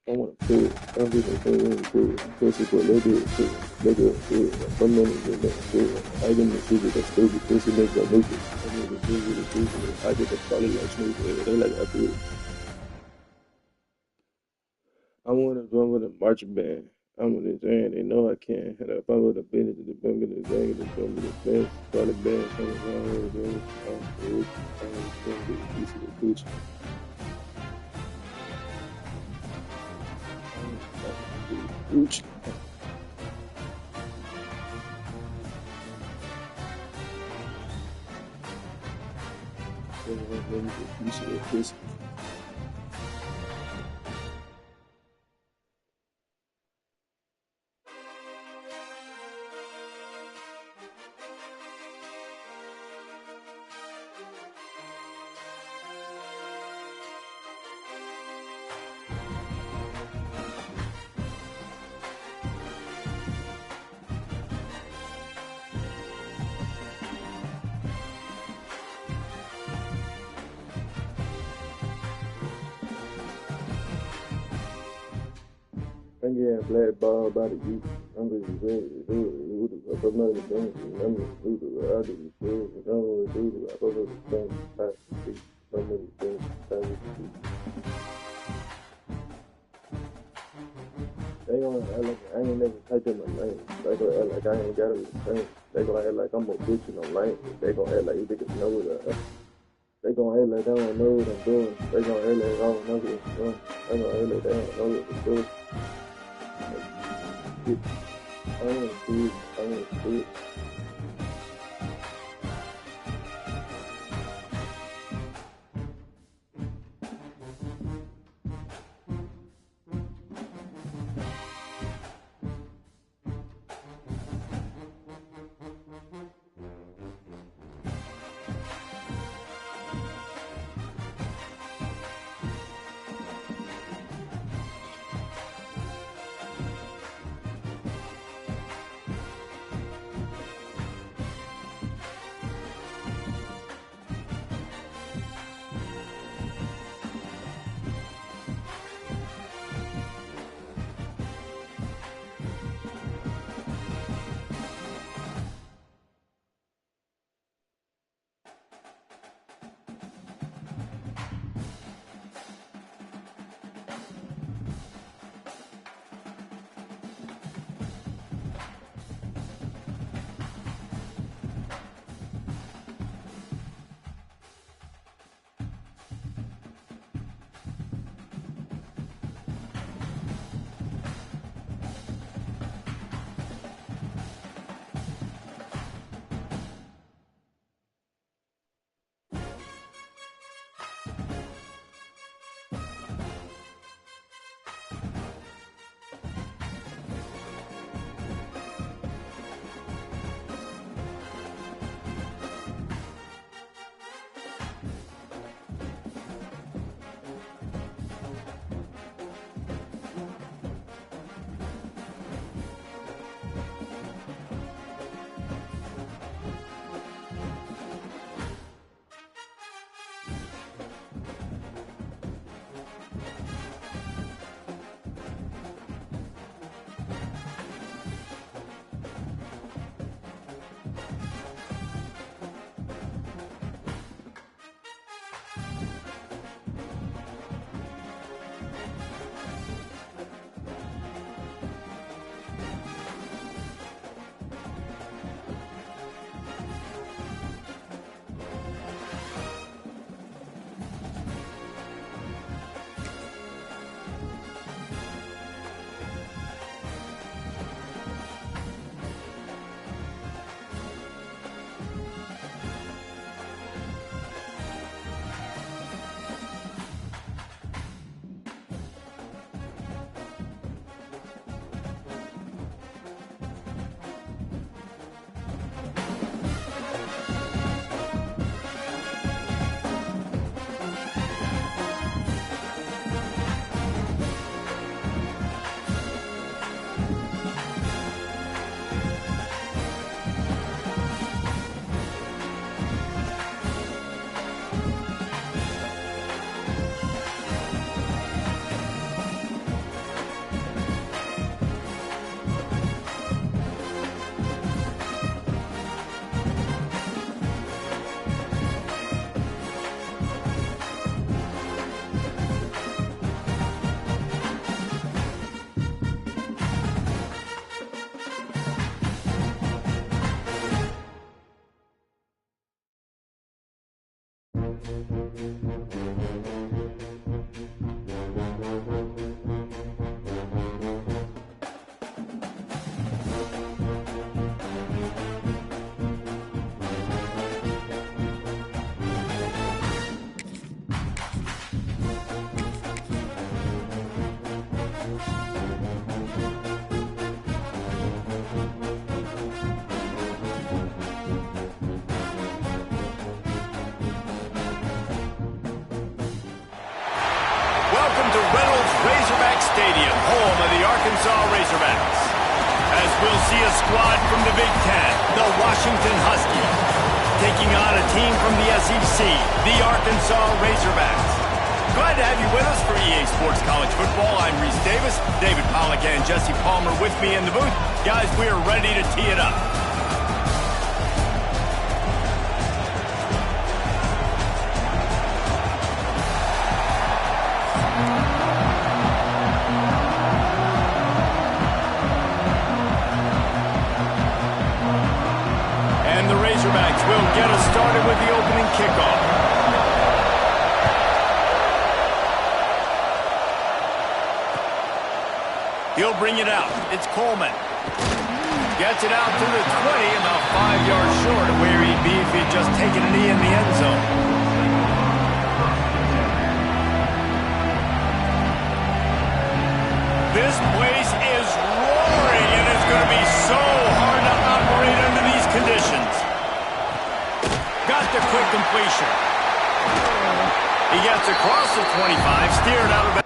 I want to put it. I'm just going to put it. Pussy for a little bit. Put it. Some minutes in there. Put it. I get the shit with that stupid pussy nigga go nuke it. I get the shit with the stupid. I get the probably like Snoop. They like I do it. I want to join with a marching band. I'm with the jam. They know I can. And if I was a business, the bum with the jam, the bum with the best. Call it band. Something wrong with the band. I'm with the piece of the coochie. I'm with the coochie. I'm with the piece of the pussy. I'm getting blackballed by the youth. I'm just ready to do it. Who the fuck I'm not the I'm just do it. I do the shit. I don't want to do it. I don't know the thing. I see. I'm really things. I see. They gonna act like I ain't never typed in my name. They gonna act like I ain't got it the same. They gonna act like I'm a bitch and I'm lame. They gonna act like you niggas know what they gonna act like I don't know what I'm doing. They gonna act like I don't know what I'm doing. They gonna act like they don't know what I'm doing. Like, I wanna see it. I wanna see it. to Reynolds Razorback Stadium, home of the Arkansas Razorbacks. As we'll see a squad from the Big Ten, the Washington Huskies, taking on a team from the SEC, the Arkansas Razorbacks. Glad to have you with us for EA Sports College Football. I'm Reese Davis, David Pollack and Jesse Palmer with me in the booth. Guys, we are ready to tee it up. And the Razorbacks will get us started with the opening kickoff. He'll bring it out. It's Coleman. Gets it out to the 20, about 5 yards short of where he'd be if he'd just taken a knee in the end zone. This place is roaring, and it's going to be so hard to operate under these conditions. Got the quick completion. He gets across the 25, steered out of bounds.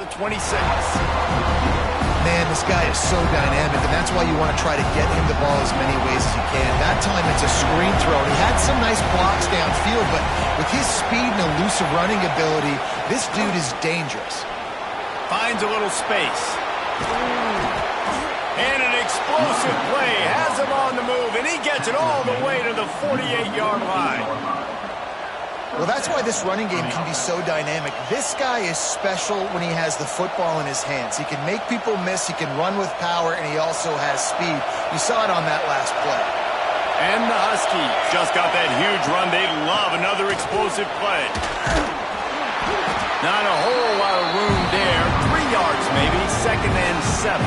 The 26. Man, this guy is so dynamic, and that's why you want to try to get him the ball as many ways as you can. That time it's a screen throw, and he had some nice blocks downfield, but with his speed and elusive running ability, this dude is dangerous. Finds a little space. And an explosive play has him on the move, and he gets it all the way to the 48-yard line. Well, that's why this running game can be so dynamic. This guy is special when he has the football in his hands. He can make people miss, he can run with power, and he also has speed. You saw it on that last play. And the Huskies just got that huge run. They love another explosive play. Not a whole lot of room there. 3 yards maybe, 2nd and 7.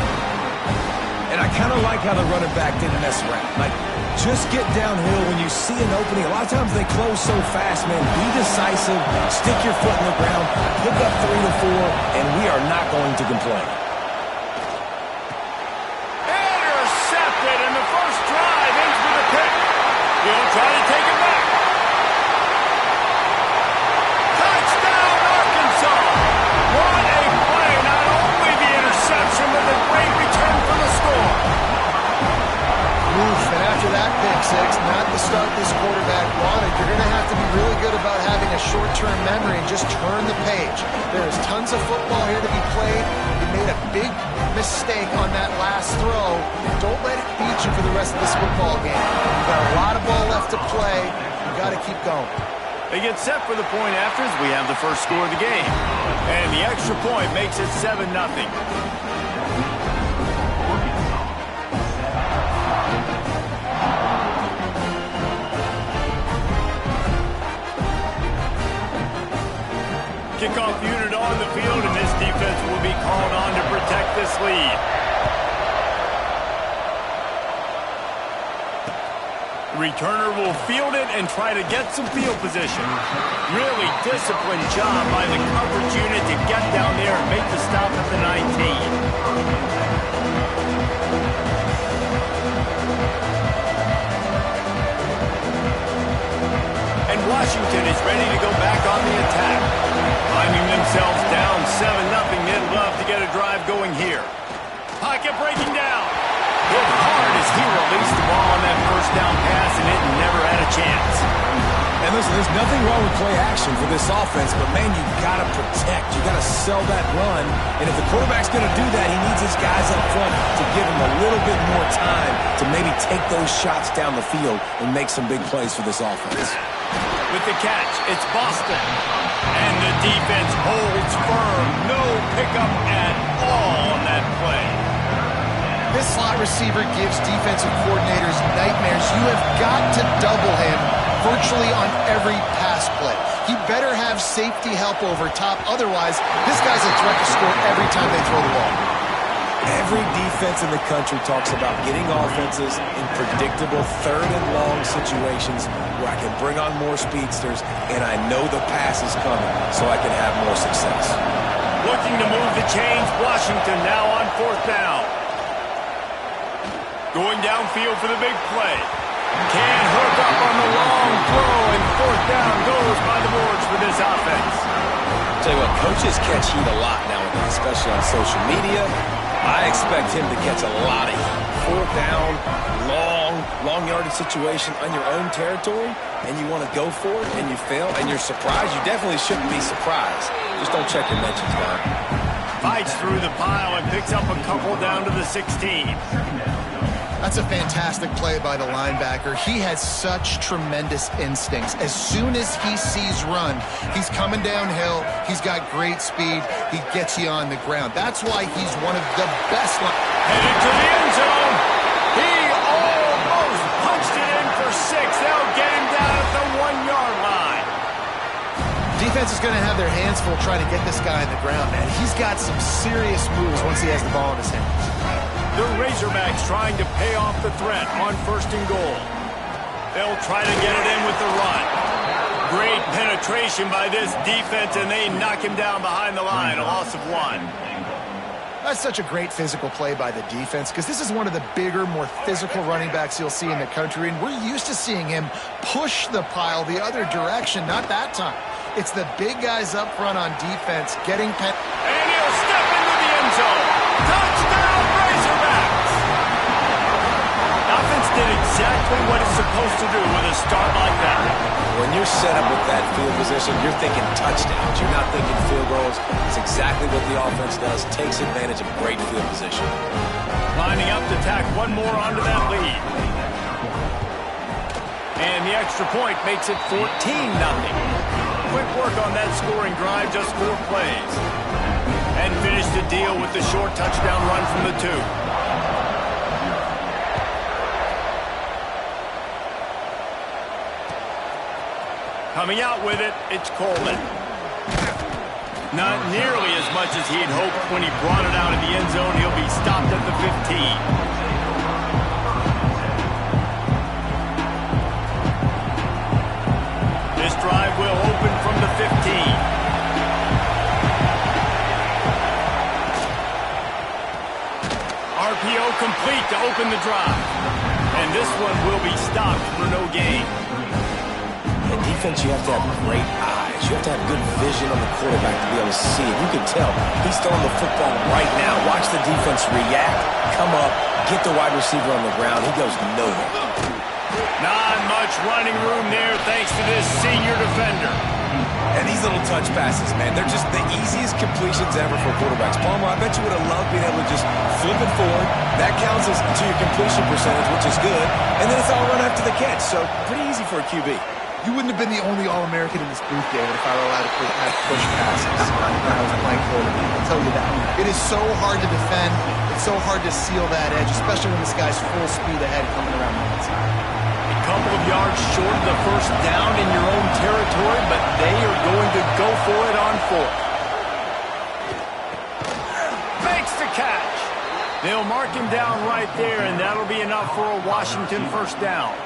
And I kind of like how the running back didn't mess around. Like, just get downhill when you see an opening. A lot of times they close so fast, man. Be decisive, stick your foot in the ground, pick up 3 to 4, and we are not going to complain. Intercepted in the first drive into the pick. He'll try to take it back. Touchdown, Arkansas. What a play. Not only the interception, but the great return for the score. Oof, and after that pick six, not the start this quarterback wanted. You're going to have to be really good about having a short-term memory and just turn the page. There's tons of football here to be played. You made a big mistake on that last throw. Don't let it beat you for the rest of this football game. You've got a lot of ball left to play. You've got to keep going. They get set for the point after as we have the first score of the game. And the extra point makes it 7-0. Kickoff unit on the field, and this defense will be called on to protect this lead. The returner will field it and try to get some field position. Really disciplined job by the coverage unit to get down there and make the stop at the 19. Washington is ready to go back on the attack. Finding themselves down 7-0, they'd love to get a drive going here. Pocket breaking down. Hit hard as he released the ball on that first down pass, and it never had a a chance. And listen, there's nothing wrong with play action for this offense, but, man, you've got to protect. You've got to sell that run. And if the quarterback's going to do that, he needs his guys up front to give him a little bit more time to maybe take those shots down the field and make some big plays for this offense. With the catch, it's Boston. And the defense holds firm. No pickup at all on that play. This slot receiver gives defensive coordinators nightmares. You have got to double him virtually on every pass play. He better have safety help over top. Otherwise, this guy's a threat to score every time they throw the ball. Every defense in the country talks about getting offenses in predictable third and long situations where I can bring on more speedsters and I know the pass is coming so I can have more success. Looking to move the chains, Washington now on 4th down. Going downfield for the big play. Can't hook up on the long throw, and 4th down goes by the boards for this offense. Tell you what, coaches catch heat a lot nowadays, especially on social media. I expect him to catch a lot of heat. 4th down, long yardage situation on your own territory, and you want to go for it, and you fail, and you're surprised. You definitely shouldn't be surprised. Just don't check your mentions, Don. Fights through the pile and picks up a couple down to the 16. That's a fantastic play by the linebacker. He has such tremendous instincts. As soon as he sees run, he's coming downhill. He's got great speed. He gets you on the ground. That's why he's one of the best. Headed to the end zone. He almost punched it in for 6. They'll get him down at the 1-yard line. Defense is going to have their hands full trying to get this guy on the ground, man. He's got some serious moves once he has the ball in his hands. The Razorbacks trying to pay off the threat on 1st and goal. They'll try to get it in with the run. Great penetration by this defense, and they knock him down behind the line, a loss of 1. That's such a great physical play by the defense because this is one of the bigger, more physical running backs you'll see in the country, and we're used to seeing him push the pile the other direction. Not that time. It's the big guys up front on defense getting and he'll step into the end zone. Touchdown, Razorbacks! Offense did exactly what it's supposed to do with a start like that. When you're set up with that field position, you're thinking touchdowns. You're not thinking field goals. It's exactly what the offense does. Takes advantage of great field position. Lining up to tack one more onto that lead. And the extra point makes it 14-0. Quick work on that scoring drive, just 4 plays. And finish the deal with the short touchdown run from the 2. Coming out with it, it's Coleman. Not nearly as much as he'd hoped when he brought it out in the end zone. He'll be stopped at the 15. This drive will open from the 15. RPO complete to open the drive. And this one will be stopped for no gain. In defense, you have to have great eyes. You have to have good vision on the quarterback to be able to see it. You can tell he's throwing the football right now. Watch the defense react, come up, get the wide receiver on the ground. He goes nowhere. Not much running room there thanks to this senior defender. And these little touch passes, man, they're just the easiest completions ever for quarterbacks. Palmer, I bet you would have loved being able to just flip it forward. That counts as to your completion percentage, which is good. And then it's all run after the catch, so pretty easy for a QB. You wouldn't have been the only All-American in this booth, David, if I were allowed to push passes when I was playing quarterback. I'll tell you that. It is so hard to defend. It's so hard to seal that edge, especially when this guy's full speed ahead coming around the inside. A couple of yards short of the 1st down in your own territory, but they are going to go for it on 4th. Makes the catch. They'll mark him down right there, and that'll be enough for a Washington 1st down.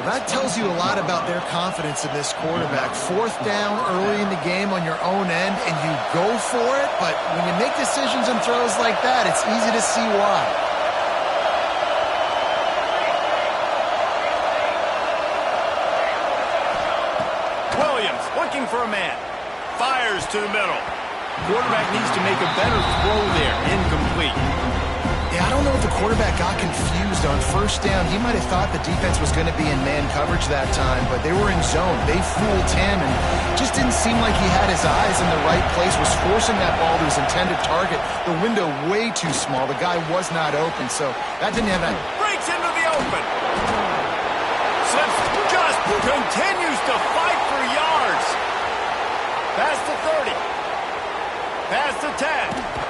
That tells you a lot about their confidence in this quarterback. 4th down early in the game on your own end, and you go for it, but when you make decisions and throws like that, it's easy to see why. Williams looking for a man. Fires to the middle. Quarterback needs to make a better throw there. Incomplete. Yeah, I don't know if the quarterback got confused on first down. He might have thought the defense was going to be in man coverage that time, but they were in zone. They fooled him and just didn't seem like he had his eyes in the right place, was forcing that ball to his intended target. The window way too small. The guy was not open, so that didn't have that. Breaks into the open. Slips, just continues to fight for yards. Past the 30. Past the 10.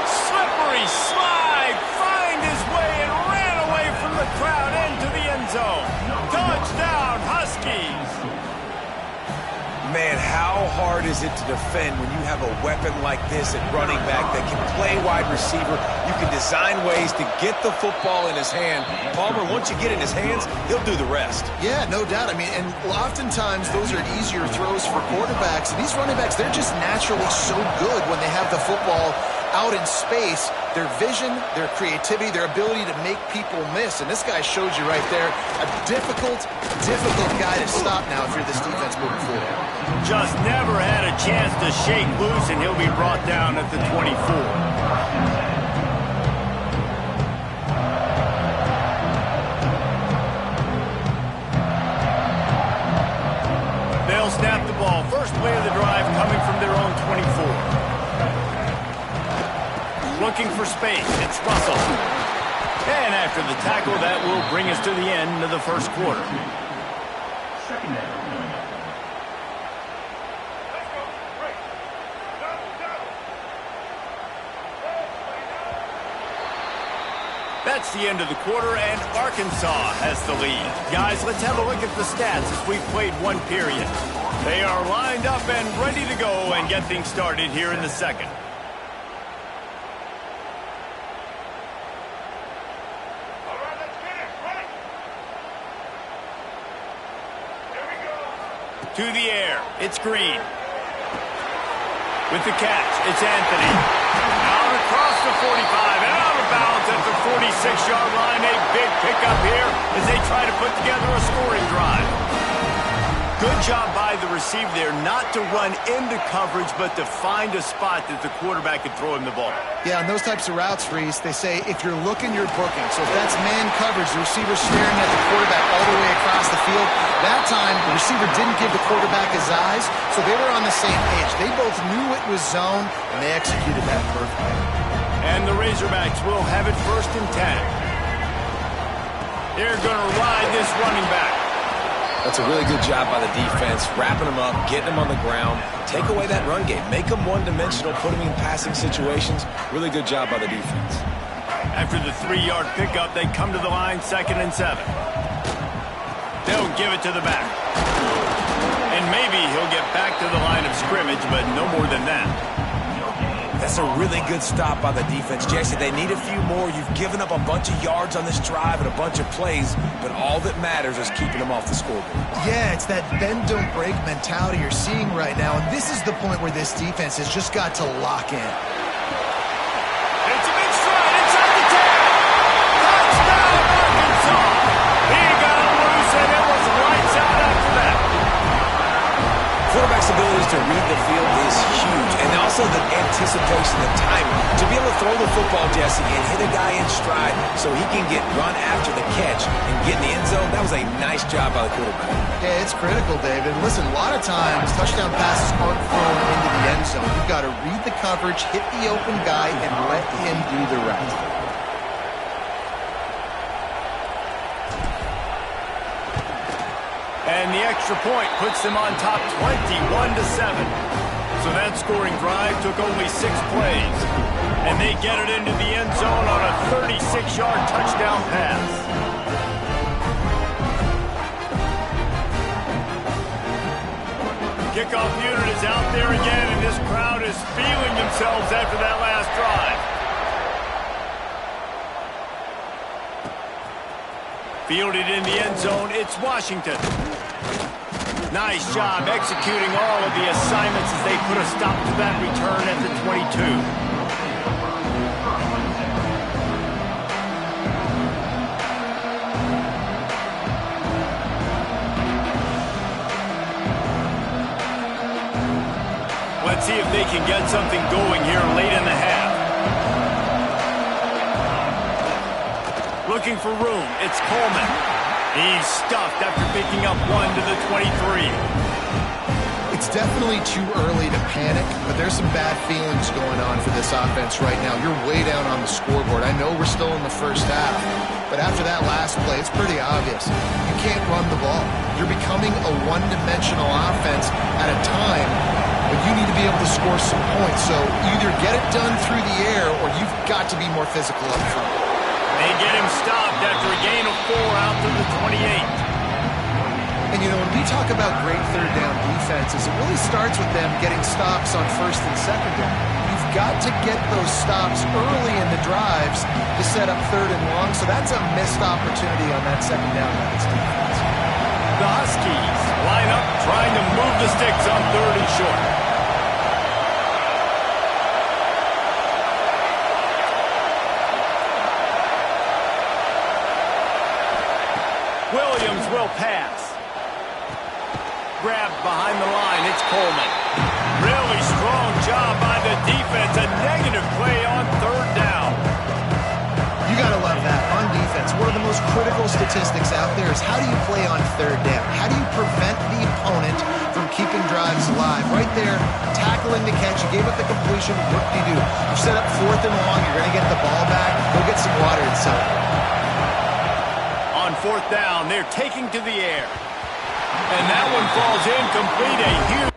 Slippery slide, find his way and ran away from the crowd into the end zone. Touchdown, Huskies. Man, how hard is it to defend when you have a weapon like this at running back that can play wide receiver? You can design ways to get the football in his hand. Palmer, once you get it in his hands, he'll do the rest. Yeah, no doubt. I mean, and oftentimes those are easier throws for quarterbacks. And these running backs, they're just naturally so good when they have the football out in space. Their vision, their creativity, their ability to make people miss. And this guy showed you right there, a difficult guy to stop now if you're this defense moving forward. Just never had a chance to shake loose, and he'll be brought down at the 24. They'll snap the ball. First play of the drive coming from their own 24. Looking for space. It's Russell. And after the tackle, that will bring us to the end of the first quarter. That's the end of the quarter, and Arkansas has the lead. Guys, let's have a look at the stats as we've played one period. They are lined up and ready to go and get things started here in the second. To the air, it's Green. With the catch, it's Anthony. Out across the 45, and out of bounds at the 46-yard line. A big pickup here as they try to put together a scoring drive. Good job by the receiver there not to run into coverage, but to find a spot that the quarterback could throw him the ball. Yeah, on those types of routes, Reese, they say if you're looking, you're booking. So if that's man coverage, the receiver's staring at the quarterback all the way across the field. That time, the receiver didn't give the quarterback his eyes, so they were on the same page. They both knew it was zone, and they executed that perfectly. And the Razorbacks will have it 1st and 10. They're going to ride this running back. That's a really good job by the defense, wrapping them up, getting them on the ground, take away that run game, make them one-dimensional, put them in passing situations. Really good job by the defense. After the 3-yard pickup, they come to the line 2nd and 7. They'll give it to the back. And maybe he'll get back to the line of scrimmage, but no more than that. That's a really good stop by the defense. Jason, they need a few more. You've given up a bunch of yards on this drive and a bunch of plays, but all that matters is keeping them off the scoreboard. Yeah, it's that bend, don't break mentality you're seeing right now, and this is the point where this defense has just got to lock in. It's a big stride inside the 10. Touchdown, Arkansas. He got him loose, and it was lights out after that. Quarterback's abilities to read the field is huge, and also the anticipation, the timing. To be able to throw the football, Jesse, and hit a guy in stride so he can get run after the catch and get in the end zone, that was a nice job by the quarterback. Yeah, it's critical, David. And listen, a lot of times, touchdown passes aren't thrown into the end zone. You've got to read the coverage, hit the open guy, and let him do the rest. And the extra point puts them on top 21-7. So that scoring drive took only 6 plays. And they get it into the end zone on a 36-yard touchdown pass. Kickoff unit is out there again, and this crowd is feeling themselves after that last drive. Fielded in the end zone, it's Washington. Nice job executing all of the assignments as they put a stop to that return at the 22. Let's see if they can get something going here late in the half. Looking for room. It's Coleman. He's stuffed after picking up 1 to the 23. It's definitely too early to panic, but there's some bad feelings going on for this offense right now. You're way down on the scoreboard. I know we're still in the first half, but after that last play, it's pretty obvious. You can't run the ball. You're becoming a one-dimensional offense at a time, but you need to be able to score some points. So either get it done through the air or you've got to be more physical up front. They get him stopped after a gain of 4 out to the 28. And, you know, when we talk about great third down defenses, it really starts with them getting stops on first and second down. You've got to get those stops early in the drives to set up third and long, so that's a missed opportunity on that second down by this defense. The Huskies line up trying to move the sticks on 3rd and short. Williams will pass. Grabbed behind the line. It's Coleman. Really strong job by the defense. A negative play on 3rd down. You got to love that. On defense, one of the most critical statistics out there is how do you play on 3rd down? How do you prevent the opponent from keeping drives alive? Right there, tackling the catch. You gave up the completion. What do? You set up 4th and long. You're going to get the ball back. Go get some water inside. On 4th down, they're taking to the air. And that one falls incomplete. A huge...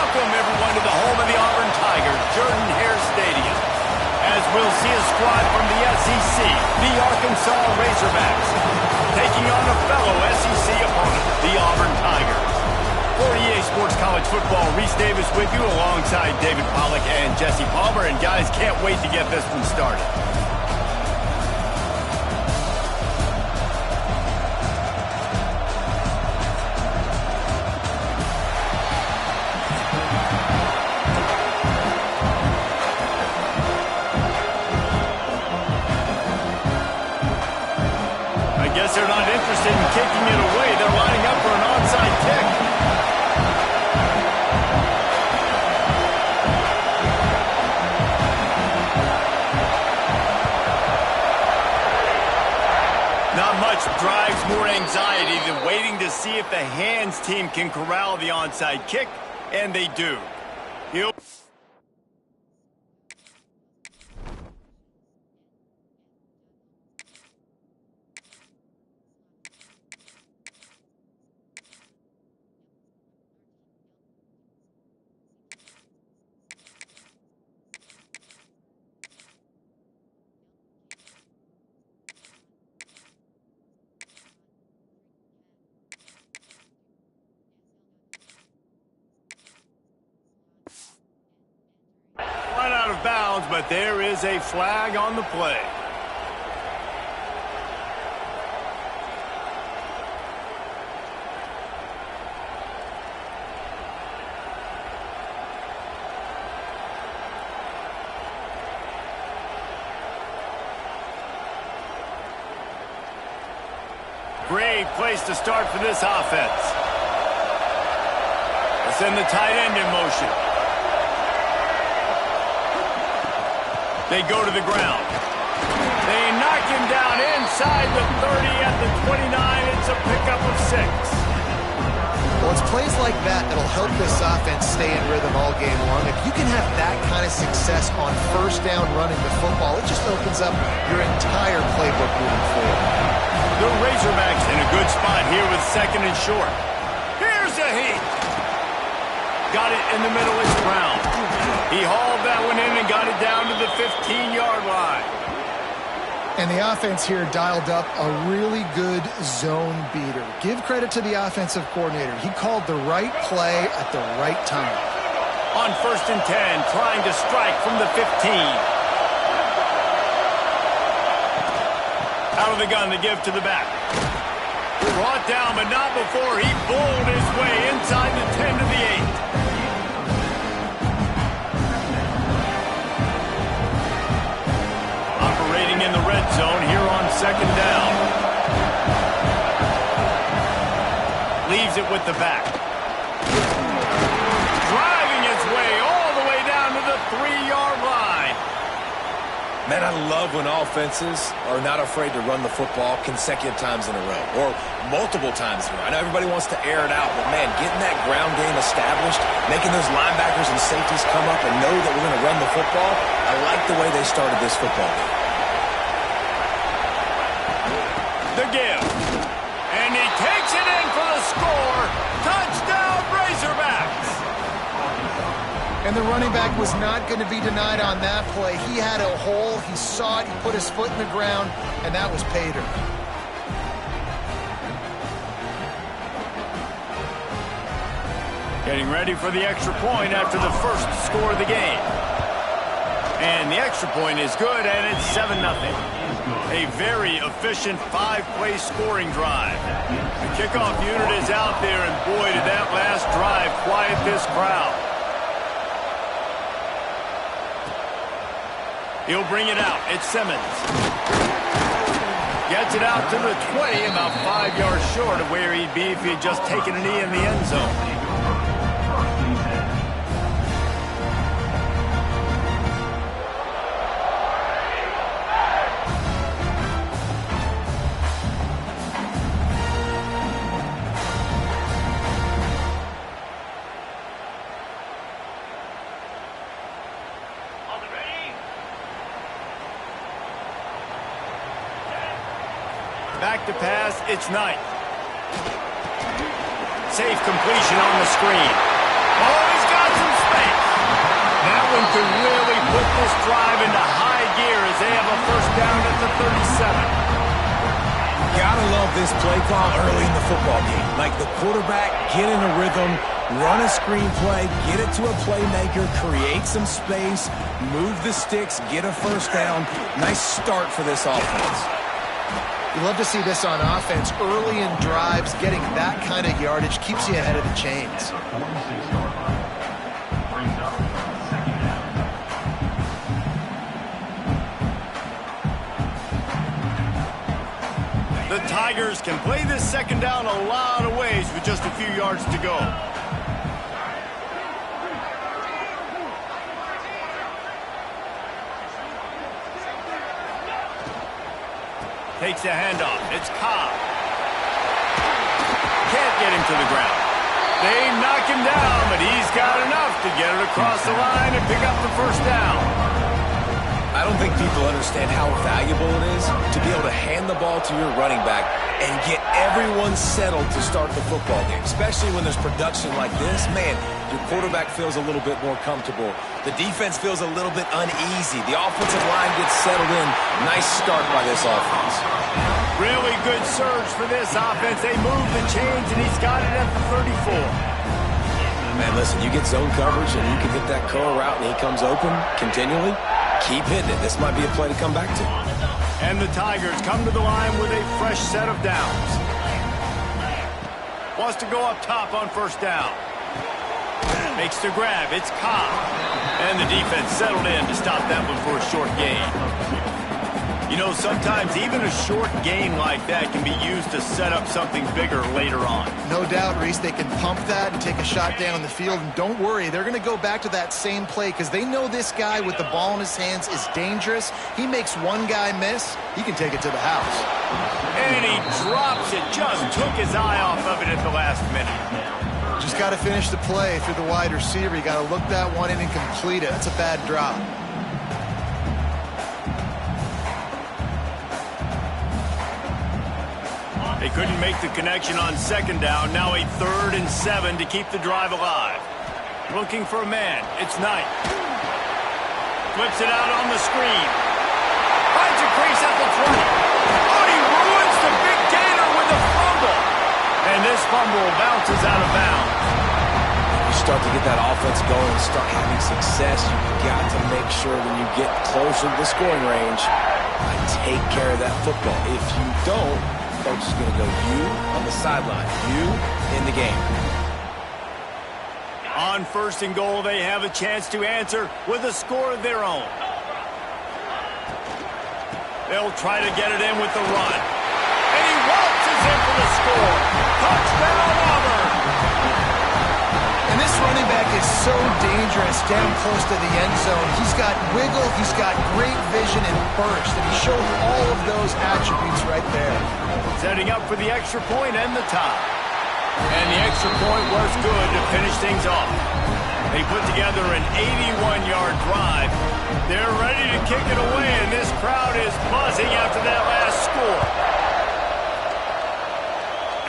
Welcome, everyone, to the home of the Auburn Tigers, Jordan-Hare Stadium, as we'll see a squad from the SEC, the Arkansas Razorbacks, taking on a fellow SEC opponent, the Auburn Tigers. For EA Sports College Football, Reese Davis with you alongside David Pollack and Jesse Palmer, and guys, can't wait to get this one started. They're not interested in kicking it away. They're lining up for an onside kick. Not much drives more anxiety than waiting to see if the hands team can corral the onside kick, and they do. Out of bounds, but there is a flag on the play. Great place to start for this offense. Let's send the tight end in motion. They go to the ground. They knock him down inside the 30 at the 29. It's a pickup of 6. Well, it's plays like that that'll help this offense stay in rhythm all game long. If you can have that kind of success on first down running the football, it just opens up your entire playbook moving forward. The Razorbacks in a good spot here with 2nd and short. Here's a heat. Got it in the middle. It's Brown. He hauled that one in and got it down to the 15-yard line. And the offense here dialed up a really good zone beater. Give credit to the offensive coordinator. He called the right play at the right time. On 1st and 10, trying to strike from the 15. Out of the gun to give to the back. Brought down, but not before he bowled his way inside the 10 to the 8. In the red zone here on 2nd down. Leaves it with the back. Driving his way all the way down to the 3-yard line. Man, I love when offenses are not afraid to run the football consecutive times in a row or multiple times in a row. I know everybody wants to air it out, but, man, getting that ground game established, making those linebackers and safeties come up and know that we're going to run the football, I like the way they started this football game. The give. And he takes it in for the score. Touchdown, Razorbacks. And the running back was not going to be denied on that play. He had a hole. He saw it. He put his foot in the ground, and that was pay dirt. Getting ready for the extra point after the first score of the game. And the extra point is good, and it's 7-0. A very efficient 5-play scoring drive. The kickoff unit is out there, and boy, did that last drive quiet this crowd. He'll bring it out. It's Simmons. Gets it out to the 20, about 5 yards short of where he'd be if he had just taken a knee in the end zone. Back to pass, it's Knight. Safe completion on the screen. Oh, he's got could really put this drive into high gear as they have a first down at the 37. Gotta love this play call early in the football game. Like the quarterback, get in a rhythm, run a screen play, get it to a playmaker, create some space, move the sticks, get a first down. Nice start for this offense. You love to see this on offense. Early in drives, getting that kind of yardage keeps you ahead of the chains. The Tigers can play this second down a lot of ways with just a few yards to go. Takes the handoff. It's Cobb. Can't get him to the ground. They knock him down, but he's got enough to get it across the line and pick up the first down. I don't think people understand how valuable it is to be able to hand the ball to your running back and get everyone settled to start the football game, especially when there's production like this. Man, your quarterback feels a little bit more comfortable. The defense feels a little bit uneasy. The offensive line gets settled in. Nice start by this offense. Really good surge for this offense. They move the chains, and he's got it at the 34. Man, listen, you get zone coverage, and you can hit that curl route, and he comes open continually. Keep hitting it. This might be a play to come back to. And the Tigers come to the line with a fresh set of downs. Wants to go up top on first down. Makes the grab. It's Cobb. And the defense settled in to stop that one for a short gain. You know, sometimes even a short gain like that can be used to set up something bigger later on. No doubt, Reese, they can pump that and take a shot down the field. And don't worry, they're going to go back to that same play because they know this guy with the ball in his hands is dangerous. He makes one guy miss, he can take it to the house. And he drops it. Just took his eye off of it at the last minute. Just got to finish the play. If you're the wide receiver, you got to look that one in and complete it. That's a bad drop. They couldn't make the connection on second down. Now a 3rd and 7 to keep the drive alive. Looking for a man. It's Knight. Flips it out on the screen. Finds a crease at the 20. Oh, he ruins the big gainer with a fumble. And this fumble bounces out of bounds. You start to get that offense going and start having success, you've got to make sure when you get closer to the scoring range, take care of that football. If you don't, coach is going to go you on the sideline, you in the game. On 1st and goal, they have a chance to answer with a score of their own. They'll try to get it in with the run. And he waltzes in for the score. Touchdown, Auburn! And this running back is so dangerous down close to the end zone. He's got wiggle, he's got great vision and burst, and he showed all of those attributes right there. Setting up for the extra point and the tie. And the extra point was good to finish things off. They put together an 81-yard drive. They're ready to kick it away, and this crowd is buzzing after that last score.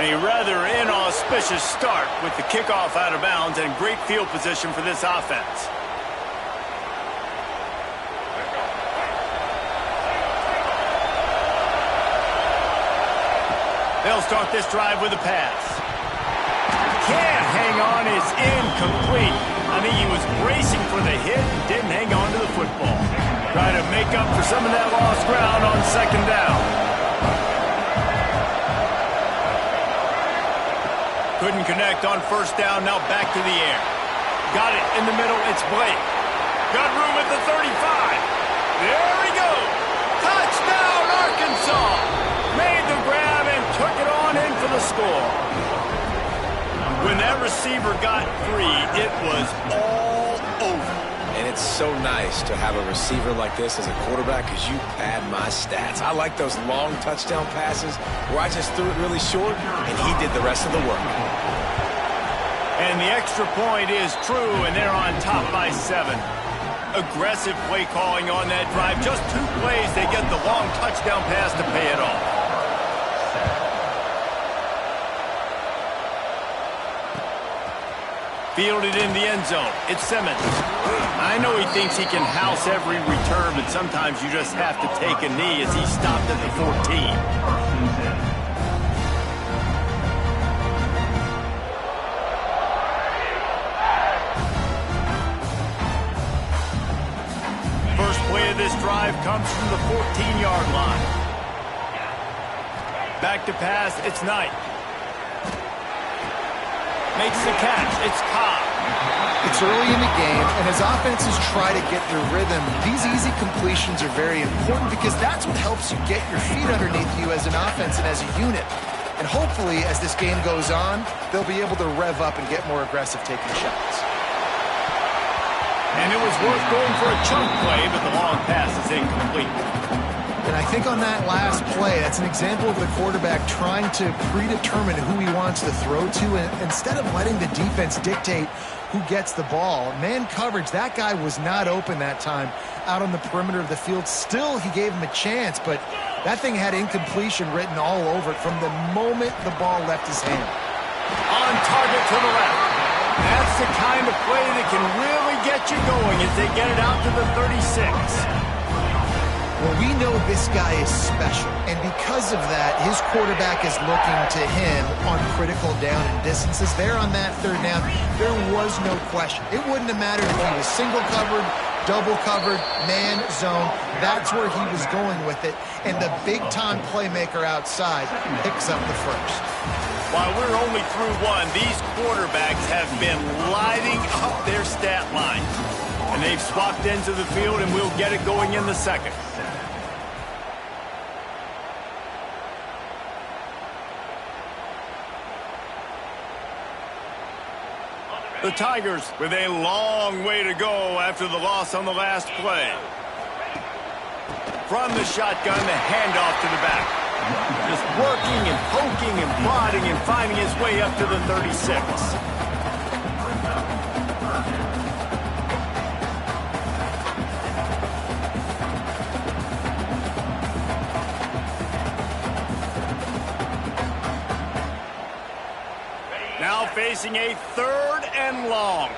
A rather inauspicious start with the kickoff out of bounds and great field position for this offense. They'll start this drive with a pass. Can't hang on, it's incomplete. I think he was bracing for the hit and didn't hang on to the football. Try to make up for some of that lost ground on second down. Couldn't connect on first down, now back to the air. Got it in the middle, it's Blake. Got room at the 35. There we go. Touchdown, Arkansas. Made the grab and took it on in for the score. When that receiver got free, it was all over. And it's so nice to have a receiver like this as a quarterback because you pad my stats. I like those long touchdown passes where I just threw it really short and he did the rest of the work. And the extra point is true, and they're on top by 7. Aggressive play calling on that drive. Just 2 plays, they get the long touchdown pass to pay it off. Fielded in the end zone. It's Simmons. I know he thinks he can house every return, but sometimes you just have to take a knee as he stopped at the 14. First play of this drive comes from the 14-yard line. Back to pass, it's Knight. Makes the catch, it's Cobb. It's early in the game, and as offenses try to get their rhythm, these easy completions are very important because that's what helps you get your feet underneath you as an offense and as a unit. And hopefully, as this game goes on, they'll be able to rev up and get more aggressive taking shots. And it was worth going for a chunk play, but the long pass is incomplete. And I think on that last play, that's an example of the quarterback trying to predetermine who he wants to throw to, and instead of letting the defense dictate who gets the ball. Man coverage, that guy was not open that time out on the perimeter of the field. Still, he gave him a chance, but that thing had incompletion written all over it from the moment the ball left his hand. On target to the left. That's the kind of play that can really get you going as they get it out to the 36. Well, we know this guy is special, and because of that, his quarterback is looking to him on critical down and distances. There on that third down, there was no question. It wouldn't have mattered if he was single covered, double covered, man, zone. That's where he was going with it, and the big-time playmaker outside picks up the first. While we're only through one, these quarterbacks have been lighting up their stat line. And they've swapped ends of the field, and we'll get it going in the second. The Tigers with a long way to go after the loss on the last play. From the shotgun, the handoff to the back. Just working and poking and prodding and finding his way up to the 36. Now facing a 3rd and long.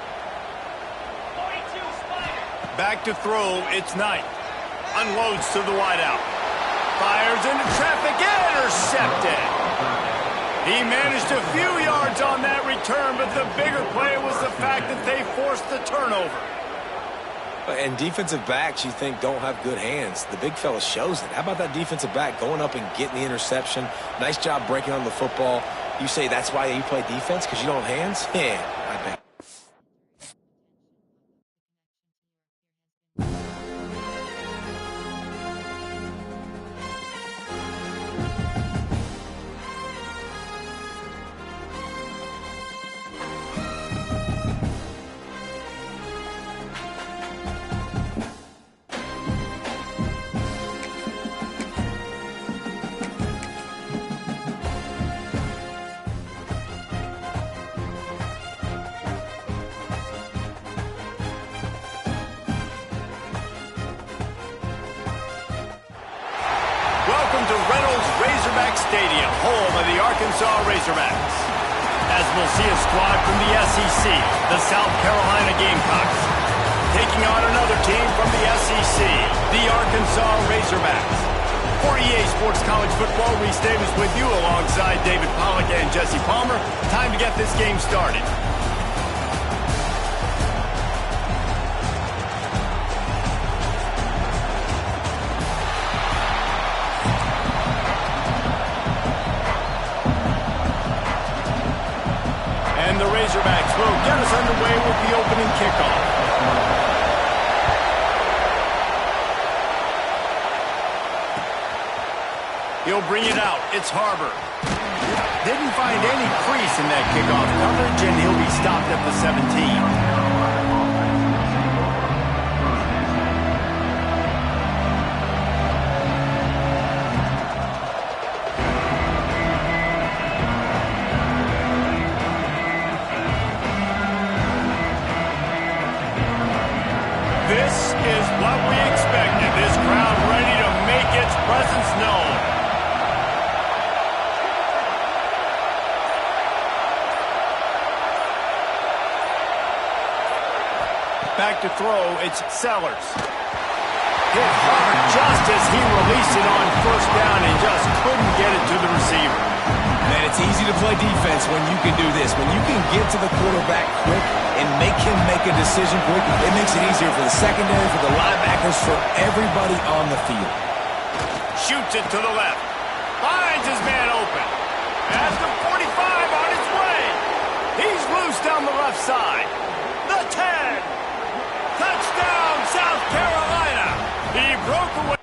Back to throw, it's Knight. Unloads to the wideout. Fires into traffic, intercepted. He managed a few yards on that return, but the bigger play was the fact that they forced the turnover. And defensive backs, you think, don't have good hands. The big fella shows it. How about that defensive back going up and getting the interception? Nice job breaking on the football. You say that's why you play defense, because you don't have hands? Yeah, I bet. Stadium, home of the Arkansas Razorbacks. As we'll see a squad from the SEC, the South Carolina Gamecocks, taking on another team from the SEC, the Arkansas Razorbacks. For EA Sports College Football, Reese Davis with you alongside David Pollack and Jesse Palmer. Time to get this game started. And the Razorbacks will get us underway with the opening kickoff. He'll bring it out. It's Harbor. Didn't find any crease in that kickoff coverage, and he'll be stopped at the 17. This is what we expected. This crowd ready to make its presence known. Back to throw, it's Sellers. Hit hard just as he released it on first down and just couldn't get it to the receiver. Man, it's easy to play defense when you can do this. When you can get to the quarterback quick and make him make a decision quick, it makes it easier for the secondary, for the linebackers, for everybody on the field. Shoots it to the left. Finds his man open. At the 45 on his way. He's loose down the left side. The 10. Touchdown, South Carolina. He broke away.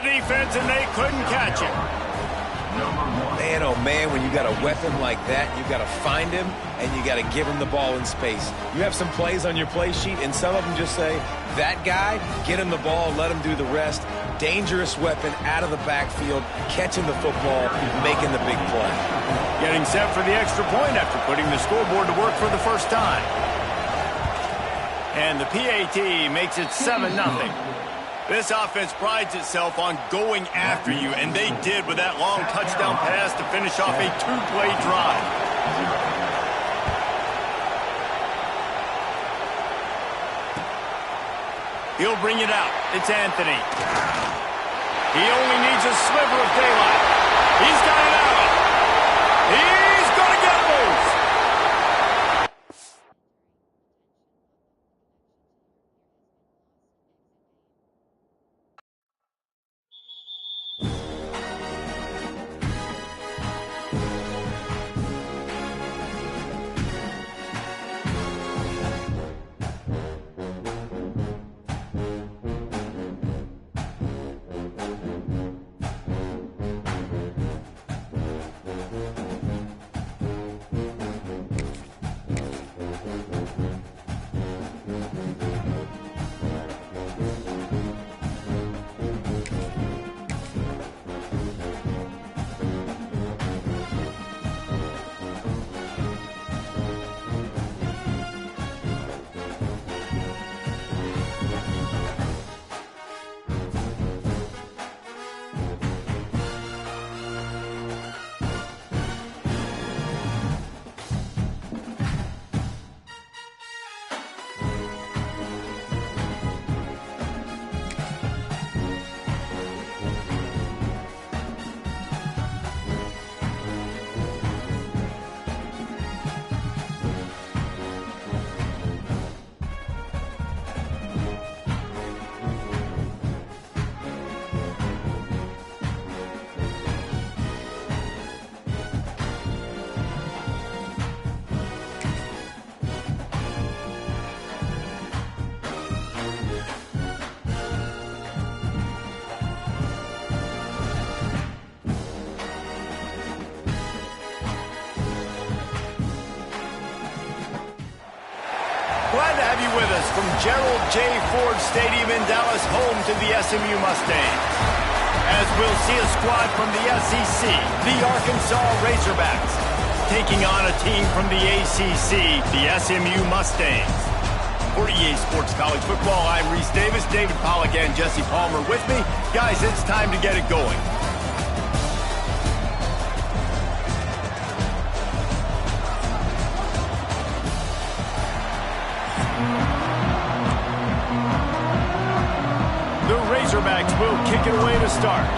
Defense, and they couldn't catch him. Man, oh man, when you got a weapon like that, you got to find him and you got to give him the ball in space. You have some plays on your play sheet, and some of them just say, that guy, get him the ball, let him do the rest. Dangerous weapon out of the backfield, catching the football, making the big play. Getting set for the extra point after putting the scoreboard to work for the first time. And the PAT makes it 7-0. This offense prides itself on going after you, and they did with that long touchdown pass to finish off a two-play drive. He'll bring it out. It's Anthony. He only needs a sliver of daylight. He's got it out. He's going to get loose. Glad to have you with us from Gerald J. Ford Stadium in Dallas, home to the SMU Mustangs. As we'll see a squad from the SEC, the Arkansas Razorbacks, taking on a team from the ACC, the SMU Mustangs. For EA Sports College Football, I'm Reese Davis, David Pollack, and Jesse Palmer with me. Guys, it's time to get it going. The Razorbacks will kick it away to start.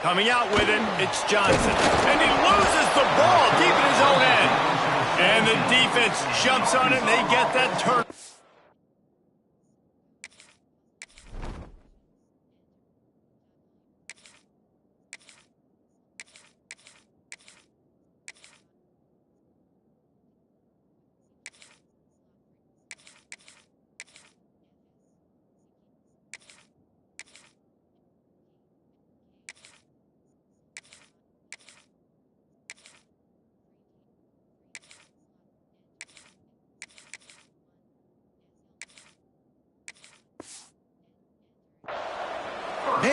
Coming out with it, it's Johnson. And he loses the ball deep in his own end. And the defense jumps on it, and they get that turn.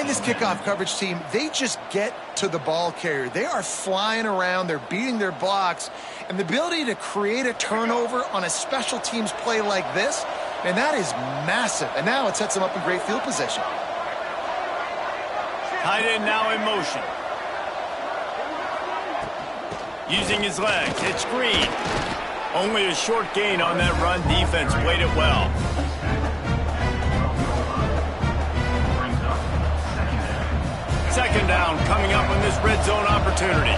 find this kickoff coverage team, they just get to the ball carrier. They are flying around. They're beating their blocks. And the ability to create a turnover on a special teams play like this, and that is massive. And now it sets them up in great field position. Tight end now in motion. Using his legs, it's Green. Only a short gain on that run. Defense played it well. Second down coming up on this red zone opportunity.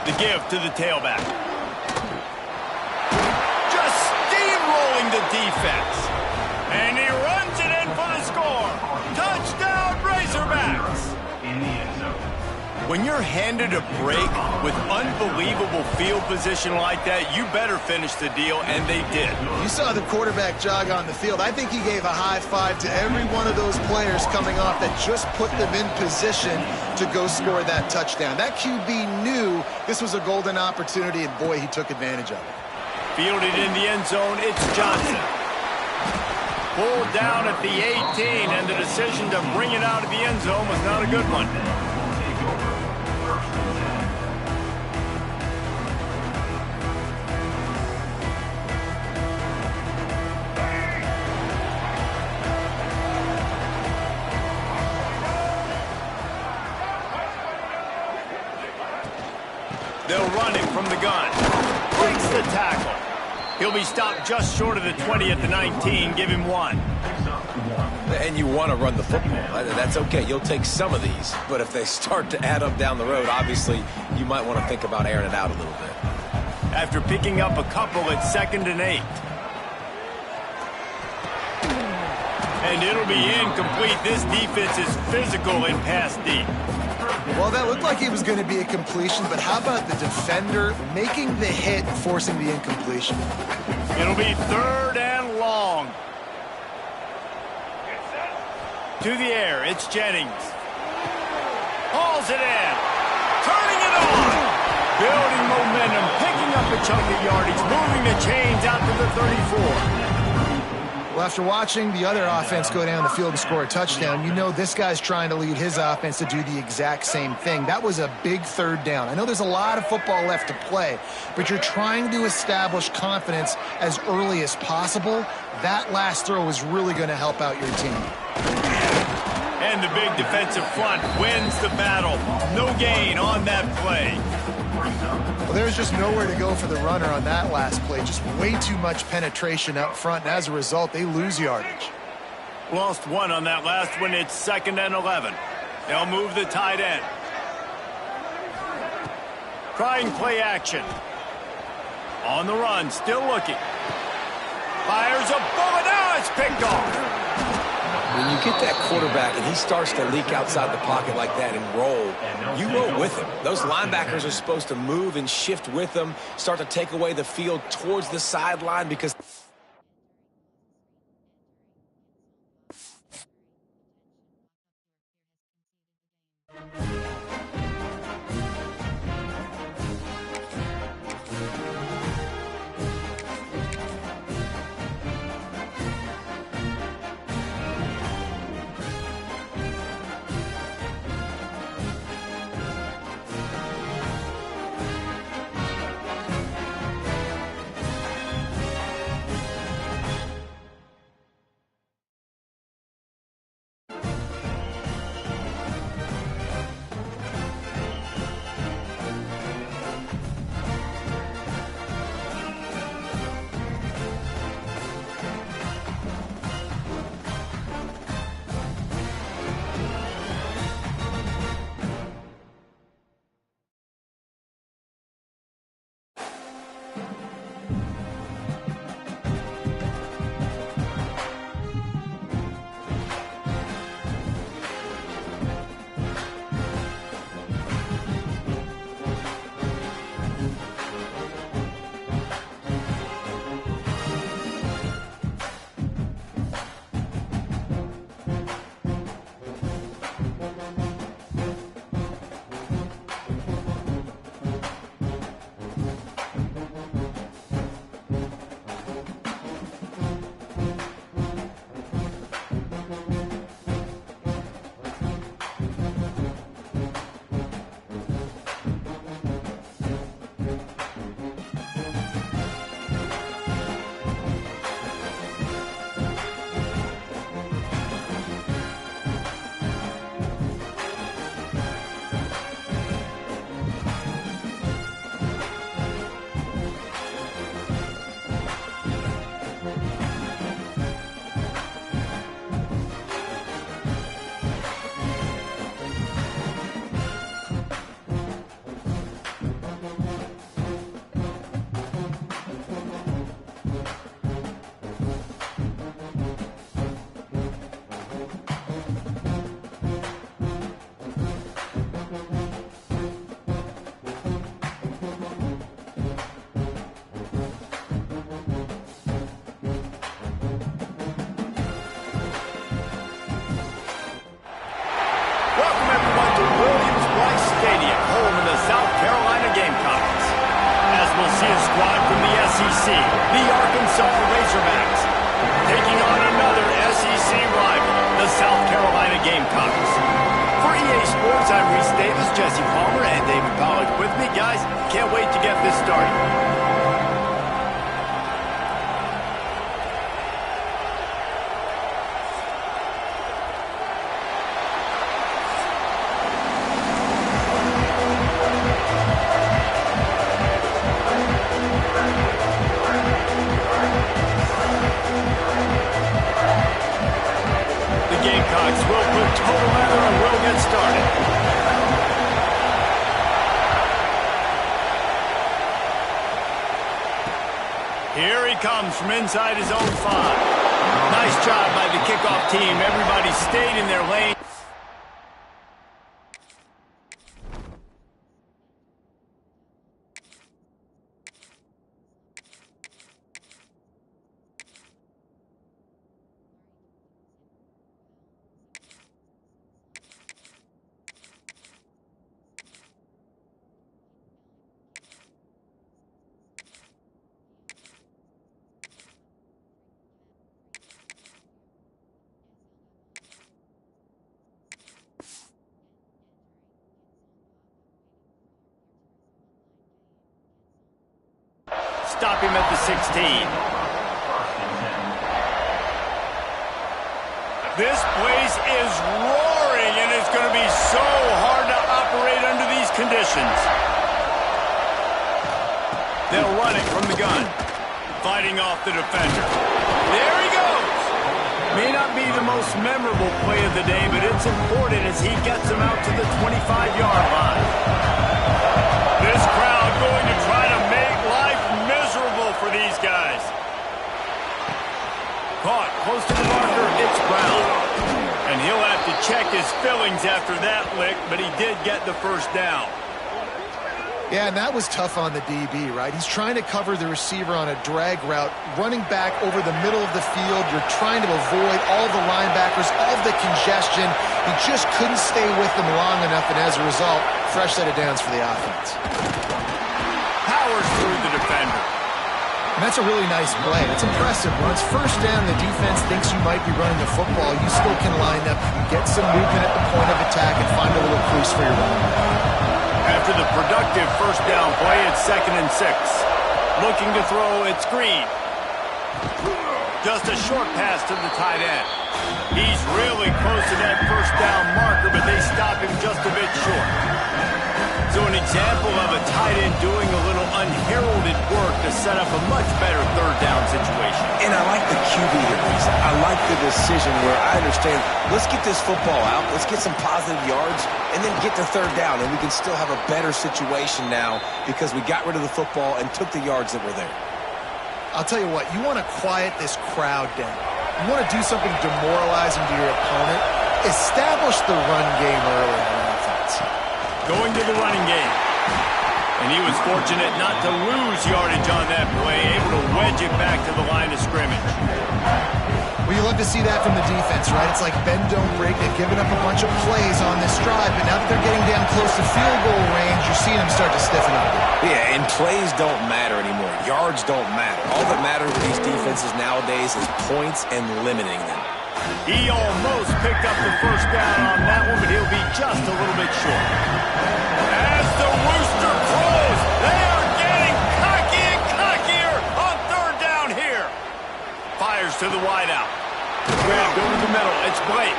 The give to the tailback. Just steamrolling the defense. And he runs it in for the score. Touchdown, Razorbacks. When you're handed a break with unbelievable field position like that, you better finish the deal, and they did. You saw the quarterback jog on the field. I think he gave a high five to every one of those players coming off that just put them in position to go score that touchdown. That QB knew this was a golden opportunity, and boy, he took advantage of it. Fielded in the end zone, it's Johnson. Pulled down at the 18, and the decision to bring it out of the end zone was not a good one. They'll run him from the gun. Breaks the tackle. He'll be stopped just short of the 20 at the 19. Give him 1. And you want to run the football. That's okay. You'll take some of these. But if they start to add up down the road, obviously, you might want to think about airing it out a little bit. After picking up a couple, it's 2nd and 8. And it'll be incomplete. This defense is physical in pass deep. Well, that looked like it was going to be a completion, but how about the defender making the hit and forcing the incompletion? It'll be 3rd and long. To the air, it's Jennings. Hauls it in. Turning it on. Building momentum, picking up a chunk of yardage, moving the chains out to the 34. Well, after watching the other offense go down the field and score a touchdown, you know this guy's trying to lead his offense to do the exact same thing. That was a big 3rd down. I know there's a lot of football left to play, but you're trying to establish confidence as early as possible. That last throw is really going to help out your team. And the big defensive front wins the battle. No gain on that play. Well, there's just nowhere to go for the runner on that last play. Just way too much penetration up front, and as a result, they lose yardage. Lost 1 on that last one. It's 2nd and 11. They'll move the tight end. Trying play action. On the run, still looking. Fires a bullet. Now it's picked off. When you get that quarterback and he starts to leak outside the pocket like that and roll, you roll with him. Those linebackers are supposed to move and shift with him, start to take away the field towards the sideline because South Carolina Gamecocks. As we'll see a squad from the SEC, the Arkansas Razorbacks, taking on another SEC rival, the South Carolina Gamecocks. For EA Sports, I'm Reese Davis, Jesse Palmer, and David Pollack with me. Guys, can't wait to get this started. Here he comes from inside his own 5. Nice job by the kickoff team. Everybody stayed in their lane. Stop him at the 16. This place is roaring, and it's going to be so hard to operate under these conditions. They'll run it from the gun, fighting off the defender. There he goes. May not be the most memorable play of the day, but it's important as he gets him out to the 25-yard line. This crowd going to try to make life miserable for these guys. Caught close to the marker, it's Brown. And he'll have to check his fillings after that lick, but he did get the first down. Yeah, and that was tough on the DB, right? He's trying to cover the receiver on a drag route, running back over the middle of the field. You're trying to avoid all the linebackers, all the congestion. He just couldn't stay with them long enough, and as a result, fresh set of downs for the offense. Powers through the defender. And that's a really nice play. It's impressive. When it's first down, the defense thinks you might be running the football. You still can line up, get some movement at the point of attack, and find a little crease for your running back. After the productive first down play, it's 2nd and 6. Looking to throw, it's Green. Just a short pass to the tight end. He's really close to that first down marker, but they stop him just a bit short. So an example of a tight end doing a little unheralded work to set up a much better third down situation. And I like the QB here, Reese. I like the decision where I understand, let's get this football out, let's get some positive yards, and then get to third down, and we can still have a better situation now because we got rid of the football and took the yards that were there. I'll tell you what, you want to quiet this crowd down. You want to do something demoralizing to your opponent. Establish the run game early on offense. Going to the running game. And he was fortunate not to lose yardage on that play, able to wedge it back to the line of scrimmage. Well, you love to see that from the defense, right? It's like bend, don't break. They've given up a bunch of plays on this drive, but now that they're getting down close to field goal range, you're seeing them start to stiffen up. Yeah, and plays don't matter anymore. Yards don't matter. All that matters with these defenses nowadays is points and limiting them. He almost picked up the first down on that one, but he'll be just a little bit short. As the rooster crows, they are getting cocky and cockier on third down here. Fires to the wideout. Grabbed over the middle. It's Blake.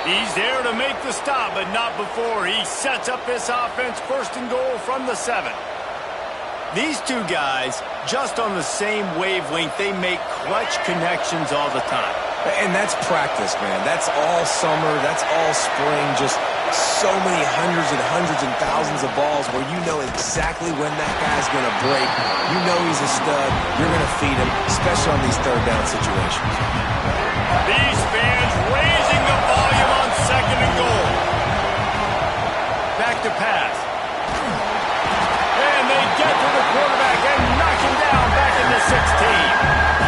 He's there to make the stop, but not before he sets up this offense 1st and goal from the 7. These two guys, just on the same wavelength, they make clutch connections all the time. And that's practice, man. That's all summer. That's all spring. Just so many hundreds and thousands of balls where you know exactly when that guy's going to break. You know he's a stud. You're going to feed him, especially on these third down situations. These fans raising the volume on 2nd and goal. Back to pass. And they get to the quarterback and knock him down back in the 16.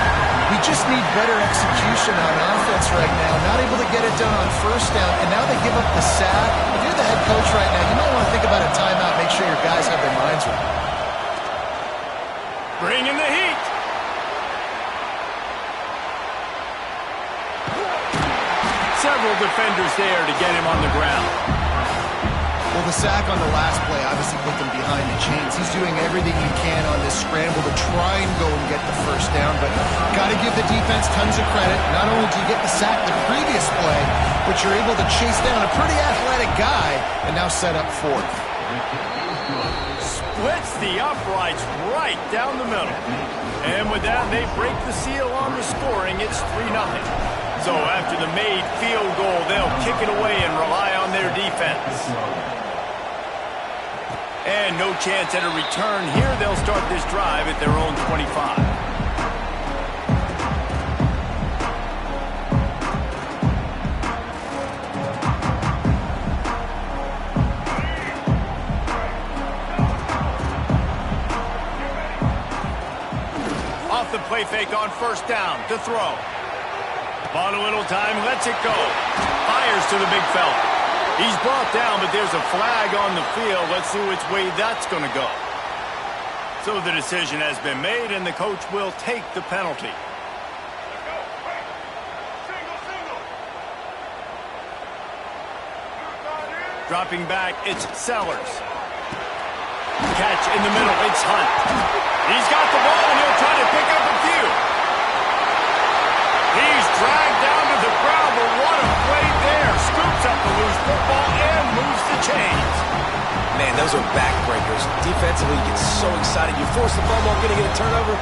We just need better execution on offense right now. Not able to get it done on first down, and now they give up the sack. If you're the head coach right now, you might want to think about a timeout, make sure your guys have their minds right. Bring in the heat. Several defenders there to get him on the ground. Well, the sack on the last play obviously put them behind the chains. He's doing everything he can on this scramble to try and go and get the first down, but got to give the defense tons of credit. Not only do you get the sack the previous play, but you're able to chase down a pretty athletic guy and now set up fourth. Splits the uprights right down the middle. And with that, they break the seal on the scoring. It's 3-0. So after the made field goal, they'll kick it away and rely on their defense. And no chance at a return here. They'll start this drive at their own 25. Off the play fake on first down to throw. Bought a little time, lets it go. Fires to the big fella. He's brought down, but there's a flag on the field. Let's see which way that's going to go. So the decision has been made, and the coach will take the penalty. Dropping back, it's Sellers. Catch in the middle, it's Hunt. He's got the ball, and he'll try to pick up a few. He's dragged down to the ground, but what a play there. Scoops up the loose football and moves the chains. Man, those are backbreakers. Defensively, you get so excited. You force the fumble, going to get a turnover,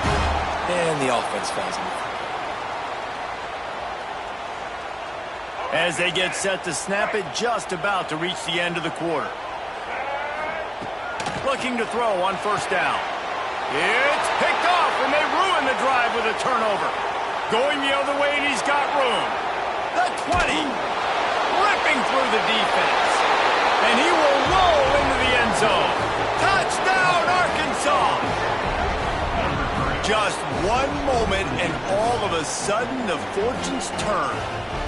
and the offense falls in. As they get set to snap it, just about to reach the end of the quarter. Looking to throw on first down. It's picked off, and they ruin the drive with a turnover. Going the other way, and he's got room. The 20. Ripping through the defense. And he will roll into the end zone. Touchdown, Arkansas! Just one moment, and all of a sudden, the fortunes turn.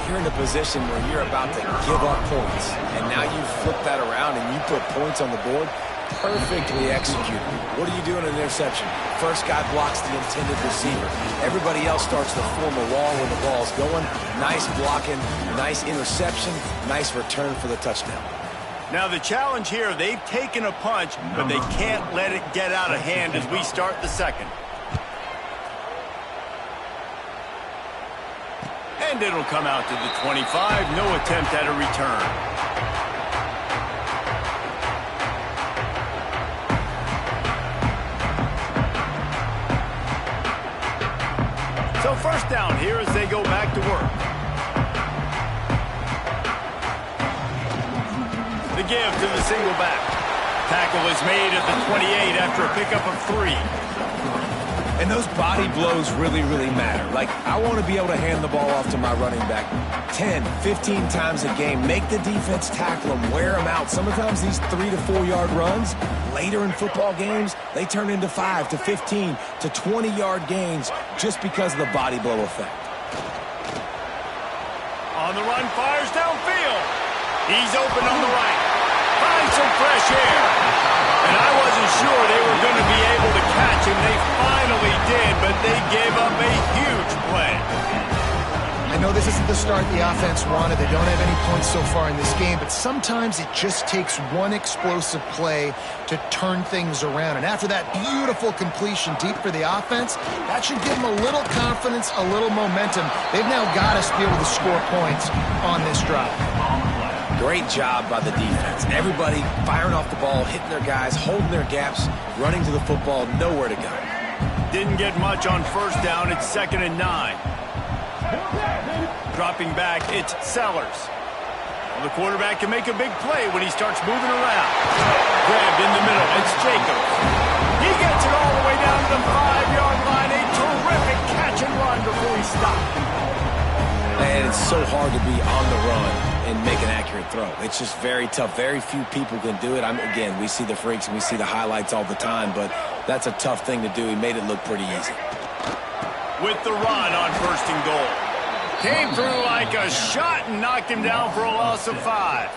You're in a position where you're about to give up points, and now you flip that around and you put points on the board. Perfectly executed. What do you do in an interception? First guy blocks the intended receiver. Everybody else starts to form a wall when the ball's going. Nice blocking, nice interception, nice return for the touchdown. Now the challenge here, they've taken a punch, but they can't let it get out of hand as we start the second. And it'll come out to the 25. No attempt at a return. So first down here as they go back to work. The give to the single back. Tackle is made at the 28 after a pickup of 3. And those body blows really, really matter. Like, I want to be able to hand the ball off to my running back 10, 15 times a game. Make the defense tackle them, wear them out. Sometimes these 3 to 4 yard runs, later in football games, they turn into 5 to 15 to 20 yard gains just because of the body blow effect. On the run, fires downfield. He's open on the right. Finds some fresh air. And I wasn't sure they were going to be able to catch him. They finally did, but they gave up a huge play. I know this isn't the start the offense wanted. They don't have any points so far in this game, but sometimes it just takes one explosive play to turn things around. And after that beautiful completion deep for the offense, that should give them a little confidence, a little momentum. They've now got to be able to score points on this drive. Great job by the defense. Everybody firing off the ball, hitting their guys, holding their gaps, running to the football, nowhere to go. Didn't get much on first down. It's 2nd and 9. Dropping back, it's Sellers. Well, the quarterback can make a big play when he starts moving around. Grabbed in the middle, it's Jacobs. He gets it all the way down to the 5-yard line. A terrific catch and run before he stopped. And it's so hard to be on the run and make an accurate throw. It's just very tough. Very few people can do it. Again, we see the freaks and we see the highlights all the time, but that's a tough thing to do. He made it look pretty easy. with the run on 1st and goal. Came through like a shot and knocked him down for a loss of 5.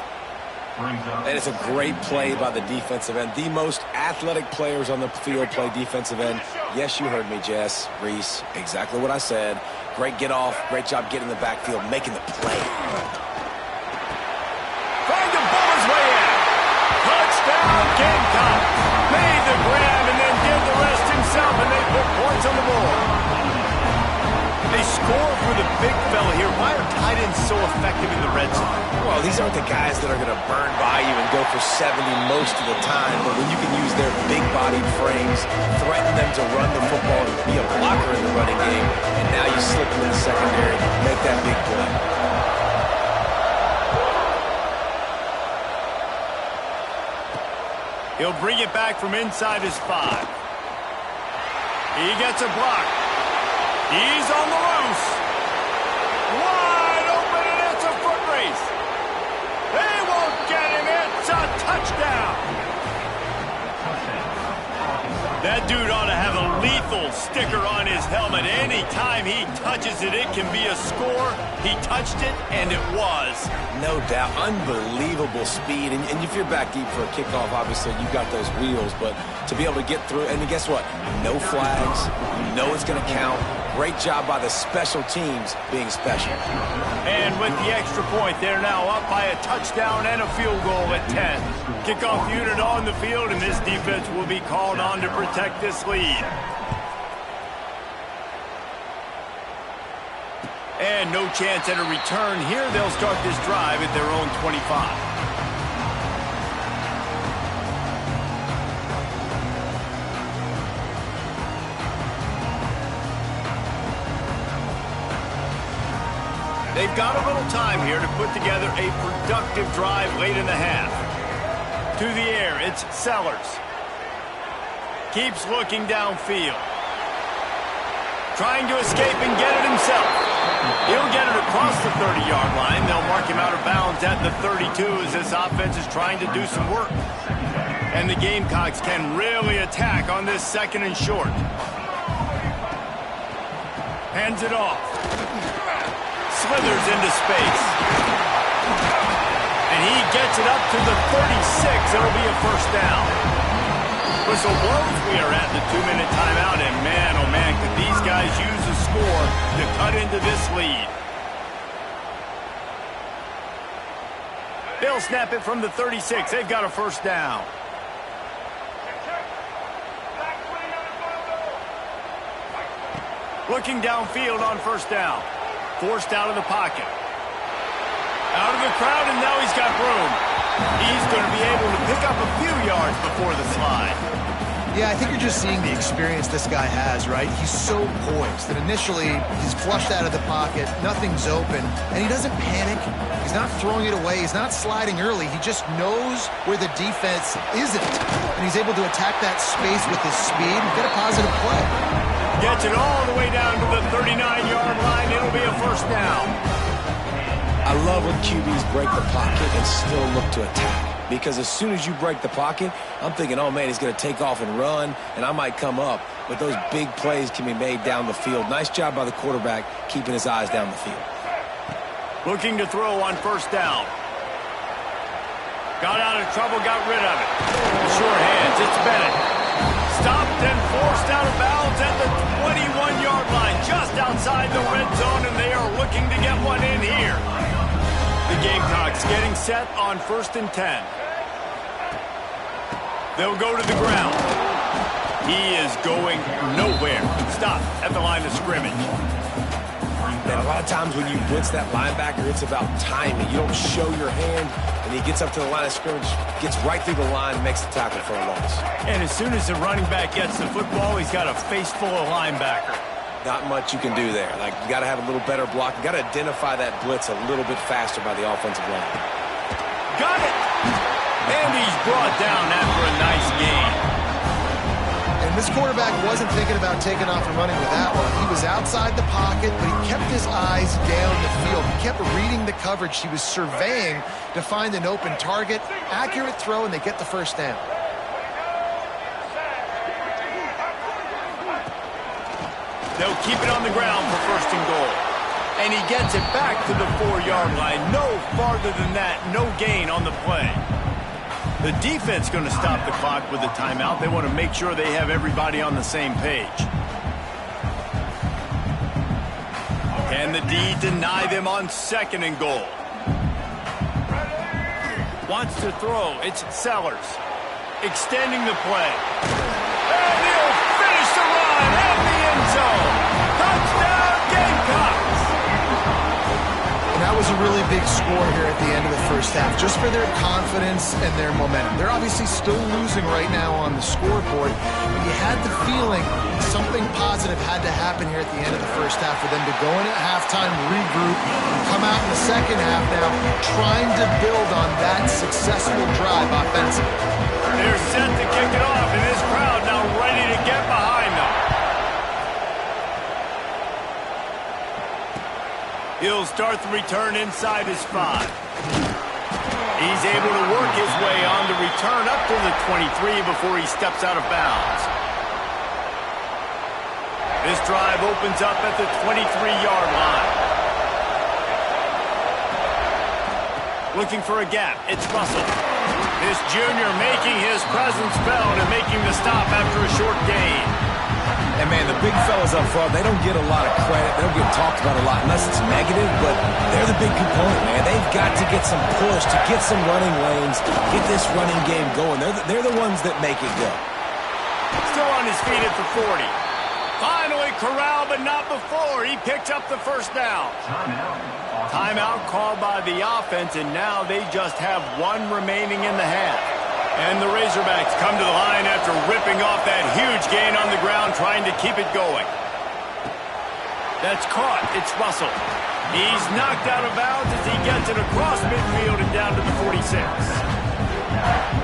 And it's a great play by the defensive end. The most athletic players on the field play defensive end. Yes, you heard me, Jess, Reese. Exactly what I said. Great get off. Great job getting in the backfield, making the play. Trying to bull his way in. Touchdown, Gamecock. Made the grab and then did the rest himself, and they put points on the board. They score for the big fella here. Why are tight ends so effective in the red zone? Well, these aren't the guys that are going to burn by you and go for 70 most of the time, but when you can use their big-bodied frames, threaten them to run the football and be a blocker in the running game, and now you slip them in the secondary, make that big play. He'll bring it back from inside his 5. He gets a block. He's on the loose. Wide open, and it's a foot race. They won't get him. It's a touchdown. That dude ought to have a lethal sticker on his helmet. Anytime he touches it, it can be a score. He touched it, and it was. No doubt. Unbelievable speed. And if you're back deep for a kickoff, obviously, you've got those wheels. But to be able to get through, and guess what? No flags. You know it's going to count. Great job by the special teams being special. And with the extra point, they're now up by a touchdown and a field goal at 10. Kickoff unit on the field, and this defense will be called on to protect this lead. And no chance at a return here. They'll start this drive at their own 25. They've got a little time here to put together a productive drive late in the half. To the air, it's Sellers. Keeps looking downfield. Trying to escape and get it himself. He'll get it across the 30-yard line. They'll mark him out of bounds at the 32 as this offense is trying to do some work. And the Gamecocks can really attack on this 2nd and short. Hands it off. Slithers into space. And he gets it up to the 36. It'll be a 1st down. Whistle blows. We are at the 2-minute timeout, and man, oh man, could these guys use a score to cut into this lead. They'll snap it from the 36. They've got a 1st down. Looking downfield on 1st down. Forced out of the pocket. Out of the crowd, and now he's got room. He's going to be able to pick up a few yards before the slide. Yeah, I think you're just seeing the experience this guy has, right? He's so poised that initially he's flushed out of the pocket, nothing's open, and he doesn't panic. He's not throwing it away. He's not sliding early. He just knows where the defense isn't, and he's able to attack that space with his speed and get a positive play. Gets it all the way down to the 39-yard line. It'll be a 1st down. I love when QBs break the pocket and still look to attack. Because as soon as you break the pocket, I'm thinking, oh, man, he's going to take off and run, and I might come up. But those big plays can be made down the field. Nice job by the quarterback keeping his eyes down the field. Looking to throw on 1st down. Got out of trouble, got rid of it. Sure hands, it's Bennett. Stopped and forced out of bounds at the 21-yard line, just outside the red zone, and they are looking to get one in here. The Gamecocks getting set on 1st and 10. They'll go to the ground. He is going nowhere. Stop at the line of scrimmage. And a lot of times when you blitz that linebacker, it's about timing. You don't show your hand, and he gets up to the line of scrimmage, gets right through the line, makes the tackle for a loss. And as soon as the running back gets the football, he's got a face full of linebacker. Not much you can do there. Like, you got to have a little better block. You got to identify that blitz a little bit faster by the offensive line. Got it! And he's brought down after a nice gain. And this quarterback wasn't thinking about taking off and running with that one. He was outside the pocket, but he kept his eyes down the field. He kept reading the coverage. He was surveying to find an open target. Accurate throw, and they get the 1st down. They'll keep it on the ground for 1st and goal. And he gets it back to the 4-yard line. No farther than that, no gain on the play. The defense going to stop the clock with a timeout. They want to make sure they have everybody on the same page. Can the D deny them on 2nd and goal? Wants to throw. It's Sellers. Extending the play. And he'll finish the run at the end zone. Touchdown, Gamecocks! And that was a really big score here at the end of the first half, just for their confidence and their momentum. They're obviously still losing right now on the scoreboard, but you had the feeling something positive had to happen here at the end of the first half for them to go in at halftime, regroup, and come out in the second half now trying to build on that successful drive offensively. They're set to kick it off, and this crowd now ready to get behind them. He'll start the return inside his 5. He's able to work his way on the return up to the 23 before he steps out of bounds. This drive opens up at the 23-yard line. Looking for a gap. It's Russell. This junior making his presence felt and making the stop after a short gain. And, man, the big fellas up front, they don't get a lot of credit. They don't get talked about a lot unless it's negative, but they're the big component, man. They've got to get some push, to get some running lanes, get this running game going. They're the ones that make it go. Still on his feet at the 40. Finally corralled, but not before. He picks up the 1st down. Timeout called by the offense, and now they just have 1 remaining in the half. And the Razorbacks come to the line after ripping off that huge gain on the ground, trying to keep it going. That's caught. It's Russell. He's knocked out of bounds as he gets it across midfield and down to the 46.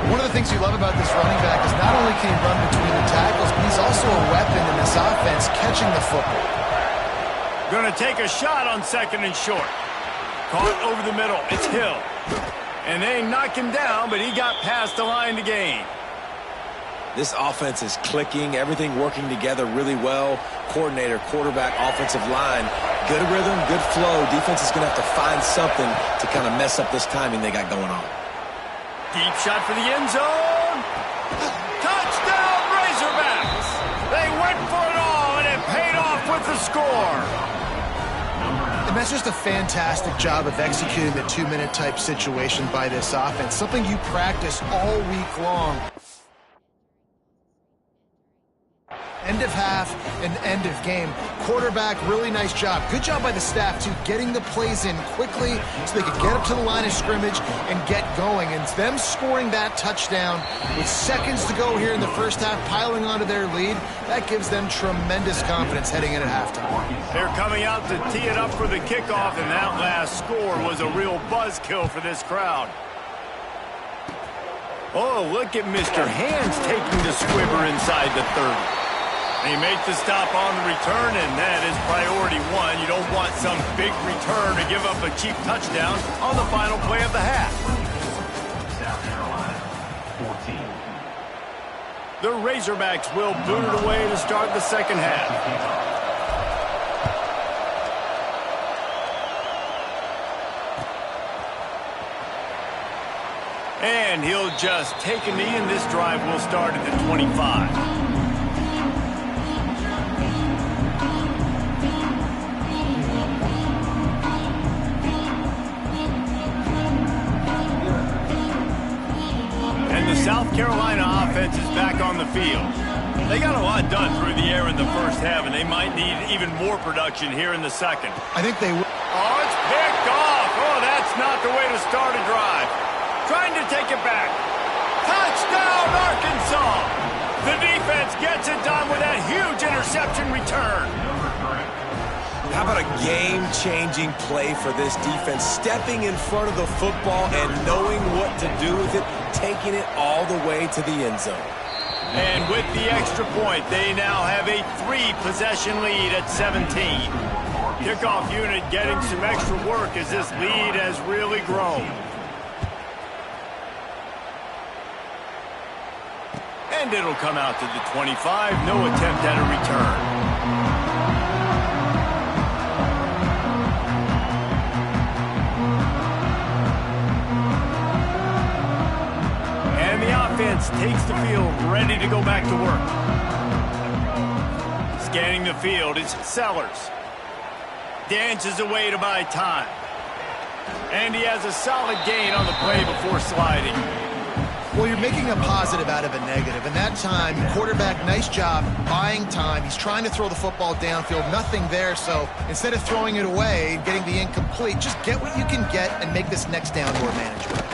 One of the things you love about this running back is not only can he run between the tackles, but he's also a weapon in this offense, catching the football. Going to take a shot on 2nd and short. Caught over the middle. It's Hill. And they knock him down, but he got past the line to gain. This offense is clicking, everything working together really well. Coordinator, quarterback, offensive line, good rhythm, good flow. Defense is going to have to find something to kind of mess up this timing they got going on. Deep shot for the end zone. Touchdown, Razorbacks! They went for it all, and it paid off with the score. And that's just a fantastic job of executing the 2-minute type situation by this offense, something you practice all week long. End of half and end of game. Quarterback, really nice job. Good job by the staff, too, getting the plays in quickly so they could get up to the line of scrimmage and get going. And it's them scoring that touchdown with seconds to go here in the first half, piling onto their lead. That gives them tremendous confidence heading in at halftime. They're coming out to tee it up for the kickoff, and that last score was a real buzzkill for this crowd. Oh, look at Mr. Hands taking the squibber inside the 30. He makes the stop on the return, and that is priority 1. You don't want some big return to give up a cheap touchdown on the final play of the half. The Razorbacks will boot it away to start the second half. And he'll just take a knee, and this drive will start at the 25. The South Carolina offense is back on the field. They got a lot done through the air in the first half, and they might need even more production here in the second. I think they will. Oh, it's picked off. Oh, that's not the way to start a drive. Trying to take it back. Touchdown, Arkansas! The defense gets it done with that huge interception return. How about a game-changing play for this defense? Stepping in front of the football and knowing what to do with it, taking it all the way to the end zone. And with the extra point, they now have a 3-possession lead at 17. Kickoff unit getting some extra work as this lead has really grown. And it'll come out to the 25. No attempt at a return. takes the field, ready to go back to work. Scanning the field, it's Sellers. Dances away to buy time. And he has a solid gain on the play before sliding. Well, you're making a positive out of a negative. And that time, quarterback, nice job buying time. He's trying to throw the football downfield. Nothing there, so instead of throwing it away, getting the incomplete, just get what you can get and make this next down more manageable.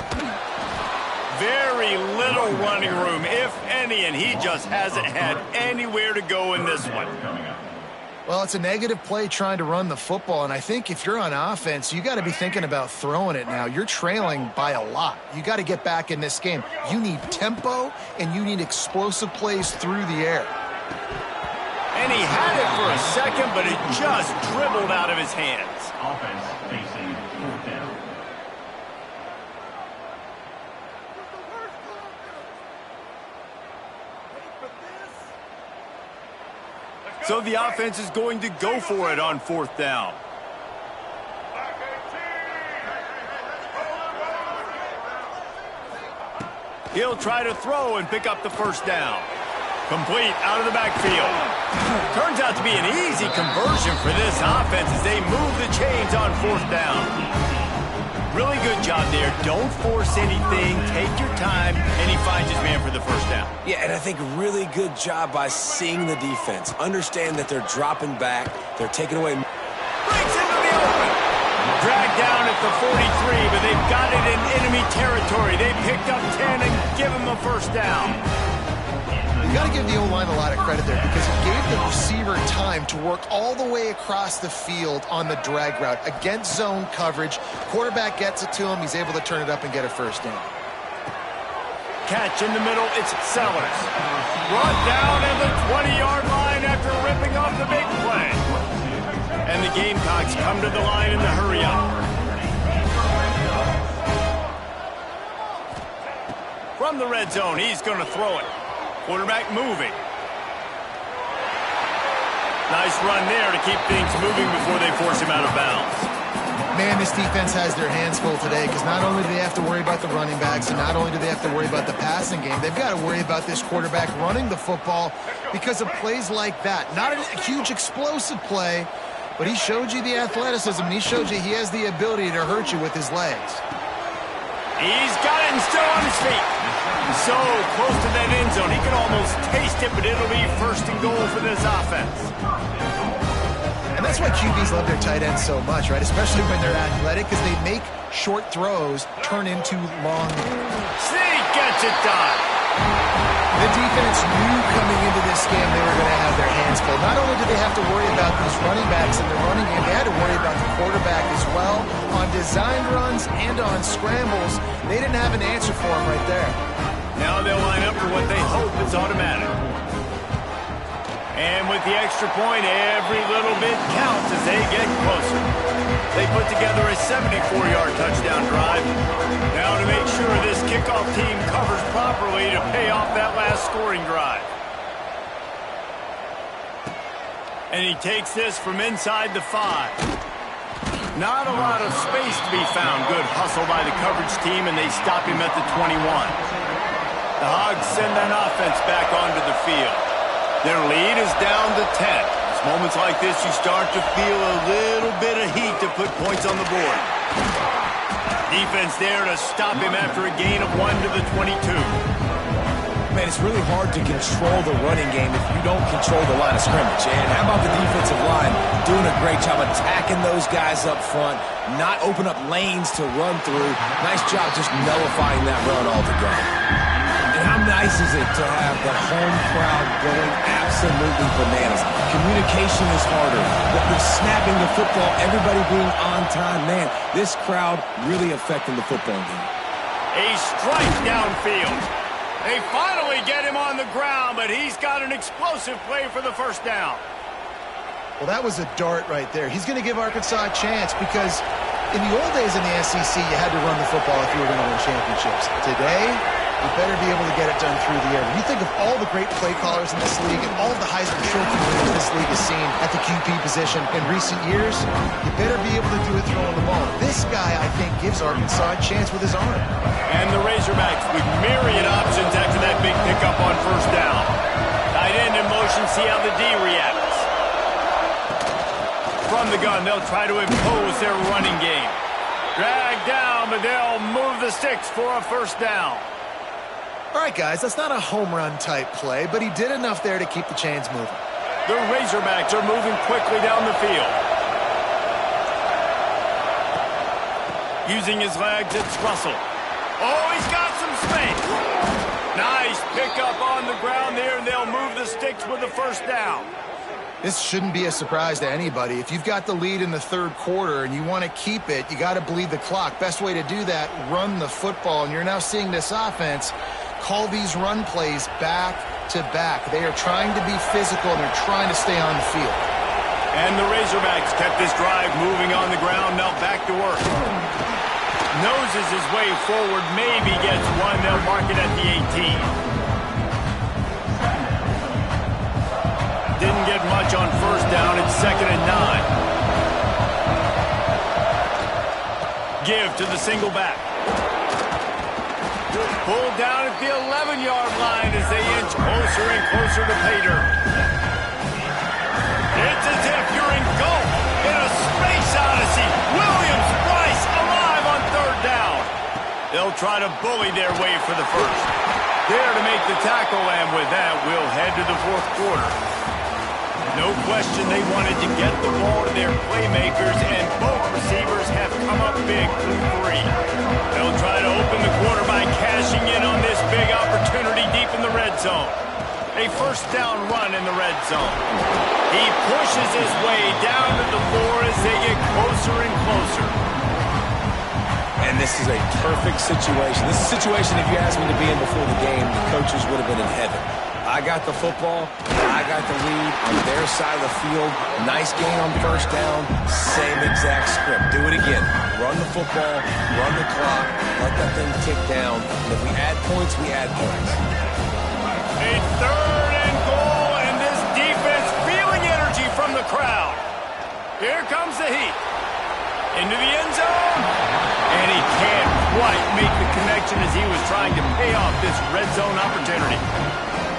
Very little running room, if any, and he just hasn't had anywhere to go in this one. Well, it's a negative play trying to run the football, and I think if you're on offense, you got to be thinking about throwing it now. You're trailing by a lot. You got to get back in this game. You need tempo, and you need explosive plays through the air. And he had it for a second, but it just dribbled out of his hands. Offense facing fourth down. So the offense is going to go for it on fourth down. He'll try to throw and pick up the first down. Complete out of the backfield. Turns out to be an easy conversion for this offense as they move the chains on fourth down. Really good job there. Don't force anything. Take your time, and he finds his man for the first down. Yeah, and I think really good job by seeing the defense. Understand that they're dropping back. They're taking away. Breaks into the open. Dragged down at the 43, but they've got it in enemy territory. They picked up 10 and give him a first down. You got to give the O-line a lot of credit there because he gave the receiver time to work all the way across the field on the drag route against zone coverage. Quarterback gets it to him. He's able to turn it up and get a first down. Catch in the middle. It's Sellers. Brought down at the 20-yard line after ripping off the big play. And the Gamecocks come to the line in the hurry-up. From the red zone, he's going to throw it. Quarterback moving. Nice run there to keep things moving before they force him out of bounds. Man, this defense has their hands full today because not only do they have to worry about the running backs and not only do they have to worry about the passing game, they've got to worry about this quarterback running the football because of plays like that. Not a huge explosive play, but he showed you the athleticism and he showed you he has the ability to hurt you with his legs. He's got it and still on his feet. So close to that end zone. He can almost taste it, but it'll be first and goal for this offense. And that's why QBs love their tight ends so much, right? Especially when they're athletic, because they make short throws turn into long. Sneak gets it done. The defense knew coming into this game they were going to have their hands full. Not only did they have to worry about these running backs in the running game, they had to worry about the quarterback as well. On design runs and on scrambles, they didn't have an answer for him right there. Now they'll line up for what they hope is automatic. And with the extra point, every little bit counts as they get closer. They put together a 74-yard touchdown drive. Now to make sure this kickoff team covers properly to pay off that last scoring drive. And he takes this from inside the 5. Not a lot of space to be found. Good hustle by the coverage team, and they stop him at the 21. The Hogs send that offense back onto the field. Their lead is down to 10. It's moments like this you start to feel a little bit of heat to put points on the board. Defense there to stop him after a gain of 1 to the 22. Man, it's really hard to control the running game if you don't control the line of scrimmage. And how about the defensive line doing a great job attacking those guys up front, not open up lanes to run through. Nice job just nullifying that run altogether. And how nice is it to have the home crowd going absolutely bananas? Communication is harder. The snapping the football, everybody being on time. Man, this crowd really affecting the football game. A strike downfield. They finally get him on the ground, but he's got an explosive play for the first down. Well, that was a dart right there. He's going to give Arkansas a chance because in the old days in the SEC, you had to run the football if you were going to win championships. Today, you better be able to get it done through the air. When you think of all the great play callers in this league and all of the Heisman Trophy winners this league has seen at the QB position in recent years, you better be able to do it throwing the ball. This guy, I think, gives Arkansas a chance with his arm. And the Razorbacks with myriad options after that big pickup on first down. Tight end in motion, see how the D reacts. From the gun, they'll try to impose their running game. Drag down, but they'll move the sticks for a first down. All right, guys, that's not a home run type play, but he did enough there to keep the chains moving. The Razorbacks are moving quickly down the field. Using his legs, it's Russell. Oh, he's got some space. Nice pickup on the ground there, and they'll move the sticks with the first down. This shouldn't be a surprise to anybody. If you've got the lead in the third quarter and you want to keep it, you got to bleed the clock. Best way to do that, run the football. And you're now seeing this offense call these run plays back to back. They are trying to be physical, and they're trying to stay on the field. And the Razorbacks kept this drive moving on the ground, now back to work. Noses his way forward, maybe gets one. They'll mark it at the 18. Didn't get much on first down. It's 2nd and 9. Give to the single back. Pulled down at the 11-yard line as they inch closer and closer to pay dirt. It's as if you're engulfed in a space odyssey. Williams, Bryce, alive on third down. They'll try to bully their way for the first. There to make the tackle, and with that, we'll head to the fourth quarter. No question they wanted to get the ball to their playmakers, and both receivers have come up big for 3. They'll try to open the quarter by cashing in on this big opportunity deep in the red zone. A first down run in the red zone. He pushes his way down to the floor as they get closer and closer. And this is a perfect situation. This is a situation, if you asked me to be in before the game, the coaches would have been in heaven. I got the football, I got the lead on their side of the field. Nice gain on first down, same exact script. Do it again. Run the football, run the clock, let that thing tick down. And if we add points, we add points. A 3rd and goal, and this defense feeling energy from the crowd. Here comes the heat. Into the end zone. And he can't quite make the connection as he was trying to pay off this red zone opportunity.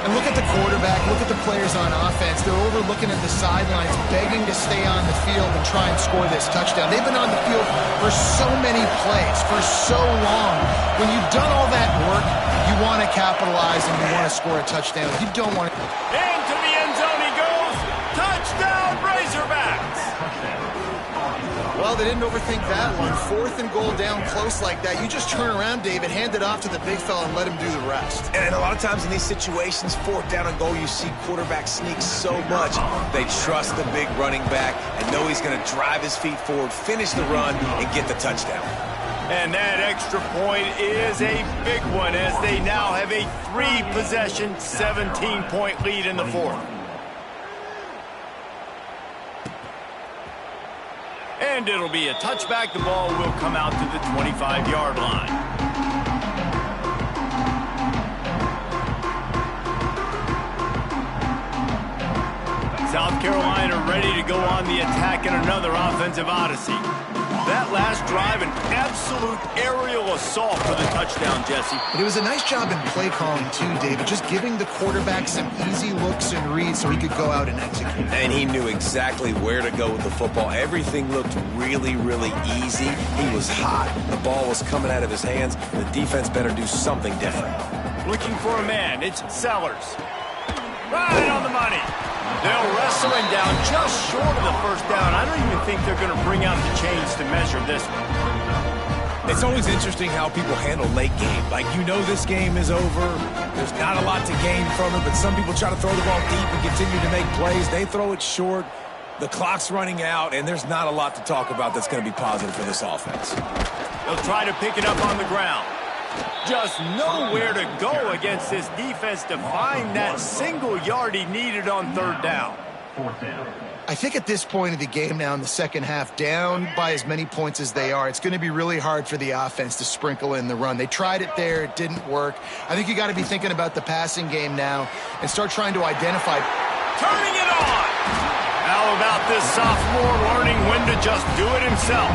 And look at the quarterback, look at the players on offense. They're overlooking at the sidelines, begging to stay on the field and try and score this touchdown. They've been on the field for so many plays, for so long. When you've done all that work, you want to capitalize and you want to score a touchdown. You don't want to... Into the end zone he goes. Touchdown, Razorbacks. Well, they didn't overthink that one. 4th and goal down close like that. You just turn around, David, hand it off to the big fella and let him do the rest. And a lot of times in these situations, 4th down and goal, you see quarterbacks sneak so much. They trust the big running back and know he's going to drive his feet forward, finish the run, and get the touchdown. And that extra point is a big one as they now have a 3-possession, 17-point lead in the fourth. And it'll be a touchback. The ball will come out to the 25-yard line. South Carolina ready to go on the attack in another offensive odyssey. That last drive, an absolute aerial assault for the touchdown, Jesse. But it was a nice job in play calling, too, David, just giving the quarterback some easy looks and reads so he could go out and execute. And he knew exactly where to go with the football. Everything looked really, really easy. He was hot. The ball was coming out of his hands. The defense better do something different. Looking for a man. It's Sellers. Right on the money. They'll wrestle him down just short of the first down. I don't even think they're going to bring out the chains to measure this one. It's always interesting how people handle late game. Like, you know this game is over. There's not a lot to gain from it, but some people try to throw the ball deep and continue to make plays. They throw it short. The clock's running out, and there's not a lot to talk about that's going to be positive for this offense. They'll try to pick it up on the ground. Just nowhere to go against this defense to find that single yard he needed on third down. 4th down. I think at this point of the game now in the second half, down by as many points as they are, it's going to be really hard for the offense to sprinkle in the run. They tried it there. It didn't work. I think you got to be thinking about the passing game now and start trying to identify. Turning it on! How about this sophomore learning when to just do it himself?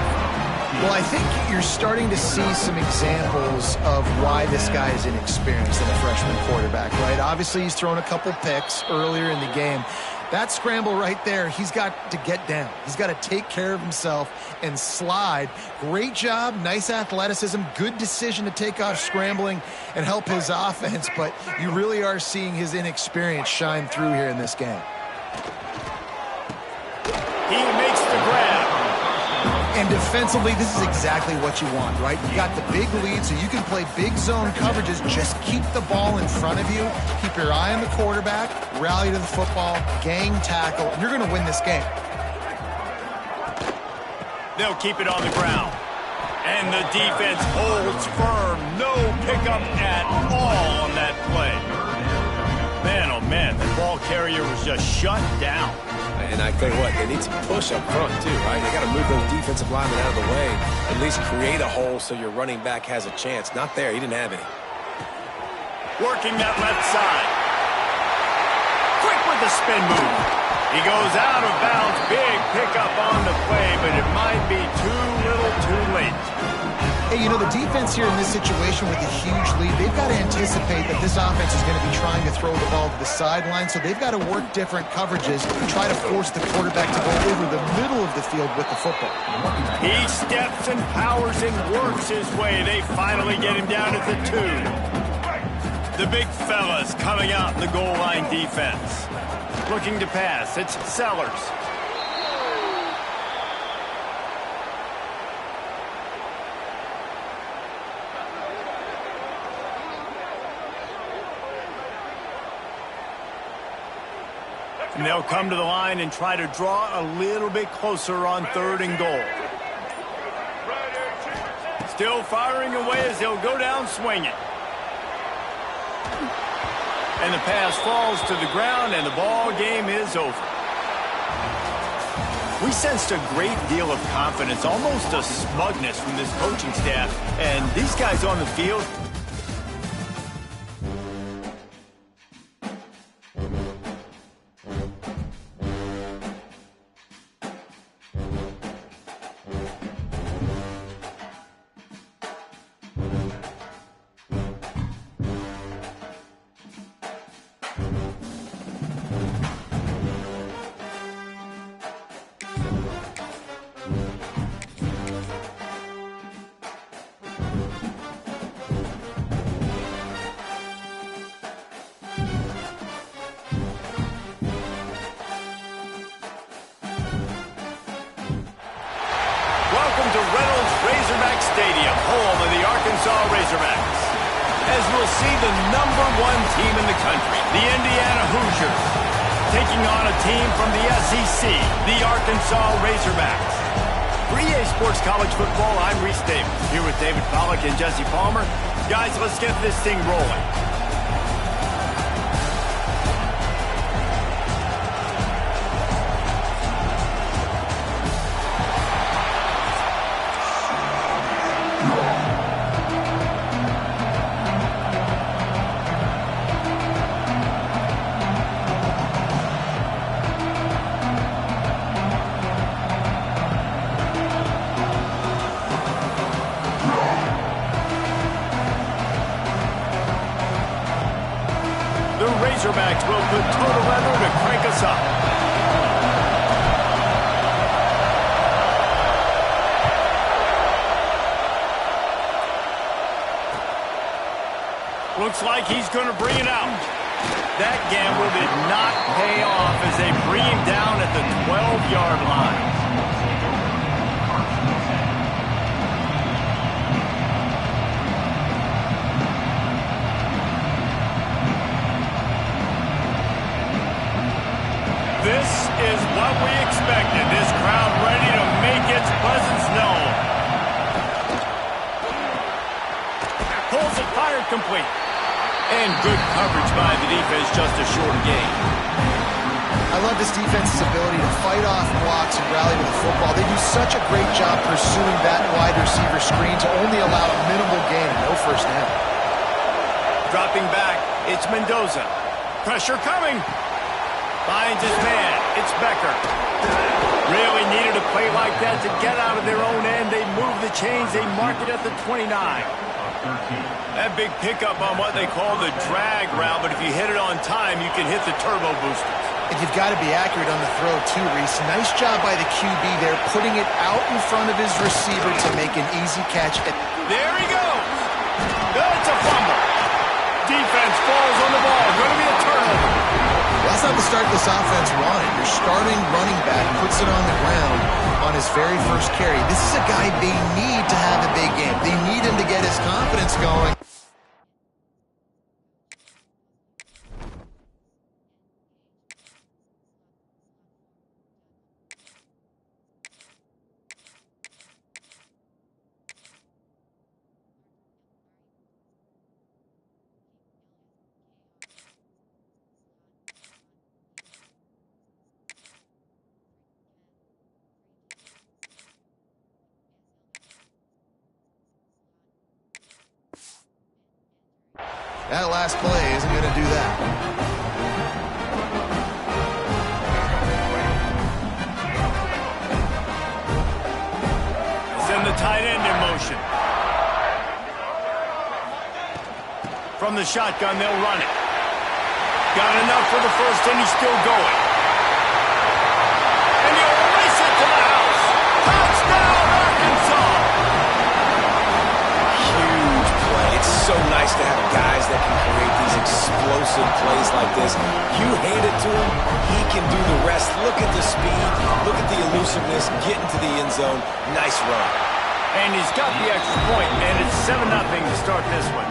Well, I think you're starting to see some examples of why this guy is inexperienced in a freshman quarterback, right? Obviously, he's thrown a couple picks earlier in the game. That scramble right there, he's got to get down. He's got to take care of himself and slide. Great job, nice athleticism, good decision to take off scrambling and help his offense, but you really are seeing his inexperience shine through here in this game. He makes the grab. And defensively, this is exactly what you want, right? You got the big lead, so you can play big zone coverages. Just keep the ball in front of you. Keep your eye on the quarterback. Rally to the football. Gang tackle. And you're going to win this game. They'll keep it on the ground. And the defense holds firm. No pickup at all on that play. Man, oh man, the ball carrier was just shut down. And I tell you what, they need some push up front too, right? They got to move those defensive linemen out of the way, at least create a hole so your running back has a chance. Not there. He didn't have any. Working that left side. Quick with the spin move. He goes out of bounds. Big pickup on the play, but it might be too little too late. Hey, you know, the defense here in this situation with a huge lead, they've got to anticipate that this offense is going to be trying to throw the ball to the sideline, so they've got to work different coverages to try to force the quarterback to go over the middle of the field with the football. He steps and powers and works his way. They finally get him down at the 2. The big fella's coming out in the goal line defense. Looking to pass. It's Sellers. And they'll come to the line and try to draw a little bit closer on 3rd and goal. Still firing away as they'll go down swinging. And the pass falls to the ground and the ball game is over. We sensed a great deal of confidence, almost a smugness from this coaching staff. And these guys on the field, Stadium, home of the Arkansas Razorbacks. As we'll see the #1 team in the country, the Indiana Hoosiers, taking on a team from the SEC, the Arkansas Razorbacks. For EA Sports College Football, I'm Reese Davis, here with David Pollack and Jesse Palmer. Guys, let's get this thing rolling. Razorbacks will put total weather to crank us up. Looks like he's going to bring it out. That gamble did not pay off as they bring him down at the 12-yard line. This is what we expected. This crowd ready to make its presence known. Pulls it, fired complete. And good coverage by the defense, just a short gain. I love this defense's ability to fight off blocks and rally with the football. They do such a great job pursuing that wide receiver screen to only allow a minimal gain and no first down. Dropping back, it's Mendoza. Pressure coming. Finds his man. It's Becker. Really needed a play like that to get out of their own end. They move the chains. They mark it at the 29. That big pickup on what they call the drag route, but if you hit it on time, you can hit the turbo boosters. And you've got to be accurate on the throw, too, Reese. Nice job by the QB there, putting it out in front of his receiver to make an easy catch. There he goes. That's a fumble. Defense falls on the ball. Going to be a turnover. Well, that's not the start this offense wanted. Your starting running back puts it on the ground on his very first carry. This is a guy they need to have a big game. They need him to get his confidence going. That last play isn't going to do that. Send the tight end in motion. From the shotgun, they'll run it. Got enough for the first, and he's still going. And he'll race it to the house. Touchdown, Arkansas! Huge play. It's so nice to have guys that can create these explosive plays like this. You hand it to him, he can do the rest. Look at the speed, look at the elusiveness, get into the end zone. Nice run. And he's got the extra point, and it's 7-0 to start this one.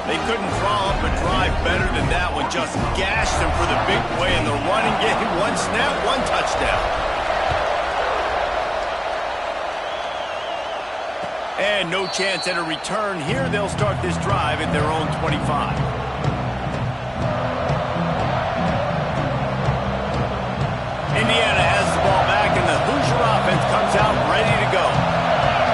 They couldn't draw up a drive better than that one. Just gashed him for the big play in the running game. One snap, one touchdown. And no chance at a return. Here they'll start this drive at their own 25. Indiana has the ball back, and the Hoosier offense comes out ready to go.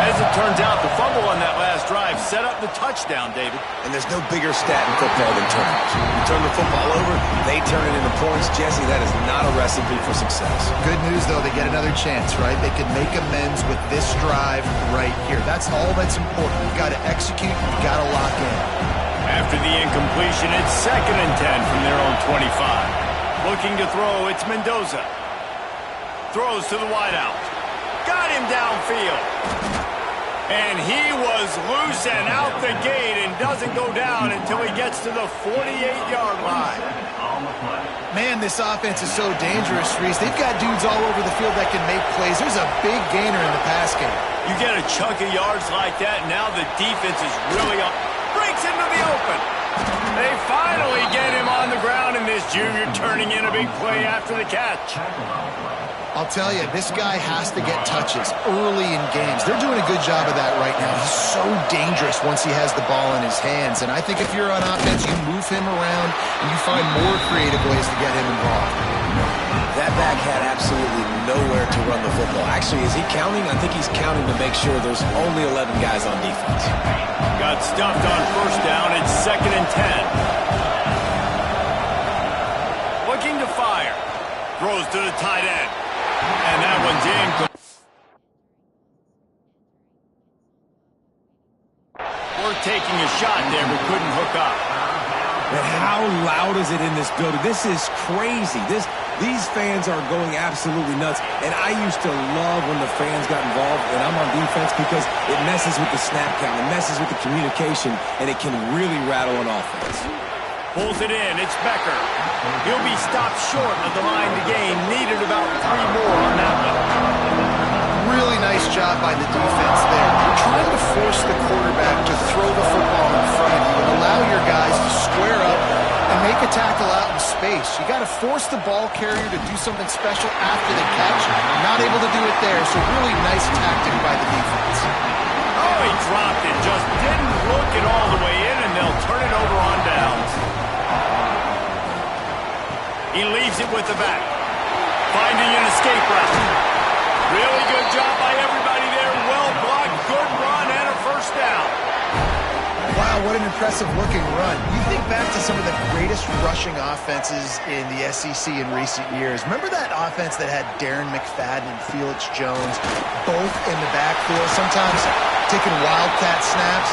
As it turns out, the fumble on that last drive set up the touchdown, David. And there's no bigger stat in football than turnovers. You turn the football over, they turn it into points. Jesse, that is not a recipe for success. Good news, though, they get another chance, right? They can make amends with this drive right here. That's all that's important. You've got to execute, you've got to lock in. After the incompletion, it's 2nd and 10 from their own 25. Looking to throw, it's Mendoza. Throws to the wideout. Got him downfield. And he was loose and out the gate and doesn't go down until he gets to the 48-yard line. Man, this offense is so dangerous, Reese. They've got dudes all over the field that can make plays. There's a big gainer in the pass game. You get a chunk of yards like that, now the defense is really up. Breaks into the open. They finally get him on the ground, and this junior turning in a big play after the catch. I'll tell you, this guy has to get touches early in games. They're doing a good job of that right now. He's so dangerous once he has the ball in his hands. And I think if you're on offense, you move him around and you find more creative ways to get him involved. That back had absolutely nowhere to run the football. Actually, is he counting? I think he's counting to make sure there's only 11 guys on defense. Got stuffed on first down. It's 2nd and 10. Looking to fire. Throws to the tight end. And that one's in. We're taking a shot there, but couldn't hook up. And how loud is it in this building? This is crazy. These fans are going absolutely nuts. And I used to love when the fans got involved, and I'm on defense, because it messes with the snap count, it messes with the communication, and it can really rattle an offense. Pulls it in. It's Becker. He'll be stopped short of the line to gain. Needed about 3 more on that one. Really nice job by the defense there. You're trying to force the quarterback to throw the football in front of you and allow your guys to square up and make a tackle out in space. You got to force the ball carrier to do something special after the catch. Not able to do it there, so really nice tactic by the defense. Oh, he dropped it. Just didn't look it all the way in, and they'll turn it over on downs. He leaves it with the back. Finding an escape route. Really good job by everybody there. Well blocked, good run, and a first down. Wow, what an impressive-looking run. You think back to some of the greatest rushing offenses in the SEC in recent years. Remember that offense that had Darren McFadden and Felix Jones both in the backfield, sometimes taking wildcat snaps?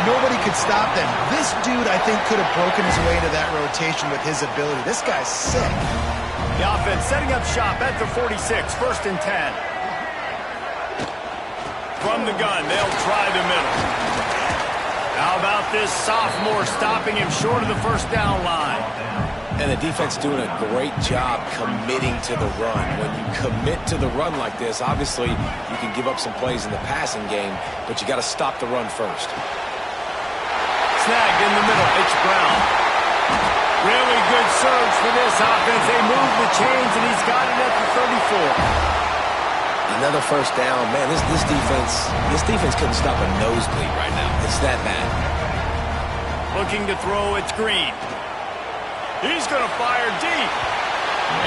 Nobody could stop them. This dude, I think, could have broken his way into that rotation with his ability. This guy's sick. The offense setting up shop at the 46, 1st and 10. From the gun, they'll try the middle. How about this sophomore stopping him short of the first down line? And the defense doing a great job committing to the run. When you commit to the run like this, obviously you can give up some plays in the passing game, but you got to stop the run first. Snagged in the middle, it's Brown. Really good surge for this offense. They move the chains, and he's got it at the 34. Another first down. Man, this defense couldn't stop a nosebleed right now. It's that bad. Looking to throw, it's Green. He's going to fire deep.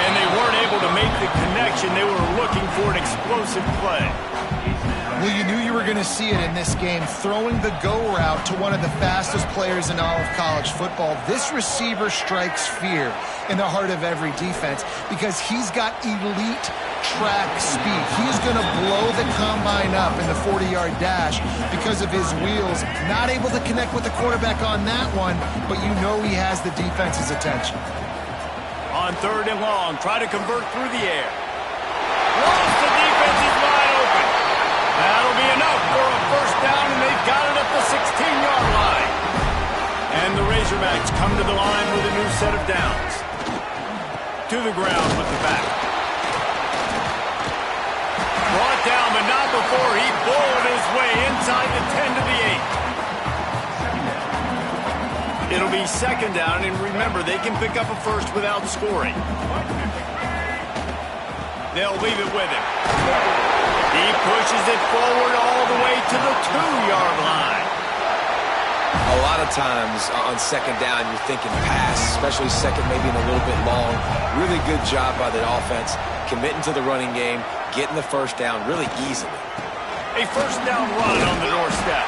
And they weren't able to make the connection. They were looking for an explosive play. Well, you knew you were going to see it in this game, throwing the go route to one of the fastest players in all of college football. This receiver strikes fear in the heart of every defense because he's got elite track speed. He's going to blow the combine up in the 40-yard dash because of his wheels. Not able to connect with the quarterback on that one, but you know he has the defense's attention. On 3rd and long, try to convert through the air. Once the defense is wide open. That'll be enough for a first down, and they've got it at the 16-yard line. And the Razorbacks come to the line with a new set of downs. To the ground with the back. Brought down, but not before he bowled his way inside the 10 to the 8. It'll be 2nd down, and remember, they can pick up a first without scoring. They'll leave it with him. He pushes it forward all the way to the 2-yard line. A lot of times on 2nd down, you're thinking pass, especially 2nd, maybe in a little bit long. Really good job by the offense, committing to the running game, getting the first down really easily. A first down run on the doorstep.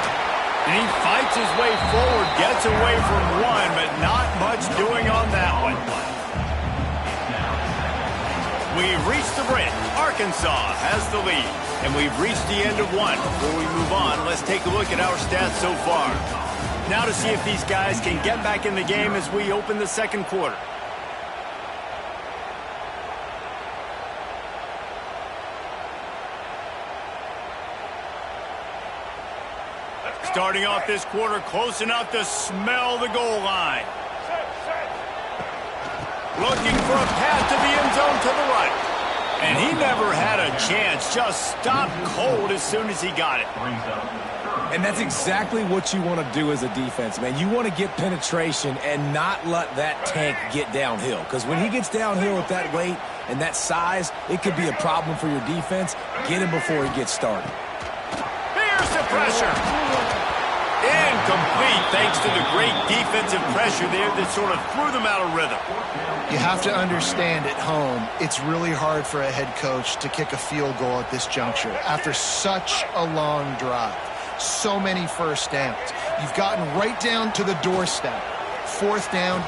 And he fights his way forward, gets away from one, but not much doing on that one. We've reached the bridge. Arkansas has the lead. And we've reached the end of one. Before we move on, let's take a look at our stats so far. Now to see if these guys can get back in the game as we open the 2nd quarter. Starting off this quarter close enough to smell the goal line. Looking for a path to the end zone to the right. And he never had a chance. Just stopped cold as soon as he got it. And that's exactly what you want to do as a defense, man. You want to get penetration and not let that tank get downhill. Because when he gets downhill with that weight and that size, it could be a problem for your defense. Get him before he gets started. Here's the pressure. Incomplete thanks to the great defensive pressure there that sort of threw them out of rhythm. You have to understand at home, it's really hard for a head coach to kick a field goal at this juncture after such a long drive. So many first downs. You've gotten right down to the doorstep. 4th down,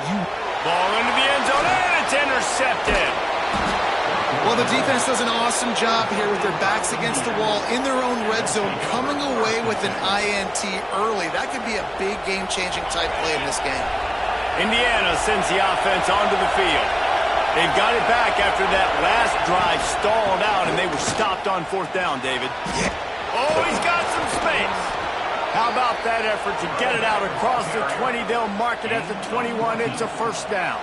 Ball into the end zone, and it's intercepted. Well, the defense does an awesome job here with their backs against the wall in their own red zone, coming away with an INT early. That could be a big game-changing type play in this game. Indiana sends the offense onto the field. They've got it back after that last drive stalled out, and they were stopped on 4th down, David. Oh, he's got some space. How about that effort to get it out across the 20? They'll mark it at the 21. It's a first down.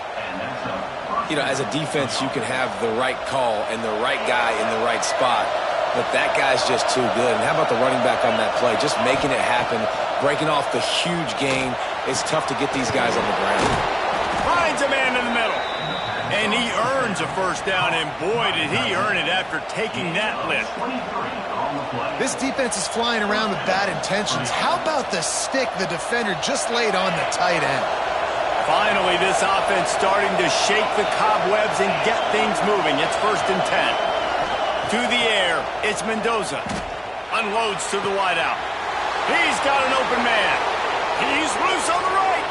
You know, as a defense, you can have the right call and the right guy in the right spot, but that guy's just too good. And how about the running back on that play? Just making it happen, breaking off the huge gain. It's tough to get these guys on the ground. Finds a man in the middle. And he earns a first down, and boy, did he earn it after taking that lift. This defense is flying around with bad intentions. How about the stick the defender just laid on the tight end? Finally, this offense starting to shake the cobwebs and get things moving. It's 1st and 10. To the air, it's Mendoza. Unloads to the wideout. He's got an open man. He's loose on the right.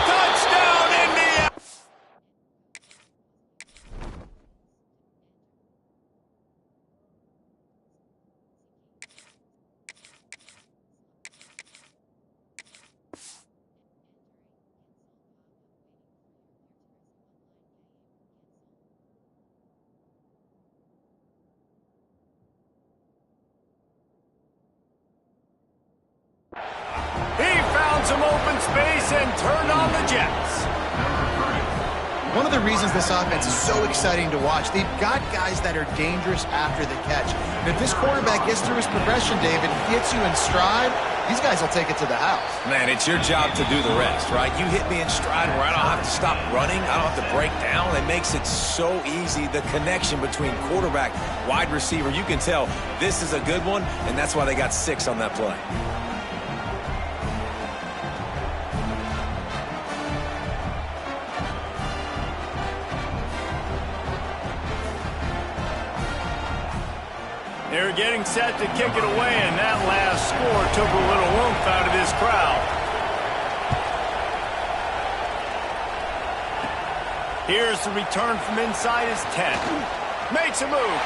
Touchdown, India! He found some open space and turned on the Jets. One of the reasons this offense is so exciting to watch, they've got guys that are dangerous after the catch. And if this quarterback gets through his progression, David, gets you in stride, these guys will take it to the house. Man, it's your job to do the rest, right? You hit me in stride where I don't have to stop running. I don't have to break down. It makes it so easy. The connection between quarterback, wide receiver, you can tell this is a good one, and that's why they got 6 on that play. They're getting set to kick it away, and that last score took a little oomph out of this crowd. Here's the return from inside his 10. Makes a move.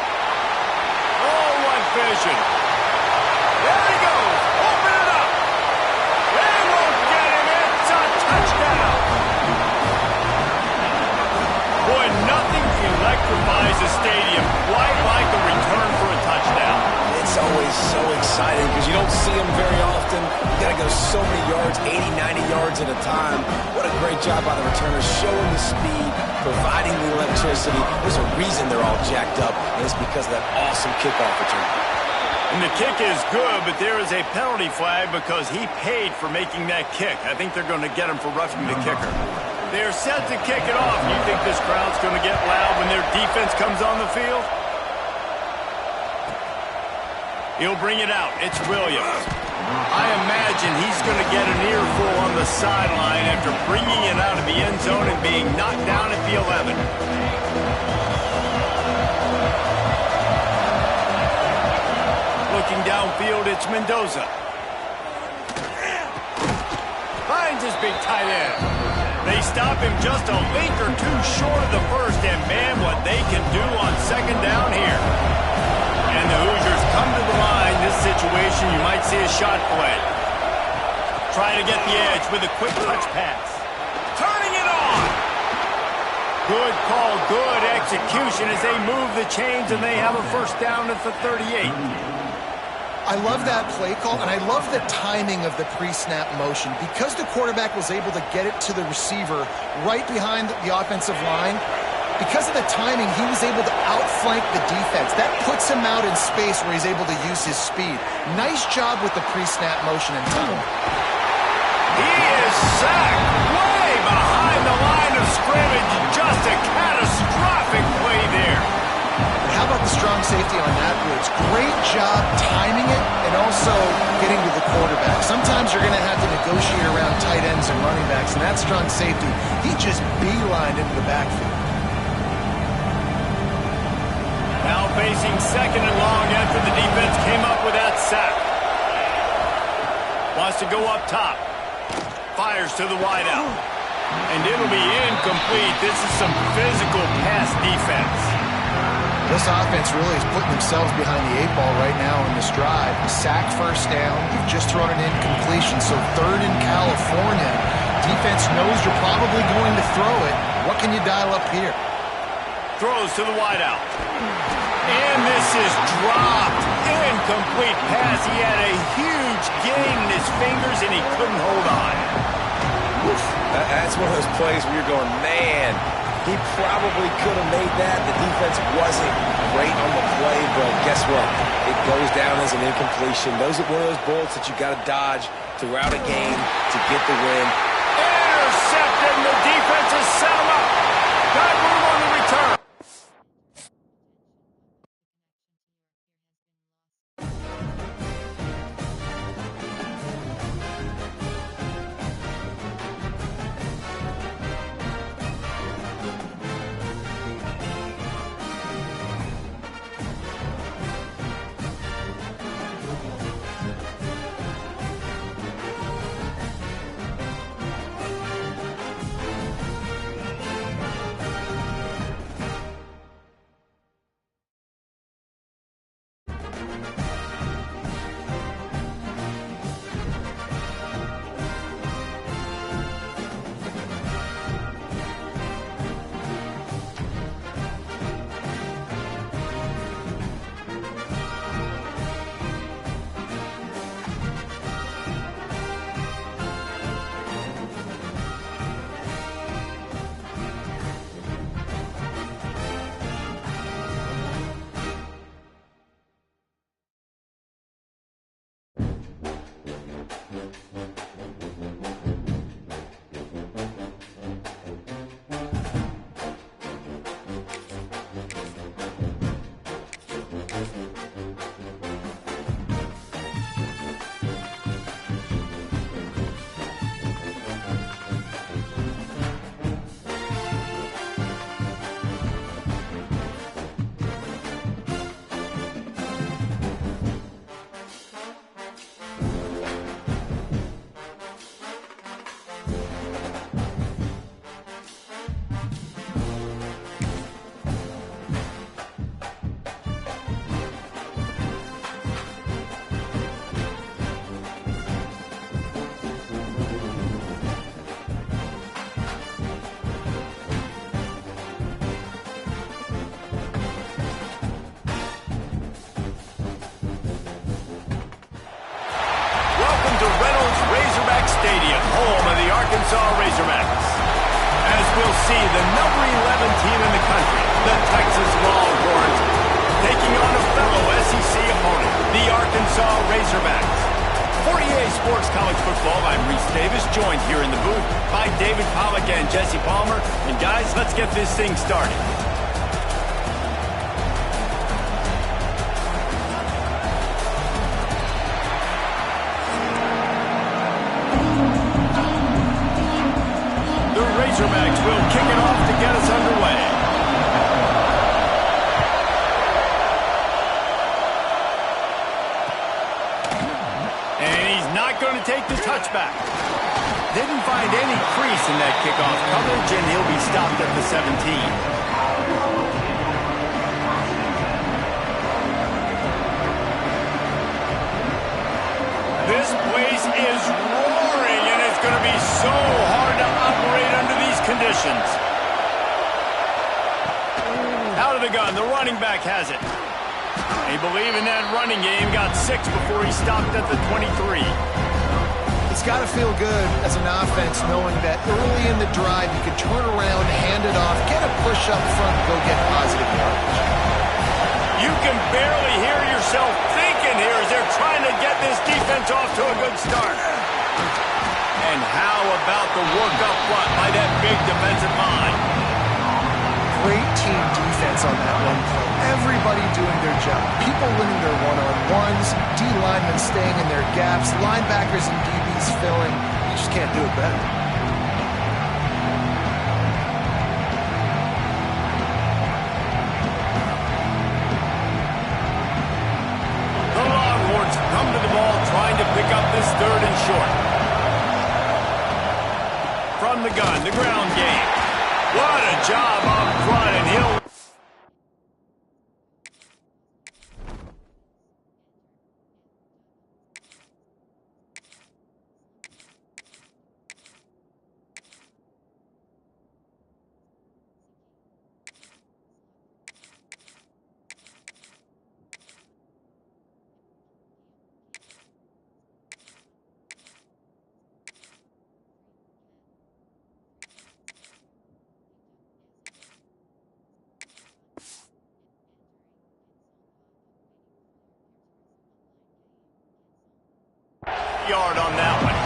Oh, what vision. There he goes. Open it up. They won't get him. It's a touchdown. Boy, nothing electrifies a stadium quite like a return for a touchdown. It's always so exciting because you don't see them very often. You got to go so many yards, 80, 90 yards at a time. What a great job by the returners, showing the speed, providing the electricity. There's a reason they're all jacked up, and it's because of that awesome kickoff return. And the kick is good, but there is a penalty flag because he paid for making that kick. I think they're going to get him for roughing the kicker. They're set to kick it off. You think this crowd's going to get loud when their defense comes on the field? He'll bring it out. It's Williams. I imagine he's going to get an earful on the sideline after bringing it out of the end zone and being knocked down at the 11. Looking downfield, it's Mendoza. Finds his big tight end. They stop him just a link or two short of the first, and man, what they can do on 2nd down here. And the Hoosiers come to the line. This situation, you might see a shot play. Trying to get the edge with a quick touch pass. Turning it on. Good call, good execution as they move the chains, and they have a 1st down at the 38. I love that play call, and I love the timing of the pre-snap motion. Because the quarterback was able to get it to the receiver right behind the offensive line, because of the timing, he was able to outflank the defense. That puts him out in space where he's able to use his speed. Nice job with the pre-snap motion and timing. He is sacked way behind the line of scrimmage. Just a catastrophic play there. How about the strong safety on that, Woods? Great job timing it and also getting to the quarterback. Sometimes you're going to have to negotiate around tight ends and running backs, and that strong safety, he just beelined into the backfield. Now facing 2nd and long after the defense came up with that sack. Wants to go up top. Fires to the wideout. And it'll be incomplete. This is some physical pass defense. This offense really is putting themselves behind the 8 ball right now in this drive. Sack 1st down. You've just thrown an incompletion, so 3rd in California. Defense knows you're probably going to throw it. What can you dial up here? Throws to the wideout. And this is dropped. Incomplete pass. He had a huge gain in his fingers, and he couldn't hold on. That's one of those plays where you're going, man, he probably could have made that. The defense wasn't great on the play, but guess what? It goes down as an incompletion. Those are one of those bullets that you got to dodge throughout a game to get the win. Intercepted, and the defense has set him up. Got room on the return. Stadium, home of the Arkansas Razorbacks. As we'll see, the number 11 team in the country, the Texas Longhorns, taking on a fellow SEC opponent, the Arkansas Razorbacks. For EA Sports College Football, I'm Reese Davis, joined here in the booth by David Pollack and Jesse Palmer. And guys, let's get this thing started. The Razorbacks will kick it off to get us underway. Going to take the touchback. Didn't find any crease in that kickoff coverage, and he'll be stopped at the 17. This place is roaring, and it's going to be so hard to operate under these conditions. Out of the gun, the running back has it. They believe in that running game, got 6 before he stopped at the 23. It's got to feel good as an offense knowing that early in the drive you can turn around, hand it off, get a push up front, go get positive yardage. You can barely hear yourself thinking here as they're trying to get this defense off to a good start. And how about the work up front by that big defensive line? Great team defense on that one play. Everybody doing their job. People winning their one-on-ones, D-linemen staying in their gaps, linebackers and DBs filling. You just can't do it better. The Longhorns come to the ball trying to pick up this 3rd and short. From the gun, the ground game. What a job up front, and he'll... yard on that one.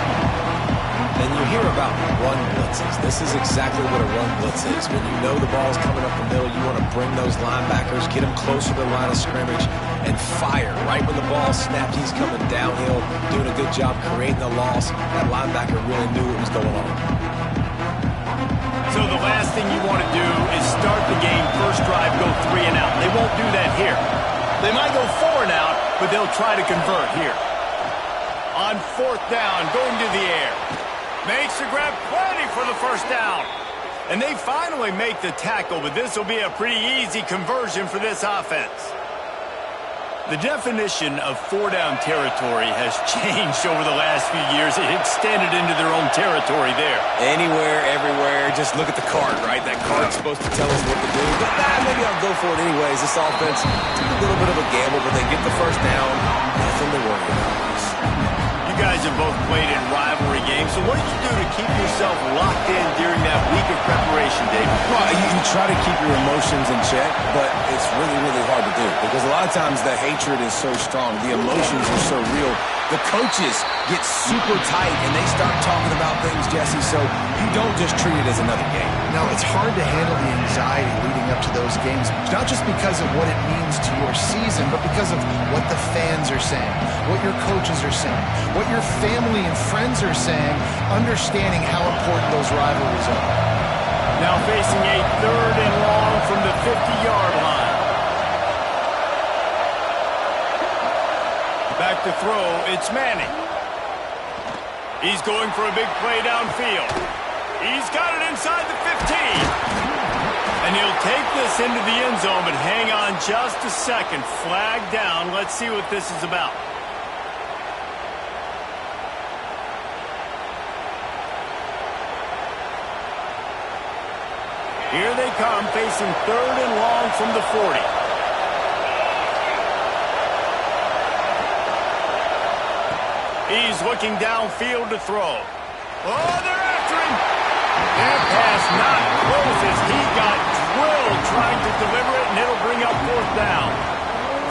And you hear about run blitzes. This is exactly what a run blitz is. When you know the ball's coming up the middle, you want to bring those linebackers, get them closer to the line of scrimmage, and fire. Right when the ball snapped, he's coming downhill, doing a good job creating the loss. That linebacker really knew what was going on. So the last thing you want to do is start the game, first drive, go 3 and out. They won't do that here. They might go 4 and out, but they'll try to convert here. On 4th down, going to the air. Makes the grab, plenty for the first down. And they finally make the tackle, but this will be a pretty easy conversion for this offense. The definition of 4-down territory has changed over the last few years. It extended into their own territory there. Anywhere, everywhere, just look at the card, right? That card's supposed to tell us what to do. But maybe I'll go for it anyways. This offense took a little bit of a gamble, but they get the first down. Nothing to worry about. You guys have both played in rivalry games, so what did you do to keep yourself locked in during that week of preparation, David? Well, you try to keep your emotions in check, but it's really, really hard to do because a lot of times the hatred is so strong. The emotions are so real. The coaches get super tight, and they start talking about things, Jesse, so you don't just treat it as another game. No, it's hard to handle the anxiety leading up to those games, not just because of what it means to your season, but because of what the fans are saying, what your coaches are saying, what your family and friends are saying, understanding how important those rivalries are. Now facing a 3rd and long from the 50-yard line. Back to throw, it's Manning. He's going for a big play downfield. He's got it inside the 15. And he'll take this into the end zone, but hang on just a second. Flag down. Let's see what this is about. Here they come, facing 3rd and long from the 40. He's looking downfield to throw. Oh, they're after him. That pass not close as he got drilled trying to deliver it, and it'll bring up 4th down.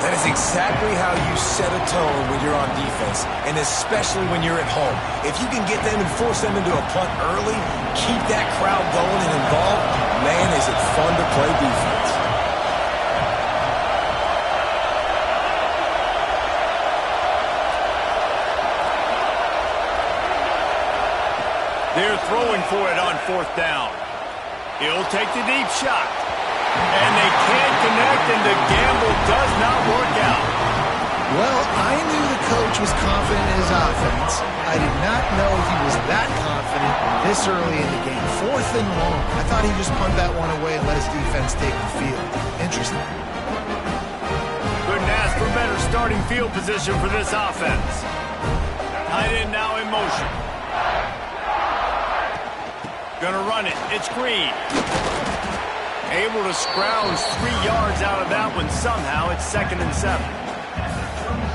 That is exactly how you set a tone when you're on defense, and especially when you're at home. If you can get them and force them into a punt early, keep that crowd going and involved, man, is it fun to play defense. They're throwing for it on 4th down. He'll take the deep shot. And they can't connect, and the gamble does not work out. Well, I knew the coach was confident in his offense. I did not know he was that confident this early in the game. 4th and long. I thought he'd just punt that one away and let his defense take the field. Interesting. Couldn't ask for better starting field position for this offense. Tight end now in motion. Gonna run it. It's Green. Able to scrounge 3 yards out of that one somehow. It's 2nd and 7.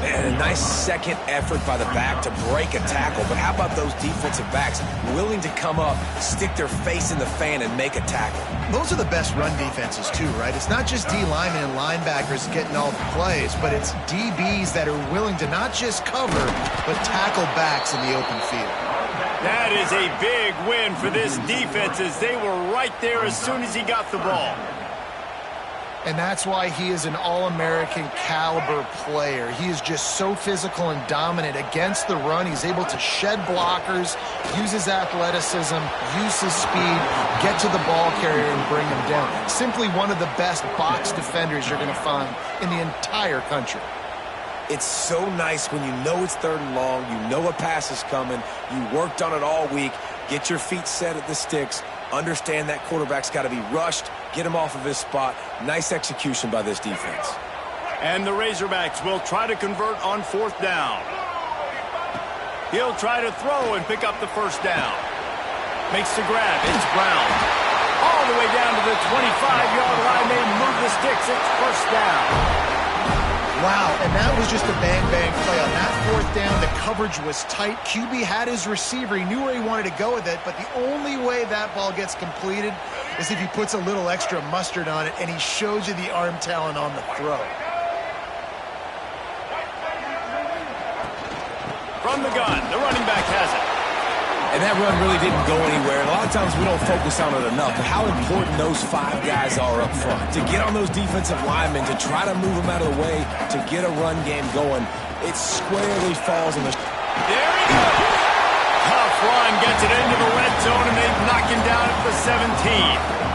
And a nice second effort by the back to break a tackle. But how about those defensive backs willing to come up, stick their face in the fan, and make a tackle? Those are the best run defenses too, right? It's not just D linemen and linebackers getting all the plays, but it's DBs that are willing to not just cover, but tackle backs in the open field. That is a big win for this defense as they were right there as soon as he got the ball. And that's why he is an All-American caliber player. He is just so physical and dominant against the run. He's able to shed blockers, use his athleticism, use his speed, get to the ball carrier and bring him down. Simply one of the best box defenders you're going to find in the entire country. It's so nice when you know it's 3rd and long, you know a pass is coming, you worked on it all week, get your feet set at the sticks, understand that quarterback's got to be rushed, get him off of his spot. Nice execution by this defense. And the Razorbacks will try to convert on 4th down. He'll try to throw and pick up the 1st down. Makes the grab. It's Brown. All the way down to the 25-yard line. They move the sticks. It's 1st down. Wow, and that was just a bang-bang play. On that 4th down, the coverage was tight. QB had his receiver. He knew where he wanted to go with it, but the only way that ball gets completed is if he puts a little extra mustard on it, and he shows you the arm talent on the throw. From the gun, the running back has it. And that run really didn't go anywhere. And a lot of times we don't focus on it enough. But how important those 5 guys are up front. To get on those defensive linemen, to try to move them out of the way, to get a run game going, it squarely falls on the... There he goes! Tough run gets it into the red zone, and they knock him down at the 17.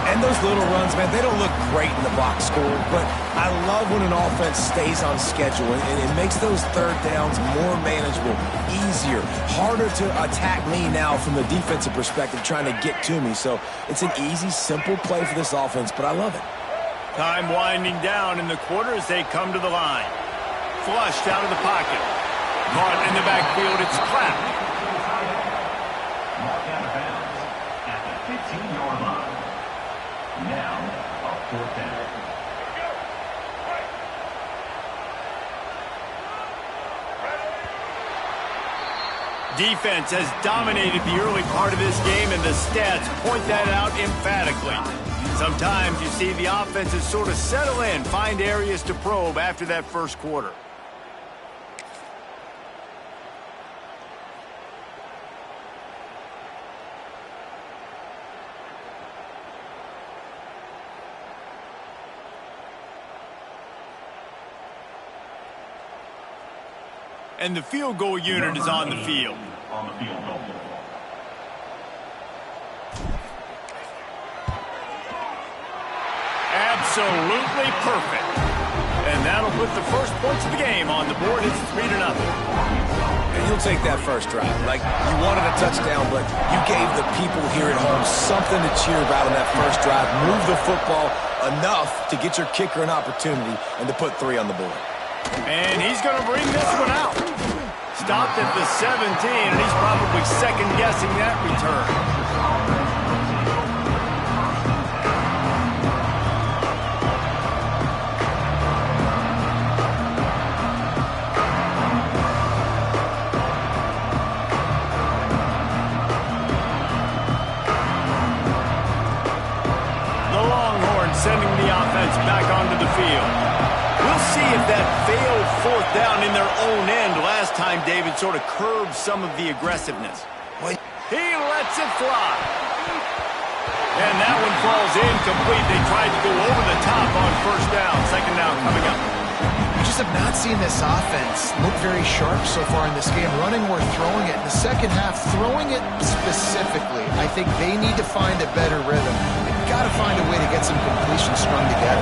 And those little runs, man, they don't look great in the box score, but I love when an offense stays on schedule, and it makes those 3rd downs more manageable, easier, harder to attack me now from the defensive perspective trying to get to me. So it's an easy, simple play for this offense, but I love it. Time winding down in the quarter as they come to the line. Flushed out of the pocket. Caught in the backfield, it's Clapp. Knocked out of bounds at the 15-yard line. Now, a 4th down. Defense has dominated the early part of this game, and the stats point that out emphatically. Sometimes you see the offenses sort of settle in, find areas to probe after that 1st quarter. And the field goal unit is on the field. On the field goal. Absolutely perfect. And that'll put the first points of the game on the board. It's 3-0. And you'll take that first drive. Like, you wanted a touchdown, but you gave the people here at home something to cheer about on that first drive. Move the football enough to get your kicker an opportunity and to put 3 on the board. And he's going to bring this one out. Stopped at the 17, and he's probably second-guessing that return. down in their own end. Last time, David sort of curbed some of the aggressiveness. He lets it fly. And that one falls incomplete. They tried to go over the top on first down. Second down coming up. We just have not seen this offense look very sharp so far in this game. Running or throwing it. In the second half, throwing it specifically, I think they need to find a better rhythm. They've got to find a way to get some completions strung together.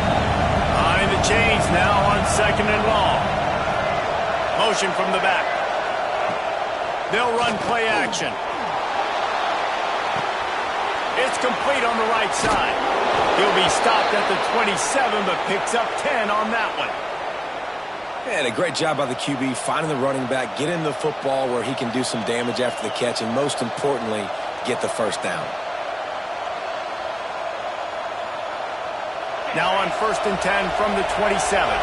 Behind the chains now on second and long. Motion from the back. They'll run play action. It's complete on the right side. He'll be stopped at the 27, but picks up 10 on that one. And a great job by the QB finding the running back, getting the football where he can do some damage after the catch, and most importantly, get the first down. Now on 1st and 10 from the 27.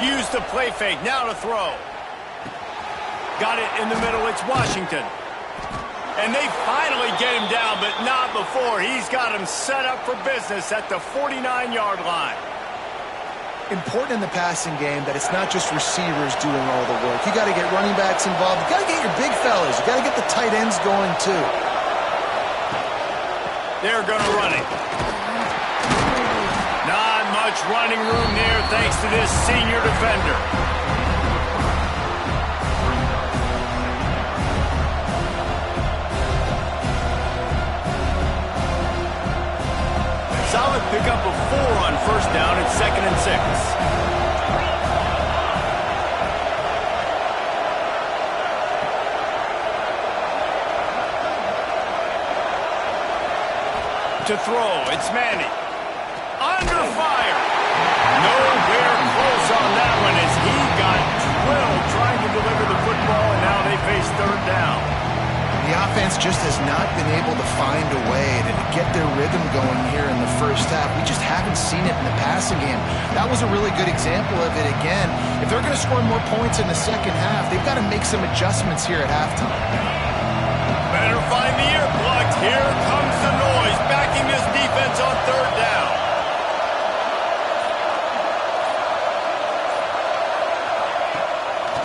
Use the play fake. Now to throw. Got it in the middle. It's Washington. And they finally get him down, but not before. He's got him set up for business at the 49-yard line. Important in the passing game that it's not just receivers doing all the work. You got to get running backs involved. You got to get your big fellas. You got to get the tight ends going too. They're going to run it. Not much running room there thanks to this senior defender. Solid pickup of 4 on first down at 2nd and 6. To throw, it's Manny. Under fire. Nowhere close on that one as he got drilled trying to deliver the football, and now they face third down. The offense just has not been able to find a way to get their rhythm going here in the first half. We just haven't seen it in the passing game. That was a really good example of it again. If they're going to score more points in the second half, they've got to make some adjustments here at halftime. Better find the earplugs. Here comes the noise, backing this defense on third down.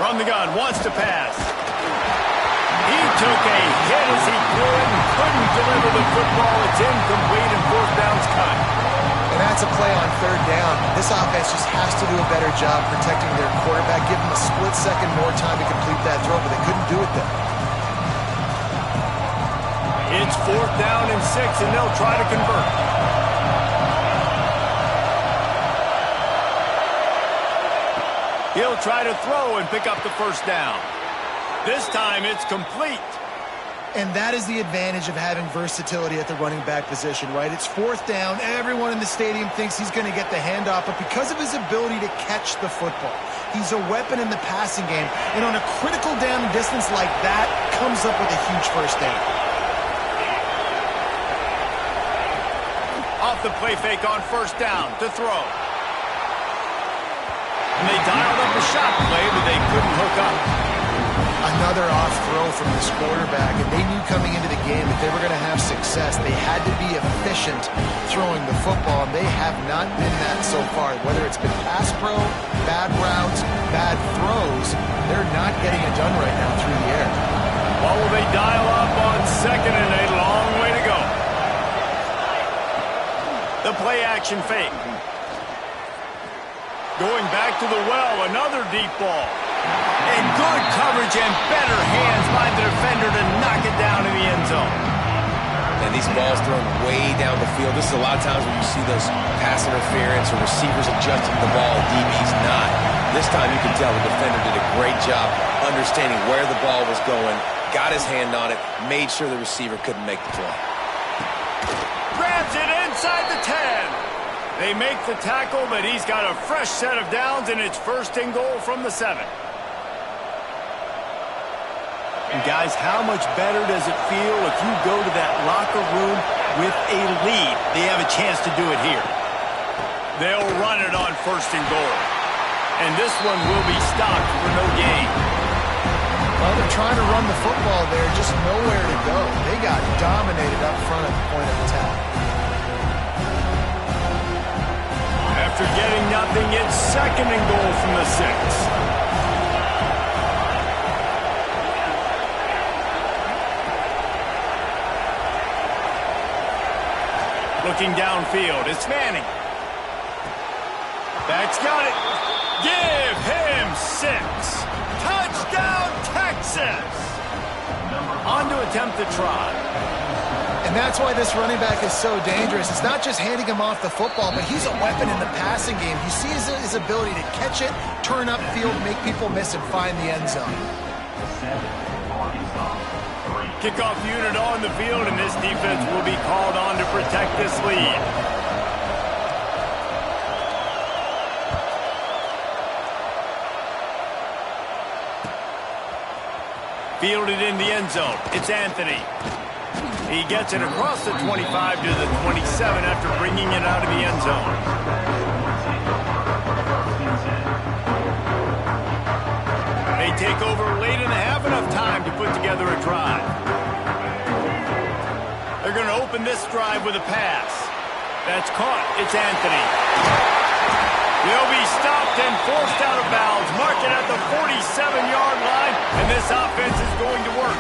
From the gun, wants to pass. He took a hit as he threw it and couldn't deliver the football. It's incomplete and fourth down's cut. And that's a play on third down. This offense just has to do a better job protecting their quarterback. Give him a split second more time to complete that throw, but they couldn't do it there. It's fourth down and 6, and they'll try to convert. He'll try to throw and pick up the first down. This time it's complete. And that is the advantage of having versatility at the running back position, right? It's fourth down. Everyone in the stadium thinks he's going to get the handoff, but because of his ability to catch the football, he's a weapon in the passing game. And on a critical down and distance like that, comes up with a huge first down. Off the play fake on first down to throw. And they dialed up a shot play, but they couldn't hook up. Another off throw from this quarterback, and they knew coming into the game that they were going to have success. They had to be efficient throwing the football, and they have not been that so far. Whether it's been pass pro, bad routes, bad throws, they're not getting it done right now through the air. What will they dial up on second and a long way to go? The play action fake. Going back to the well, another deep ball. And good coverage and better hands by the defender to knock it down in the end zone. And these balls thrown way down the field. This is a lot of times when you see those pass interference or receivers adjusting the ball, DB's not. This time you can tell the defender did a great job understanding where the ball was going, got his hand on it, made sure the receiver couldn't make the play. Grabs it inside the 10. They make the tackle, but he's got a fresh set of downs, and it's first and goal from the 7. And guys, how much better does it feel if you go to that locker room with a lead? They have a chance to do it here. They'll run it on first and goal. And this one will be stopped for no gain. Well, they're trying to run the football there, just nowhere to go. They got dominated up front at the point of attack. After getting nothing, it's 2nd and goal from the 6. Looking downfield, it's Manning. That's got it. Give him 6. Touchdown, Texas. On to attempt the try. And that's why this running back is so dangerous. It's not just handing him off the football, but he's a weapon in the passing game. You see his ability to catch it, turn upfield, make people miss, and find the end zone. Kickoff unit on the field, and this defense will be called on to protect this lead. Fielded in the end zone. It's Anthony. He gets it across the 25 to the 27 after bringing it out of the end zone. They take over late and have enough time to put together a drive. They're going to open this drive with a pass. That's caught. It's Anthony. They'll be stopped and forced out of bounds. Mark it at the 47-yard line, and this offense is going to work.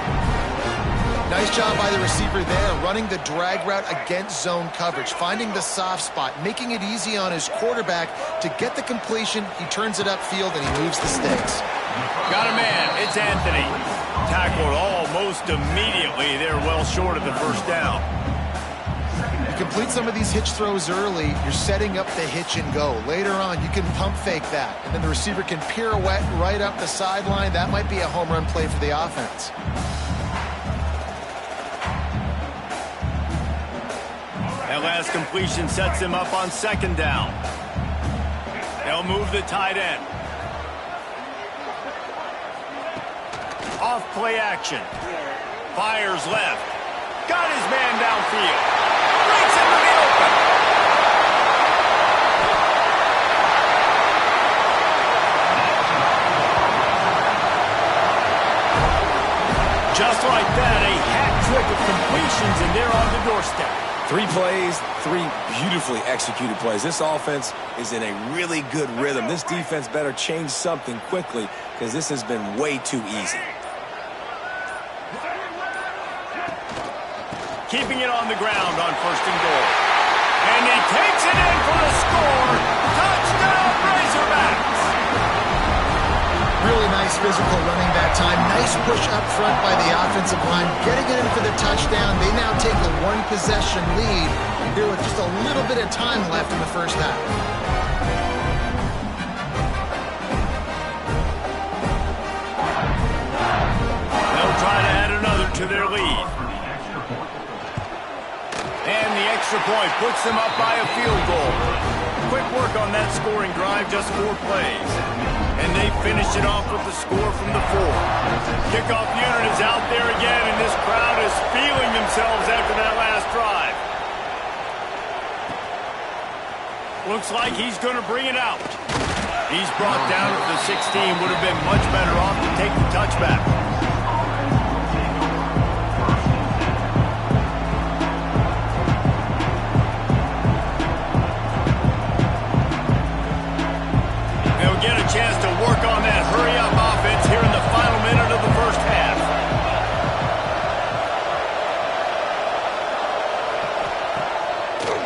Nice job by the receiver there, running the drag route against zone coverage, finding the soft spot, making it easy on his quarterback to get the completion. He turns it upfield, and he moves the sticks. Got a man. It's Anthony. Tackled almost immediately. They're well short of the first down. You complete some of these hitch throws early, you're setting up the hitch and go. Later on, you can pump fake that, and then the receiver can pirouette right up the sideline. That might be a home run play for the offense. That last completion sets him up on 2nd down. They'll move the tight end. Off play action. Fires left. Got his man downfield. Breaks into the open. Just like that, a hat trick of completions, and they're on the doorstep. 3 plays, 3 beautifully executed plays. This offense is in a really good rhythm. This defense better change something quickly because this has been way too easy. Keeping it on the ground on 1st and goal. And he takes it in for the score. Touchdown, Razorbacks! Really nice physical running that time. Nice push up front by the offensive line. Getting it in for the touchdown. They now take a 1-possession lead here with just a little bit of time left in the first half. They'll try to add another to their lead. And the extra point puts them up by a field goal. Quick work on that scoring drive, just 4 plays. And they finish it off with the score from the 4. Kickoff unit is out there again, and this crowd is feeling themselves after that last drive. Looks like he's going to bring it out. He's brought down at the 16. Would have been much better off to take the touchback. Get a chance to work on that hurry-up offense here in the final minute of the first half.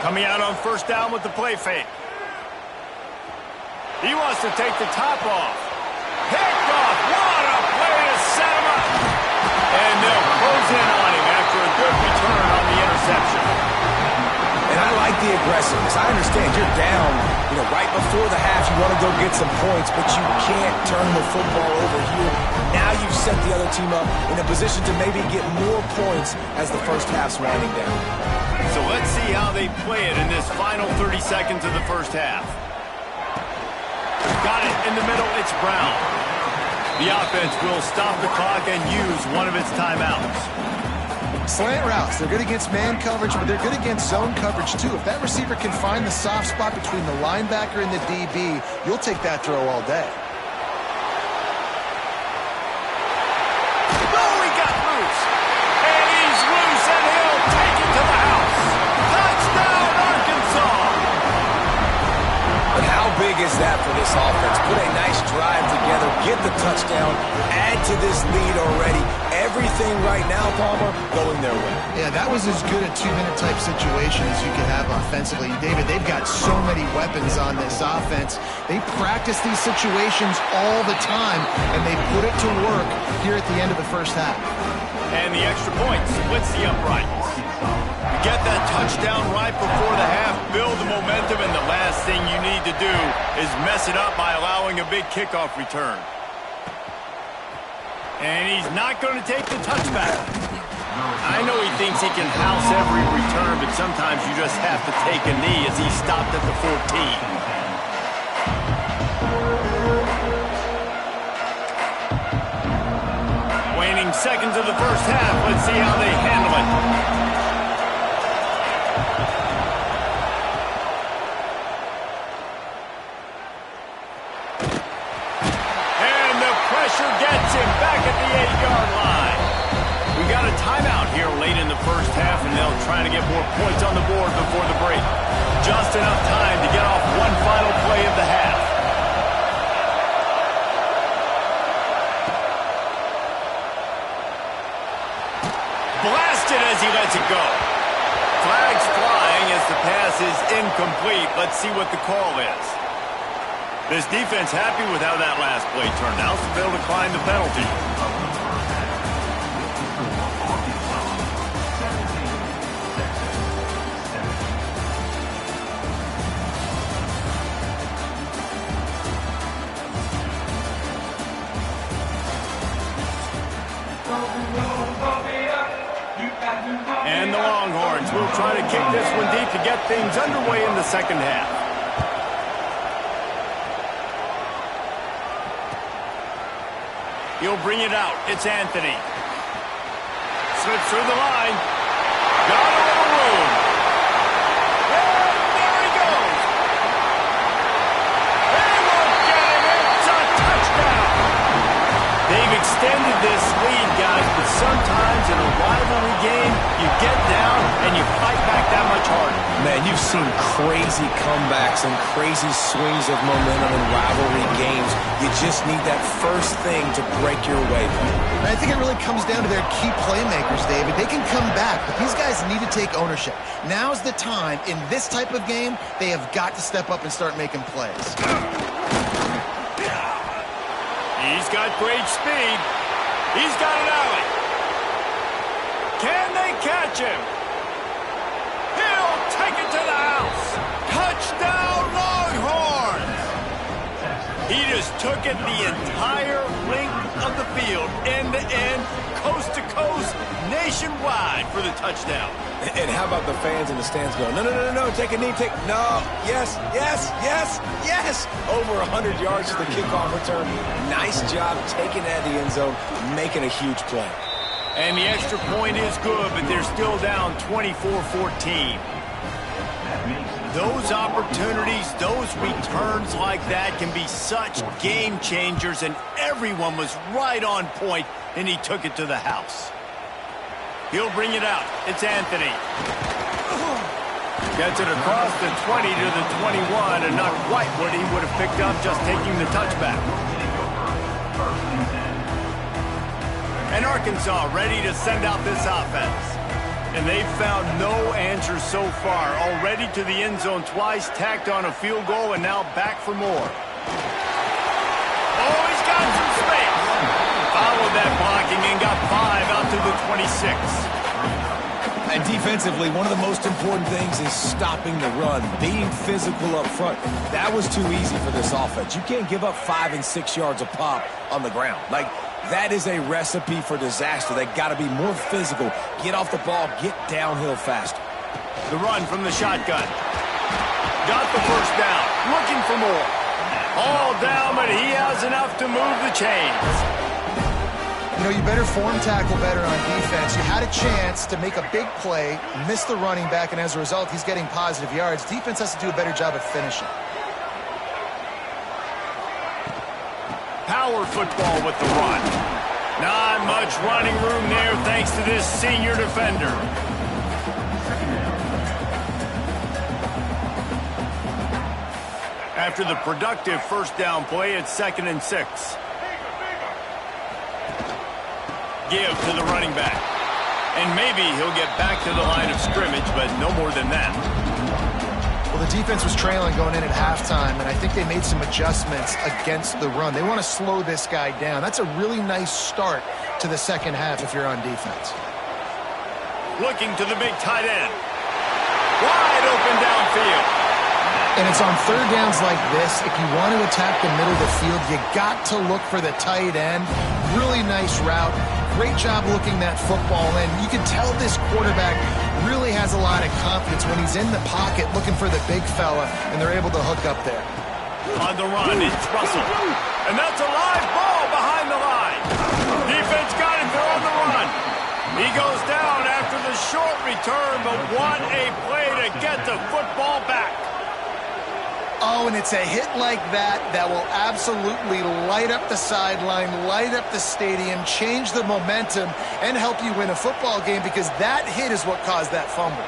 Coming out on 1st down with the play fake. He wants to take the top off. Picked off. What a play to set him up. And they'll close in on him after a good return on the interception. And I like the aggressiveness. I understand you're down, right before the half. You want to go get some points, but you can't turn the football over here. Now you've set the other team up in a position to maybe get more points as the first half's winding down. So let's see how they play it in this final 30 seconds of the first half. Got it in the middle. It's Brown. The offense will stop the clock and use one of its timeouts. Slant routes, they're good against man coverage, but they're good against zone coverage too. If that receiver can find the soft spot between the linebacker and the DB, you'll take that throw all day. Oh, he got loose. And he's loose, and he'll take it to the house. Touchdown, Arkansas. Again, is that for this offense? Put a nice drive together, get the touchdown, add to this lead already. Everything right now, Palmer, going their way. Yeah, that was as good a two-minute type situation as you could have offensively. David, they've got so many weapons on this offense. They practice these situations all the time, and they put it to work here at the end of the first half. And the extra point splits the uprights. Get that touchdown right before the half, build the momentum, and the last thing you need to do is mess it up by allowing a big kickoff return. And he's not going to take the touchback. I know he thinks he can house every return, but sometimes you just have to take a knee as he stopped at the 14. Waning seconds of the first half. Let's see how they handle it. And the pressure gets him back at the 8-yard line. We got a timeout here late in the first half, and they'll try to get more points on the board before the break. Just enough time to get off one final play of the half. Blasted as he lets it go. Flags flying as the pass is incomplete. Let's see what the call is. This defense happy with how that last play turned out, so they'll decline the penalty. And the Longhorns will try to kick this one deep to get things underway in the second half. He'll bring it out. It's Anthony. Slips through the line. Got a little room. And there he goes. They won't get him. It's a touchdown. They've extended this lead, guys, but sometimes in a rivalry game, you get down and you fight back that much harder. Man, you've seen crazy comebacks and crazy swings of momentum in rivalry games. You just need that first thing to break your way. And I think it really comes down to their key playmakers, David. They can come back, but these guys need to take ownership. Now's the time. In this type of game, they have got to step up and start making plays. He's got great speed. He's got an alley. Can they catch him? He'll take it to the house. Touchdown, Longhorns! He just took it the entire length of the field, end to end, coast to coast, nationwide for the touchdown. And how about the fans in the stands going, no, no, no, no, no, take a knee, no, yes, yes, yes, yes. Over 100 yards to the kickoff return. Nice job taking it out of the end zone, making a huge play. And the extra point is good, but they're still down 24-14. Those opportunities, those returns like that can be such game changers, and everyone was right on point, and he took it to the house. He'll bring it out. It's Anthony. Gets it across the 20 to the 21, and not quite what he would have picked up just taking the touchback. And Arkansas ready to send out this offense. And they've found no answers so far. Already to the end zone twice, tacked on a field goal, and now back for more. Oh, he's got some space. Followed that blocking and got 5 out to the 26. And defensively, one of the most important things is stopping the run, being physical up front. That was too easy for this offense. You can't give up 5 and 6 yards a pop on the ground. Like, that is a recipe for disaster. They got to be more physical, get off the ball, get downhill faster. The run from the shotgun. Got the first down, looking for more. All down, but he has enough to move the chains. You know, you better form tackle better on defense. You had a chance to make a big play, miss the running back, and as a result, he's getting positive yards. Defense has to do a better job of finishing. Power football with the run. Not much running room there thanks to this senior defender. After the productive first down play, it's 2nd and 6. Give to the running back. And maybe he'll get back to the line of scrimmage, but no more than that. Well, the defense was trailing going in at halftime, and I think they made some adjustments against the run. They want to slow this guy down. That's a really nice start to the second half if you're on defense. Looking to the big tight end. Wide open downfield. And it's on third downs like this. If you want to attack the middle of the field, you got to look for the tight end. Really nice route. Great job looking that football in. You can tell this quarterback really has a lot of confidence when he's in the pocket looking for the big fella, and they're able to hook up there. On the run, it's Russell. And that's a live ball behind the line. Defense got it. They're on the run. He goes down after the short return, but what a play to get the football back. Oh, and it's a hit like that that will absolutely light up the sideline, light up the stadium, change the momentum, and help you win a football game, because that hit is what caused that fumble.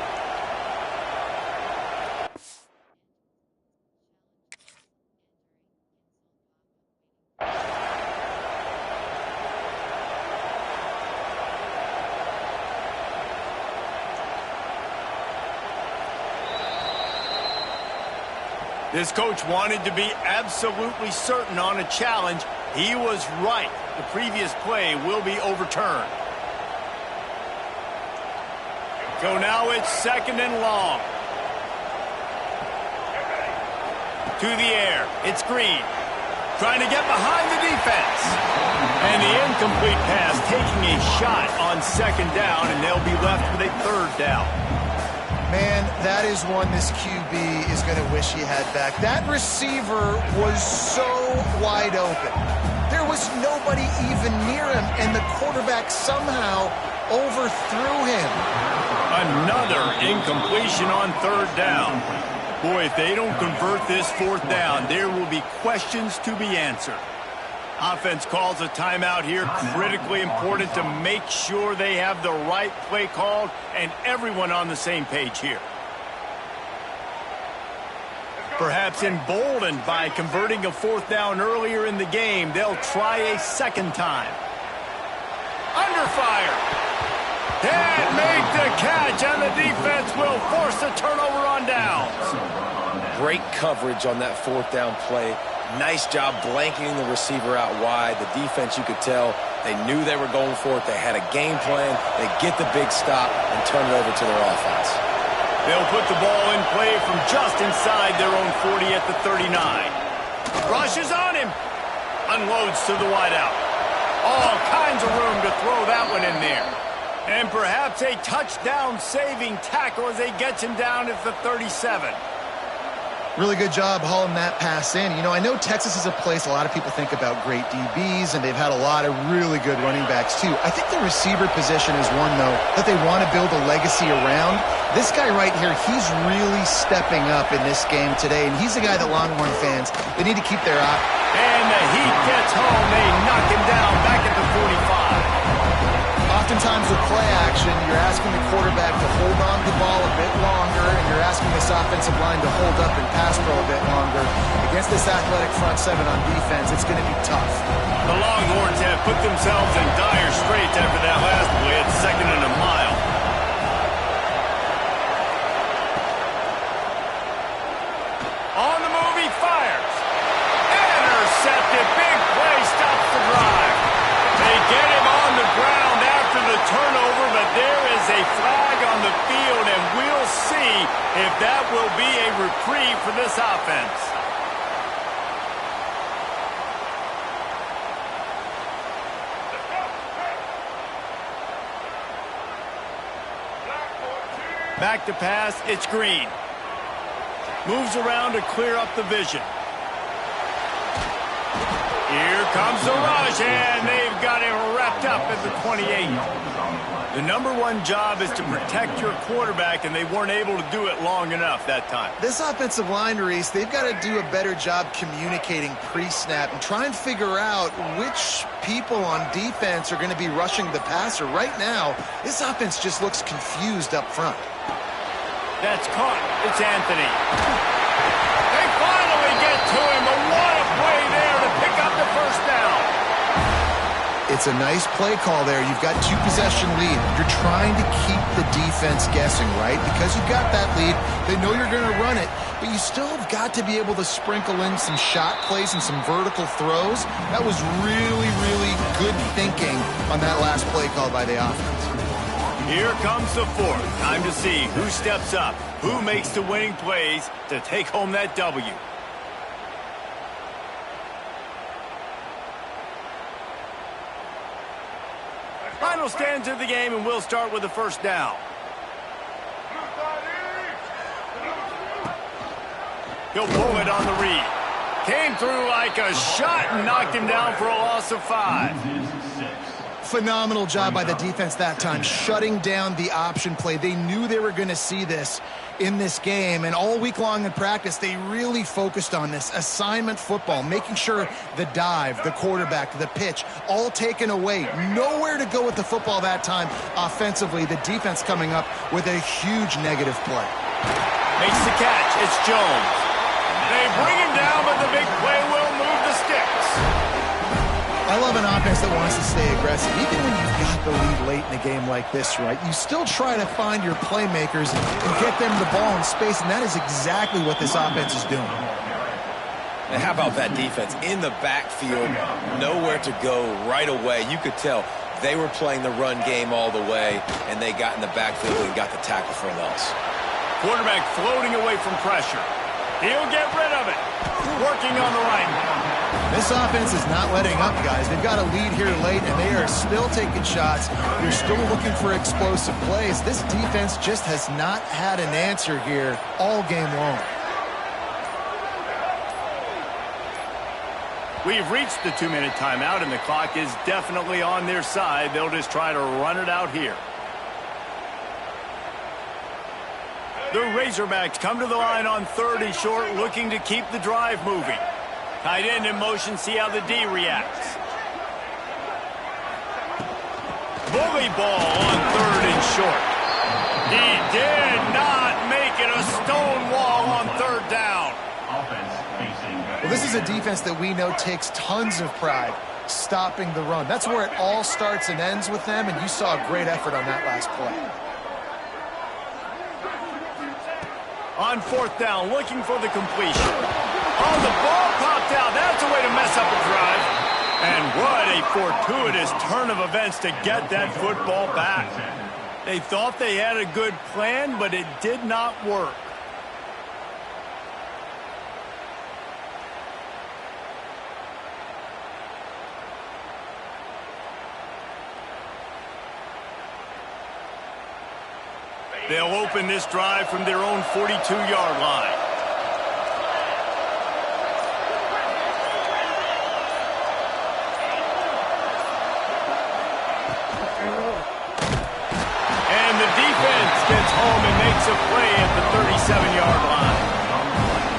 This coach wanted to be absolutely certain on a challenge. He was right. The previous play will be overturned. So now it's 2nd and long. To the air. It's Green. Trying to get behind the defense. And the incomplete pass taking a shot on 2nd down, and they'll be left with a 3rd down. Man, that is one this QB is going to wish he had back. That receiver was so wide open. There was nobody even near him, and the quarterback somehow overthrew him. Another incompletion on 3rd down. Boy, if they don't convert this 4th down, there will be questions to be answered. Offense calls a timeout here. Critically important to make sure they have the right play called and everyone on the same page here. Perhaps emboldened by converting a 4th down earlier in the game, they'll try a 2nd time. Under fire. Can't make the catch, and the defense will force a turnover on downs. Great coverage on that 4th down play. Nice job blanketing the receiver out wide. The defense, you could tell, they knew they were going for it. They had a game plan. They get the big stop and turn it over to their offense. They'll put the ball in play from just inside their own 40 at the 39. Rushes on him. Unloads to the wideout. All kinds of room to throw that one in there. And perhaps a touchdown-saving tackle as they get him down at the 37. Really good job hauling that pass in. You know, I know Texas is a place a lot of people think about great DBs, and they've had a lot of really good running backs too. I think the receiver position is one, though, that they want to build a legacy around. This guy right here, he's really stepping up in this game today, and he's the guy that Longhorn fans, they need to keep their eye. And the heat gets home. They knock him down back at the 45. Oftentimes with play action, you're asking the quarterback to hold on to the ball a bit longer, and you're asking this offensive line to hold up and pass pro a bit longer. Against this athletic front seven on defense, it's going to be tough. The Longhorns have put themselves in dire straits after that last play at 2nd and a mile. On the move, he fires. Intercepted. Big play stops the drive. They get him on the ground after the turnover, but there is a flag on the field, and we'll see if that will be a reprieve for this offense. Back to pass, it's Green. Moves around to clear up the vision. Here comes the rush, and they've got him wrapped up at the 28. The #1 job is to protect your quarterback, and they weren't able to do it long enough that time. This offensive line, Reese, they've got to do a better job communicating pre-snap and try and figure out which people on defense are going to be rushing the passer. Right now, this offense just looks confused up front. That's caught. It's Anthony. They finally get It's a nice play call there. You've got 2-possession lead. You're trying to keep the defense guessing, right? Because you've got that lead, they know you're going to run it, but you still have got to be able to sprinkle in some shot plays and some vertical throws. That was really, really good thinking on that last play call by the offense. Here comes the fourth. Time to see who steps up, who makes the winning plays to take home that W. Final stands of the game, and we'll start with the first down. He'll pull it on the read. Came through like a shot and knocked him down for a loss of 5. Phenomenal job by the defense that time, shutting down the option play. They knew they were going to see this in this game, and all week long in practice, they really focused on this assignment football, making sure the dive, the quarterback, the pitch, all taken away. Nowhere to go with the football that time offensively. The defense coming up with a huge negative play. Makes the catch. It's Jones. They bring him down, but the big play will move the sticks. I love an offense that wants to stay aggressive. Even when you've got the lead late in a game like this, right, you still try to find your playmakers and get them the ball in space, and that is exactly what this offense is doing. And how about that defense? In the backfield, nowhere to go right away. You could tell they were playing the run game all the way, and they got in the backfield and got the tackle for a loss. Quarterback floating away from pressure. He'll get rid of it. Working on the right. This offense is not letting up, guys. They've got a lead here late, and they are still taking shots. They're still looking for explosive plays. This defense just has not had an answer here all game long. We've reached the 2-minute timeout, and the clock is definitely on their side. They'll just try to run it out here. The Razorbacks come to the line on 3rd and short, looking to keep the drive moving. Tight end in motion, see how the D reacts. Bully ball on 3rd and short. He did not make it. A stone wall on 3rd down. Well, this is a defense that we know takes tons of pride stopping the run. That's where it all starts and ends with them, and you saw a great effort on that last play. On 4th down, looking for the completion. Oh, the ball popped out. That's a way to mess up a drive. And what a fortuitous turn of events to get that football back. They thought they had a good plan, but it did not work. They'll open this drive from their own 42-yard line. And the defense gets home and makes a play at the 37-yard line.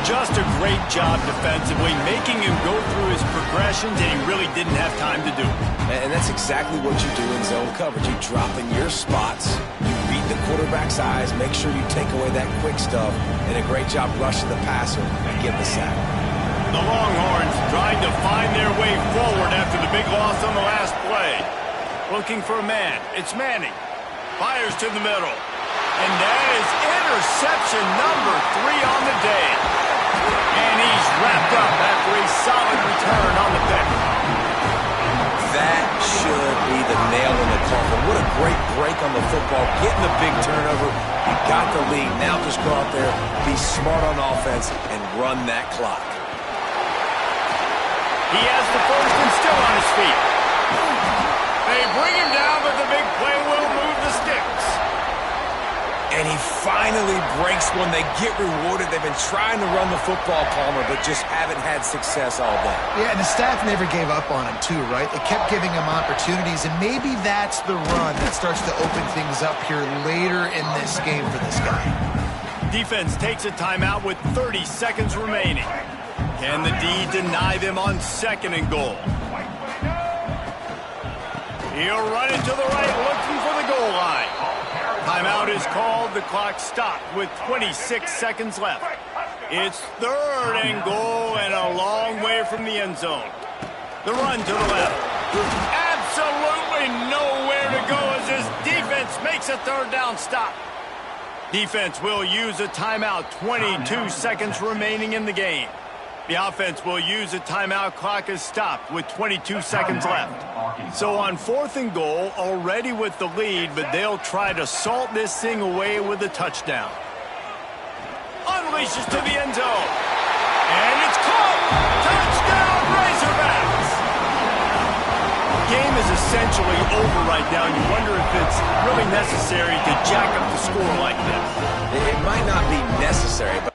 Just a great job defensively, making him go through his progressions, and he really didn't have time to do it. And that's exactly what you do in zone coverage. You drop in your spots, you beat the quarterback's eyes, make sure you take away that quick stuff, and a great job rushing the passer and getting the sack. The Longhorns trying to find their way forward after the big loss on the last play. Looking for a man. It's Manning. Fires to the middle. And that is interception number 3 on the day. And he's wrapped up after a solid return on the pick. That should be the nail in the coffin. What a great break on the football. Getting the big turnover. You got the lead. Now just go out there, be smart on offense, and run that clock. He has the first and still on his feet. They bring him down, but the big play will move the sticks. And he finally breaks one. They get rewarded. They've been trying to run the football, Palmer, but just haven't had success all day. Yeah, and the staff never gave up on him, too, right? They kept giving him opportunities, and maybe that's the run that starts to open things up here later in this game for this guy. Defense takes a timeout with 30 seconds remaining. Can the D deny them on 2nd and goal? He'll run it to the right, looking for the goal line. Timeout is called. The clock stopped with 26 seconds left. It's 3rd and goal and a long way from the end zone. The run to the left. Absolutely really nowhere to go as this defense makes a third down stop. Defense will use a timeout. 22 seconds remaining in the game. The offense will use a timeout. Clock is stopped with 22 seconds left. So on 4th and goal, already with the lead, but they'll try to salt this thing away with a touchdown. Unleashes to the end zone. And it's caught. Touchdown, Razorbacks. Game is essentially over right now. You wonder if it's really necessary to jack up the score like this. It might not be necessary, but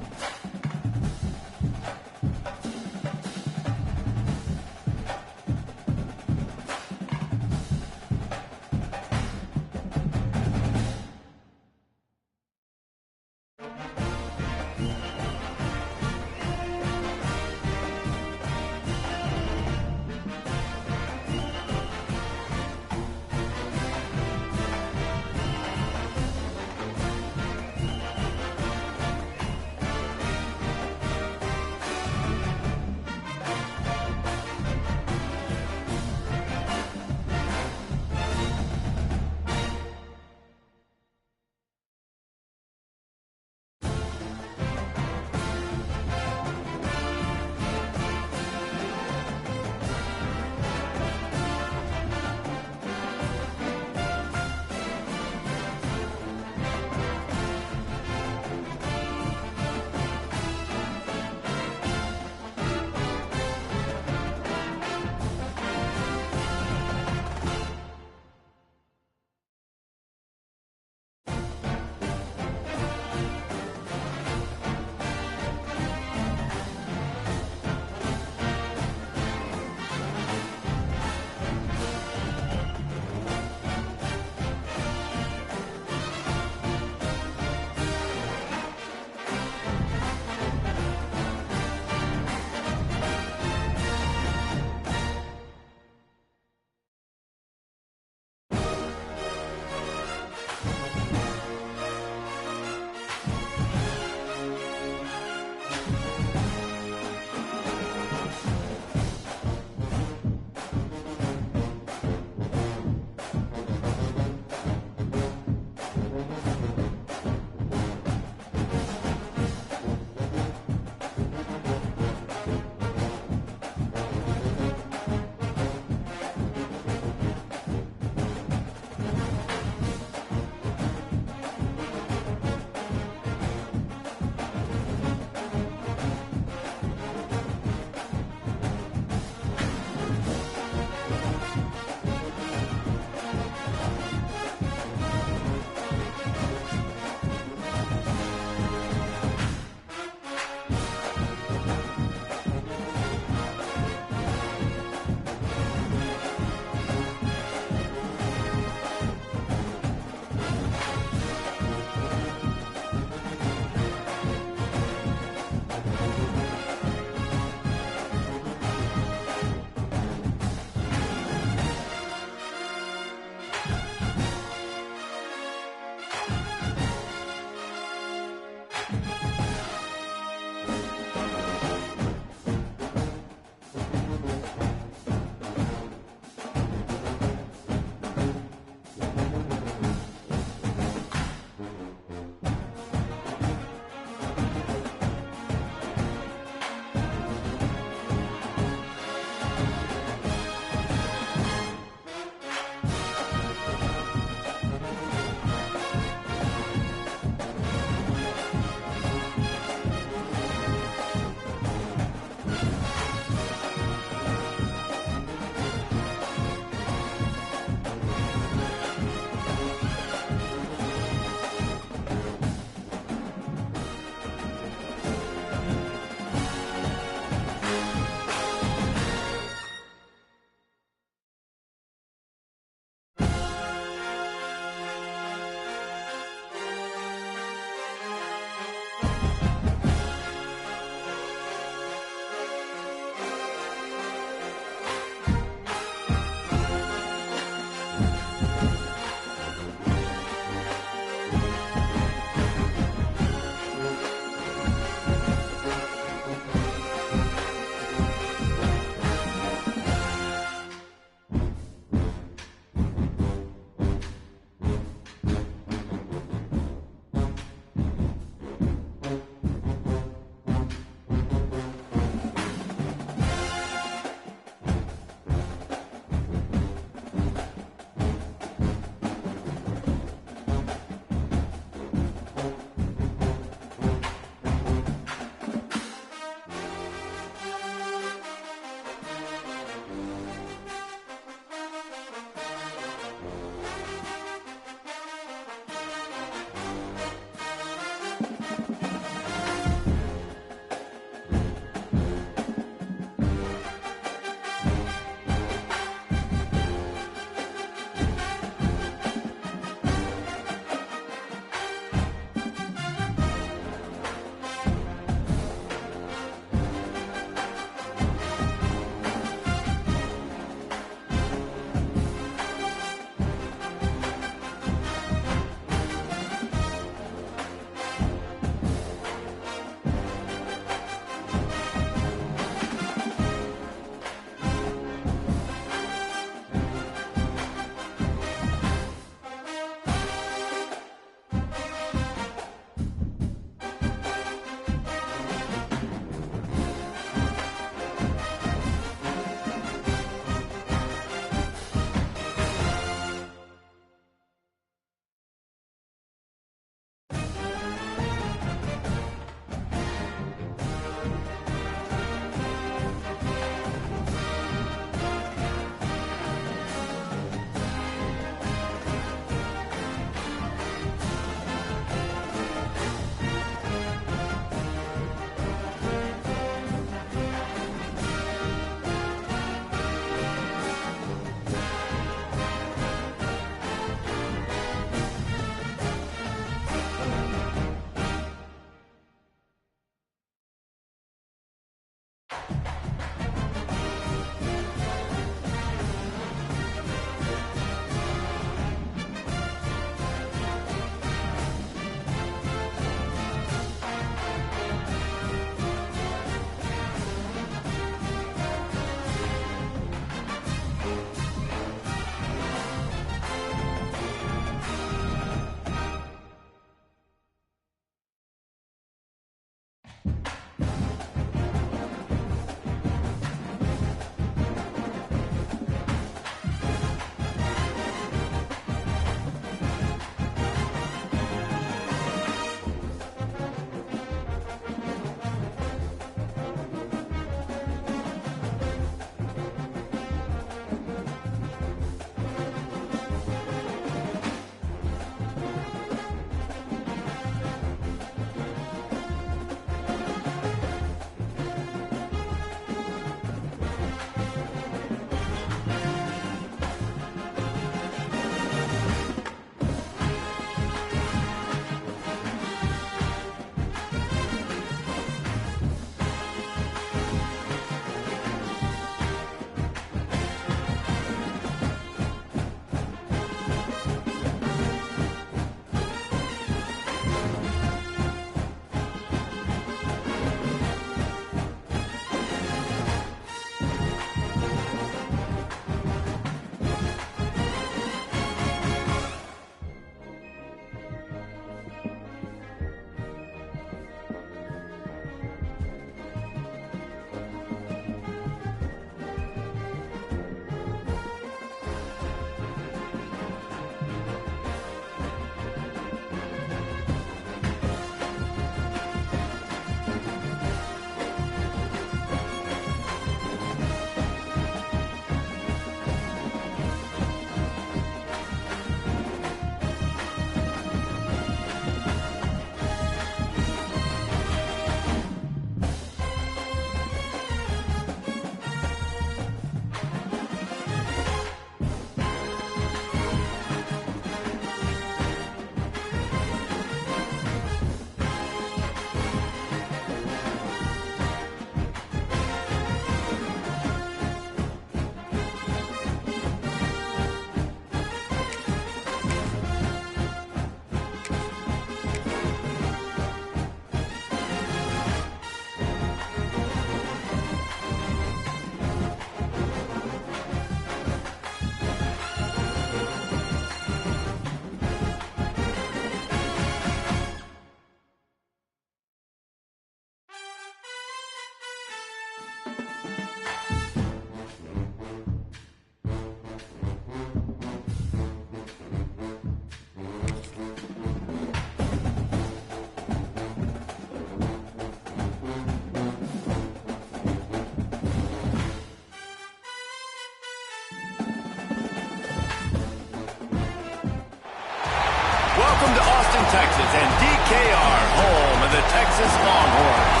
Welcome to Austin, Texas, and DKR, home of the Texas Longhorns.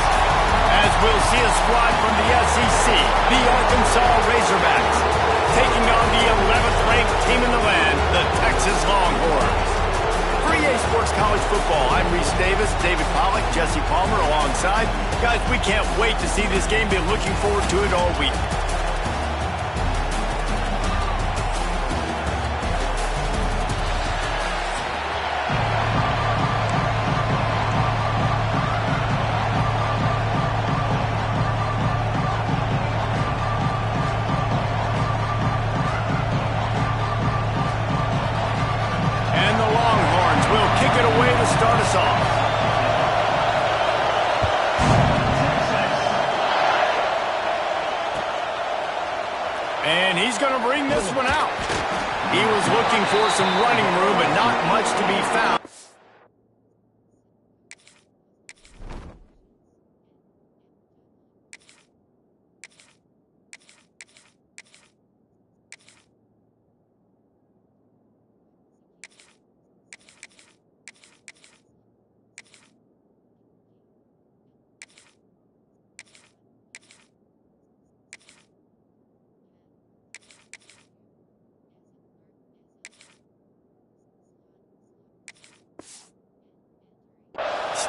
As we'll see a squad from the SEC, the Arkansas Razorbacks, taking on the 11th-ranked team in the land, the Texas Longhorns. For EA Sports College Football, I'm Reese Davis, David Pollack, Jesse Palmer alongside. Guys, we can't wait to see this game. Been looking forward to it all week. Start us off. And he's going to bring this one out. He was looking for some running room, but not much to be found.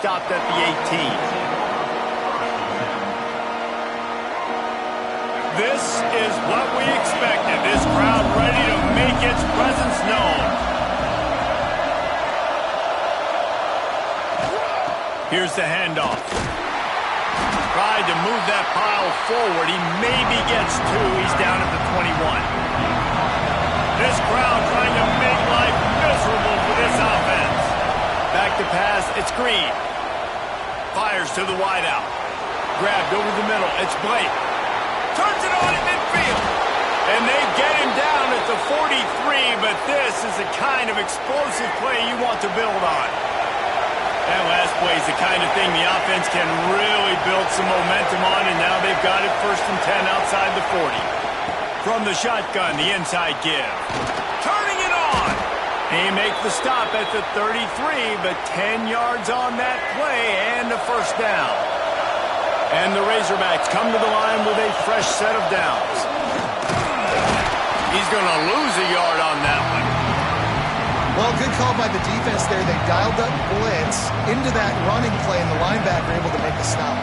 Stopped at the 18. This is what we expected. This crowd ready to make its presence known. Here's the handoff. Tried to move that pile forward. He maybe gets two. He's down at the 21. This crowd trying to make life miserable for this offense. Back to pass. It's Green. Fires to the wideout. Grabbed over the middle. It's Blake. Turns it on at midfield. And they get him down at the 43, but this is the kind of explosive play you want to build on. That last play is the kind of thing the offense can really build some momentum on, and now they've got it 1st and 10 outside the 40. From the shotgun, the inside give. Turning it on. He makes the stop at the 33, but 10 yards on that play and a first down. And the Razorbacks come to the line with a fresh set of downs. He's going to lose a yard on that one. Well, good call by the defense there. They dialed up blitz into that running play, and the linebacker able to make a stop.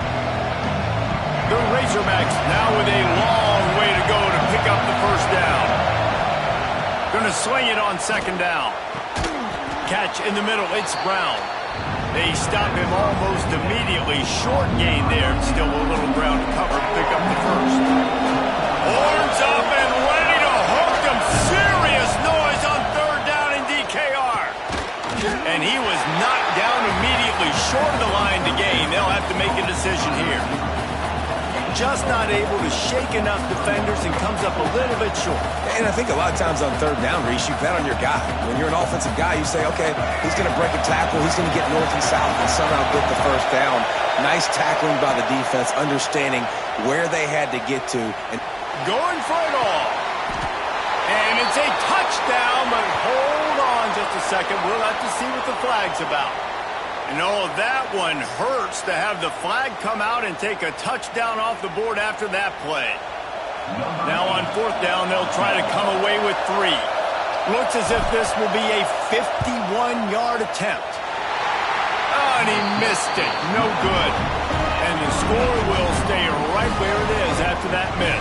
The Razorbacks now with a long way to go to pick up the first down. Going to sling it on 2nd down. Catch in the middle. It's Brown. They stop him almost immediately. Short gain there. Still a little ground to cover to pick up the first. Horns up and ready to hook them. Serious noise on 3rd down in DKR. And he was knocked down immediately short of the line to gain. They'll have to make a decision here. Just not able to shake enough defenders and comes up a little bit short. And I think a lot of times on 3rd down, Reese, you bet on your guy. When you're an offensive guy, you say, okay, he's going to break a tackle, he's going to get north and south and somehow get the first down. Nice tackling by the defense, understanding where they had to get to. And going for it all. And it's a touchdown, but hold on just a second. We'll have to see what the flag's about. And oh, that one hurts to have the flag come out and take a touchdown off the board after that play. Now on 4th down, they'll try to come away with 3. Looks as if this will be a 51-yard attempt. Oh, and he missed it. No good. And the score will stay right where it is after that miss.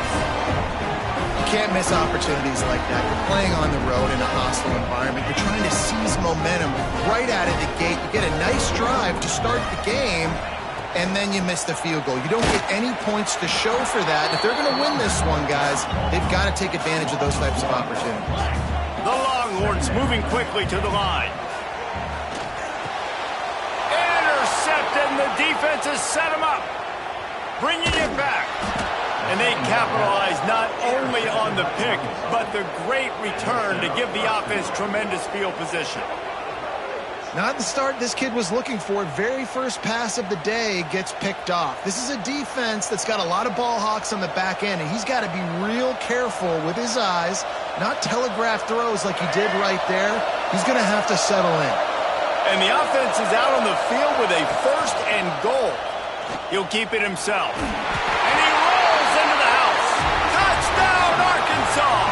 Can't miss opportunities like that. You're playing on the road in a hostile environment. You're trying to seize momentum right out of the gate. You get a nice drive to start the game, and then you miss the field goal. You don't get any points to show for that. If they're going to win this one, guys, they've got to take advantage of those types of opportunities. The Longhorns moving quickly to the line. Intercepted, and the defense has set him up. Bringing it back. And they capitalize not only on the pick, but the great return to give the offense tremendous field position. Not the start this kid was looking for. Very first pass of the day gets picked off. This is a defense that's got a lot of ball hawks on the back end, and he's got to be real careful with his eyes, not telegraph throws like he did right there. He's going to have to settle in. And the offense is out on the field with a 1st and goal. He'll keep it himself. And he rolls into the house. Touchdown, Arkansas!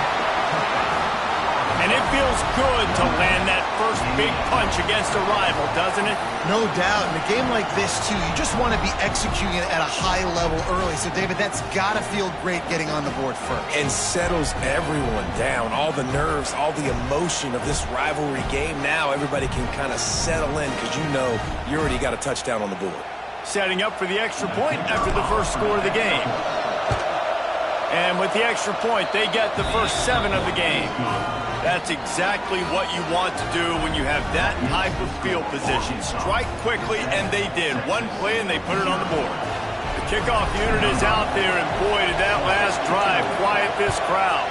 And it feels good to land that first big punch against a rival, doesn't it? No doubt. In a game like this, too, you just want to be executing it at a high level early. So, David, that's got to feel great getting on the board first. And settles everyone down. All the nerves, all the emotion of this rivalry game. Now everybody can kind of settle in because you know you already got a touchdown on the board. Setting up for the extra point after the first score of the game. And with the extra point, they get the first 7 of the game. That's exactly what you want to do when you have that type of field position. Strike quickly, and they did. One play, and they put it on the board. The kickoff unit is out there, and boy, did that last drive quiet this crowd.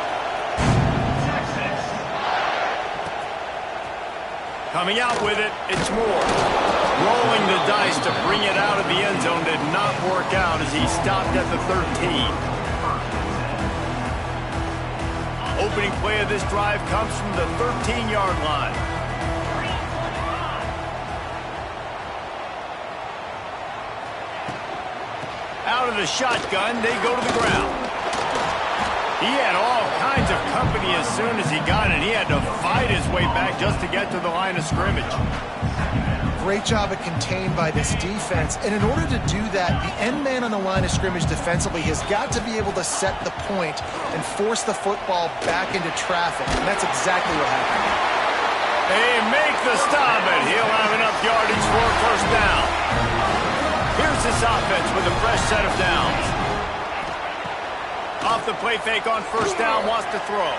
Coming out with it, it's Moore. Rolling the dice to bring it out of the end zone did not work out as he stopped at the 13. Opening play of this drive comes from the 13-yard line. Out of the shotgun, they go to the ground. He had all kinds of company as soon as he got it. He had to fight his way back just to get to the line of scrimmage. Great job of contained by this defense. And in order to do that, the end man on the line of scrimmage defensively has got to be able to set the point and force the football back into traffic. And that's exactly what happened. They make the stop, and he'll have enough yardage for a first down. Here's this offense with a fresh set of downs. Off the play fake on first down, wants to throw.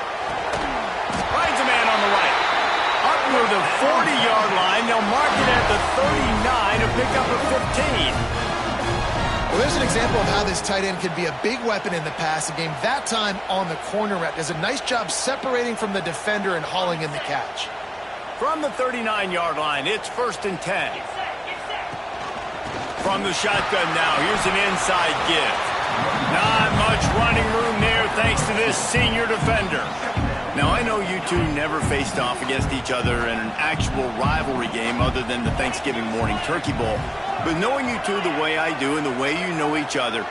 Finds a man on the right. Up near the 40-yard line, they'll mark it at the 39 to pick up a 15. Well, there's an example of how this tight end could be a big weapon in the passing game. That time on the corner route. Does a nice job separating from the defender and hauling in the catch. From the 39-yard line, it's 1st and 10. From the shotgun now, here's an inside give. Not much running room there thanks to this senior defender. Now, I know you two never faced off against each other in an actual rivalry game other than the Thanksgiving morning turkey bowl. But knowing you two the way I do and the way you know each other,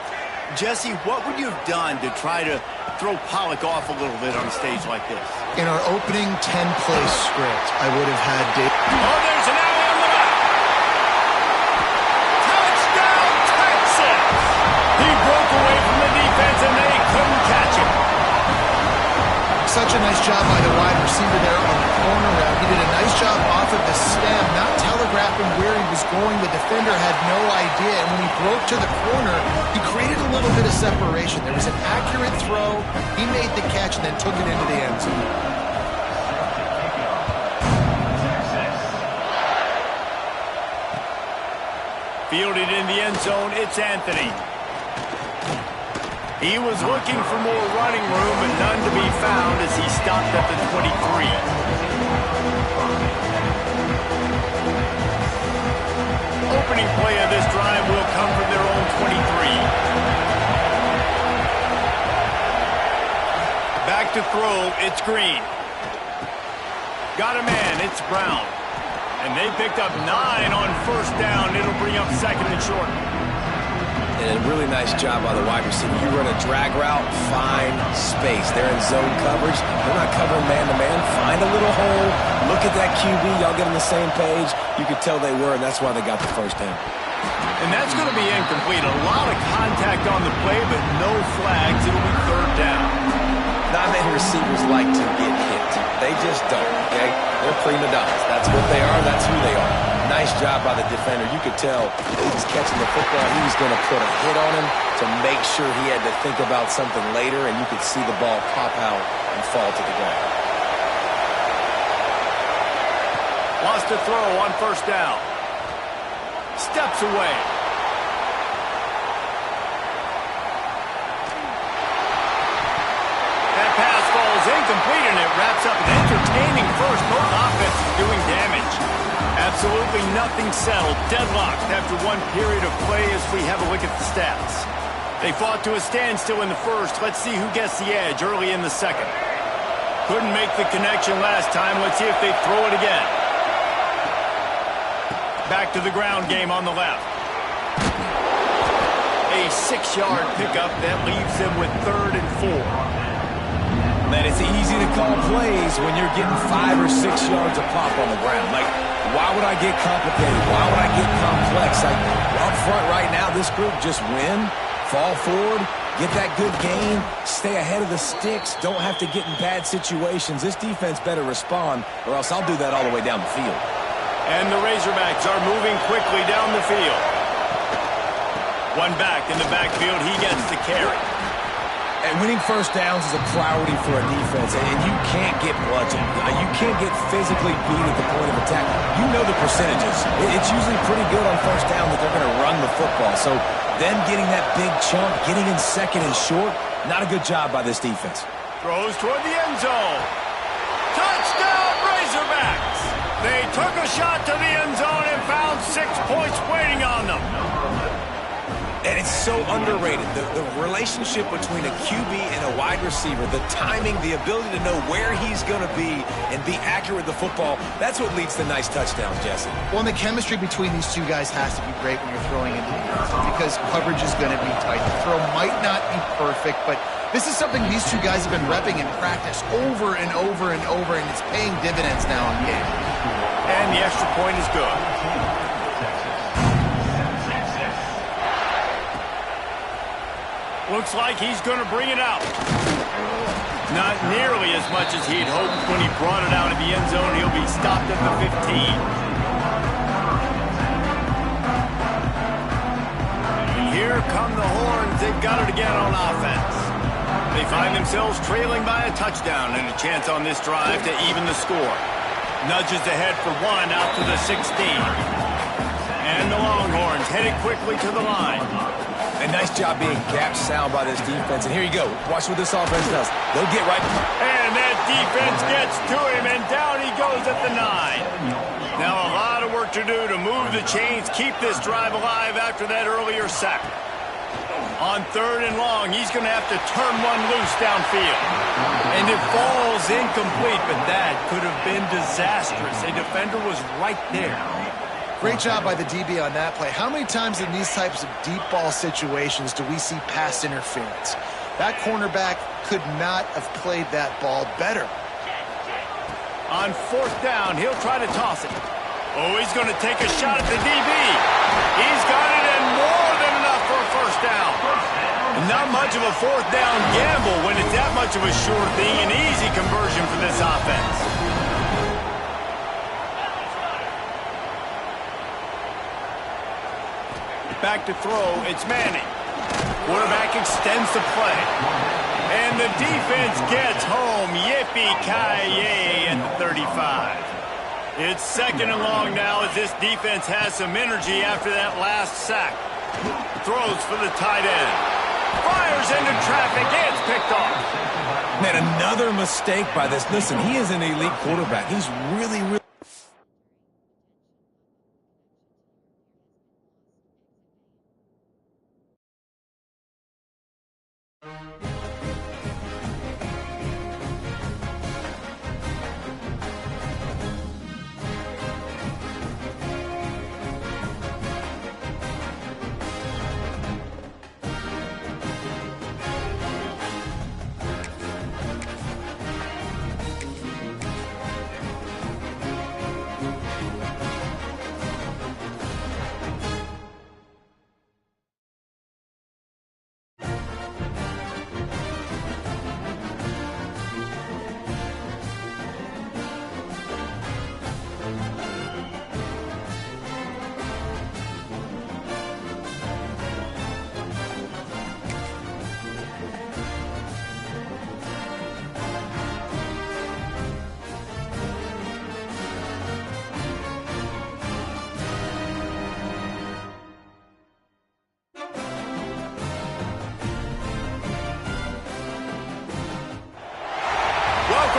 Jesse, what would you have done to try to throw Pollock off a little bit on a stage like this? In our opening 10-play script, I would have had Dave. Oh, there's an alley on the back. Touchdown, Texas! He broke away from the defense and they couldn't catch him. Such a nice job by the wide receiver there on the corner route. He did a nice job off of the stem, not telegraphing where he was going. The defender had no idea, and when he broke to the corner, he created a little bit of separation. There was an accurate throw. He made the catch and then took it into the end zone. Fielded in the end zone, it's Anthony. He was looking for more running room, but none to be found as he stopped at the 23. Opening play of this drive will come from their own 23. Back to throw, it's Green. Got a man, it's Brown. And they picked up 9 on first down. It'll bring up 2nd and short. And a really nice job by the wide receiver. You run a drag route, find space. They're in zone coverage. They're not covering man-to-man. Find a little hole. Look at that QB. Y'all get on the same page. You could tell they were, and that's why they got the first down. And that's going to be incomplete. A lot of contact on the play, but no flags. It'll be 3rd down. Not many receivers like to get hit. They just don't, okay? They're prima donnas. That's what they are. That's who they are. Nice job by the defender. You could tell he was catching the football. He was going to put a hit on him to make sure he had to think about something later, and you could see the ball pop out and fall to the ground. Wants to throw on first down. Steps away. incomplete, and it wraps up an entertaining first. Both offenses doing damage. Absolutely nothing settled. Deadlocked after one period of play as we have a look at the stats. They fought to a standstill in the first. Let's see who gets the edge early in the second. Couldn't make the connection last time. Let's see if they throw it again. Back to the ground game on the left. A 6-yard pickup that leaves them with 3rd and 4. Man, it's easy to call plays when you're getting 5 or 6 yards of pop on the ground. Like, why would I get complicated? Why would I get complex? Like, up front right now, this group just win, fall forward, get that good gain, stay ahead of the sticks, don't have to get in bad situations. This defense better respond, or else I'll do that all the way down the field. And the Razorbacks are moving quickly down the field. One back in the backfield, he gets the carry. And winning first downs is a priority for a defense, and you can't get bludgeoned. You can't get physically beat at the point of attack. You know the percentages. It's usually pretty good on first down that they're going to run the football. So them getting that big chunk, getting in second and short, not a good job by this defense. Throws toward the end zone. Touchdown, Razorbacks! They took a shot to the end zone and found 6 points waiting on them. And it's so underrated. The relationship between a QB and a wide receiver, the timing, the ability to know where he's going to be and be accurate with the football, that's what leads to nice touchdowns, Jesse. Well, and the chemistry between these two guys has to be great when you're throwing into defense because coverage is going to be tight. The throw might not be perfect, but this is something these two guys have been repping in practice over and over and over, and it's paying dividends now in game. And the extra point is good. Looks like he's going to bring it out. Not nearly as much as he'd hoped when he brought it out of the end zone. He'll be stopped at the 15. And here come the horns. They've got it again on offense. They find themselves trailing by a touchdown and a chance on this drive to even the score. Nudges ahead for 1 out to the 16. And the Longhorns headed quickly to the line. A nice job being gap sound by this defense. And here you go. Watch what this offense does. They'll get right. And that defense gets to him, and down he goes at the 9. Now a lot of work to do to move the chains, keep this drive alive after that earlier sack. On 3rd and long, he's going to have to turn one loose downfield. And it falls incomplete, but that could have been disastrous. A defender was right there. Great job by the DB on that play. How many times in these types of deep ball situations do we see pass interference? That cornerback could not have played that ball better. On 4th down, he'll try to toss it. Oh, he's going to take a shot at the DB. He's got it, and more than enough for a first down. And not much of a 4th down gamble when it's that much of a sure thing. An easy conversion for this offense. Back to throw, it's Manning. Quarterback extends the play. And the defense gets home. Yippee-ki-yay at the 35. It's 2nd and long now as this defense has some energy after that last sack. Throws for the tight end. Fires into traffic. It's picked off. Man, another mistake by this. Listen, he is an elite quarterback. He's really...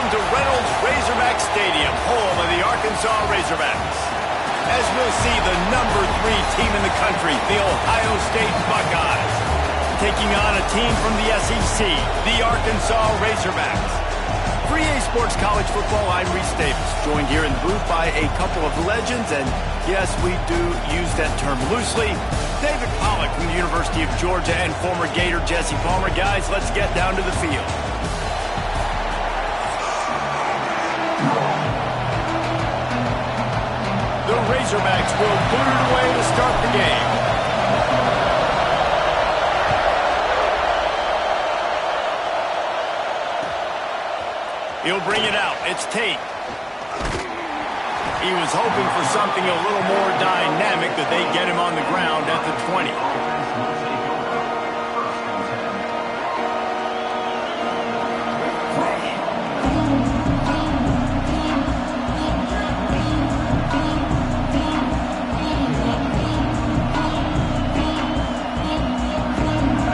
welcome to Reynolds Razorback Stadium, home of the Arkansas Razorbacks. As we'll see, the number 3 team in the country, the Ohio State Buckeyes, taking on a team from the SEC, the Arkansas Razorbacks. For EA Sports College Football, I'm Reese Davis, joined here in the booth by a couple of legends, and yes, we do use that term loosely. David Pollack from the University of Georgia and former Gator Jesse Palmer. Guys, let's get down to the field. The Razorbacks will boot it away to start the game. He'll bring it out. It's Tate. He was hoping for something a little more dynamic, that they get him on the ground at the 20.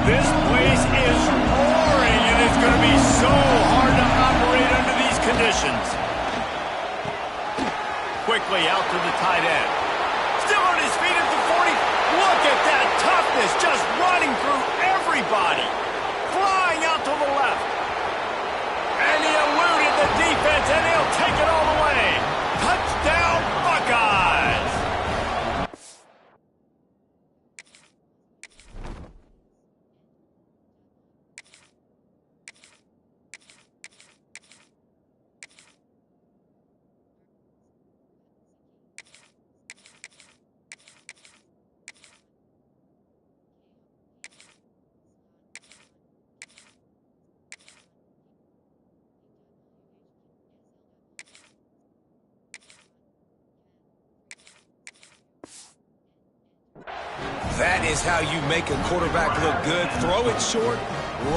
This place is roaring, and it's going to be so hard to operate under these conditions. Quickly out to the tight end. Still on his feet at the 40. Look at that toughness, just running through everybody. Flying out to the left. And he eluded the defense, and he'll take it all the way. Touchdown, Buckeyes! That is how you make a quarterback look good. Throw it short,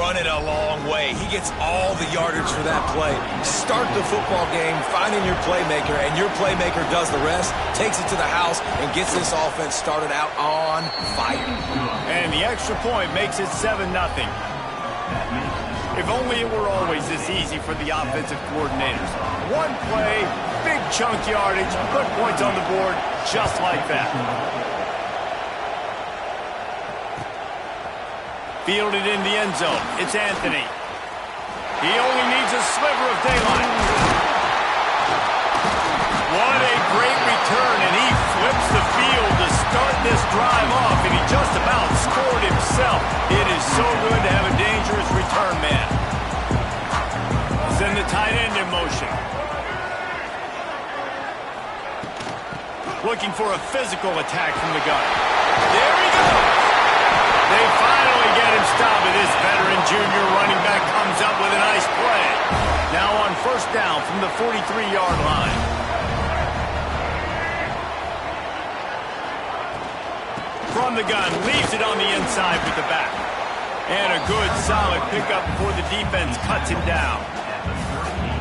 run it a long way. He gets all the yardage for that play. Start the football game finding your playmaker, and your playmaker does the rest, takes it to the house, and gets this offense started out on fire. And the extra point makes it 7-0. If only it were always this easy for the offensive coordinators. One play, big chunk yardage, put points on the board just like that. Fielded in the end zone. It's Anthony. He only needs a sliver of daylight. What a great return, and he flips the field to start this drive off, and he just about scored himself. It is so good to have a dangerous return man. Send the tight end in motion. Looking for a physical attack from the gun. There he goes. They finally get him stopped, and this veteran junior running back comes up with a nice play. Now on first down from the 43-yard line. From the gun, leaves it on the inside with the back. And a good, solid pickup before the defense cuts him down.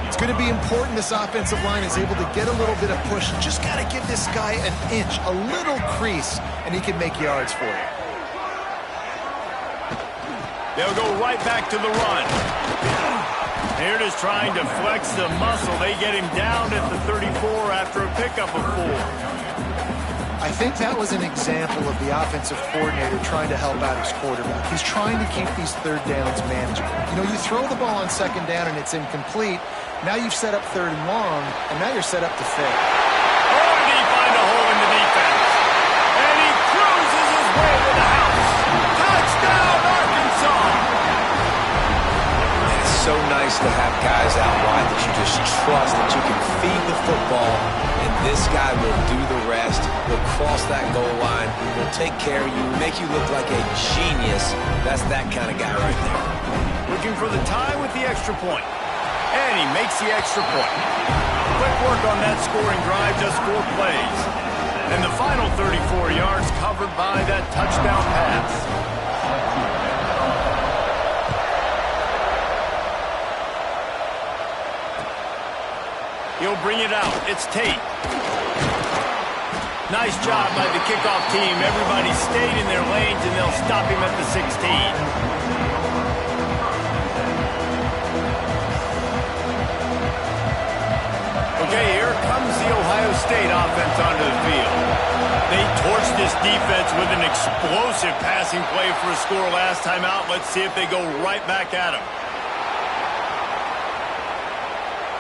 It's going to be important this offensive line is able to get a little bit of push. Just got to give this guy an inch, a little crease, and he can make yards for you. They'll go right back to the run. They're just trying to flex the muscle. They get him down at the 34 after a pickup of 4. I think that was an example of the offensive coordinator trying to help out his quarterback. He's trying to keep these third downs manageable. You know, you throw the ball on second down and it's incomplete. Now you've set up third and long, and now you're set up to fail. Oh, and he finds a hole in the defense. And he cruises his way to the house. Touchdown, Arkansas! It's so nice to have guys out wide that you just trust that you can feed the football, and this guy will do the rest. He'll cross that goal line. He'll take care of you, make you look like a genius. That's that kind of guy right there. Looking for the tie with the extra point. And he makes the extra point. Quick work on that scoring drive, just 4 plays. And the final 34 yards covered by that touchdown pass. He'll bring it out. It's Tate. Nice job by the kickoff team. Everybody stayed in their lanes, and they'll stop him at the 16. defense with an explosive passing play for a score last time out. Let's see if they go right back at him.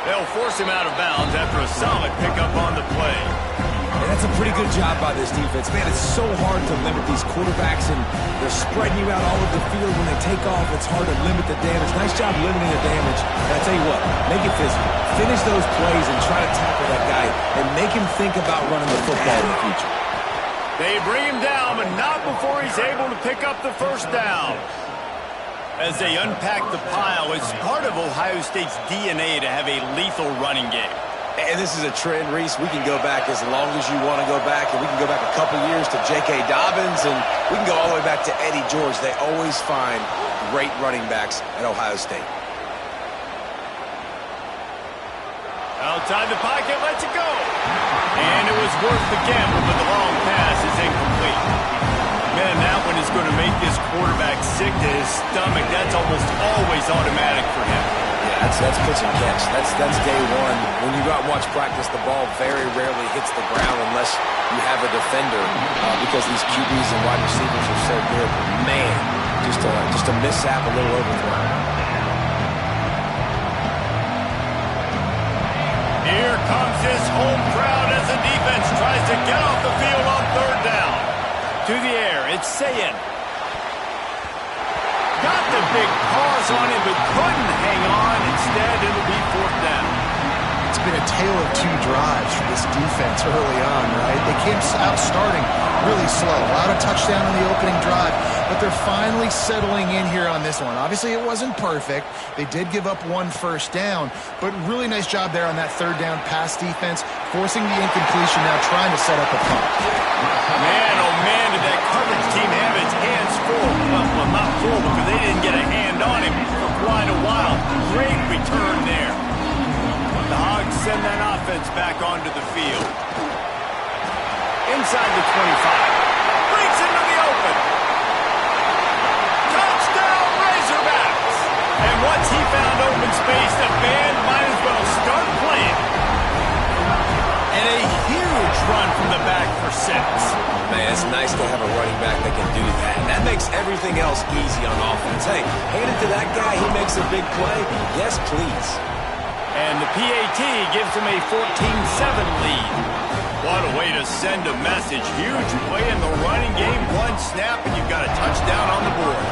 They'll force him out of bounds after a solid pickup on the play. And that's a pretty good job by this defense. Man, it's so hard to limit these quarterbacks, and they're spreading you out all over the field. When they take off, it's hard to limit the damage. Nice job limiting the damage. And I tell you what, make it physical. Finish those plays and try to tackle that guy and make him think about running the football in the future. They bring him down, but not before he's able to pick up the first down. As they unpack the pile, it's part of Ohio State's DNA to have a lethal running game. And this is a trend, Reese. We can go back as long as you want to go back, and we can go back a couple years to J.K. Dobbins, and we can go all the way back to Eddie George. They always find great running backs at Ohio State. Outside the pocket, lets it go. And it was worth the gamble, but the long pass is incomplete. Man, that one is going to make this quarterback sick to his stomach. That's almost always automatic for him. Yeah, that's pitch and catch. That's day one. When you go out and watch practice, the ball very rarely hits the ground unless you have a defender because these QBs and wide receivers are so good. Man, just a mishap, a little overthrown. Here comes this home crowd as the defense tries to get off the field on third down. To the air, it's Sayin. Got the big paws on him, but couldn't hang on. Instead, it'll be fourth down. It's been a tale of two drives for this defense early on, right? They came out starting really slow. A lot of touchdown on the opening drive, but they're finally settling in here on this one. Obviously, it wasn't perfect. They did give up one first down, but really nice job there on that third down pass defense, forcing the incompletion, now trying to set up a punt. Man, oh man, did that coverage team have its hands full. Well, not full because they didn't get a hand on him for quite a while. Great return there. The Hogs send that offense back onto the field. Inside the 25. Brings into the open. Touchdown, Razorbacks! And once he found open space, the band might as well start playing. And a huge run from the back for 6. Man, it's nice to have a running back that can do that. That makes everything else easy on offense. Hey, hand it to that guy, he makes a big play. Yes, please. And the PAT gives him a 14-7 lead. What a way to send a message. Huge play in the running game. One snap, and you've got a touchdown on the board.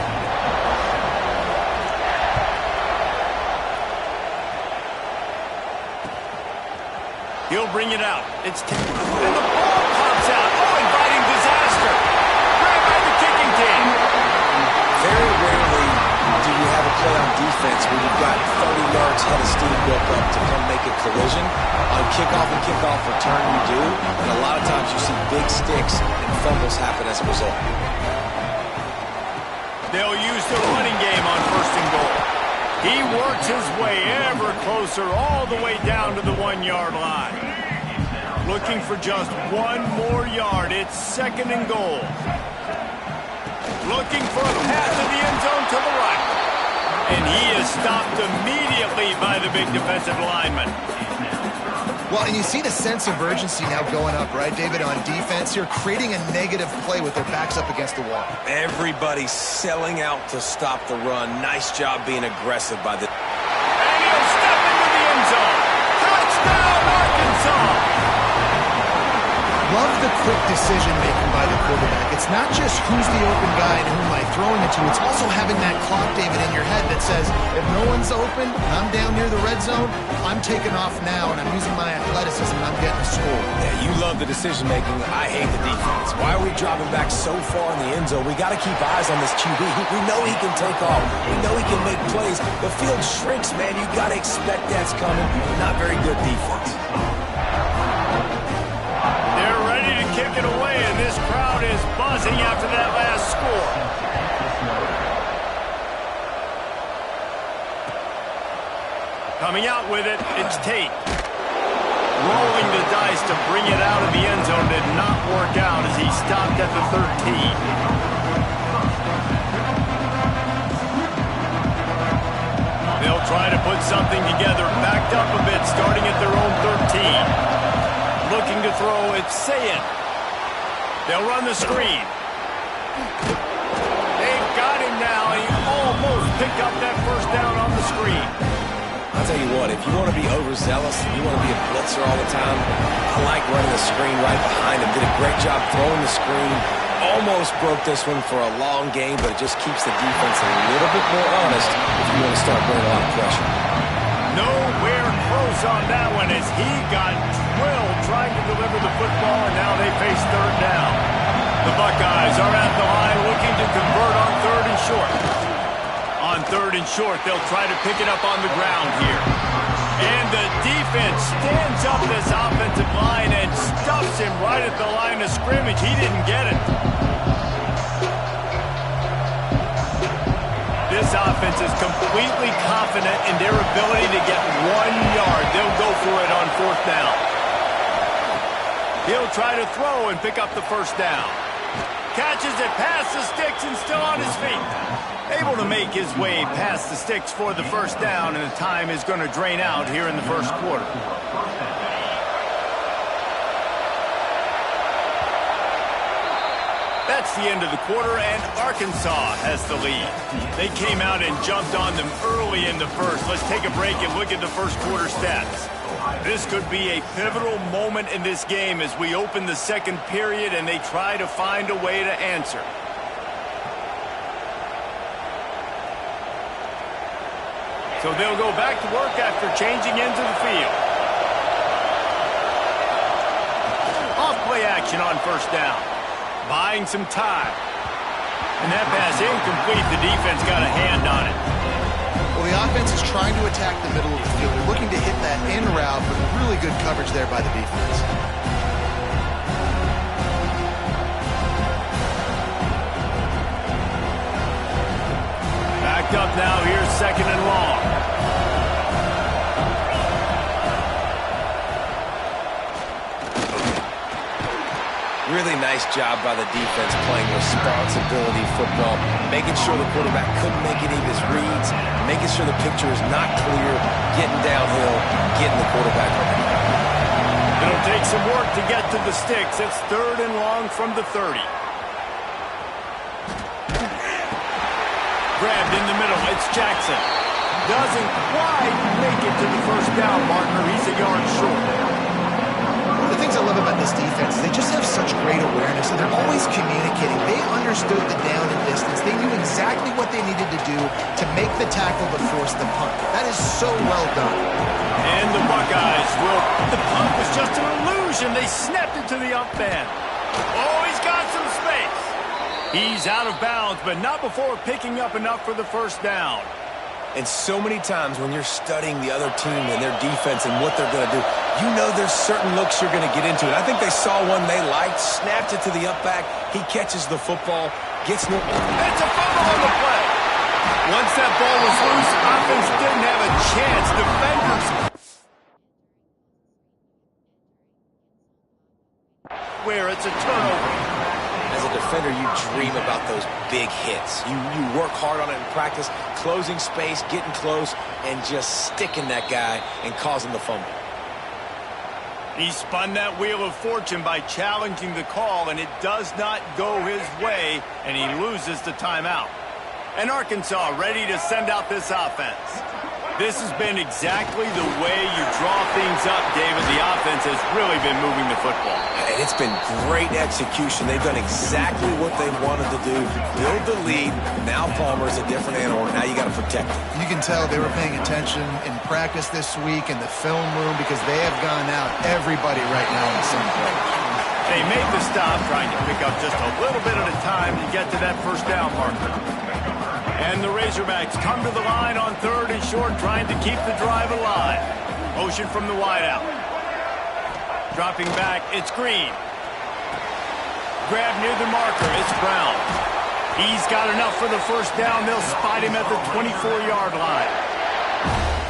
He'll bring it out. It's and the ball pops out. Oh, inviting disaster. Grabbed by the kicking team. Very rarely do you have a play on defense where you've got 30 yards head of steam built up to come make a collision. On kickoff and kickoff return, you do. And a lot of times you see big sticks and fumbles happen as a result. They'll use the running game on first and goal. He works his way ever closer all the way down to the 1-yard line. Looking for just one more yard. It's second and goal. Looking for a pass to the end zone to the right. And he is stopped immediately by the big defensive lineman. Well, and you see the sense of urgency now going up, right, David, on defense here, creating a negative play with their backs up against the wall. Everybody's selling out to stop the run. Nice job being aggressive by the... And he'll step into the end zone. Touchdown, Arkansas! Love the quick decision-making by the quarterback. It's not just who's the open guy and who am I throwing it to. It's also having that clock, David, in your head that says, if no one's open and I'm down near the red zone, I'm taking off now and I'm using my athleticism and I'm getting a score. Yeah, you love the decision-making. I hate the defense. Why are we dropping back so far in the end zone? We got to keep eyes on this QB. We know he can take off. We know he can make plays. The field shrinks, man. You got to expect that's coming. Not very good defense. Kick it away, and this crowd is buzzing after that last score. Coming out with it, it's Tate. Rolling the dice to bring it out of the end zone did not work out as he stopped at the 13. They'll try to put something together, backed up a bit, starting at their own 13. Looking to throw, it's Sayin. They'll run the screen. They've got him now. He almost picked up that first down on the screen. I'll tell you what, if you want to be overzealous, if you want to be a blitzer all the time, I like running the screen right behind him. Did a great job throwing the screen. Almost broke this one for a long game, but it just keeps the defense a little bit more honest if you want to start putting a lot of pressure. Nowhere close on that one as he got drilled trying to deliver the football, and now they face third down. The Buckeyes are at the line looking to convert on third and short. On third and short, they'll try to pick it up on the ground here. And the defense stands up this offensive line and stuffs him right at the line of scrimmage. He didn't get it. This offense is completely confident in their ability to get 1 yard. They'll go for it on fourth down. He'll try to throw and pick up the first down. Catches it past the sticks and still on his feet. Able to make his way past the sticks for the first down, and the time is going to drain out here in the first quarter. That's the end of the quarter, and Arkansas has the lead. They came out and jumped on them early in the first. Let's take a break and look at the first quarter stats. This could be a pivotal moment in this game as we open the second period and they try to find a way to answer. So they'll go back to work after changing into the field. Off play action on first down. Buying some time. And that pass incomplete. The defense got a hand on it. Well, the offense is trying to attack the middle of the field. They're looking to hit that in route, but really good coverage there by the defense. Backed up now. Here's second and long. Really nice job by the defense playing responsibility football, making sure the quarterback couldn't make any of his reads, making sure the picture is not clear, getting downhill, getting the quarterback ready. It'll take some work to get to the sticks. It's third and long from the 30. Grabbed in the middle. It's Jackson. Doesn't quite make it to the first down marker. He's a yard short. The things I love about this defense is they just have such great awareness, and they're always communicating. They understood the down and distance. They knew exactly what they needed to do to make the tackle to force the punt. That is so well done. And the Buckeyes will. The punt was just an illusion. They snapped it to the up man. Oh, he's got some space. He's out of bounds, but not before picking up enough for the first down. And so many times when you're studying the other team and their defense and what they're going to do, you know there's certain looks you're going to get into. And I think they saw one they liked, snapped it to the up back. He catches the football, gets no... It's a fumble on the play. Once that ball was loose, offense didn't have a chance. Defenders... Where it's a turnover. As a defender, you dream about those big hits. You work hard on it in practice, closing space, getting close, and just sticking that guy and causing the fumble. He spun that wheel of fortune by challenging the call, and it does not go his way, and he loses the timeout. And Arkansas ready to send out this offense. This has been exactly the way you draw things up, David. The offense has really been moving the football. And it's been great execution. They've done exactly what they wanted to do. Build the lead. Now Palmer's a different animal. Now you got to protect him. You can tell they were paying attention in practice this week in the film room because they have gone out everybody right now on the same page. They made the stop, trying to pick up just a little bit at a time to get to that first down marker. And the Razorbacks come to the line on third and short, trying to keep the drive alive. Motion from the wideout. Dropping back, it's Green. Grab near the marker, it's Brown. He's got enough for the first down. They'll spot him at the 24-yard line.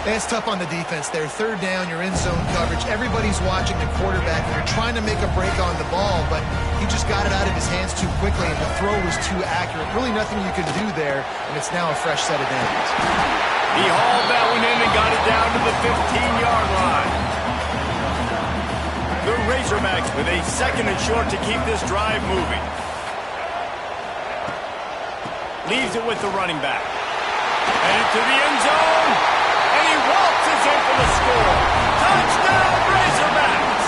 It's tough on the defense there. Third down, you're in zone coverage. Everybody's watching the quarterback, and you're trying to make a break on the ball, but he just got it out of his hands too quickly, and the throw was too accurate. Really nothing you could do there, and it's now a fresh set of downs. He hauled that one in and got it down to the 15-yard line. The Razorbacks with a 2nd and short to keep this drive moving. Leaves it with the running back. And into the end zone. And he waltzes in for the score. Touchdown, Razorbacks!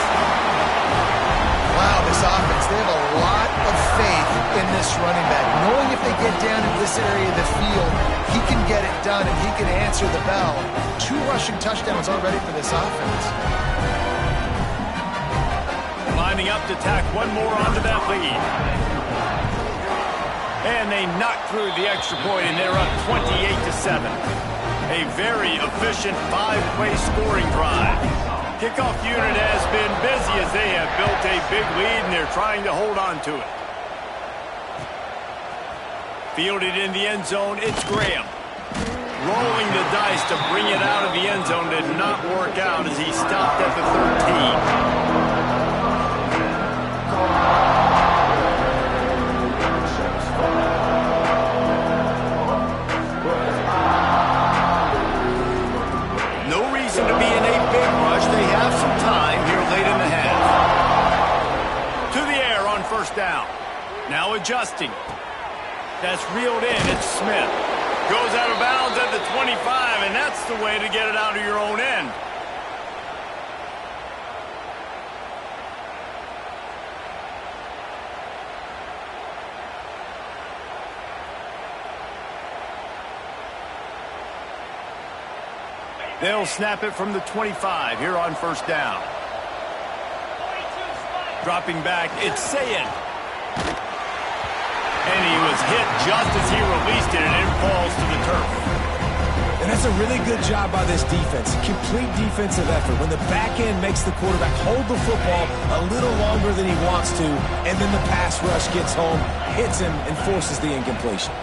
Wow, this offense, they have a lot of faith in this running back. Knowing if they get down into this area of the field, he can get it done and he can answer the bell. 2 rushing touchdowns already for this offense. Lining up to tack one more onto that lead. And they knock through the extra point, and they're up 28-7. A very efficient 5-play scoring drive. Kickoff unit has been busy as they have built a big lead, and they're trying to hold on to it. Fielded in the end zone, it's Graham. Rolling the dice to bring it out of the end zone did not work out as he stopped at the 13. To be in a big rush. They have some time here late in the half. To the air on 1st down. Now adjusting. That's reeled in. It's Smith. Goes out of bounds at the 25, and that's the way to get it out of your own end. They'll snap it from the 25 here on 1st down. Dropping back, it's Sayin. And he was hit just as he released it, and it falls to the turf. And that's a really good job by this defense. Complete defensive effort. When the back end makes the quarterback hold the football a little longer than he wants to, and then the pass rush gets home, hits him, and forces the incompletion.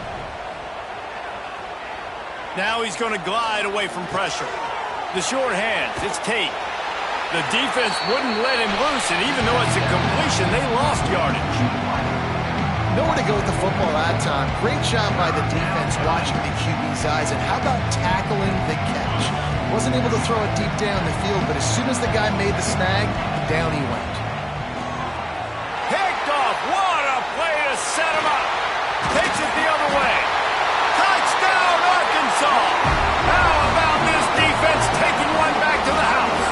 Now he's going to glide away from pressure. The short hands, it's Tate. The defense wouldn't let him loose, and even though it's a completion, they lost yardage. Nowhere to go with the football that time. Great job by the defense watching the QB's eyes, and how about tackling the catch? Wasn't able to throw it deep down the field, but as soon as the guy made the snag, down he went. Picked off. What a play to set him up. Takes it the other way. Touchdown, Arkansas. How about this defense taking one back to the house?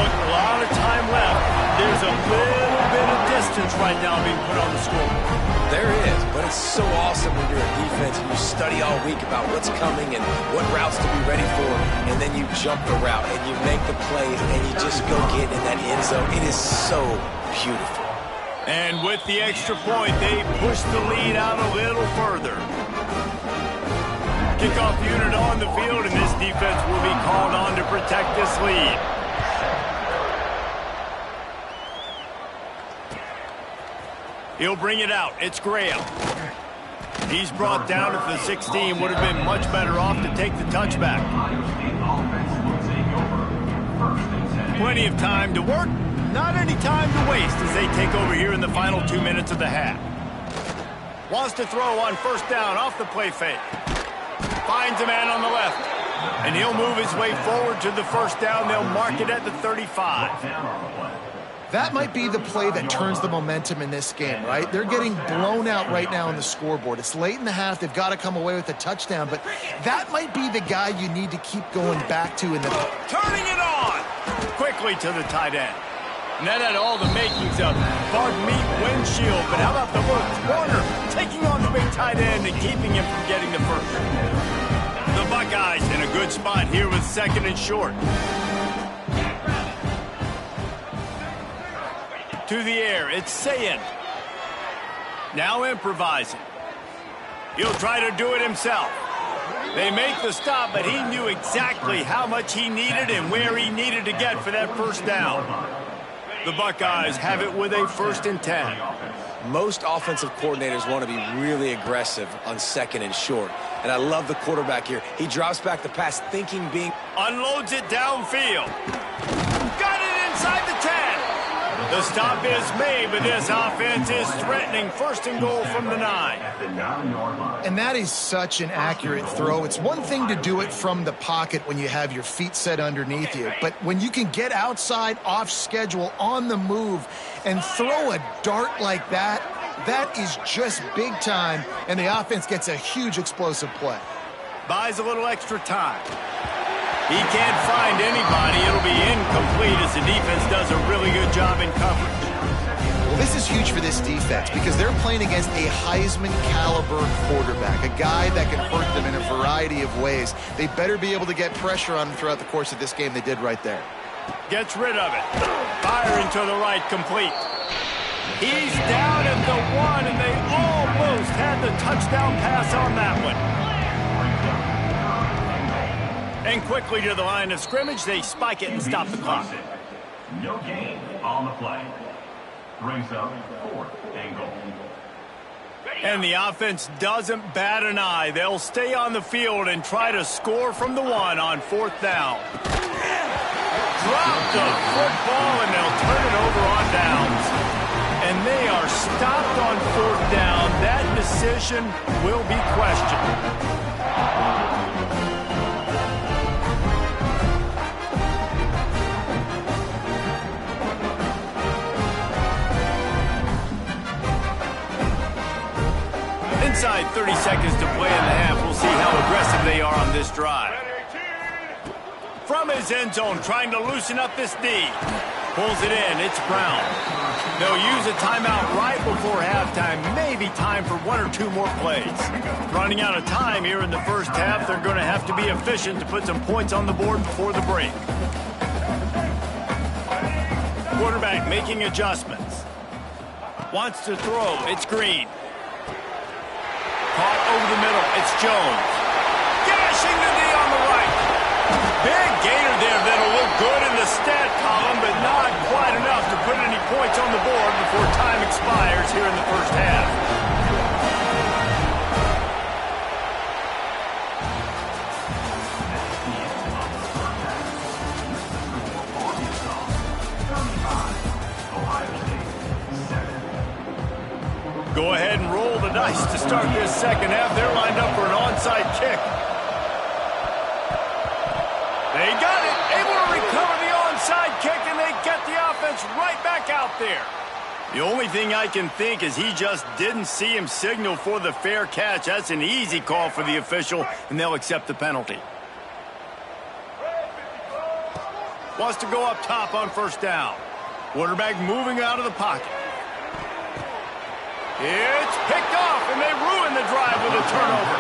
Look, a lot of time left. There's a little bit of distance right now being put on the scoreboard. There is, but it's so awesome when you're a defense and you study all week about what's coming and what routes to be ready for, and then you jump the route and you make the plays and you just go get in that end zone. It is so beautiful. And with the extra point, they push the lead out a little further. Kickoff unit on the field, and this defense will be called on to protect this lead. He'll bring it out. It's Graham. He's brought down at the 16. Would have been much better off to take the touchback. Plenty of time to work. Not any time to waste as they take over here in the final 2 minutes of the half. Wants to throw on 1st down off the play fake. Finds a man on the left. And he'll move his way forward to the 1st down. They'll mark it at the 35. That might be the play that turns the momentum in this game, right? They're getting blown out right now on the scoreboard. It's late in the half. They've got to come away with a touchdown, but that might be the guy you need to keep going back to in the... Turning it on! Quickly to the tight end. And that had all the makings of windshield, but how about the look? Warner taking on the big tight end and keeping him from getting the first. The Buckeyes in a good spot here with 2nd and short. To the air, it's Sayin. Now improvising. He'll try to do it himself. They make the stop, but he knew exactly how much he needed and where he needed to get for that 1st down. The Buckeyes have it with a 1st and 10. Most offensive coordinators want to be really aggressive on 2nd and short. And I love the quarterback here. He drops back the pass thinking being... Unloads it downfield. Got it inside the 10. The stop is made, but this offense is threatening first and goal from the 9. And that is such an accurate throw. It's one thing to do it from the pocket when you have your feet set underneath you, but when you can get outside, off schedule, on the move, and throw a dart like that, that is just big time, and the offense gets a huge explosive play. Buys a little extra time. He can't find anybody. It'll be incomplete as the defense does a really good job in coverage. Well, this is huge for this defense because they're playing against a Heisman-caliber quarterback, a guy that can hurt them in a variety of ways. They better be able to get pressure on him throughout the course of this game. They did right there. Gets rid of it. Firing to the right, complete. He's down at the 1, and they almost had the touchdown pass on that one. And quickly to the line of scrimmage, they spike it and stop the clock. No gain on the play. Brings up 4th and goal. And the offense doesn't bat an eye. They'll stay on the field and try to score from the 1 on 4th down. Drop the football, and they'll turn it over on downs. And they are stopped on 4th down. That decision will be questioned. Inside 30 seconds to play in the half. We'll see how aggressive they are on this drive. From his end zone, trying to loosen up this D. Pulls it in. It's Brown. They'll use a timeout right before halftime. Maybe time for 1 or 2 more plays. Running out of time here in the first half. They're going to have to be efficient to put some points on the board before the break. Quarterback making adjustments. Wants to throw. It's Green. Caught over the middle. It's Jones. Gashing the knee on the right. Big gainer there that'll look good in the stat column, but not quite enough to put any points on the board before time expires here in the first half. Go ahead and roll the dice to start this second half. They're lined up for an onside kick. They got it. Able to recover the onside kick, and they get the offense right back out there. The only thing I can think is he just didn't see him signal for the fair catch. That's an easy call for the official, and they'll accept the penalty. Wants to go up top on 1st down. Quarterback moving out of the pocket. It's picked off, and they ruin the drive with a turnover.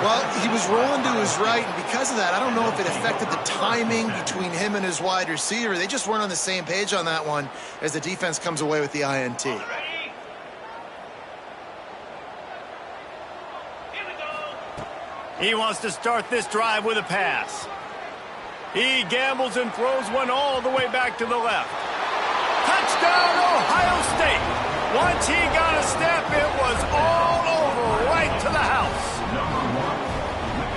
Well, he was rolling to his right, and because of that, I don't know if it affected the timing between him and his wide receiver. They just weren't on the same page on that one as the defense comes away with the INT. He wants to start this drive with a pass. He gambles and throws one all the way back to the left. Touchdown, Ohio State. Once he got a step, it was all over, right to the house.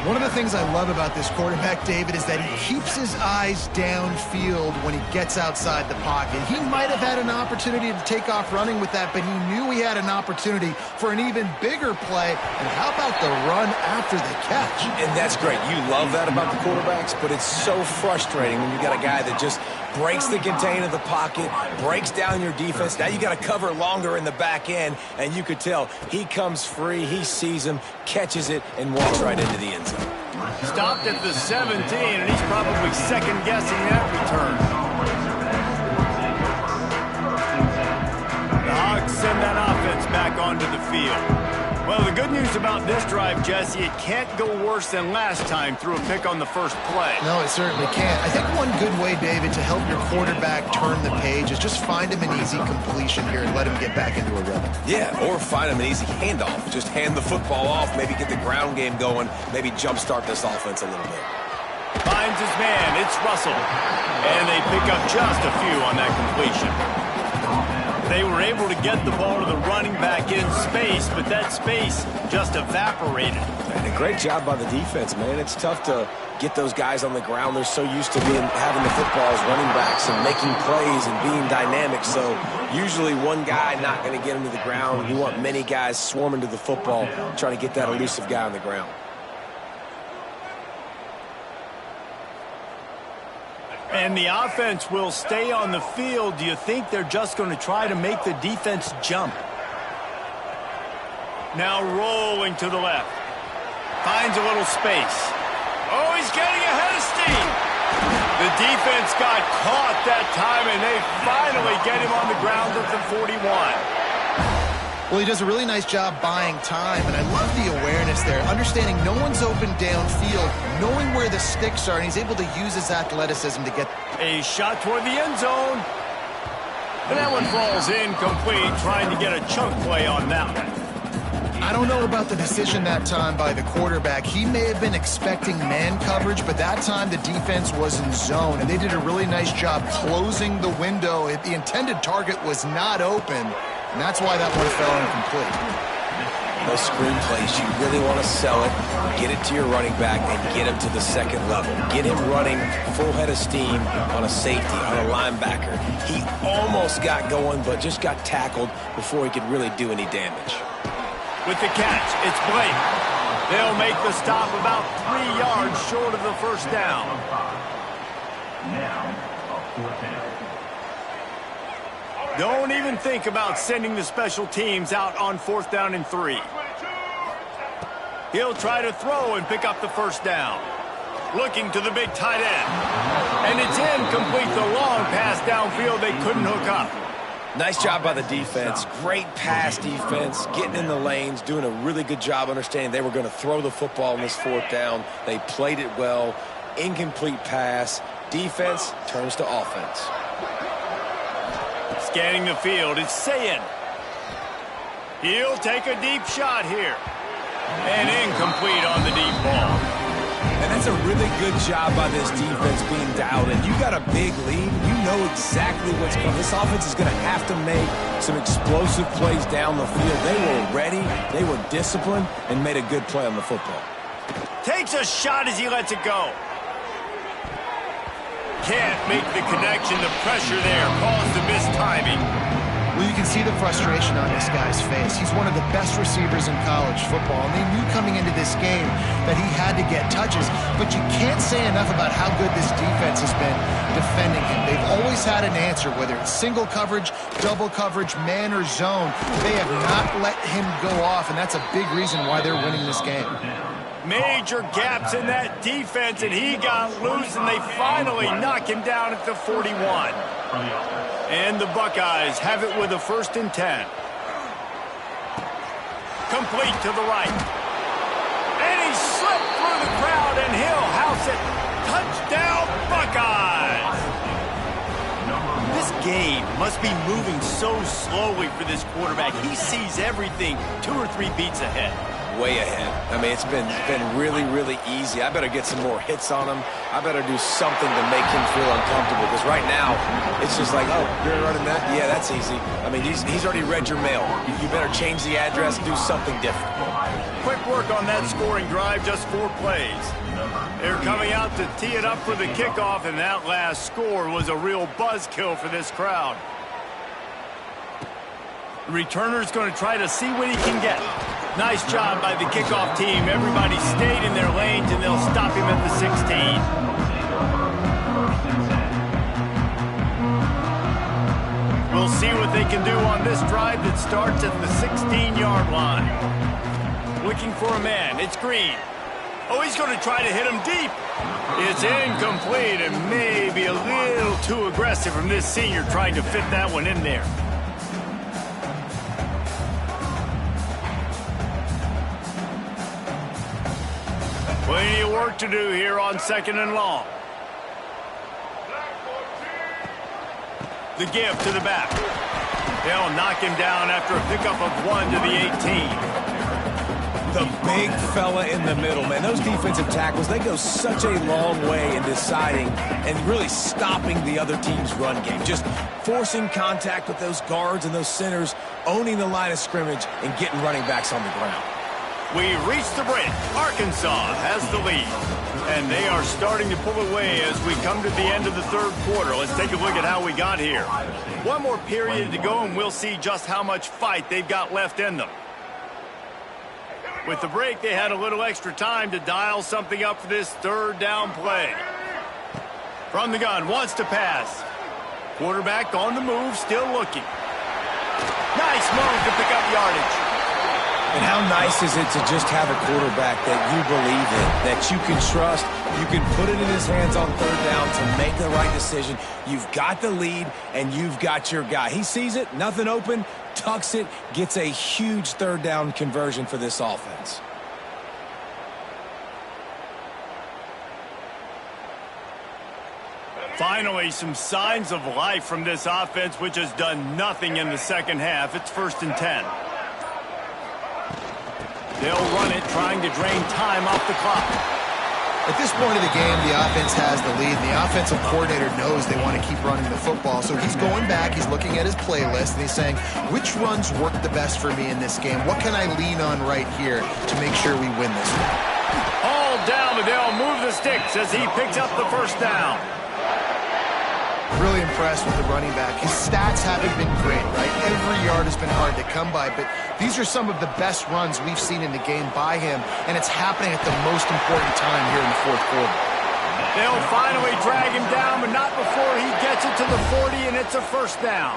One of the things I love about this quarterback, David, is that he keeps his eyes downfield when he gets outside the pocket. He might have had an opportunity to take off running with that, but he knew he had an opportunity for an even bigger play. And how about the run after the catch? And that's great. You love that about the quarterbacks, but it's so frustrating when you got a guy that just breaks the contain of the pocket, breaks down your defense. Now you got to cover longer in the back end, and you could tell he comes free, he sees him, catches it, and walks right into the end zone. Stopped at the 17, and he's probably second-guessing that return. The Hogs send that offense back onto the field. Well, the good news about this drive, Jesse, it can't go worse than last time through a pick on the first play. No, it certainly can't. I think one good way, David, to help your quarterback turn the page is just find him an easy completion here and let him get back into a rhythm. Yeah, or find him an easy handoff. Just hand the football off, maybe get the ground game going, maybe jumpstart this offense a little bit. Finds his man, it's Russell. And they pick up just a few on that completion. They were able to get the ball to the running back in space, but that space just evaporated. And a great job by the defense, man. It's tough to get those guys on the ground. They're so used to having the football as running backs and making plays and being dynamic. So usually one guy not going to get him to the ground. You want many guys swarming to the football, trying to get that elusive guy on the ground. And the offense will stay on the field. Do you think they're just going to try to make the defense jump? Now rolling to the left. Finds a little space. Oh, he's getting ahead of steam. The defense got caught that time, and they finally get him on the ground at the 41. Well, he does a really nice job buying time, and I love the awareness there, understanding no one's open downfield, knowing where the sticks are, and he's able to use his athleticism to get a shot toward the end zone. And that one falls incomplete, trying to get a chunk play on that one. I don't know about the decision that time by the quarterback. He may have been expecting man coverage, but that time the defense was in zone, and they did a really nice job closing the window. The intended target was not open, and that's why that one fell incomplete. Those screen plays, you really want to sell it, get it to your running back, and get him to the second level. Get him running full head of steam on a safety, on a linebacker. He almost got going, but just got tackled before he could really do any damage. With the catch, it's Blake. They'll make the stop about 3 yards short of the first down. Now, a fourth down. Don't even think about sending the special teams out on 4th down and 3. He'll try to throw and pick up the first down. Looking to the big tight end. And it's incomplete. The long pass downfield they couldn't hook up. Nice job by the defense. Great pass defense, getting in the lanes, doing a really good job understanding they were going to throw the football in this 4th down. They played it well. Incomplete pass. Defense turns to offense. Scanning the field, it's Sayin. He'll take a deep shot here. And incomplete on the deep ball. And that's a really good job by this defense being dialed in. You got a big lead. You know exactly what's coming. This offense is going to have to make some explosive plays down the field. They were ready, they were disciplined, and made a good play on the football. Takes a shot as he lets it go. Can't make the connection. The pressure there caused the mistiming. Well, you can see the frustration on this guy's face. He's one of the best receivers in college football, and they knew coming into this game that he had to get touches, but you can't say enough about how good this defense has been defending him. They've always had an answer, whether it's single coverage, double coverage, man or zone. They have not let him go off, and that's a big reason why they're winning this game. Major gaps in that defense, and he got loose, and they finally knock him down at the 41. And the Buckeyes have it with a 1st and 10. Complete to the right. And he slipped through the crowd, and he'll house it. Touchdown, Buckeyes! This game must be moving so slowly for this quarterback. He sees everything 2 or 3 beats ahead. Way ahead. I mean, it's been really, really easy. I better get some more hits on him. I better do something to make him feel uncomfortable, because right now it's just like, oh, you're running that? Yeah, that's easy. I mean, he's already read your mail. You better change the address, do something different. Quick work on that scoring drive, just 4 plays. They're coming out to tee it up for the kickoff, and that last score was a real buzzkill for this crowd. The returner's going to try to see what he can get. Nice job by the kickoff team. Everybody stayed in their lanes, and they'll stop him at the 16. We'll see what they can do on this drive that starts at the 16-yard line. Looking for a man. It's Green. Oh, he's going to try to hit him deep. It's incomplete, and maybe a little too aggressive from this senior trying to fit that one in there. Plenty of work to do here on 2nd and long. The give to the back. They'll knock him down after a pickup of 1 to the 18. The big fella in the middle, man. Those defensive tackles, they go such a long way in deciding and really stopping the other team's run game. Just forcing contact with those guards and those centers, owning the line of scrimmage, and getting running backs on the ground. We reached the break. Arkansas has the lead. And they are starting to pull away as we come to the end of the third quarter. Let's take a look at how we got here. One more period to go, and we'll see just how much fight they've got left in them. With the break, they had a little extra time to dial something up for this third down play. From the gun, wants to pass. Quarterback on the move, still looking. Nice move to pick up yardage. And how nice is it to just have a quarterback that you believe in, that you can trust, you can put it in his hands on third down to make the right decision. You've got the lead, and you've got your guy. He sees it, nothing open, tucks it, gets a huge third down conversion for this offense. Finally, some signs of life from this offense, which has done nothing in the second half. It's 1st and 10. They'll run it, trying to drain time off the clock. At this point of the game, the offense has the lead, and the offensive coordinator knows they want to keep running the football. So he's going back, he's looking at his playlist, and he's saying, which runs work the best for me in this game? What can I lean on right here to make sure we win this one? All down, but they'll move the sticks as he picks up the first down. Really impressed with the running back. His stats haven't been great, right? Every yard has been hard to come by, but these are some of the best runs we've seen in the game by him, and it's happening at the most important time here in the fourth quarter. They'll finally drag him down, but not before he gets it to the 40, and it's a first down.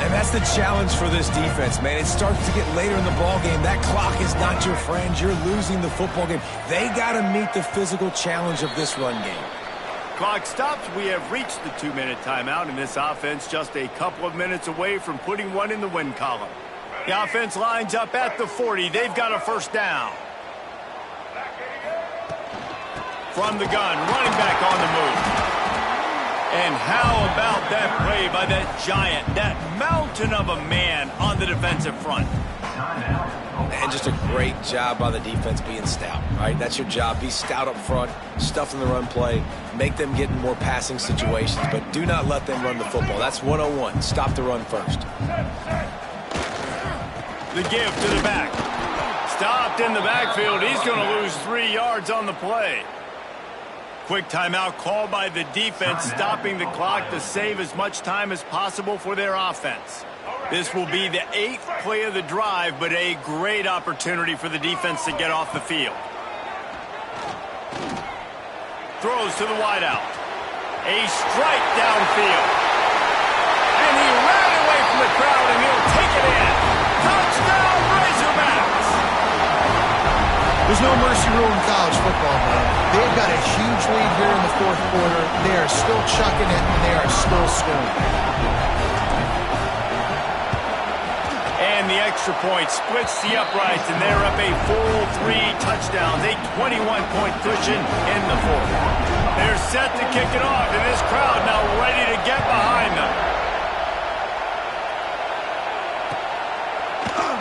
And that's the challenge for this defense, man. It starts to get later in the ballgame. That clock is not your friend. You're losing the football game. They got to meet the physical challenge of this run game. Clock stops. We have reached the 2-minute timeout, and this offense just a couple of minutes away from putting one in the win column. The offense lines up at the 40. They've got a first down. From the gun, running back on the move. And how about that play by that giant, that mountain of a man on the defensive front? And just a great job by the defense being stout, right? That's your job. Be stout up front, stuff in the run play, make them get in more passing situations, but do not let them run the football. That's 101. Stop the run first. The give to the back. Stopped in the backfield. He's going to lose 3 yards on the play. Quick timeout called by the defense, stopping the clock to save as much time as possible for their offense. This will be the 8th play of the drive, but a great opportunity for the defense to get off the field. Throws to the wideout. A strike downfield. And he ran away from the crowd, and he'll take it in. Touchdown, Razorbacks! There's no mercy rule in college football, man. They've got a huge lead here in the fourth quarter. They are still chucking it, and they are still scoring. And the extra point splits the uprights, and they're up a full 3 touchdowns, a 21-point cushion in the fourth. They're set to kick it off, and this crowd now ready to get behind them.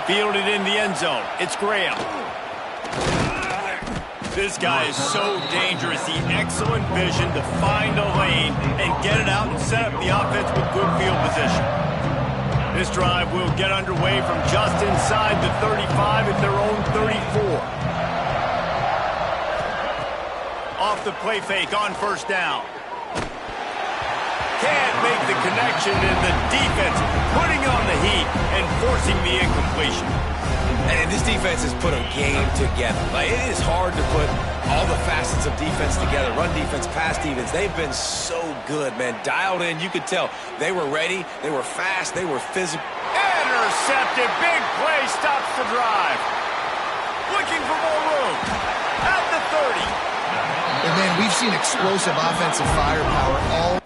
Fielded in the end zone. It's Graham. This guy is so dangerous. He excellent vision to find a lane and get it out and set up the offense with good field position. This drive will get underway from just inside the 35 at their own 34. Off the play fake on first down. Can't make the connection, and the defense putting on the heat and forcing the incompletion. And this defense has put a game together. Like, it is hard to put all the facets of defense together. Run defense, pass defense. They've been so good, man. Dialed in. You could tell they were ready. They were fast. They were physical. Intercepted. Big play stops the drive. Looking for more room. At the 30. And man, we've seen explosive offensive firepower all.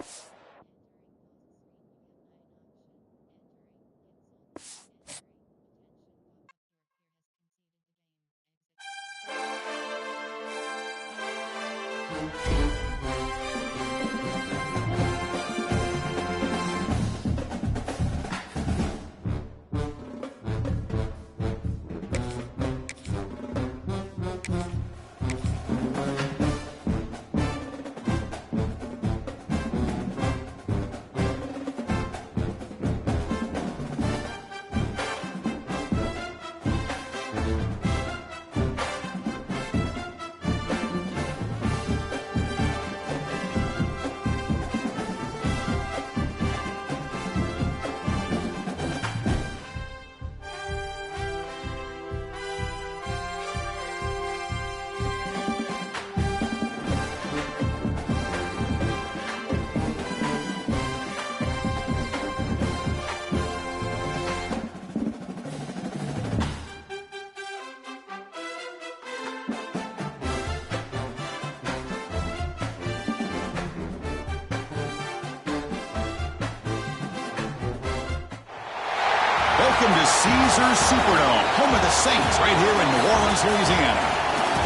Welcome to Caesars Superdome, home of the Saints, right here in New Orleans, Louisiana.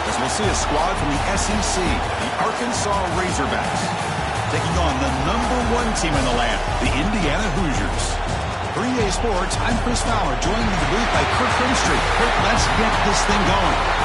As we'll see a squad from the SEC, the Arkansas Razorbacks, taking on the #1 team in the land, the Indiana Hoosiers. For EA Sports, I'm Chris Fowler, joined in the booth by Kirk Grimstreet. Kirk, let's get this thing going.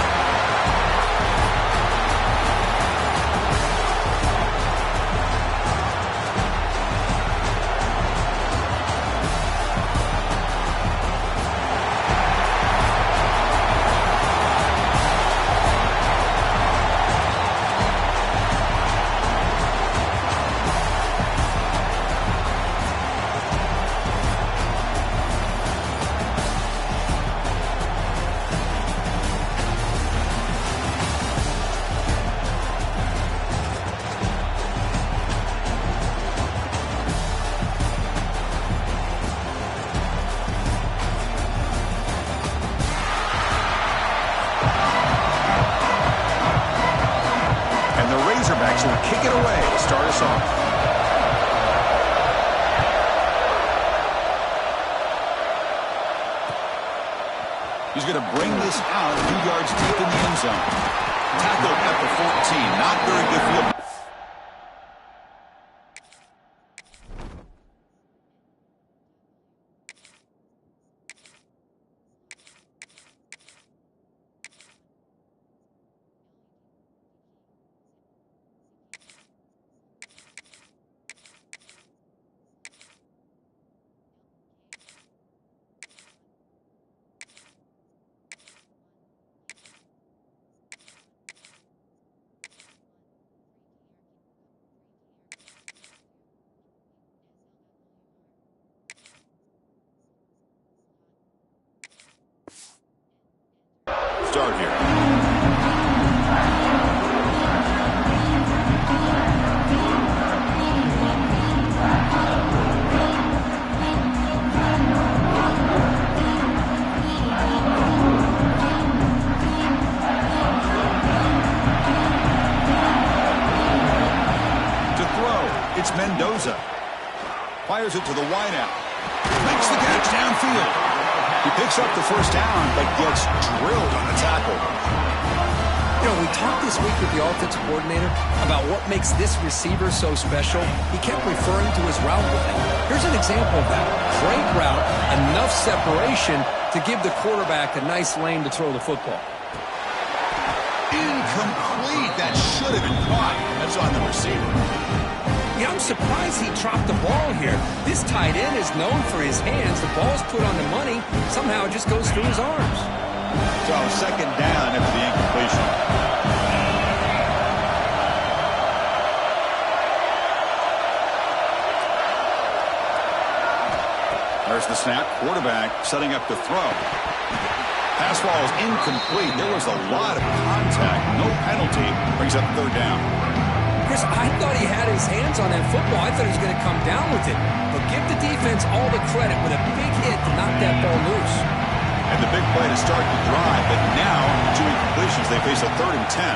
Razorbacks will kick it away to start us off. He's going to bring this out 2 yards deep in the end zone. Tackled at the 14. Not very good field. Start here. To throw, it's Mendoza. Fires it to the wideout. Makes the catch downfield. He picks up the first down, but gets drilled on the tackle. You know, we talked this week with the offensive coordinator about what makes this receiver so special. He kept referring to his route running. Here's an example of that. Great route, enough separation to give the quarterback a nice lane to throw the football. Incomplete. That should have been caught. That's on the receiver. Yeah, I'm surprised he dropped the ball here. This tight end is known for his hands. The ball's put on the money. Somehow it just goes through his arms. So second down after the incompletion. There's the snap. Quarterback setting up to throw. Pass ball is incomplete. There was a lot of contact. No penalty. Brings up third down. Chris, I thought he had his hands on that football. I thought he was going to come down with it. But give the defense all the credit with a big hit to knock that ball loose. And the big play to start the drive, but now, 2 incompletions, they face a 3rd and 10.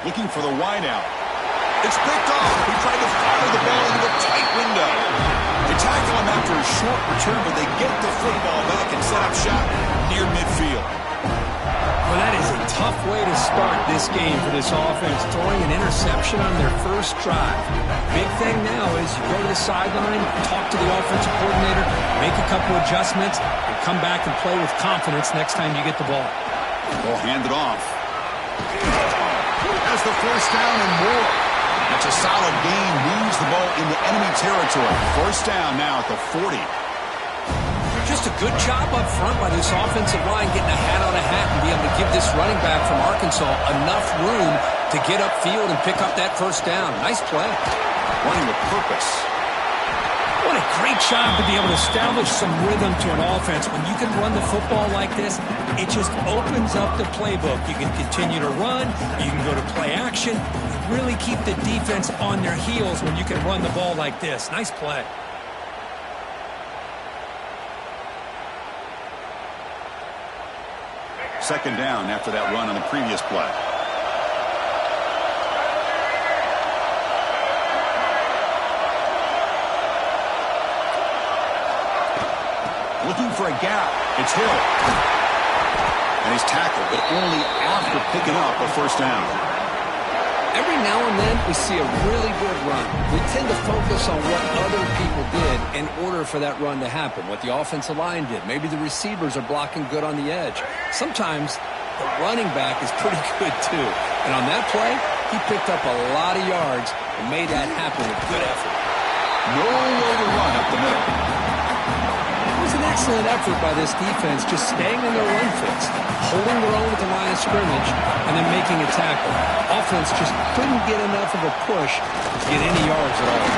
Looking for the wideout. It's picked off. He tried to fire the ball into a tight window. They tackle him after a short return, but they get the football back and set up shop near midfield. Well, that is a tough way to start this game for this offense, throwing an interception on their first drive. Big thing now is you go to the sideline, talk to the offensive coordinator, make a couple adjustments, and come back and play with confidence next time you get the ball. Ball handed off. Has the first down and more. That's a solid gain. Moves the ball into enemy territory. First down now at the 40. Just a good job up front by this offensive line, getting a hat on a hat and be able to give this running back from Arkansas enough room to get upfield and pick up that first down. Nice play. Running with purpose. What a great job to be able to establish some rhythm to an offense. When you can run the football like this, it just opens up the playbook. You can continue to run. You can go to play action. Really keep the defense on their heels when you can run the ball like this. Nice play. Second down after that run on the previous play. Looking for a gap. It's Hill. And he's tackled, but only after picking up a first down. Every now and then, we see a really good run. We tend to focus on what other people did in order for that run to happen, what the offensive line did. Maybe the receivers are blocking good on the edge. Sometimes the running back is pretty good, too. And on that play, he picked up a lot of yards and made that happen with good effort. Nowhere to run up the middle. It was an excellent effort by this defense, just staying in their run fits, holding their own at the line of scrimmage, and then making a tackle. Offense just couldn't get enough of a push to get any yards at all.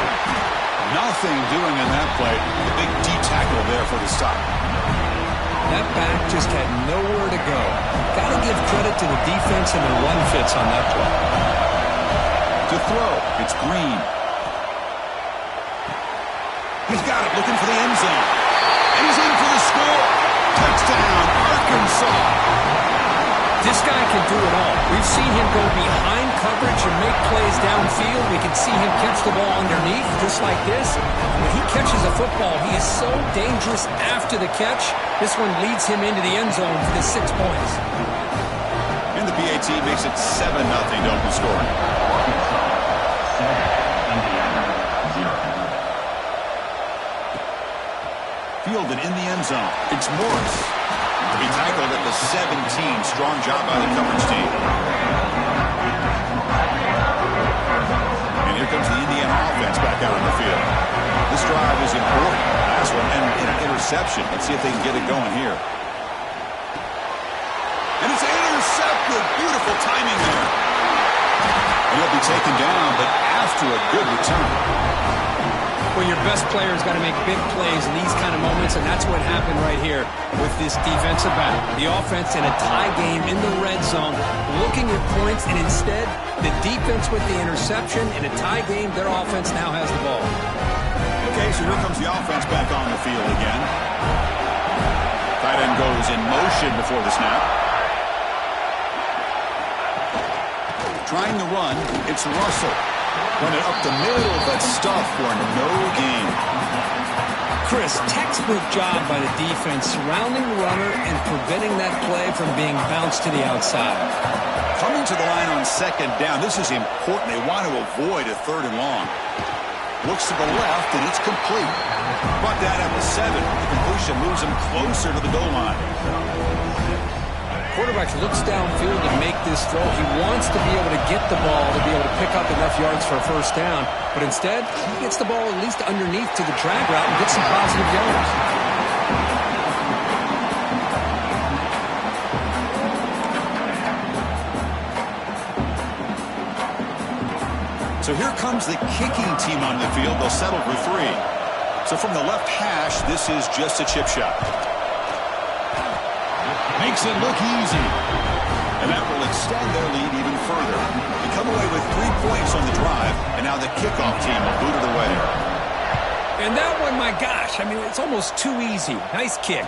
Nothing doing in that play. The big D tackle there for the stop. That back just had nowhere to go. Got to give credit to the defense and their run fits on that play. To throw, it's Green. He's got it, looking for the end zone. And he's in for the score. Touchdown, Arkansas. This guy can do it all. We've seen him go behind coverage and make plays downfield. We can see him catch the ball underneath, just like this. When he catches a football, he is so dangerous after the catch. This one leads him into the end zone for the 6 points. And the PAT makes it 7-0 to open scoring. Fielded in the end zone. It's Morris. To be tackled at the 17. Strong job by the coverage team. And here comes the Indiana offense back out on the field. This drive is important. Last one ended in an interception. Let's see if they can get it going here. And it's intercepted. Beautiful timing there. And he'll be taken down, but after a good return. Well, your best player's got to make big plays in these kind of moments, and that's what happened right here with this defensive back. The offense in a tie game in the red zone, looking at points, and instead, the defense with the interception. In a tie game, their offense now has the ball. Okay, so here comes the offense back on the field again. Tight end goes in motion before the snap. Trying to run, it's Russell. Run it up the middle, but stuff for no gain. Chris, textbook job by the defense surrounding the runner and preventing that play from being bounced to the outside. Coming to the line on second down, this is important. They want to avoid a 3rd and long. Looks to the left, and it's complete. Brought down at the 7. The completion moves him closer to the goal line. Quarterback looks downfield to make this throw. He wants to be able to get the ball to be able to pick up enough yards for a first down. But instead, he gets the ball at least underneath to the drag route and gets some positive yards. So here comes the kicking team on the field. They'll settle for 3. So from the left hash, this is just a chip shot. Makes it look easy. And that will extend their lead even further. They come away with 3 points on the drive, and now the kickoff team will boot it away. And that one, my gosh, I mean, it's almost too easy. Nice kick.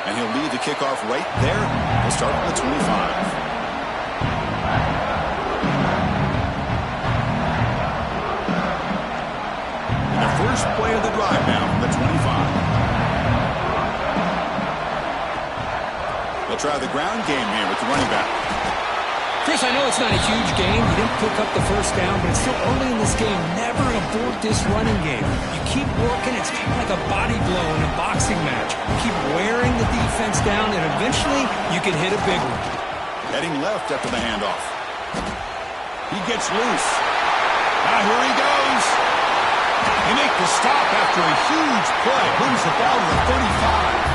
And he'll lead the kickoff right there. He'll start from the 25. First play of the drive now from the 25. They'll try the ground game here with the running back. Chris, I know it's not a huge game. You didn't pick up the first down, but it's still early in this game. Never abort this running game. You keep working. It's kind of like a body blow in a boxing match. You keep wearing the defense down, and eventually you can hit a big one. Heading left after the handoff. He gets loose. Now here he goes. They make the stop after a huge play. Moves the ball to the 35.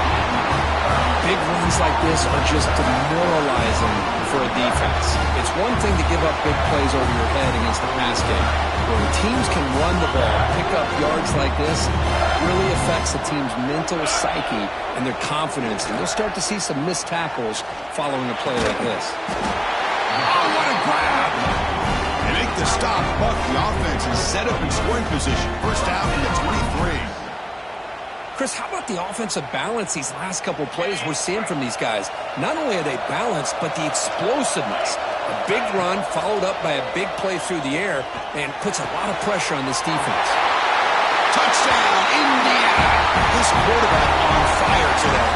Big runs like this are just demoralizing for a defense. It's one thing to give up big plays over your head against the pass game. When teams can run the ball, pick up yards like this, it really affects the team's mental psyche and their confidence. And you'll start to see some missed tackles following a play like this. Oh, what a grab! They make the stop, but the offense is set up in scoring position. First down in the 23. Chris, how about the offensive balance these last couple plays we're seeing from these guys? Not only are they balanced, but the explosiveness. A big run followed up by a big play through the air and puts a lot of pressure on this defense. Touchdown, Indiana! This quarterback on fire. fire today.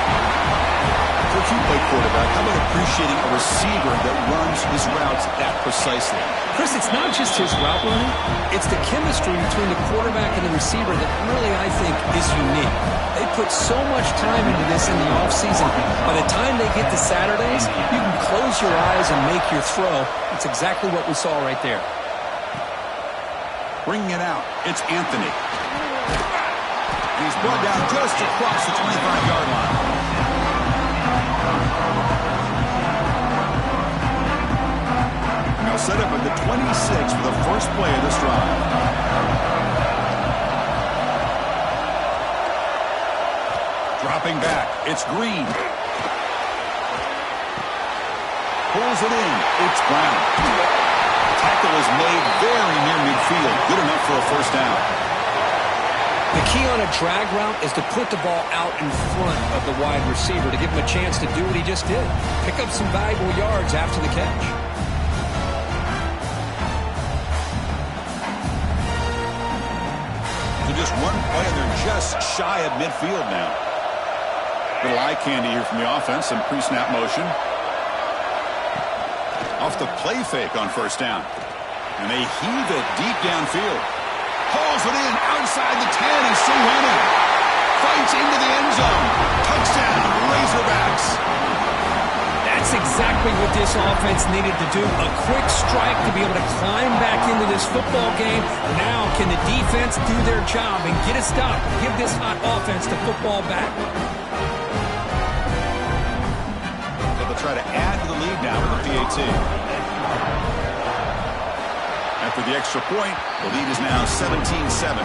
Coach, you play quarterback. How about appreciating a receiver that runs his routes that precisely? Chris, it's not just his route running. It's the chemistry between the quarterback and the receiver that really, I think, is unique. They put so much time into this in the offseason. By the time they get to Saturdays, you can close your eyes and make your throw. That's exactly what we saw right there. Bringing it out, it's Anthony. He's brought down just across the 25-yard line. Now set up at the 26 for the first play of this drive. Dropping back, it's Green. Pulls it in, it's Brown. Tackle is made very near midfield, good enough for a first down. The key on a drag route is to put the ball out in front of the wide receiver to give him a chance to do what he just did. Pick up some valuable yards after the catch. So just one play and they're just shy of midfield now. Little eye candy here from the offense, some pre-snap motion. Off the play fake on first down. And they heave it deep downfield. Pulls it in outside the 10. He's still running. Fights into the end zone. Touchdown, Razorbacks. That's exactly what this offense needed to do. A quick strike to be able to climb back into this football game. Now can the defense do their job and get a stop? Give this hot offense the football back. So they'll try to add to the lead now with the PAT. After the extra point, the lead is now 17-7.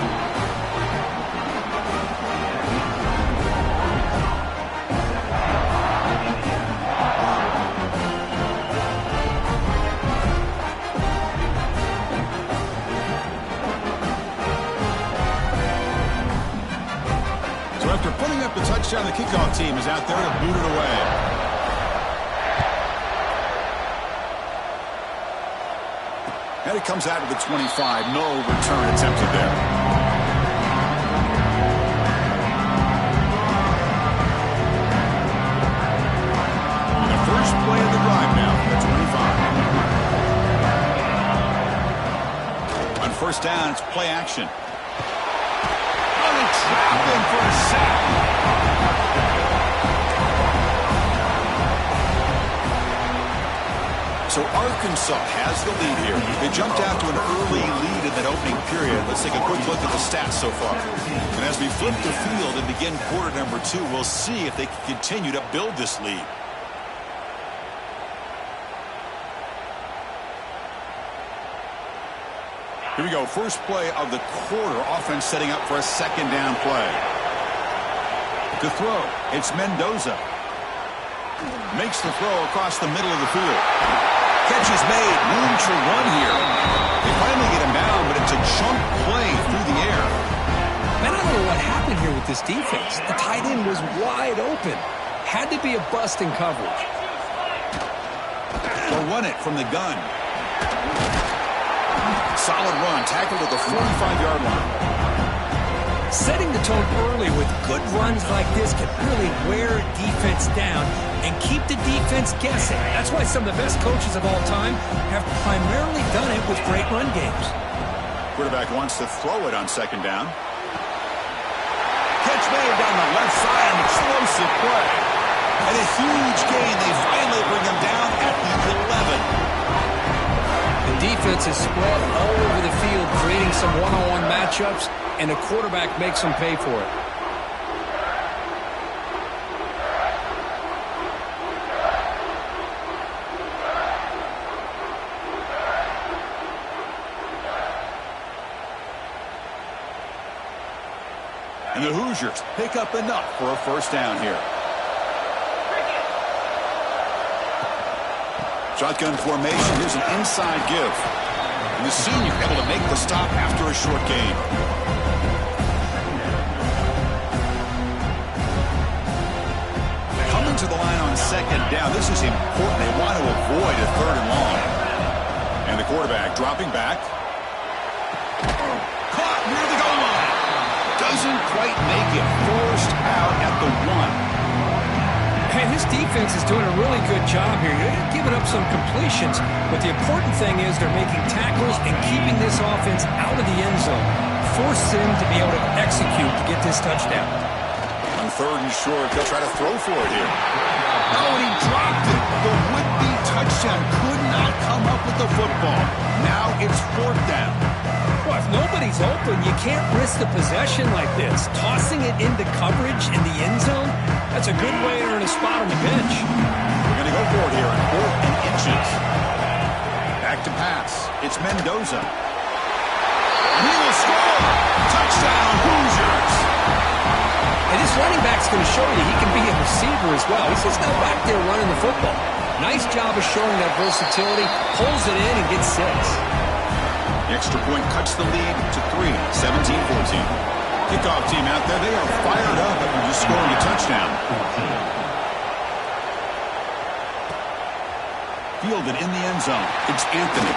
So after putting up the touchdown, the kickoff team is out there to boot it away. And it comes out of the 25. No return attempted there. And the first play of the drive now from the 25. On first down, it's play action. Oh, they trap him for a sack. So Arkansas has the lead here. They jumped out to an early lead in that opening period. Let's take a quick look at the stats so far. And as we flip the field and begin quarter number 2, we'll see if they can continue to build this lead. Here we go. First play of the quarter. Offense setting up for a second down play. To throw, it's Mendoza. Makes the throw across the middle of the field. Catch is made. Room to run here. They finally get him down, but it's a chunk play through the air. Man, I don't know what happened here with this defense. The tight end was wide open. Had to be a bust in coverage. They'll run it from the gun. Solid run. Tackled at the 45-yard line. Setting the tone early with good runs like this can really wear defense down and keep the defense guessing. That's why some of the best coaches of all time have primarily done it with great run games. Quarterback wants to throw it on second down. Catch made down the left side. An explosive play. And a huge gain. They finally bring him down at the 11. The defense is spread all over the field, creating some one-on-one matchups, and the quarterback makes them pay for it. And the Hoosiers pick up enough for a first down here. Shotgun formation. Here's an inside give. And the senior able to make the stop after a short gain. Coming to the line on second down. This is important. They want to avoid a third and long. And the quarterback dropping back. Caught near the goal line. Doesn't quite make it. Forced out at the 1. And his defense is doing a really good job here. They're giving up some completions, but the important thing is they're making tackles and keeping this offense out of the end zone. Force him to be able to execute to get this touchdown. On 3rd and short, they'll try to throw for it here. Oh, and he dropped it. The would-be touchdown could not come up with the football. Now it's 4th down. Well, if nobody's open, you can't risk the possession like this. Tossing it into coverage in the end zone, that's a good way to earn a spot on the bench. We're going to go for it here on 4th and inches. Back to pass. It's Mendoza. And he will score. Touchdown, Hoosiers. And this running back's going to show you he can be a receiver as well. He's just not back there running the football. Nice job of showing that versatility. Pulls it in and gets 6. The extra point cuts the lead to 3, 17-14. Kickoff team out there, they are fired up after just scoring a touchdown. Fielded in the end zone. It's Anthony.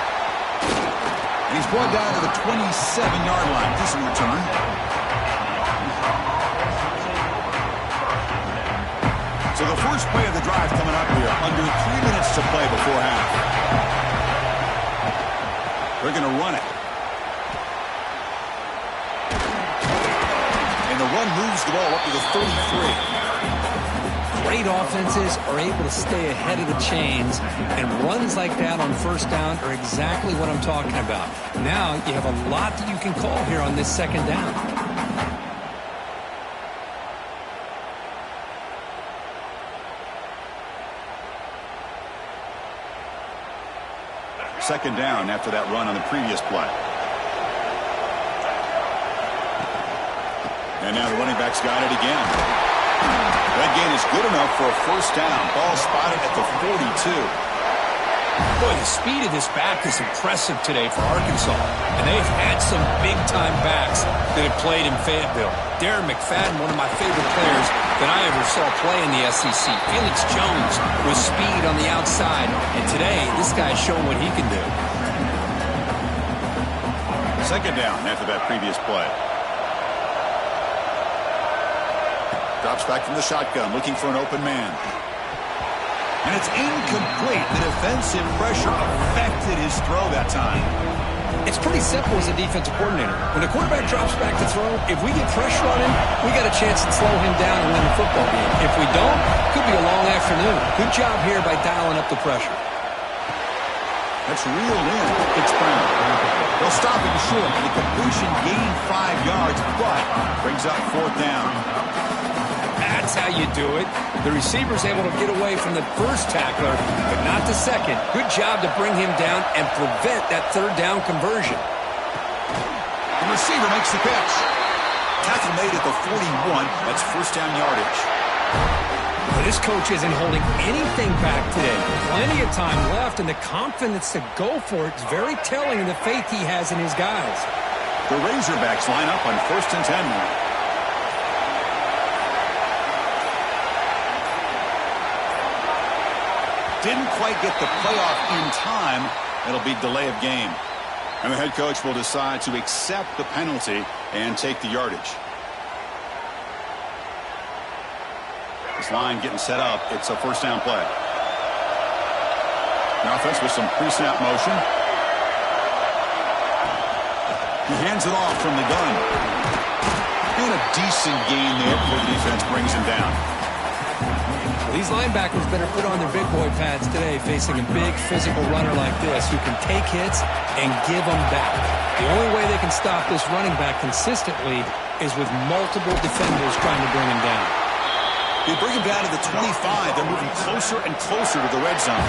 And he's brought down to the 27-yard line. Decent return. So the first play of the drive coming up here. Under 3 minutes to play before half. They're going to run it. And the run moves the ball up to the 33. Great offenses are able to stay ahead of the chains, and runs like that on 1st down are exactly what I'm talking about. Now you have a lot that you can call here on this 2nd down. Second down after that run on the previous play. And now the running back's got it again. That gain is good enough for a 1st down. Ball spotted at the 42. Boy, the speed of this back is impressive today for Arkansas. And they've had some big-time backs that have played in Fayetteville. Darren McFadden, one of my favorite players that I ever saw play in the SEC. Felix Jones with speed on the outside. And today, this guy's showing what he can do. Second down after that previous play. Drops back from the shotgun, looking for an open man. And it's incomplete. The defensive pressure affected his throw that time. It's pretty simple as a defensive coordinator. When the quarterback drops back to throw, if we get pressure on him, we got a chance to slow him down and win the football game. If we don't, it could be a long afternoon. Good job here by dialing up the pressure. That's reeled in. It's Brown. They'll stop him short. The completion gained 5 yards, but brings up 4th down. That's how you do it. The receiver's able to get away from the first tackler, but not the second. Good job to bring him down and prevent that 3rd down conversion. The receiver makes the catch. Tackle made at the 41. That's 1st down yardage. But this coach isn't holding anything back today. Plenty of time left, and the confidence to go for it is very telling of the faith he has in his guys. The Razorbacks line up on 1st and 10 now. Didn't quite get the playoff in time. It'll be delay of game. And the head coach will decide to accept the penalty and take the yardage. This line getting set up. It's a 1st down play. The offense with some pre-snap motion. He hands it off from the gun. And a decent gain there before the defense brings him down. These linebackers better put on their big boy pads today, facing a big physical runner like this who can take hits and give them back. The only way they can stop this running back consistently is with multiple defenders trying to bring him down. They bring him down to the 25. They're moving closer and closer to the red zone.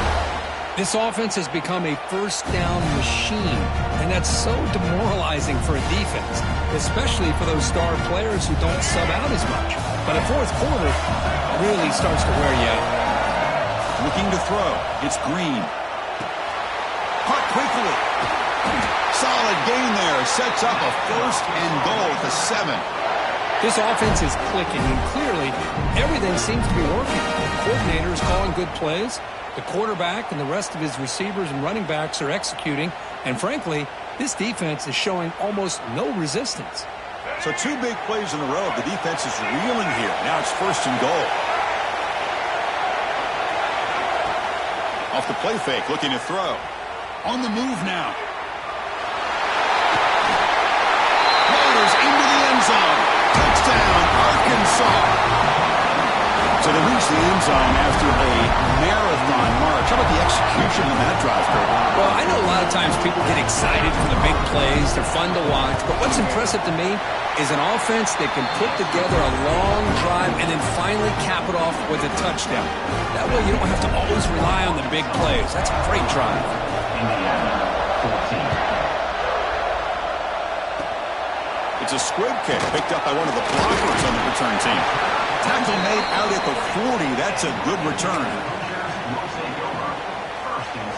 This offense has become a 1st down machine, and that's so demoralizing for a defense, especially for those star players who don't sub out as much. By the 4th quarter, really starts to wear you out. Looking to throw. It's Green. Caught quickly. Solid gain there. Sets up a 1st and goal at the 7. This offense is clicking, and clearly everything seems to be working. The coordinator is calling good plays. The quarterback and the rest of his receivers and running backs are executing. And frankly, this defense is showing almost no resistance. So 2 big plays in a row. The defense is reeling here. Now it's 1st and goal. off the play fake, looking to throw. On the move now. Loaders into the end zone. Touchdown, Arkansas. So they reach the end zone after a marathon march. How about the execution on that drive, Kurt? Well, I know a lot of times people get excited for the big plays. They're fun to watch. But what's impressive to me is an offense that can put together a long drive and then finally cap it off with a touchdown. That way you don't have to always rely on the big plays. That's a great drive. Indiana, 14. It's a squib kick picked up by one of the blockers on the return team. Tackle made out at the 40. That's a good return. Will take over. First and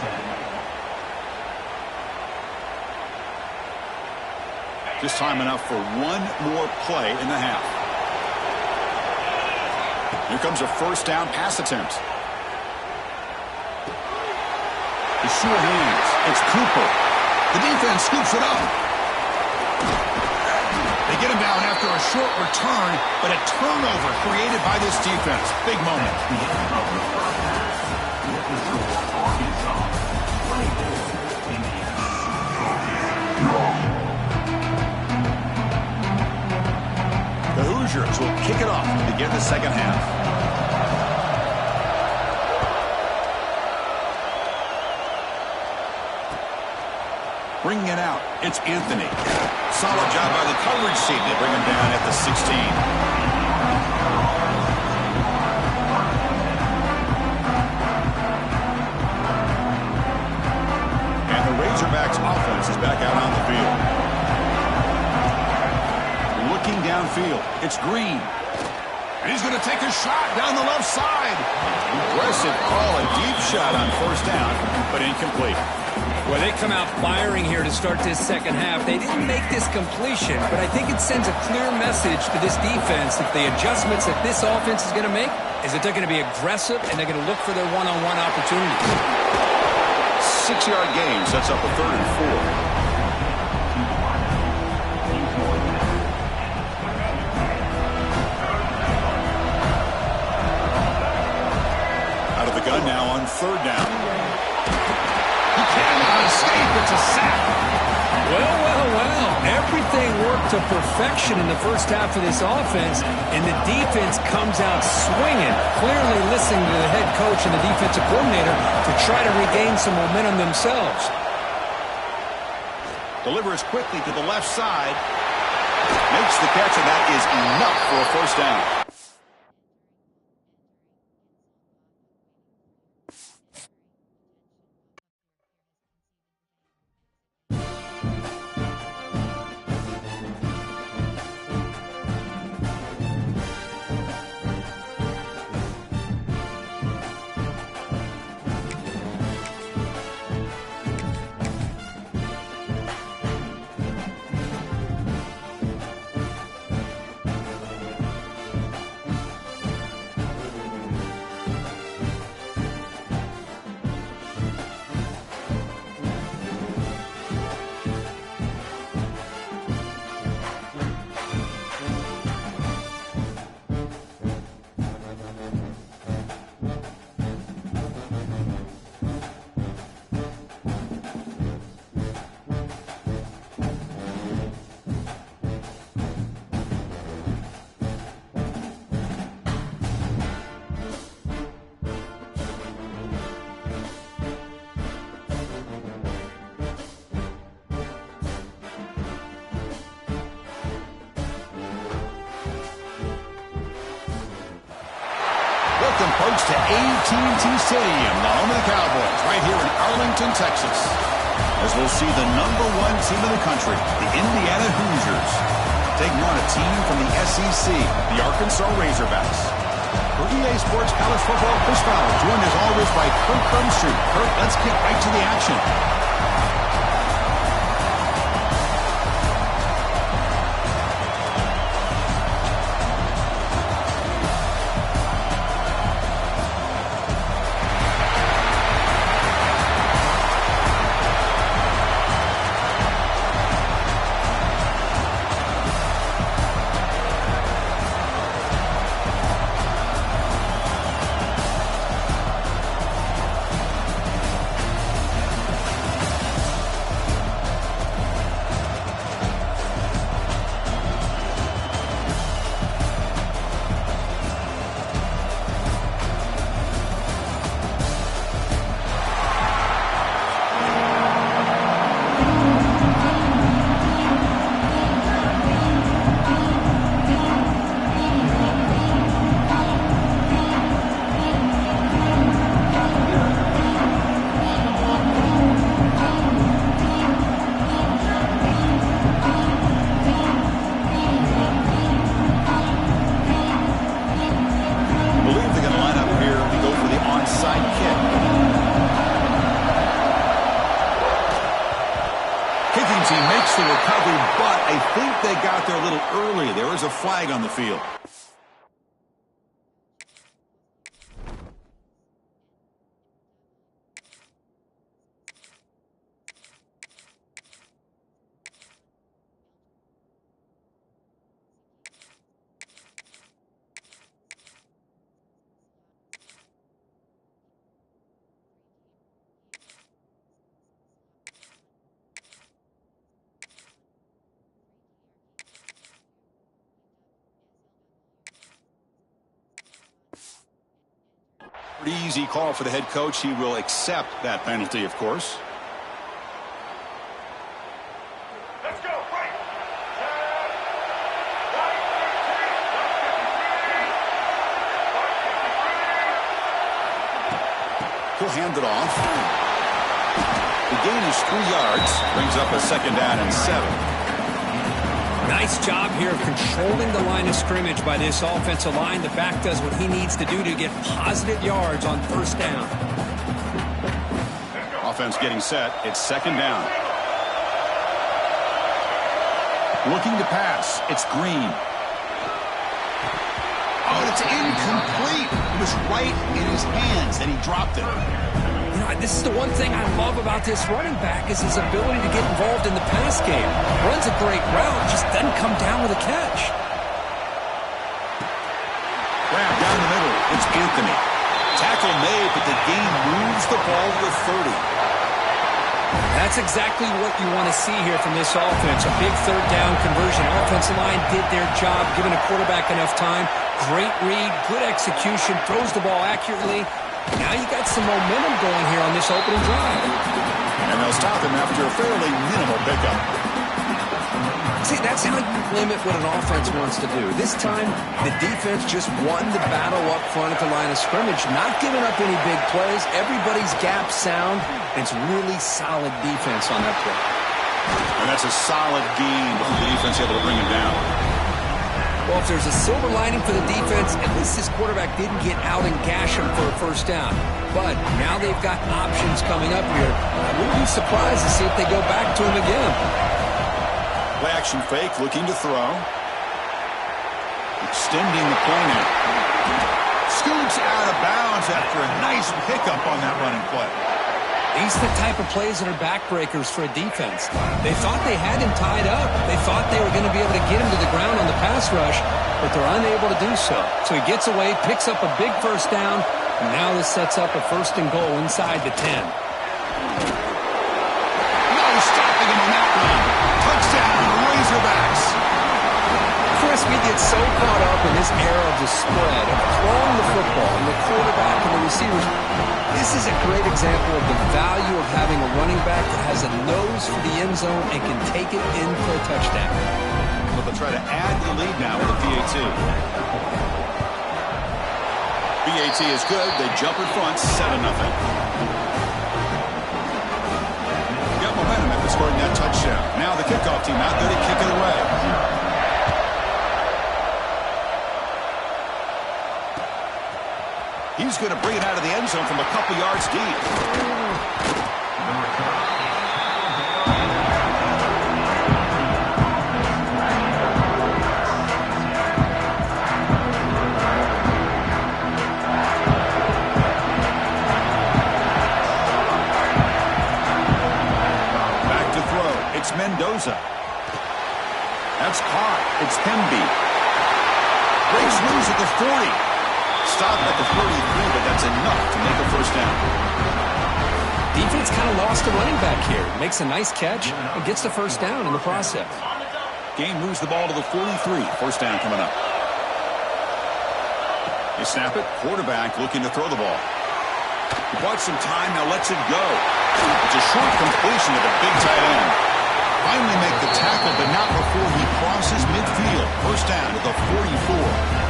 10. Just time enough for one more play in the half. Here comes a first down pass attempt. The sure hands. It's Cooper. The defense scoops it up. They get him down after a short return, but a turnover created by this defense. Big moment. The end of the first half. With the score, Arkansas 24, Indiana 14. The Hoosiers will kick it off to begin the second half. Bringing it out, it's Anthony. Solid job by the coverage team to bring him down at the 16. And the Razorbacks offense is back out on the field. Looking downfield, it's Green. And he's going to take a shot down the left side. Aggressive call, a deep shot on first down, but incomplete. Well, they come out firing here to start this second half. They didn't make this completion, but I think it sends a clear message to this defense that the adjustments that this offense is going to make is that they're going to be aggressive and they're going to look for their one-on-one opportunities. 6-yard gain sets up a 3rd and 4. Out of the gun now on 3rd down. It's a sack. Well. Everything worked to perfection in the first half of this offense, and the defense comes out swinging, clearly listening to the head coach and the defensive coordinator to try to regain some momentum themselves. Delivers quickly to the left side. Makes the catch, and that is enough for a first down. Welcome, folks, to AT&T Stadium, the home of the Cowboys, right here in Arlington, Texas. As we'll see the #1 team in the country, the Indiana Hoosiers, taking on a team from the SEC, the Arkansas Razorbacks. For EA Sports College Football, Chris Fowler, joined as always by Kurt Bumstreet. Kurt, let's get right to the action. runs. He makes the recovery, but I think they got there a little early. There was a flag on the field. Pretty easy call for the head coach. He will accept that penalty, of course. Let's go, break. He'll hand it off. The gain is 3 yards. Brings up a 2nd down and 7. Nice job here of controlling the line of scrimmage by this offensive line. The back does what he needs to do to get positive yards on 1st down. Offense getting set. It's 2nd down. Looking to pass. It's Green. Oh, it's incomplete. It was right in his hands, and he dropped it. You know, this is the one thing I love about this running back is his ability to get involved in the pass game. Runs a great route, just doesn't come down with a catch. Grab down the middle. It's Anthony. Tackle made, but the gain moves the ball to the 30. That's exactly what you want to see here from this offense. A big 3rd down conversion. Offensive line did their job, giving a quarterback enough time. Great read, good execution, throws the ball accurately. Now you got some momentum going here on this opening drive. And they'll stop him after a fairly minimal pickup. See, that's how you limit what an offense wants to do. This time, the defense just won the battle up front at the line of scrimmage, not giving up any big plays. Everybody's gap sound. It's really solid defense on that play. And that's a solid gain before the defense able to bring him down. Well, if there's a silver lining for the defense, at least this quarterback didn't get out and gash him for a 1st down. But now they've got options coming up here. I wouldn't be surprised to see if they go back to him again. Play action fake, looking to throw. Extending the play now. Scoops out of bounds after a nice pickup on that running play. These are the type of plays that are backbreakers for a defense. They thought they had him tied up. They thought they were going to be able to get him to the ground on the pass rush, but they're unable to do so. So he gets away, picks up a big 1st down, and now this sets up a 1st and goal inside the 10. No stopping him on that run. Touchdown, Razorbacks. Chris, we get so caught up in this era of the spread, of throwing the football, and the quarterback and the receivers. This is a great example of the value of having a running back that has a nose for the end zone and can take it in for a touchdown. Well, they'll try to add to the lead now with a PAT. PAT is good. They jump in front, 7-0. Got momentum after scoring that touchdown. Now the kickoff team out there to kick it away. He's going to bring it out of the end zone from a couple yards deep. Back to throw. It's Mendoza. That's caught. It's Pemby. Breaks loose at the 40. Stop at the 43, but that's enough to make a 1st down. Defense kind of lost a running back here. Makes a nice catch and gets the 1st down in the process. Game moves the ball to the 43. 1st down coming up. They snap it. Quarterback looking to throw the ball. He bought some time, now lets it go. It's a short completion to the big tight end. Finally make the tackle, but not before he crosses midfield. 1st down to the 44.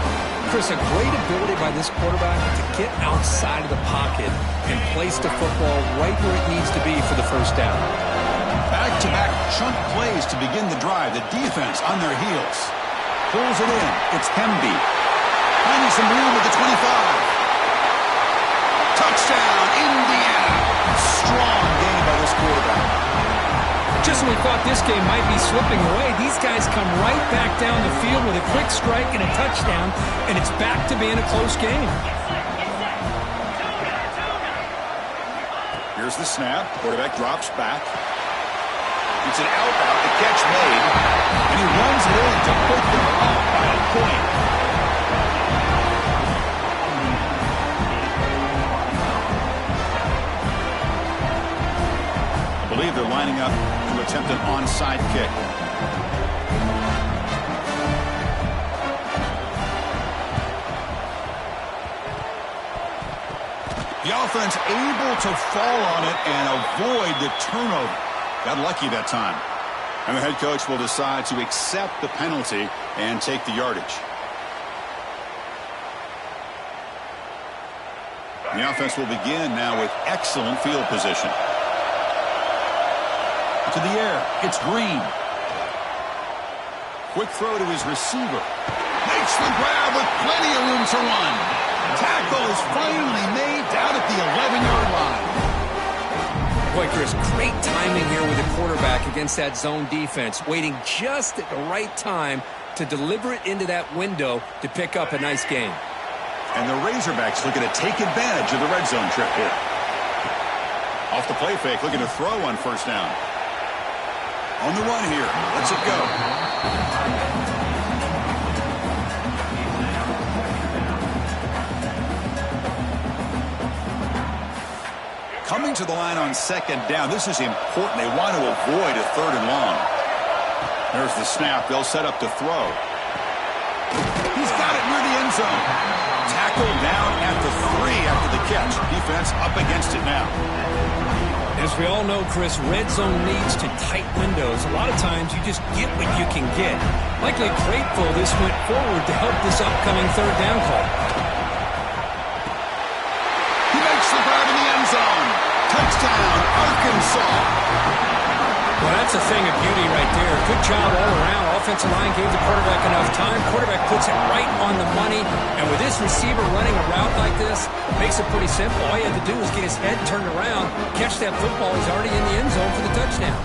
Chris, a great ability by this quarterback to get outside of the pocket and place the football right where it needs to be for the 1st down. Back-to-back chunk plays to begin the drive. The defense on their heels. Pulls it in. It's Pemby. Finding some room at the 25. Touchdown, Indiana. Strong game by this quarterback. Just when we thought this game might be slipping away. These guys come right back down the field with a quick strike and a touchdown, and it's back to being a close game. Here's the snap. Quarterback drops back. It's an out route. The catch made. And he runs it in to put them up by a point. I believe they're lining up to attempt an onside kick. The offense able to fall on it and avoid the turnover. Got lucky that time. And the head coach will decide to accept the penalty and take the yardage. The offense will begin now with excellent field position. To the air, it's Green. Quick throw to his receiver. Makes the grab with plenty of room to run. Tackle is finally made down at the 11-yard line. Boy, Chris, great timing here with the quarterback against that zone defense, waiting just at the right time to deliver it into that window to pick up a nice gain. And the Razorbacks looking to take advantage of the red zone trip here. Off the play fake, looking to throw on first down. On the run here, lets it go. Coming to the line on second down. This is important. They want to avoid a third and long. There's the snap. They'll set up to throw. He's got it near the end zone. Tackled down at the 3 after the catch. Defense up against it now. As we all know, Chris, red zone leads to tight windows. A lot of times you just get what you can get. Likely grateful this went forward to help this upcoming third down call. He makes the grab in the end zone. Touchdown, Arkansas. Well, that's a thing of beauty right there. Good job all around. Offensive line gave the quarterback enough time. Quarterback puts it right on the money. And with this receiver running a route like this, makes it pretty simple. All you have to do is get his head turned around, catch that football. He's already in the end zone for the touchdown.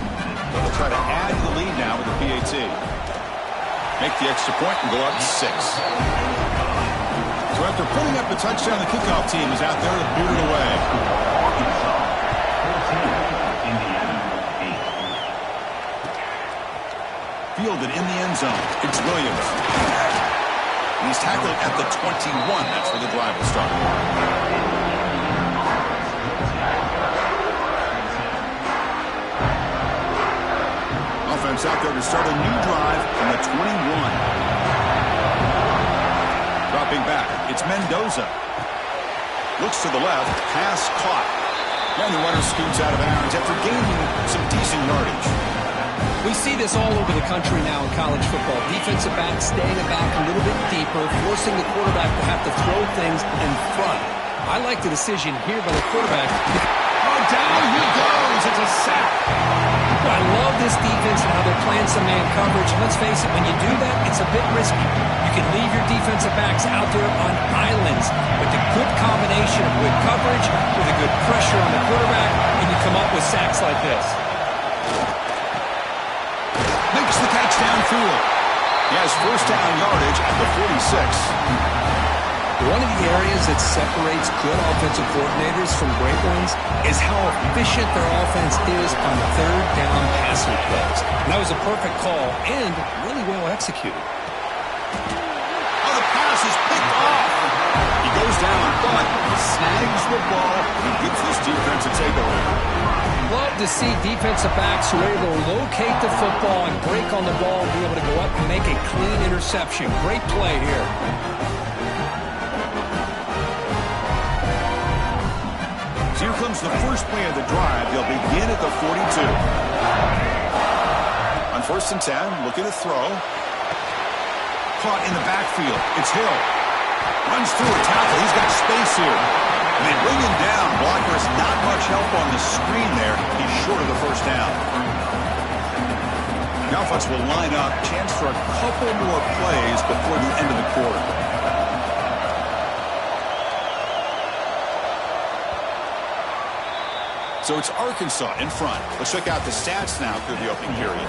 They'll try to add to the lead now with the PAT. Make the extra point and go up to 6. So after putting up the touchdown, the kickoff team is out there to boot it away. Fielded in the end zone. It's Williams. And he's tackled at the 21. That's where the drive will start. Offense out there to start a new drive from the 21. Dropping back. It's Mendoza. Looks to the left. Pass caught. And the runner scoots out of bounds after gaining some decent yardage. We see this all over the country now in college football. Defensive backs staying back a little bit deeper, forcing the quarterback to have to throw things in front. I like the decision here by the quarterback. Oh, down he goes. It's a sack. Well, I love this defense and how they're playing some man coverage. Let's face it, when you do that, it's a bit risky. You can leave your defensive backs out there on islands with the good combination of good coverage, with a good pressure on the quarterback, and you come up with sacks like this. Makes the catch downfield. He has first down yardage at the 46. One of the areas that separates good offensive coordinators from great ones is how efficient their offense is on third down passing plays. And that was a perfect call and really well executed. Oh, the pass is picked off. He goes down, but snags the ball and gives this defense a takeaway. Love to see defensive backs who are able to locate the football and break on the ball and be able to go up and make a clean interception. Great play here. So here comes the first play of the drive. They'll begin at the 42. On 1st and 10, looking to throw. Caught in the backfield. It's Hill. Runs through a tackle. He's got space here. And they bring him down. Blockers not much help on the screen there. He's short of the first down. The offense will line up. Chance for a couple more plays before the end of the quarter. So it's Arkansas in front. Let's check out the stats now through the opening period.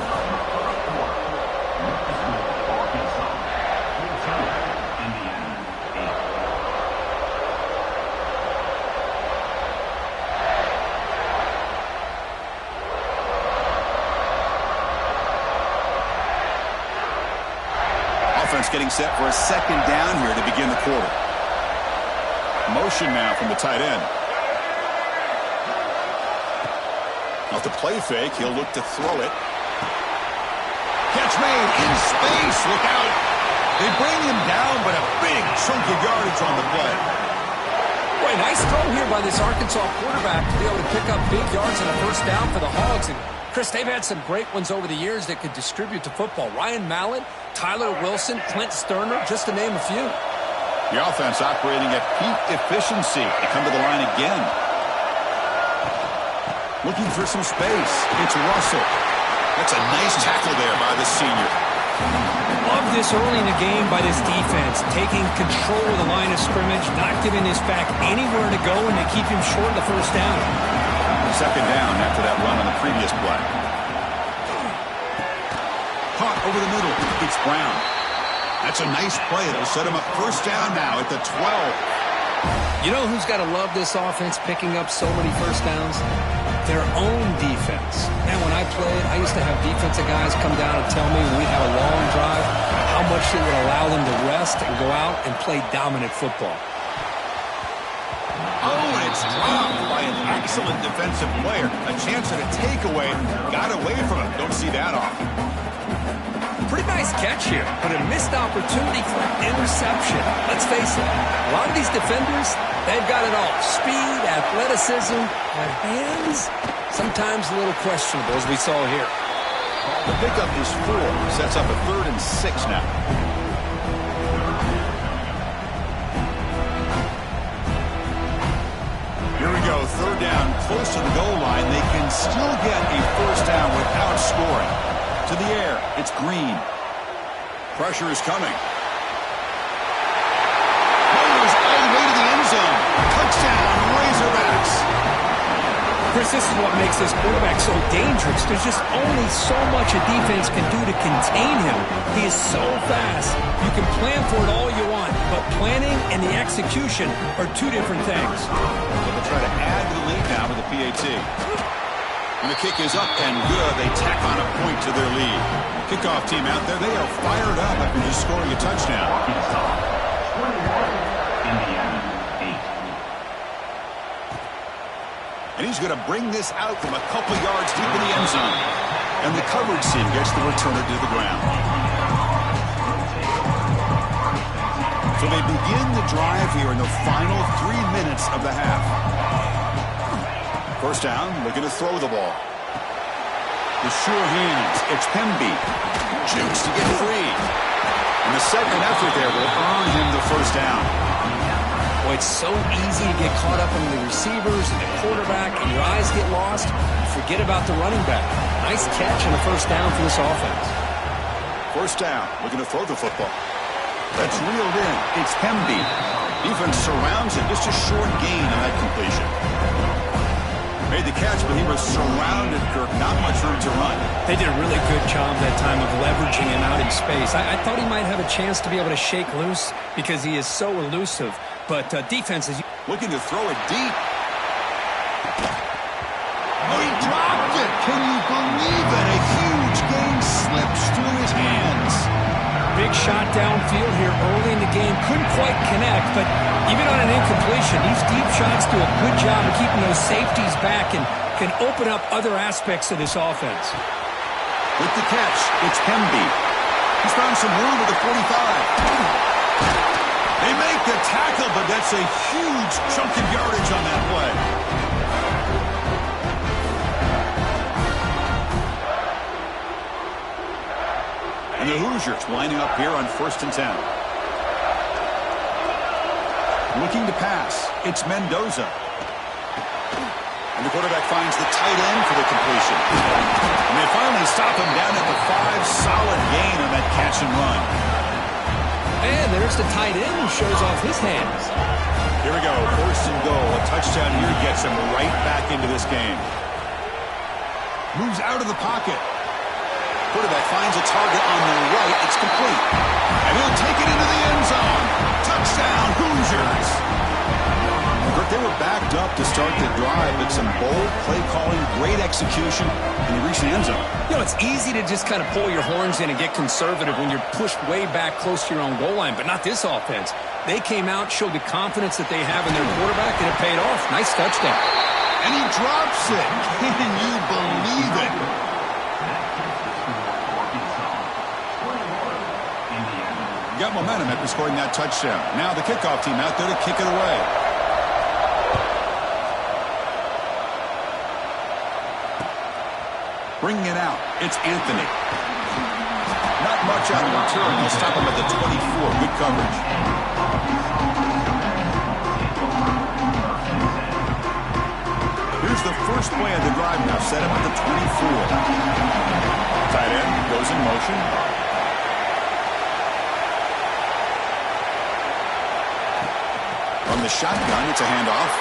Offense getting set for a second down here to begin the quarter. Motion now from the tight end. Off the play fake, he'll look to throw it. Catch made in space. Look out. They bring him down, but a big chunk of yardage on the play. Boy, nice throw here by this Arkansas quarterback to be able to pick up big yards and a first down for the Hogs. And Chris, they've had some great ones over the years that could distribute the football. Ryan Mallett, Tyler Wilson, Clint Sterner, just to name a few. The offense operating at peak efficiency. They come to the line again. Looking for some space. It's Russell. That's a nice tackle there by the senior. Love this early in the game by this defense, taking control of the line of scrimmage, not giving this back anywhere to go, and they keep him short of the first down. Second down after that run on the previous play. Caught over the middle. It's Brown. That's a nice play. It'll set him up first down now at the 12. You know who's got to love this offense picking up so many first downs? Their own defense. And when I played, I used to have defensive guys come down and tell me when we'd have a long drive how much it would allow them to rest and go out and play dominant football. Oh, and it's dropped by an excellent defensive player. A chance at a takeaway. Got away from him. Don't see that often. Pretty nice catch here, but a missed opportunity for an interception. Let's face it, a lot of these defenders, they've got it all. Speed, athleticism, their hands, sometimes a little questionable, as we saw here. The pickup is 4. Sets up a 3rd and 6 now. Here we go, 3rd down, close to the goal line. They can still get a first down without scoring. To the air, it's Green. Pressure is coming. Runners all the way to the end zone. Touchdown, Razorbacks. Chris, this is what makes this quarterback so dangerous. There's just only so much a defense can do to contain him. He is so fast. You can plan for it all you want, but planning and the execution are two different things. They'll try to add to the lead now with the PAT. And the kick is up and good. They tack on a point to their lead. Kickoff team out there, they are fired up after just scoring a touchdown. Arkansas 21, Indiana 8. And he's going to bring this out from a couple yards deep in the end zone. And the coverage team gets the returner to the ground. So they begin the drive here in the final 3 minutes of the half. First down, looking to throw the ball. With sure hands, it's Pemby. Jukes to get free. And the second effort there will earn him the first down. Boy, it's so easy to get caught up in the receivers and the quarterback, and your eyes get lost. Forget about the running back. Nice catch and a first down for this offense. First down, looking to throw the football. That's reeled in. It's Pemby. Defense surrounds him. Just a short gain on that completion. Made the catch, but he was surrounded, Kirk. Not much room to run. They did a really good job that time of leveraging him out in space. I thought he might have a chance to be able to shake loose because he is so elusive. But defense is looking to throw it deep. Oh, he dropped it. Can you believe it? A huge gain slips through his hands. big shot downfield here early in the game. Couldn't quite connect, but even on an incompletion, these deep shots do a good job of keeping those safeties back and can open up other aspects of this offense. With the catch, it's Pemby. He's found some room at the 45. They make the tackle, but that's a huge chunk of yardage on that play. And the Hoosiers lining up here on 1st and 10. Looking to pass. It's Mendoza. And the quarterback finds the tight end for the completion. And they finally stop him down at the 5. Solid gain on that catch and run. And there's the tight end who shows off his hands. Here we go, 1st and goal. A touchdown here gets him right back into this game. Moves out of the pocket. Quarterback finds a target on the right. It's complete. And he'll take it into the end zone. Touchdown, Hoosiers. They were backed up to start the drive, but some bold play calling, great execution, and they reached the end zone. You know, it's easy to just kind of pull your horns in and get conservative when you're pushed way back close to your own goal line, but not this offense. They came out, showed the confidence that they have in their quarterback, and it paid off. Nice touchdown. And he drops it. Can you believe it? Got momentum after scoring that touchdown. Now the kickoff team out there to kick it away. Bringing it out, it's Anthony. Not much on the return. They'll stop him at the 24. Good coverage. Here's the first play of the drive now. Set him at the 24. Tight end goes in motion. From the shotgun, it's a handoff.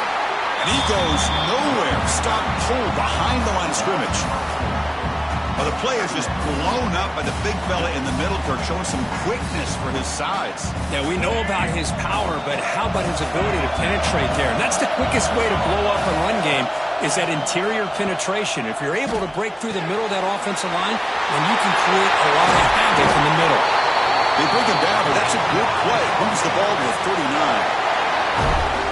And he goes nowhere. Stop pulled behind the line of scrimmage. Well, the play is just blown up by the big fella in the middle, Kirk, showing some quickness for his size. Yeah, we know about his power, but how about his ability to penetrate there? And that's the quickest way to blow up a run game is that interior penetration. If you're able to break through the middle of that offensive line, then you can create a lot of havoc in the middle. They bring him down, but that's a good play. Moves the ball to the 39.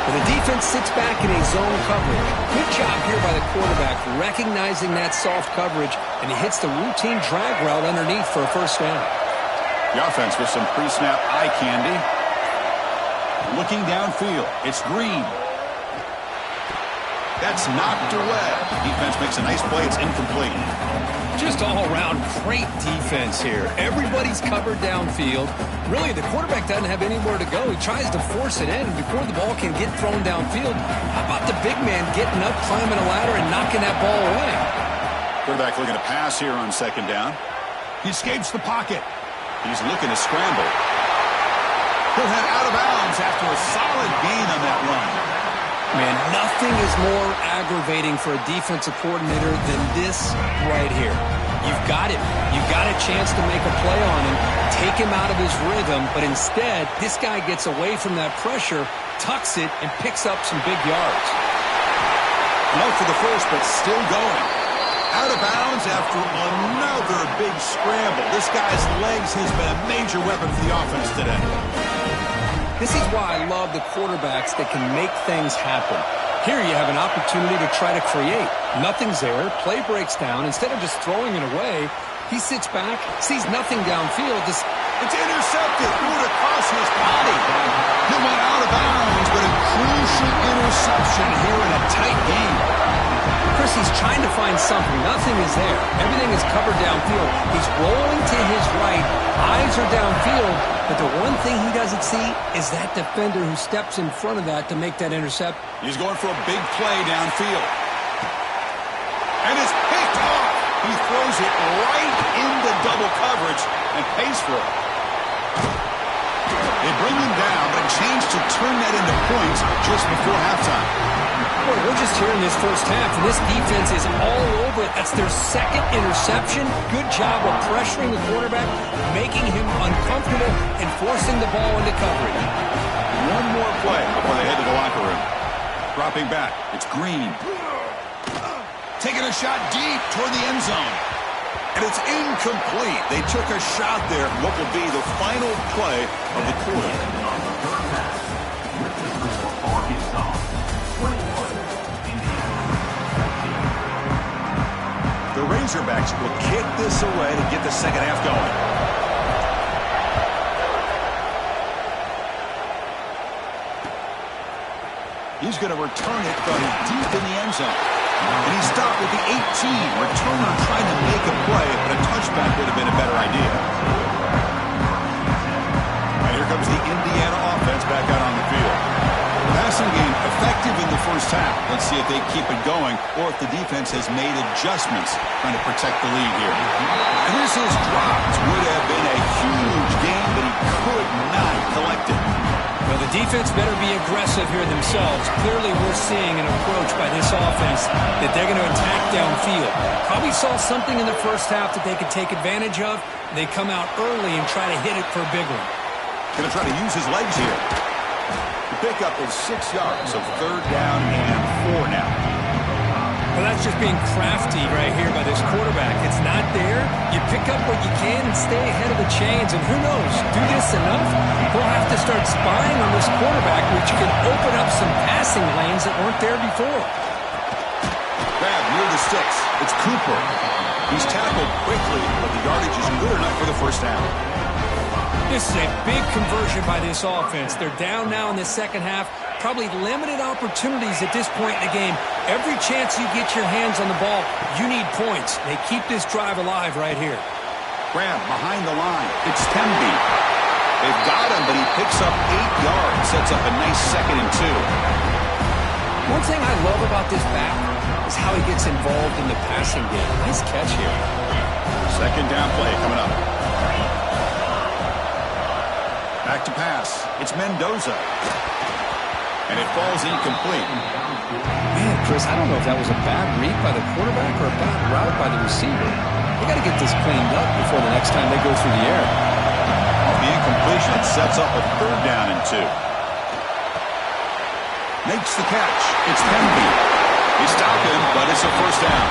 Well, the defense sits back in a zone coverage. Good job here by the quarterback, recognizing that soft coverage, and he hits the routine drag route underneath for a first down. The offense with some pre-snap eye candy. Looking downfield, it's Green. That's knocked away. Defense makes a nice play. It's incomplete. Just all around great defense here. Everybody's covered downfield. Really, the quarterback doesn't have anywhere to go. He tries to force it in before the ball can get thrown downfield. How about the big man getting up, climbing a ladder, and knocking that ball away? Quarterback looking to pass here on 2nd down. He escapes the pocket. He's looking to scramble. He'll head out of bounds after a solid gain on that run. Man, nothing is more aggravating for a defensive coordinator than this right here. You've got him. You've got a chance to make a play on him, take him out of his rhythm, but instead, this guy gets away from that pressure, tucks it, and picks up some big yards. Low for the first, but still going. Out of bounds after another big scramble. This guy's legs has been a major weapon for the offense today. This is why I love the quarterbacks that can make things happen. Here you have an opportunity to try to create. Nothing's there. Play breaks down. Instead of just throwing it away, he sits back, sees nothing downfield. It's intercepted. Threw it across his body. He went out of bounds, but a crucial interception here in a tight game. Chris, he's trying to find something. Nothing is there. Everything is covered downfield. He's rolling to his right. Eyes are downfield. But the one thing he doesn't see is that defender who steps in front of that to make that intercept. He's going for a big play downfield. And it's picked off. He throws it right into double coverage and pays for it. They bring him down, but a chance to turn that into points just before halftime. Boy, we're just here in this first half, and this defense is all over it. That's their 2nd interception. Good job of pressuring the quarterback, making him uncomfortable, and forcing the ball into coverage. One more play before they head to the locker room. Dropping back, it's Green. Taking a shot deep toward the end zone. And it's incomplete. They took a shot there for what will be the final play of the quarter. The Razorbacks will kick this away to get the second half going. He's going to return it from deep in the end zone. And he stopped with the 18. Returner trying to make a play, but a touchback would have been a better idea. And here comes the Indiana offense back out on the field. Passing game effective in the the first half. Let's see if they keep it going or if the defense has made adjustments trying to protect the lead here. And this is dropped. Would have been a huge game, but he could not collect it. Well, the defense better be aggressive here themselves. Clearly, we're seeing an approach by this offense that they're going to attack downfield. Probably saw something in the first half that they could take advantage of. They come out early and try to hit it for a big one. Going to try to use his legs here. The pickup is 6 yards, so 3rd down and 4 now. Well, that's just being crafty right here by this quarterback. It's not there. You pick up what you can and stay ahead of the chains. And who knows, do this enough, we'll have to start spying on this quarterback, which can open up some passing lanes that weren't there before. Grab near the sticks. It's Cooper. He's tackled quickly, but the yardage is good enough for the first down. This is a big conversion by this offense. They're down now in the second half. Probably limited opportunities at this point in the game. Every chance you get your hands on the ball, you need points. They keep this drive alive right here. Grab behind the line. It's Temby. They've got him, but he picks up 8 yards. Sets up a nice 2nd and 2. One thing I love about this back is how he gets involved in the passing game. Nice catch here. 2nd down play coming up. Back to pass. It's Mendoza. And it falls incomplete. Man, Chris, I don't know if that was a bad read by the quarterback or a bad route by the receiver. They got to get this cleaned up before the next time they go through the air. Off the incompletion, it sets up a 3rd down and 2. Makes the catch. It's Temby. He stopped him, but it's a 1st down.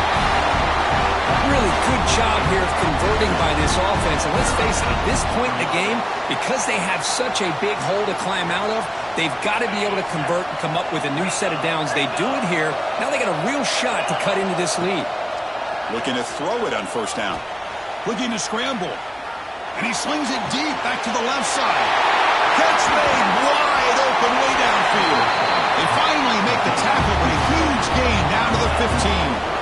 Really good job here of converting by this offense. And let's face it, at this point in the game, because they have such a big hole to climb out of, they've got to be able to convert and come up with a new set of downs. They do it here. Now they got a real shot to cut into this lead. Looking to throw it on 1st down. Looking to scramble. And he slings it deep back to the left side. Catch made wide open way downfield. They finally make the tackle, but a huge gain down to the 15.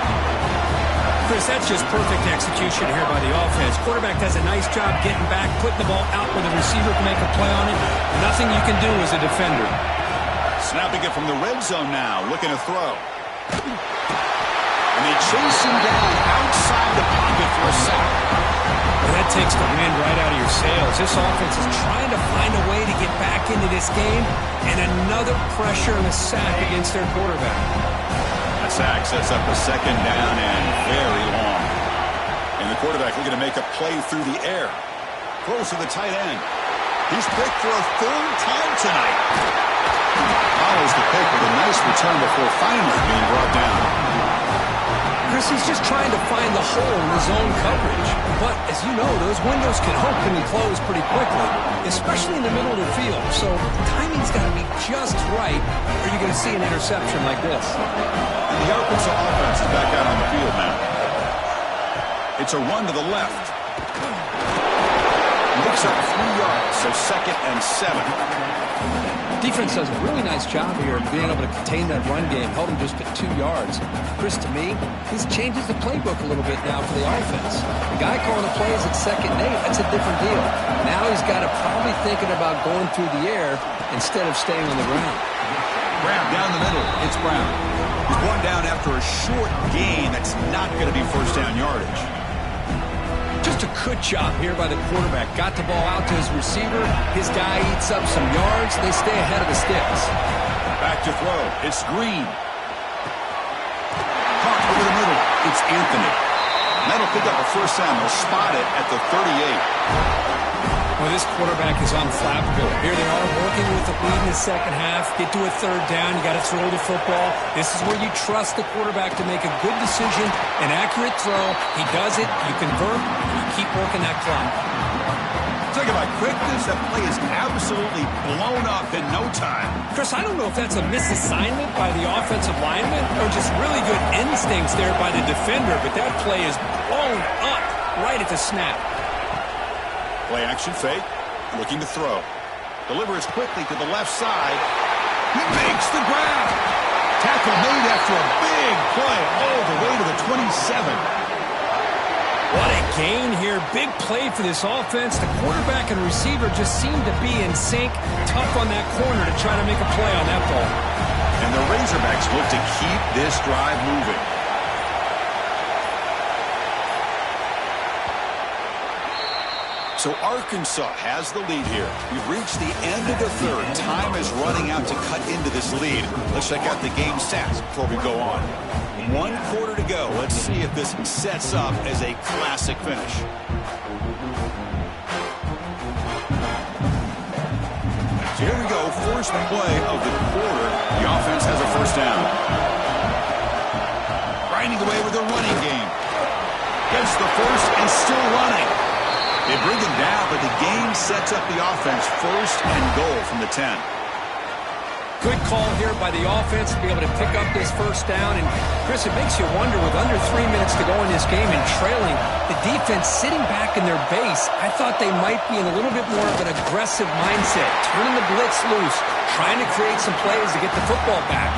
Chris, that's just perfect execution here by the offense. Quarterback does a nice job getting back, putting the ball out where the receiver can make a play on it. Nothing you can do as a defender. Snapping it from the red zone now, looking to throw. And they chase him down outside the pocket for a sack. Well, that takes the wind right out of your sails. This offense is trying to find a way to get back into this game, and another pressure and a sack against their quarterback. That sack sets up a 2nd down and very long. And the quarterback looking to make a play through the air. Throws to the tight end. He's picked for a 3rd time tonight. Follows the pick with a nice return before finally being brought down. Chris, he's just trying to find the hole in his own coverage. But, as you know, those windows can open and close pretty quickly, especially in the middle of the field. So timing's got to be just right, or you're going to see an interception like this. And the Arkansas offense is back out on the field now. It's a run to the left. Picks up 3 yards, so 2nd and 7. Defense does a really nice job here of being able to contain that run game, held him just at 2 yards. Chris, to me, this changes the playbook a little bit now for the offense. The guy calling the plays at 2nd and 8, that's a different deal. Now he's got to probably thinking about going through the air instead of staying on the ground. Grab down the middle. It's Brown. He's brought down after a short gain. That's not going to be 1st down yardage. Just a good job here by the quarterback. Got the ball out to his receiver. His guy eats up some yards. They stay ahead of the sticks. Back to throw. It's Green. Caught over the middle. It's Anthony. That'll pick up a 1st down. They'll spot it at the 38. Well, this quarterback is unflappable. Here they are working with the lead in the second half. Get to a 3rd down. You got to throw the football. This is where you trust the quarterback to make a good decision, an accurate throw. He does it. You convert, and you keep working that clock. Talk about quickness. That play is absolutely blown up in no time. Chris, I don't know if that's a misassignment by the offensive lineman or just really good instincts there by the defender, but that play is blown up right at the snap. Play action fake, looking to throw. Delivers quickly to the left side. He makes the grab. Tackle made after a big play all the way to the 27. What a gain here. Big play for this offense. The quarterback and receiver just seem to be in sync. Tough on that corner to try to make a play on that ball. And the Razorbacks look to keep this drive moving. So Arkansas has the lead here. We've reached the end of the third. Time is running out to cut into this lead. Let's check out the game stats before we go on. 1 quarter to go. Let's see if this sets up as a classic finish. So here we go. First play of the quarter. The offense has a first down. Grinding away with a running game. Gets the first and still running. They bring him down, but the game sets up the offense first and goal from the 10. Good call here by the offense to be able to pick up this first down. And, Chris, it makes you wonder, with under 3 minutes to go in this game and trailing, the defense sitting back in their base, I thought they might be in a little bit more of an aggressive mindset, turning the blitz loose, trying to create some plays to get the football back.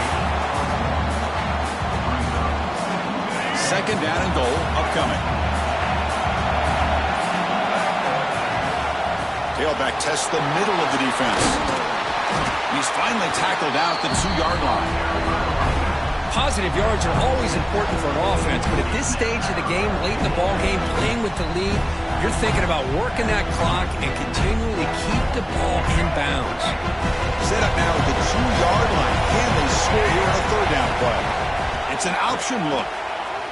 Second down and goal upcoming. Tailback tests the middle of the defense. He's finally tackled out the 2-yard line. Positive yards are always important for an offense, but at this stage of the game, late in the ball game, playing with the lead, you're thinking about working that clock and continually keep the ball in bounds. Set up now at the 2-yard line. Can they score here on a third down play? It's an option look.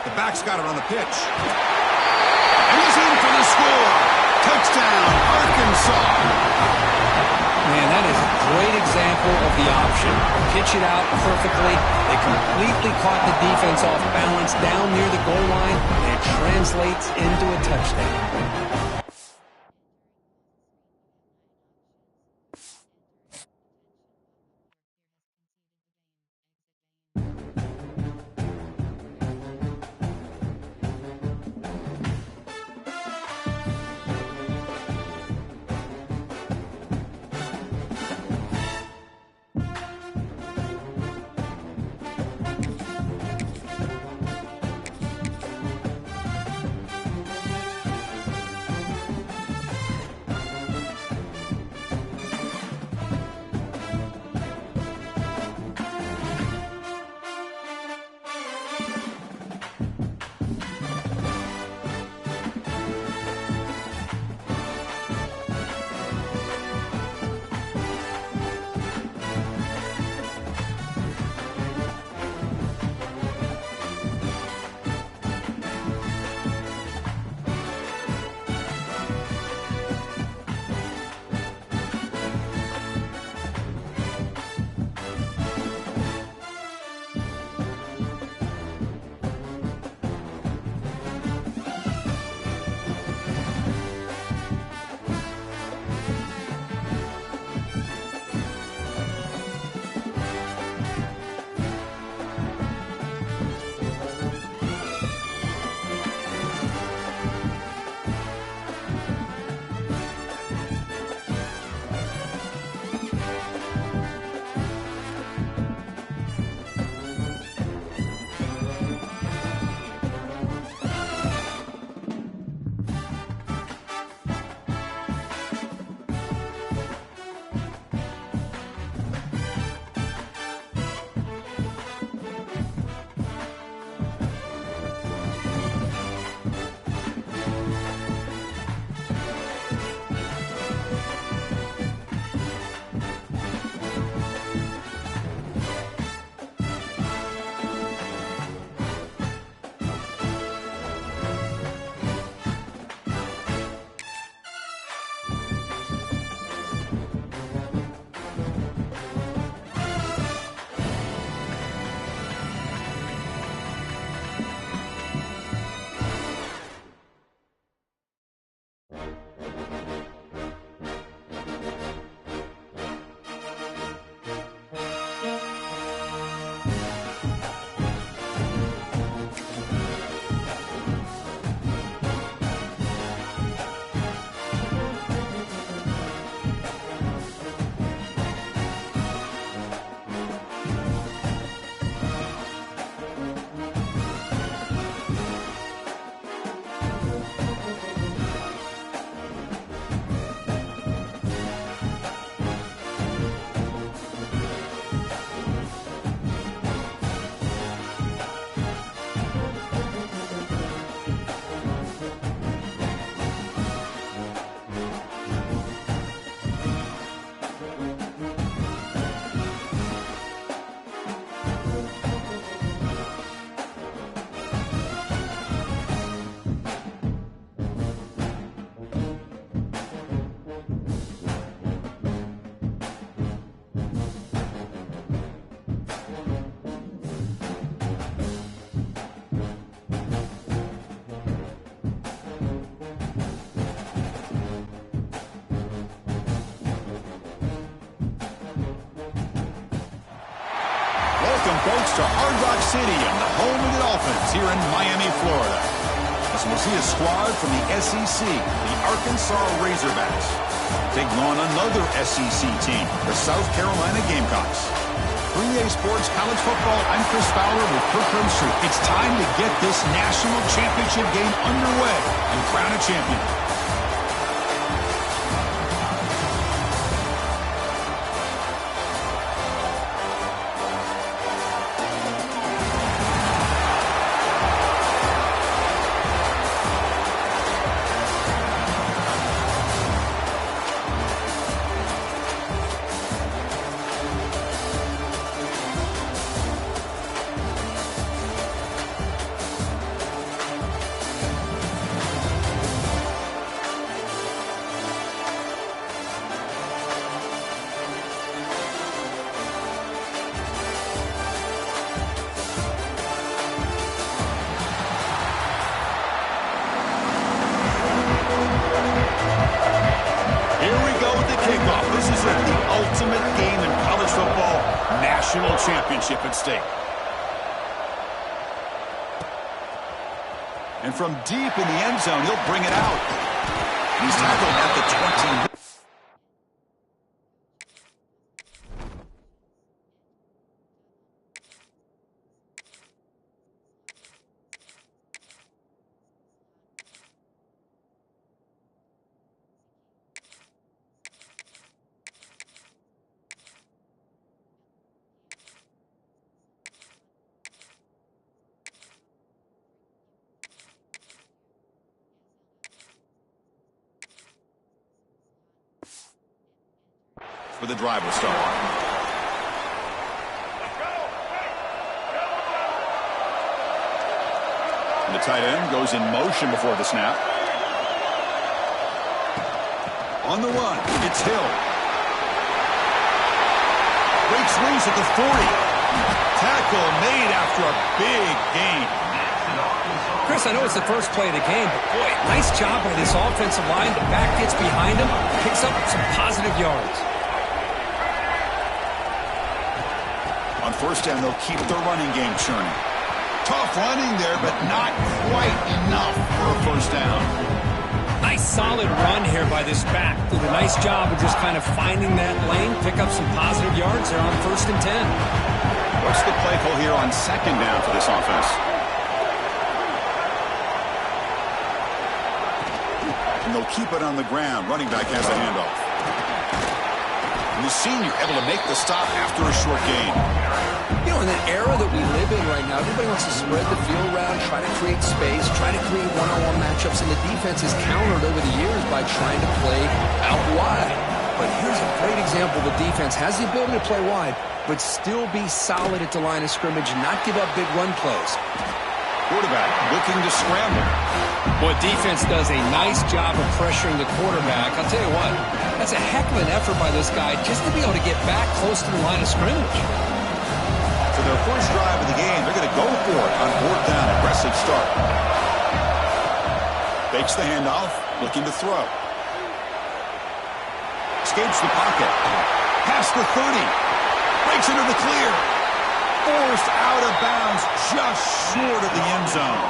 The back's got it on the pitch. And he's in for the score. Touchdown, Arkansas. Man, that is a great example of the option. Pitch it out perfectly. They completely caught the defense off balance down near the goal line, and it translates into a touchdown. folks, to Hard Rock Stadium, the home of the Dolphins here in Miami, Florida. As we'll see a squad from the SEC, the Arkansas Razorbacks, taking on another SEC team, the South Carolina Gamecocks. 3A Sports College Football, I'm Chris Fowler with Kirk Street. It's time to get this national championship game underway and crown a champion. Ultimate game in college football, national championship at stake. And from deep in the end zone, he'll bring it out. He's tackled at the 20. For the drive will start. And the tight end goes in motion before the snap. On the run, it's Hill. Breaks loose at the 40. Tackle made after a big gain. Chris, I know it's the first play of the game, but boy, nice job by this offensive line. The back gets behind him, picks up some positive yards. On first down, they'll keep the running game churning. Tough running there, but not quite enough for a first down. Nice solid run here by this back. Did a nice job of just kind of finding that lane, pick up some positive yards there on 1st and 10. What's the play call here on 2nd down for this offense? And they'll keep it on the ground. Running back has a handoff. And the senior able to make the stop after a short gain. You know, in the era that we live in right now, everybody wants to spread the field around, try to create space, try to create one-on-one matchups, and the defense has countered over the years by trying to play out wide. But here's a great example. The defense has the ability to play wide, but still be solid at the line of scrimmage and not give up big run plays. Quarterback looking to scramble. Boy, defense does a nice job of pressuring the quarterback. I'll tell you what, that's a heck of an effort by this guy just to be able to get back close to the line of scrimmage. For their first drive of the game, they're going to go for it on 4th down. Aggressive start. Fakes the handoff, looking to throw. Escapes the pocket. Past the 30. Breaks into the clear. Forced out of bounds, just short of the end zone.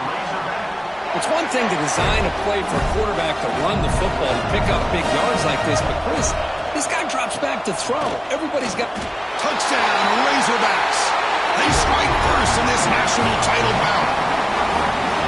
It's one thing to design a play for a quarterback to run the football and pick up big yards like this, but Chris, this guy drops back to throw. Everybody's got... Touchdown, Razorbacks. They strike first in this national title bout.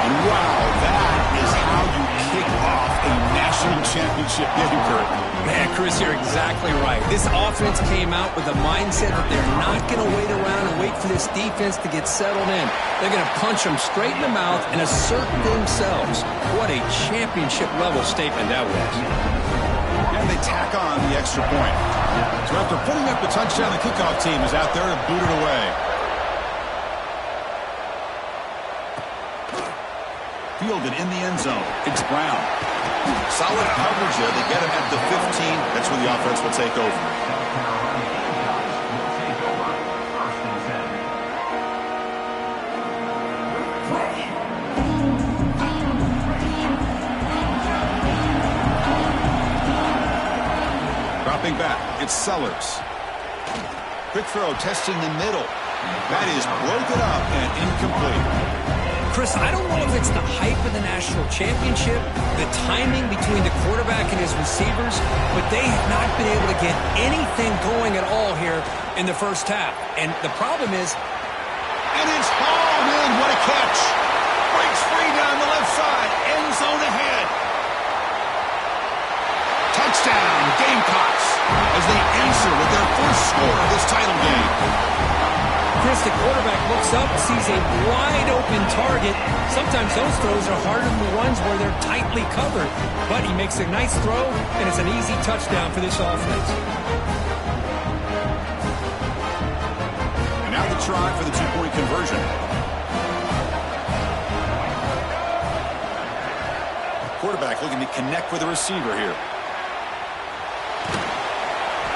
And wow, that is how you kick off a national championship game, Kurt. Man, Chris, you're exactly right. This offense came out with a mindset that they're not going to wait around and wait for this defense to get settled in. They're going to punch them straight in the mouth and assert themselves. What a championship-level statement that was. And they tack on the extra point. So after putting up the touchdown, the kickoff team is out there to boot it away. Fielded in the end zone. It's Brown. Solid coverage there. They get him at the 15. That's where the offense will take over. Dropping back. It's Sellers. Quick throw testing the middle. That is broken up and incomplete. Chris, I don't know if it's the hype of the national championship, the timing between the quarterback and his receivers, but they have not been able to get anything going at all here in the first half. And the problem is... And it's hauled in. What a catch. Breaks free down the left side. End zone ahead. Touchdown, Gamecocks, as they answer with their first score of this title game. Chris, the quarterback looks up, sees a wide-open target. Sometimes those throws are harder than the ones where they're tightly covered. But he makes a nice throw, and it's an easy touchdown for this offense. And now the try for the two-point conversion. Quarterback looking to connect with the receiver here.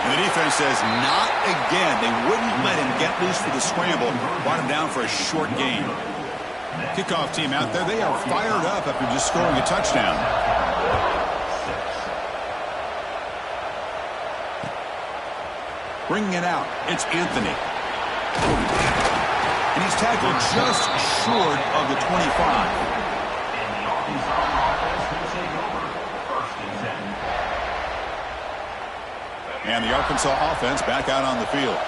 And the defense says, not again. They wouldn't let him get loose for the scramble. Brought him down for a short gain. Kickoff team out there. They are fired up after just scoring a touchdown. Bringing it out. It's Anthony. And he's tackled just short of the 25. And the Arkansas offense back out on the field.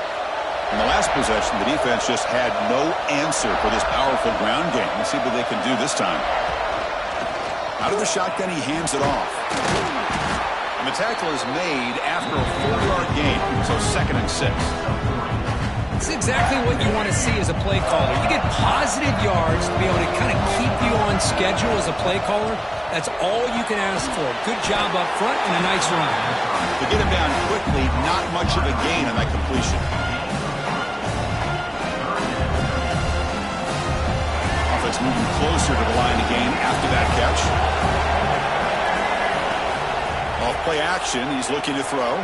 In the last possession, the defense just had no answer for this powerful ground game. Let's see what they can do this time. Out of the shotgun, he hands it off. And the tackle is made after a 4-yard gain, so 2nd and 6. It's exactly what you want to see as a play caller. You get positive yards to be able to kind of keep you on schedule as a play caller. That's all you can ask for. Good job up front and a nice run. To get him down quickly, not much of a gain on that completion. Offense moving closer to the line of gain after that catch. Off play action, he's looking to throw.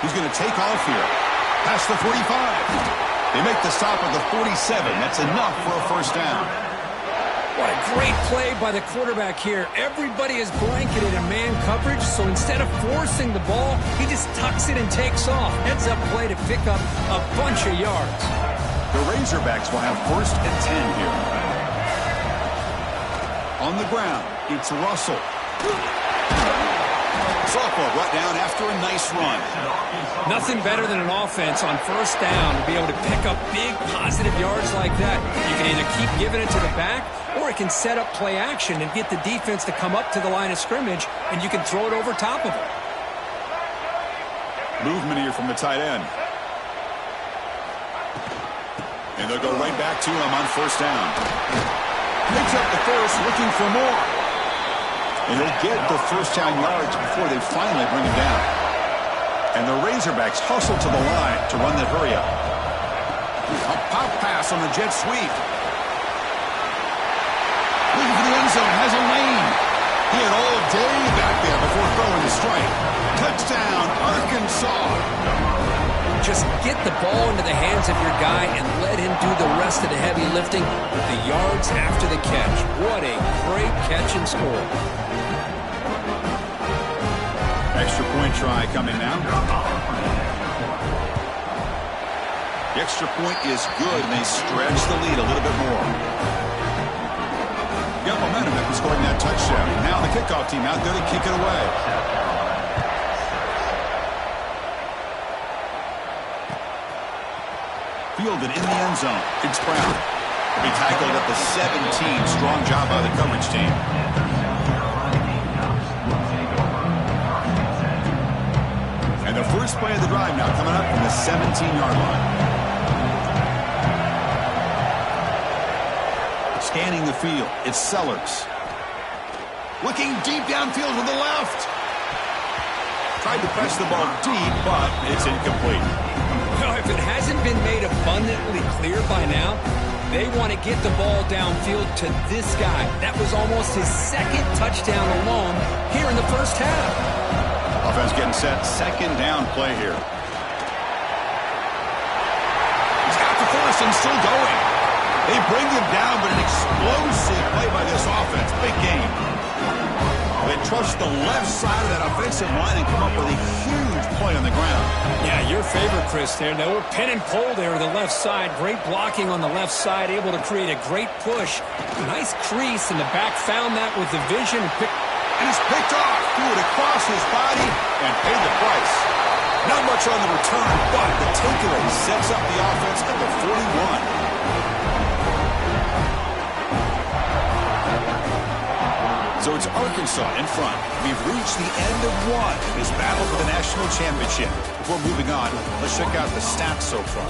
He's going to take off here. Past the 45. They make the stop at the 47. That's enough for a first down. What a great play by the quarterback here. Everybody is blanketed in man coverage, so instead of forcing the ball, he just tucks it and takes off. Heads up play to pick up a bunch of yards. The Razorbacks will have 1st and 10 here. On the ground, it's Russell. Sophomore brought down after a nice run. Nothing better than an offense on 1st down to be able to pick up big positive yards like that. You can either keep giving it to the back, or it can set up play action and get the defense to come up to the line of scrimmage, and you can throw it over top of it. Movement here from the tight end. And they'll go right back to him on 1st down. Picks up the first, looking for more. And he'll get the 1st down yards before they finally bring him down. And the Razorbacks hustle to the line to run that hurry up. A pop pass on the jet sweep. Looking for the end zone, has a lane. He had all day back there before throwing the strike. Touchdown, Arkansas. Just get the ball into the hands of your guy and let him do the rest of the heavy lifting, the yards after the catch. What a great catch and score. Extra point try coming now. The extra point is good, and they stretch the lead a little bit more. Got momentum after scoring that touchdown. Now the kickoff team out there to kick it away. Fielded in the end zone. It's Brown. He tackled at the 17. Strong job by the coverage team. And the first play of the drive now coming up from the 17-yard line. Scanning the field, it's Sellers. Looking deep downfield with the left. Tried to press the ball deep, but it's incomplete. Well, if it hasn't been made abundantly clear by now, they want to get the ball downfield to this guy. That was almost his 2nd touchdown alone here in the first half. Offense getting set, 2nd down play here. He's got the first and still going. They bring him down, but an explosive play by this offense. Big game. They trust reach the left side of that offensive line and come up with a huge play on the ground. Yeah, your favorite, Chris, there. They were pin and pull there to the left side. Great blocking on the left side, able to create a great push. Nice crease, and the back found that with the vision. And he's picked off, threw it across his body, and paid the price. Not much on the return, but the takeaway sets up the offense at the 41. So it's Arkansas in front. We've reached the end of one in this battle for the national championship. Before moving on, let's check out the stats so far.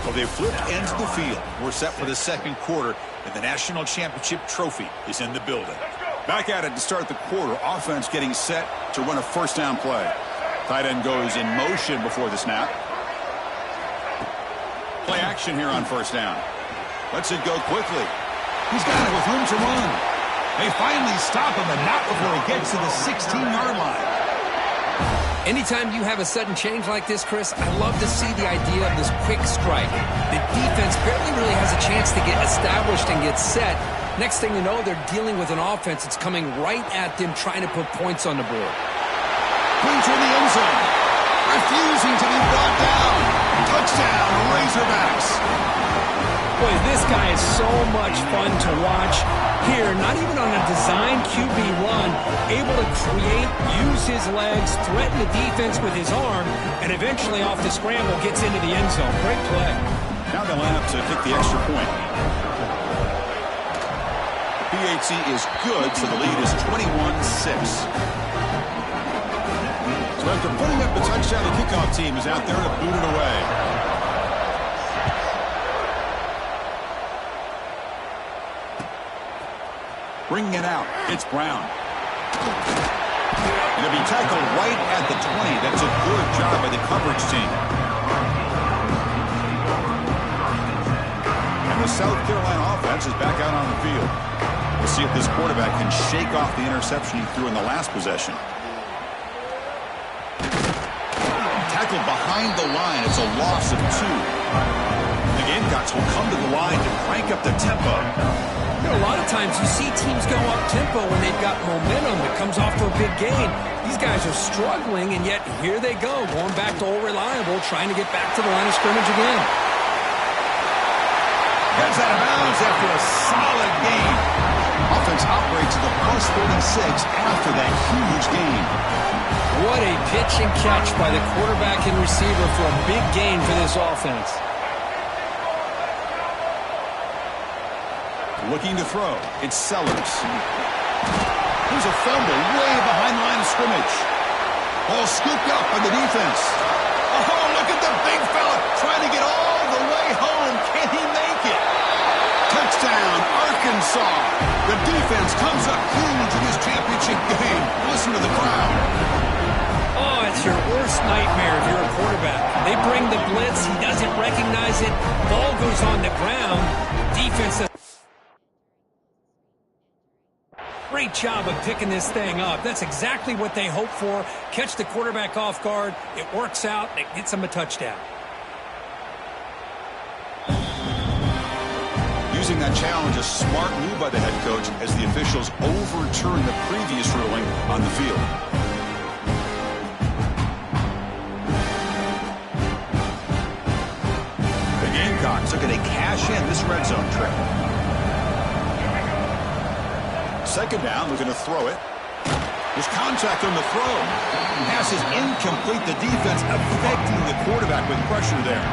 Well, they've flipped ends of the field. We're set for the second quarter, and the national championship trophy is in the building. Back at it to start the quarter. Offense getting set to run a first down play. Tight end goes in motion before the snap. Play action here on first down. Lets it go quickly. He's got it with room to run. They finally stop him, and not before he gets to the 16-yard line. Anytime you have a sudden change like this, Chris, I love to see the idea of this quick strike. The defense barely really has a chance to get established and get set. Next thing you know, they're dealing with an offense that's coming right at them, trying to put points on the board. Points in the end zone. Refusing to be brought down. Touchdown, Razorbacks. Boy, this guy is so much fun to watch. Here, not even on a design QB run, able to create, use his legs, threaten the defense with his arm, and eventually off the scramble gets into the end zone. Great play. Now they'll have to kick the extra point. PAT is good, so the lead is 21-6. So after putting up the touchdown, the kickoff team is out there to boot it away. Bringing it out, it's Brown. It'll be tackled right at the 20. That's a good job by the coverage team. And the South Carolina offense is back out on the field. We'll see if this quarterback can shake off the interception he threw in the last possession. Tackled behind the line. It's a loss of 2. The Gamecocks will come to the line to crank up the tempo. You know, a lot of times you see teams go up-tempo when they've got momentum that comes off to a big gain. These guys are struggling, and yet here they go, going back to old reliable, trying to get back to the line of scrimmage again. Gets out of bounds after a solid gain. Offense operates at the +46 after that huge gain. What a pitch and catch by the quarterback and receiver for a big gain for this offense. Looking to throw. It's Sellers. There's a fumble way behind the line of scrimmage. Ball scooped up by the defense. Oh, look at the big fella trying to get all the way home. Can he make it? Touchdown, Arkansas. The defense comes up huge in this championship game. Listen to the crowd. Oh, it's your worst nightmare if you're a quarterback. They bring the blitz. He doesn't recognize it. Ball goes on the ground. Defense. Great job of picking this thing up. That's exactly what they hope for. Catch the quarterback off guard. It works out. It gets them a touchdown. Using that challenge, a smart move by the head coach as the officials overturn the previous ruling on the field. The Gamecocks are going to cash in this red zone trip. Second down, looking to throw it. There's contact on the throw. Pass is incomplete. The defense affecting the quarterback with pressure there.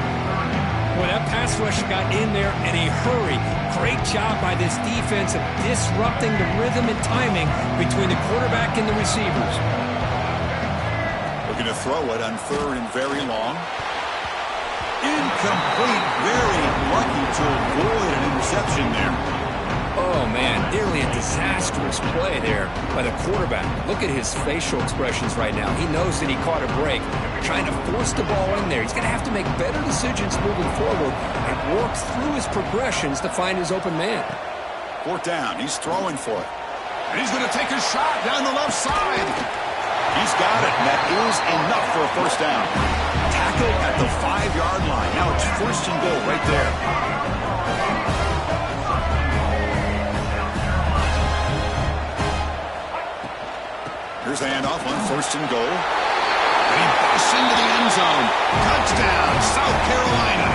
Well, that pass rush got in there in a hurry. Great job by this defense of disrupting the rhythm and timing between the quarterback and the receivers. Looking to throw it on third and very long. Incomplete. Very lucky to avoid an interception there. Oh, man, nearly a disastrous play there by the quarterback. Look at his facial expressions right now. He knows that he caught a break, trying to force the ball in there. He's going to have to make better decisions moving forward and work through his progressions to find his open man. Fourth down. He's throwing for it. And he's going to take a shot down the left side. He's got it, and that is enough for a first down. Tackled at the 5-yard line. Now it's first and goal right there. Here's the handoff on 1st and goal. And he busts into the end zone. Touchdown, South Carolina.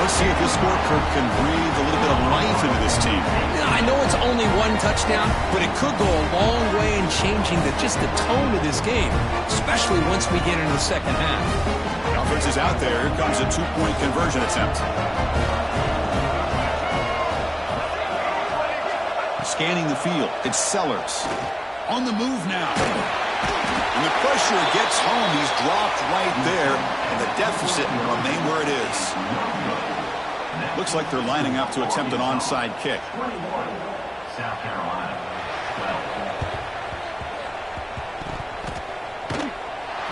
Let's see if this scorecard can breathe a little bit of life into this team. I know it's only one touchdown, but it could go a long way in changing just the tone of this game, especially once we get into the second half. The offense is out there. Here comes a 2-point conversion attempt. Scanning the field, it's Sellers. On the move now. And the pressure gets home. He's dropped right there, and the deficit will remain where it is. Looks like they're lining up to attempt an onside kick. 21, South Carolina, 12.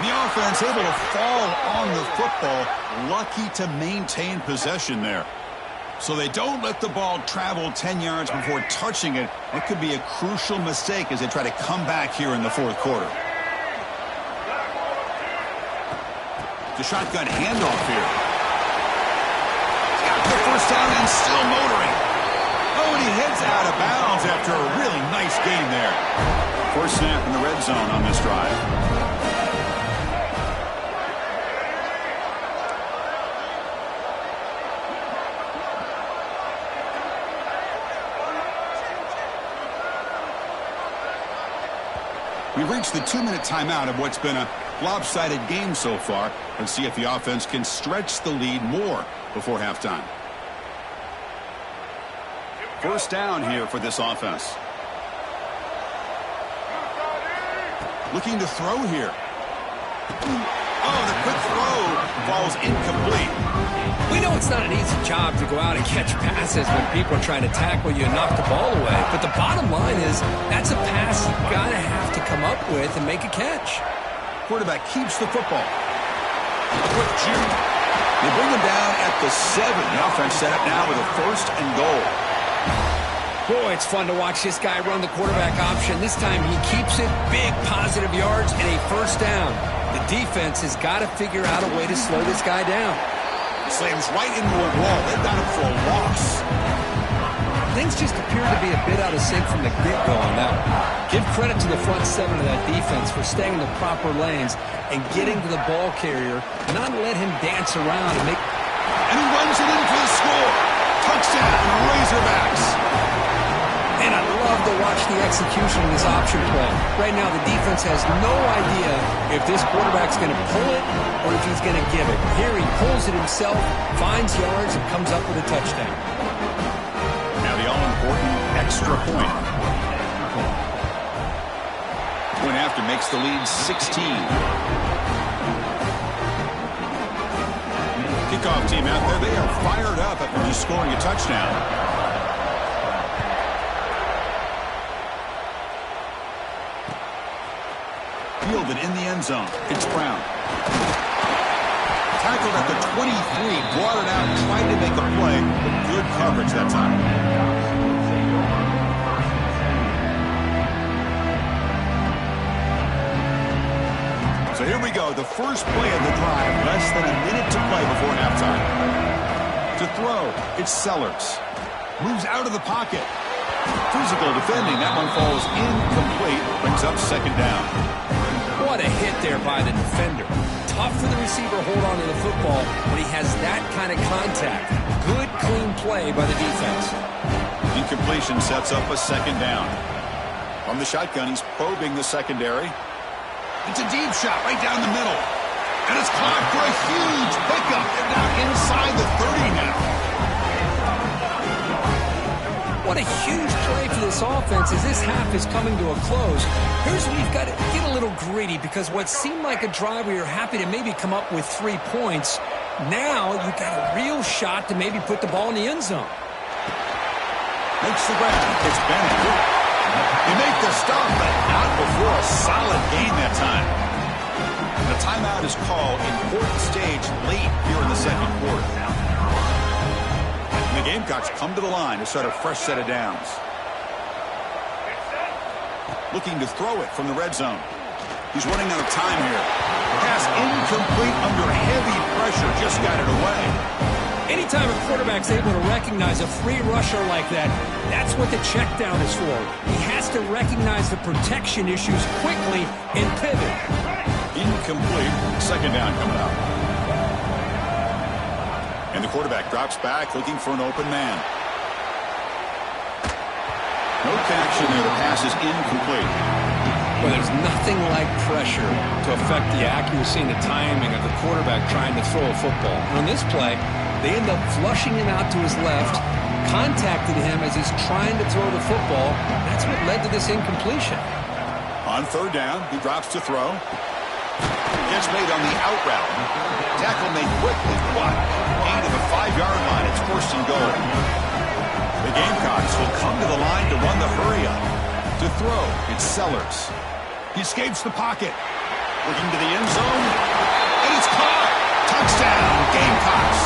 The offense able to fall on the football, lucky to maintain possession there. So they don't let the ball travel 10 yards before touching it. It could be a crucial mistake as they try to come back here in the 4th quarter. The shotgun handoff here. He's got the first down and still motoring. Oh, and he heads out of bounds after a really nice gain there. First snap in the red zone on this drive. We've reached the 2-minute timeout of what's been a lopsided game so far. Let's see if the offense can stretch the lead more before halftime. First down here for this offense. Looking to throw here. Oh, the quick throw falls incomplete. We know it's not an easy job to go out and catch passes when people are trying to tackle you and knock the ball away. But the bottom line is that's a pass you've got to have to come up with and make a catch. Quarterback keeps the football. Quick juke. They bring him down at the 7. The offense set up now with a 1st and goal. Boy, it's fun to watch this guy run the quarterback option. This time he keeps it, big positive yards, and a 1st down. The defense has got to figure out a way to slow this guy down. Slams right into a wall. They've got him for a loss. Things just appear to be a bit out of sync from the get-go on that one. Give credit to the front 7 of that defense for staying in the proper lanes and getting to the ball carrier, not let him dance around and make... And he runs it in for the score. Touchdown, Razorbacks. And I love to watch the execution of this option play. Right now, the defense has no idea if this quarterback's going to pull it or if he's going to give it. Here he pulls it himself, finds yards, and comes up with a touchdown. Now the all-important extra point. Point after makes the lead 16. Kickoff team out there, they are fired up after just scoring a touchdown. Fielded in the end zone. It's Brown. Tackled at the 23, brought it out, tried to make a play, but good coverage that time. So here we go, the first play of the drive, less than a minute to play before halftime. To throw, it's Sellers. Moves out of the pocket. Physical defending, that one falls incomplete, brings up 2nd down. What a hit there by the defender. Tough for the receiver to hold on to the football when he has that kind of contact. Good, clean play by the defense. Incompletion sets up a 2nd down. From the shotgun, he's probing the secondary. It's a deep shot right down the middle. And it's caught for a huge pickup. They're down inside the 30 now. What a huge play for this offense as this half is coming to a close. Here's where you've got to get a little greedy because what seemed like a drive where you're happy to maybe come up with 3 points, now you've got a real shot to maybe put the ball in the end zone. Makes the grab. It's Bennett. They make the stop, but not before a solid gain that time. The timeout is called. Important stage late here in the 2nd quarter. The Gamecocks come to the line to start a fresh set of downs. Looking to throw it from the red zone. He's running out of time here. Pass incomplete under heavy pressure. Just got it away. Anytime a quarterback's able to recognize a free rusher like that, that's what the check down is for. He has to recognize the protection issues quickly and pivot. Incomplete. Second down coming up. And the quarterback drops back looking for an open man. No connection there. The pass is incomplete. Well, there's nothing like pressure to affect the accuracy and the timing of the quarterback trying to throw a football. And on this play, they end up flushing him out to his left, contacted him as he's trying to throw the football. That's what led to this incompletion. On third down, he drops to throw. Gets made on the out route. Tackle made quickly. What? Gain to the 5-yard line. It's first and goal. The Gamecocks will come to the line to run the hurry-up. To throw, it's Sellers. He escapes the pocket. Looking to the end zone. And it's caught. Touchdown, Gamecocks.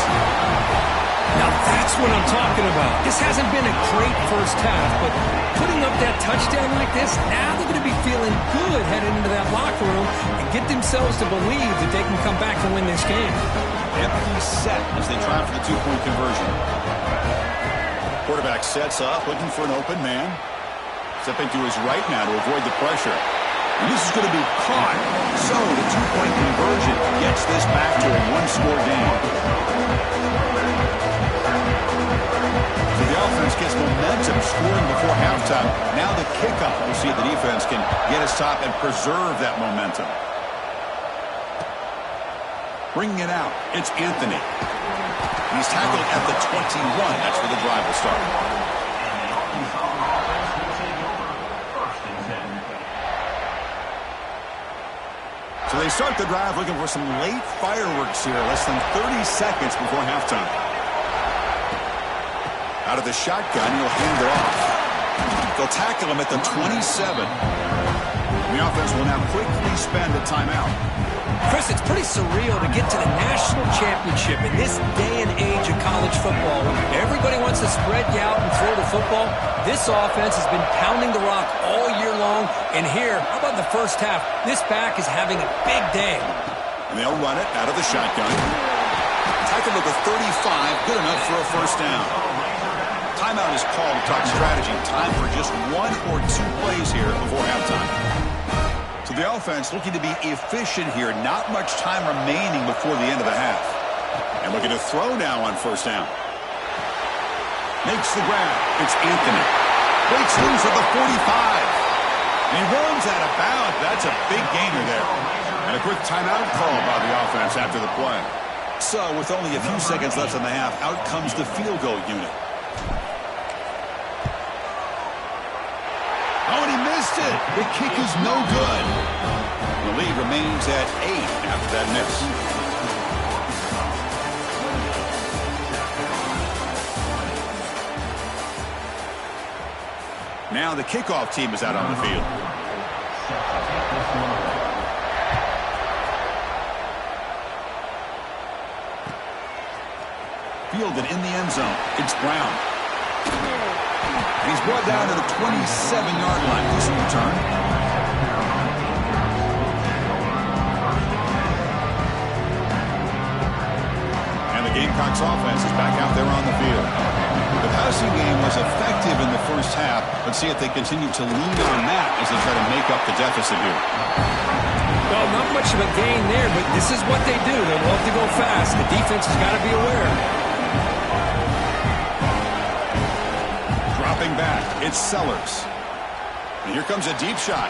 Now that's what I'm talking about. This hasn't been a great first half, but putting up that touchdown like this, now they're going to be feeling good heading into that locker room and get themselves to believe that they can come back and win this game. Empty set as they try for the 2-point conversion. Quarterback sets up, looking for an open man. Stepping to his right now to avoid the pressure. And this is going to be caught. So the 2-point conversion gets this back to a 1-score game. So the offense gets momentum scoring before halftime. Now the kickoff. We'll see if the defense can get a stop and preserve that momentum. Bringing it out, it's Anthony. He's tackled at the 21. That's where the drive will start. So they start the drive looking for some late fireworks here. Less than 30 seconds before halftime. Out of the shotgun, he'll hand it off. They'll tackle him at the 27. And the offense will now quickly spend a timeout. Chris, it's pretty surreal to get to the national championship in this day and age of college football. When everybody wants to spread you out and throw the football, this offense has been pounding the rock all year long. And here, how about the first half? This back is having a big day. And they'll run it out of the shotgun. Tackle at the 35, good enough for a first down. Timeout is called to talk strategy. Time for just 1 or 2 plays here before halftime. So the offense looking to be efficient here. Not much time remaining before the end of the half. And looking to throw now on first down. Makes the grab. It's Anthony. Breaks loose at the 45. And he runs out of bounds. That's a big gainer there. And a quick timeout call by the offense after the play. So with only a few seconds left in the half, out comes the field goal unit. Oh, and he missed it. The kick is no good. The lead remains at 8 after that miss. Now the kickoff team is out on the field. Fielded in the end zone. It's Brown. And he's brought down to the 27-yard line. This return. And the Gamecocks offense is back out there on the field. The passing game was effective in the first half. Let's see if they continue to lean on that as they try to make up the deficit here. Well, not much of a gain there, but this is what they do. They love to go fast. The defense has got to be aware. Dropping back, it's Sellers. And here comes a deep shot.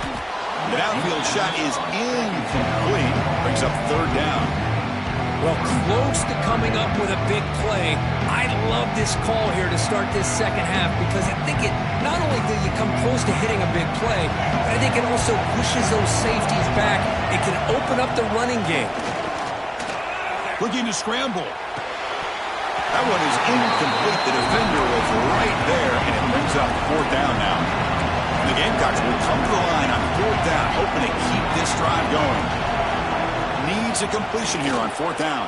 The downfield shot is incomplete. Brings up third down. Well, close to coming up with a big play. I love this call here to start this second half because I think it not only do you come close to hitting a big play, but I think it also pushes those safeties back. It can open up the running game. Looking to scramble. That one is incomplete. The defender was right there, and it brings up fourth down now. And the Gamecocks will come to the line on fourth down, hoping to keep this drive going. Needs a completion here on fourth down.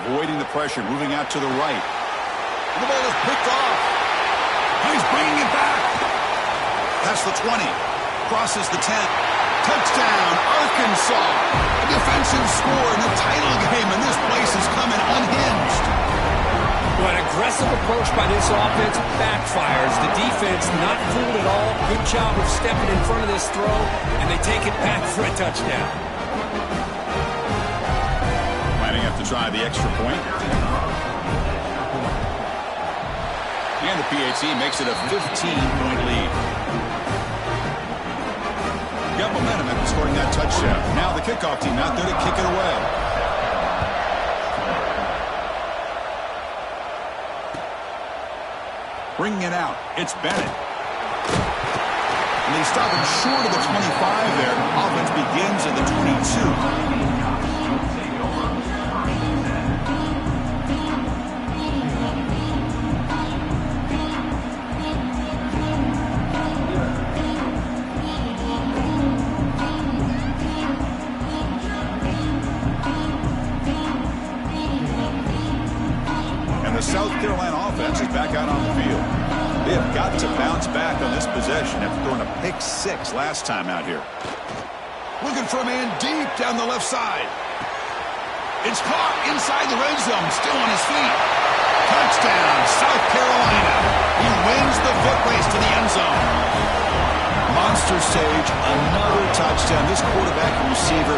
Avoiding the pressure, moving out to the right. And the ball is picked off. And he's bringing it back. That's the 20. Crosses the 10. Touchdown, Arkansas. A defensive score in the title game, and this place is coming unhinged. Well, an aggressive approach by this offense backfires. The defense not fooled at all. Good job of stepping in front of this throw, and they take it back for a touchdown. Might have to try the extra point. And the PAT makes it a 15-point lead. Got momentum after scoring that touchdown. Now the kickoff team out there to kick it away. Bringing it out, it's Bennett. And they stop him short of the 25 there. Offense begins at the 22. South Carolina offense is back out on the field. They have got to bounce back on this possession after throwing a pick 6 last time out here. Looking for a man deep down the left side. It's caught inside the red zone, still on his feet. Touchdown, South Carolina. He wins the foot race to the end zone. Monster stage, another touchdown. This quarterback and receiver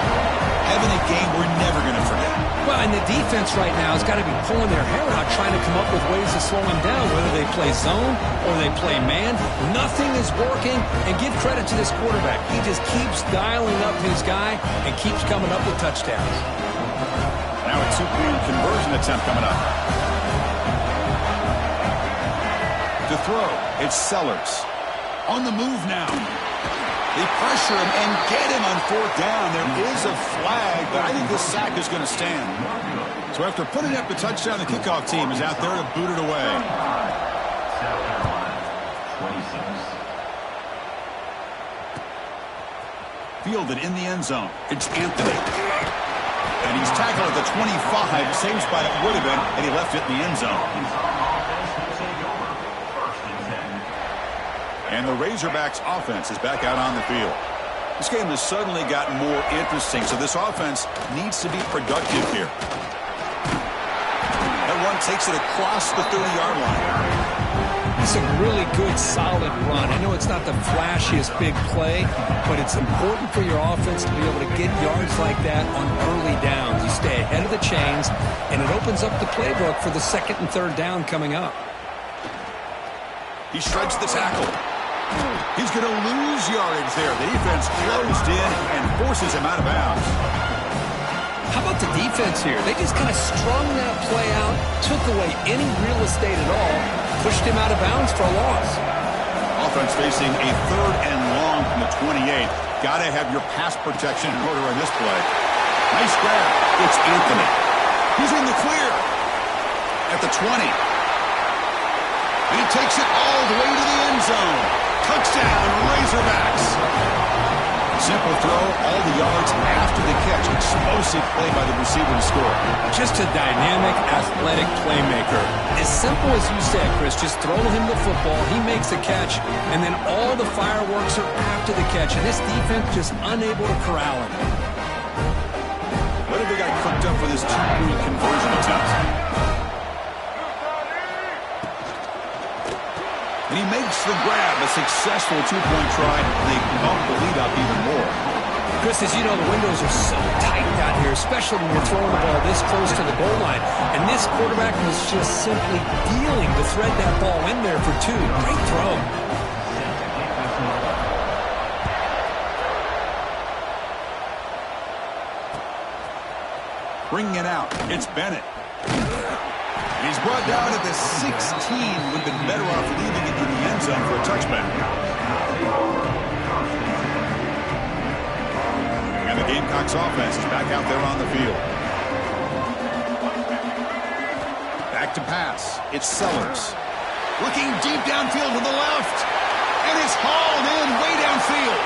having a game we're never going to forget. Well, and the defense right now has got to be pulling their hair out trying to come up with ways to slow him down, whether they play zone or they play man. Nothing is working, and give credit to this quarterback. He just keeps dialing up his guy and keeps coming up with touchdowns. Now a two-point conversion attempt coming up. To throw, it's Sellers. On the move now. They pressure him and get him on 4th down. There is a flag, but I think this sack is going to stand. So after putting up the touchdown, the kickoff team is out there to boot it away. Fielded in the end zone. It's Anthony. And he's tackled at the 25. Same spot it would have been, and he left it in the end zone. And the Razorbacks offense is back out on the field. This game has suddenly gotten more interesting, so this offense needs to be productive here. That run takes it across the 30-yard line. It's a really good, solid run. I know it's not the flashiest big play, but it's important for your offense to be able to get yards like that on early downs. You stay ahead of the chains, and it opens up the playbook for the 2nd and 3rd down coming up. He shreds the tackle. He's going to lose yardage there. The defense closed in and forces him out of bounds. How about the defense here? They just kind of strung that play out, took away any real estate at all, pushed him out of bounds for a loss. Offense facing a 3rd and long from the 28. Got to have your pass protection in order on this play. Nice grab. It's Anthony. He's in the clear at the 20. He takes it all the way to the end zone. Touchdown, Razorbacks. Simple throw, all the yards after the catch. Explosive play by the receiver to score. Just a dynamic, athletic playmaker. As simple as you said, Chris, just throw him the football, he makes a catch, and then all the fireworks are after the catch. And this defense just unable to corral him. What have they got cooked up for this two-point conversion attempt? And he makes the grab, a successful two-point try, and they bump the lead up even more. Chris, as you know, the windows are so tight out here, especially when you're throwing the ball this close to the goal line. And this quarterback was just simply dealing to thread that ball in there for 2. Great throw. Bringing it out, it's Bennett. He's brought down at the 16. Would have been better off leaving it in the end zone for a touchback. And the Gamecocks offense is back out there on the field. Back to pass. It's Sellers. Looking deep downfield to the left. And it's hauled in way downfield.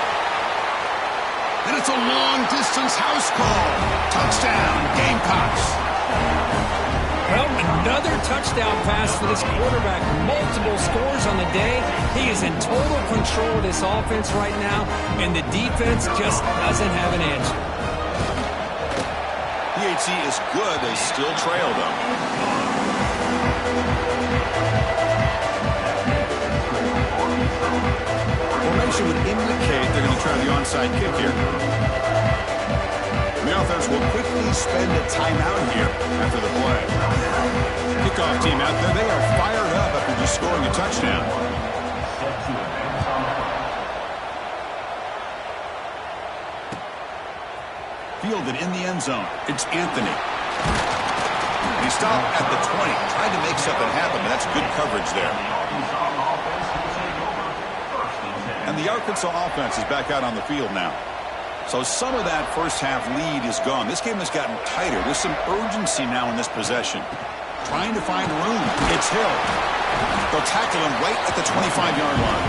And it's a long-distance house call. Touchdown, Gamecocks. Well, another touchdown pass for this quarterback. Multiple scores on the day. He is in total control of this offense right now, and the defense just doesn't have an answer. PAT is good. They still trail, though. Formation would indicate they're going to try the onside kick here. The offense will quickly spend a timeout here after the play. Kickoff team out there. They are fired up after just scoring a touchdown. Fielded in the end zone. It's Anthony. He stopped at the 20. Tried to make something happen, but that's good coverage there. And the Arkansas offense is back out on the field now. So some of that first half lead is gone. This game has gotten tighter. There's some urgency now in this possession. Trying to find room. It's Hill. They'll tackle him right at the 25-yard line.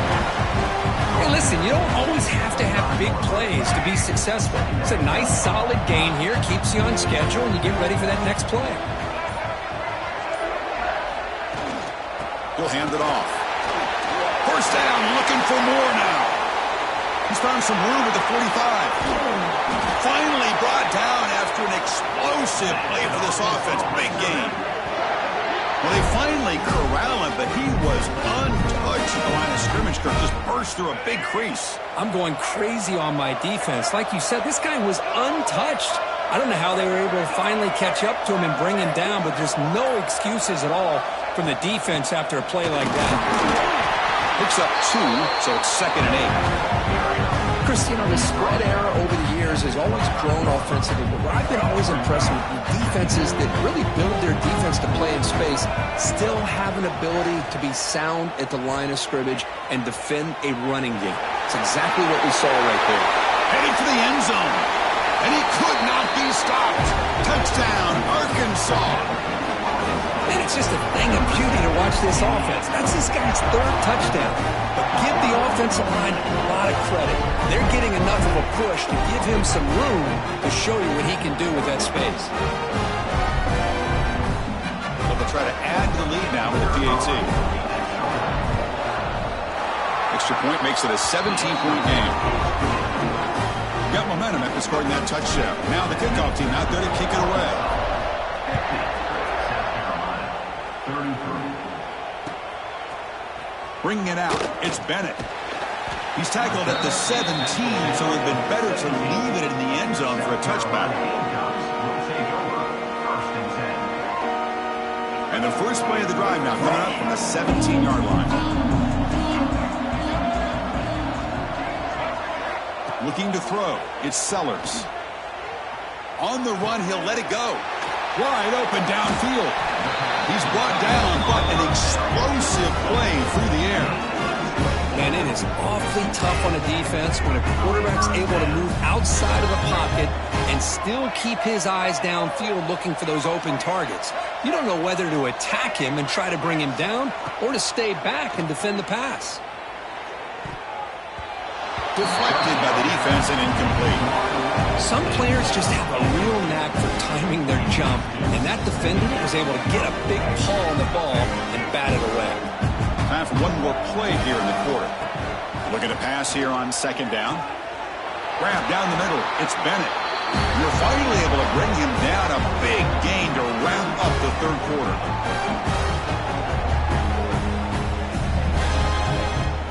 Hey, listen, you don't always have to have big plays to be successful. It's a nice, solid gain here. Keeps you on schedule, and you get ready for that next play. He'll hand it off. First down, looking for more now. He's found some room at the 45. Finally brought down after an explosive play for this offense. Big game. Well, they finally corral him, but he was untouched at the line of scrimmage. Kirk just burst through a big crease. I'm going crazy on my defense. Like you said, this guy was untouched. I don't know how they were able to finally catch up to him and bring him down, but there's no excuses at all from the defense after a play like that. Picks up 2, so it's 2nd and 8. Chris, you know, the spread era over the years has always grown offensively, but what I've been always impressed with the defenses that really build their defense to play in space still have an ability to be sound at the line of scrimmage and defend a running game. It's exactly what we saw right there. Heading for the end zone, and he could not be stopped. Touchdown, Arkansas. Man, it's just a thing of beauty to watch this offense. That's this guy's 3rd touchdown. But give the offensive line a lot of credit. They're getting enough of a push to give him some room to show you what he can do with that space. Well, they'll try to add to the lead now with the PAT. Extra point makes it a 17-point game. Got momentum after scoring that touchdown. Now the kickoff team out there to kick it away. Bringing it out, it's Bennett. He's tackled at the 17, so it would have been better to leave it in the end zone for a touchback. And the first play of the drive now coming up from the 17-yard line. Looking to throw, it's Sellers. On the run, he'll let it go. Wide open downfield. He's brought down, but an explosive play through the air. Man, it is awfully tough on a defense when a quarterback's able to move outside of the pocket and still keep his eyes downfield looking for those open targets. You don't know whether to attack him and try to bring him down or to stay back and defend the pass. Deflected by the defense and incomplete. Some players just have a real knack for timing their jump, and that defender was able to get a big paw on the ball and bat it away. Time for one more play here in the quarter. Look at a pass here on 2nd down. Grab down the middle. It's Bennett. You're finally able to bring him down. A big gain to wrap up the 3rd quarter.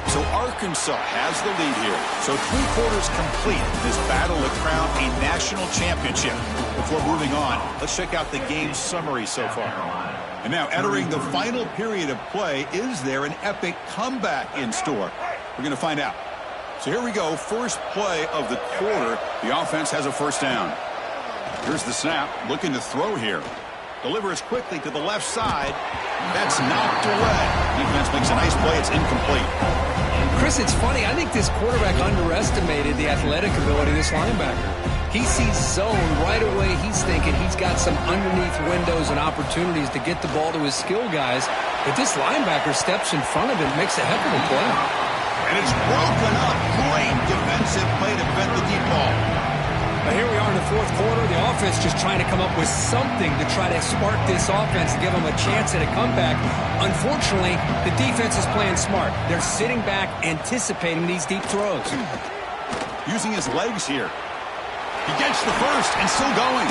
So Arkansas has the lead here. So 3 quarters complete in this battle to crown a national championship. Before moving on, let's check out the game summary so far. And now entering the final period of play, is there an epic comeback in store? We're going to find out. So here we go, first play of the quarter. The offense has a first down. Here's the snap, looking to throw here. Delivers quickly to the left side. That's knocked away. Defense makes a nice play. It's incomplete. Chris, it's funny. I think this quarterback underestimated the athletic ability of this linebacker. He sees zone right away. He's thinking he's got some underneath windows and opportunities to get the ball to his skill guys. But this linebacker steps in front of him, makes a heck of a play. And it's broken up. Great defensive play to prevent the deep ball. But here we are in the 4th quarter. The offense just trying to come up with something to try to spark this offense and give them a chance at a comeback. Unfortunately, the defense is playing smart. They're sitting back, anticipating these deep throws. Using his legs here. He gets the first and still going.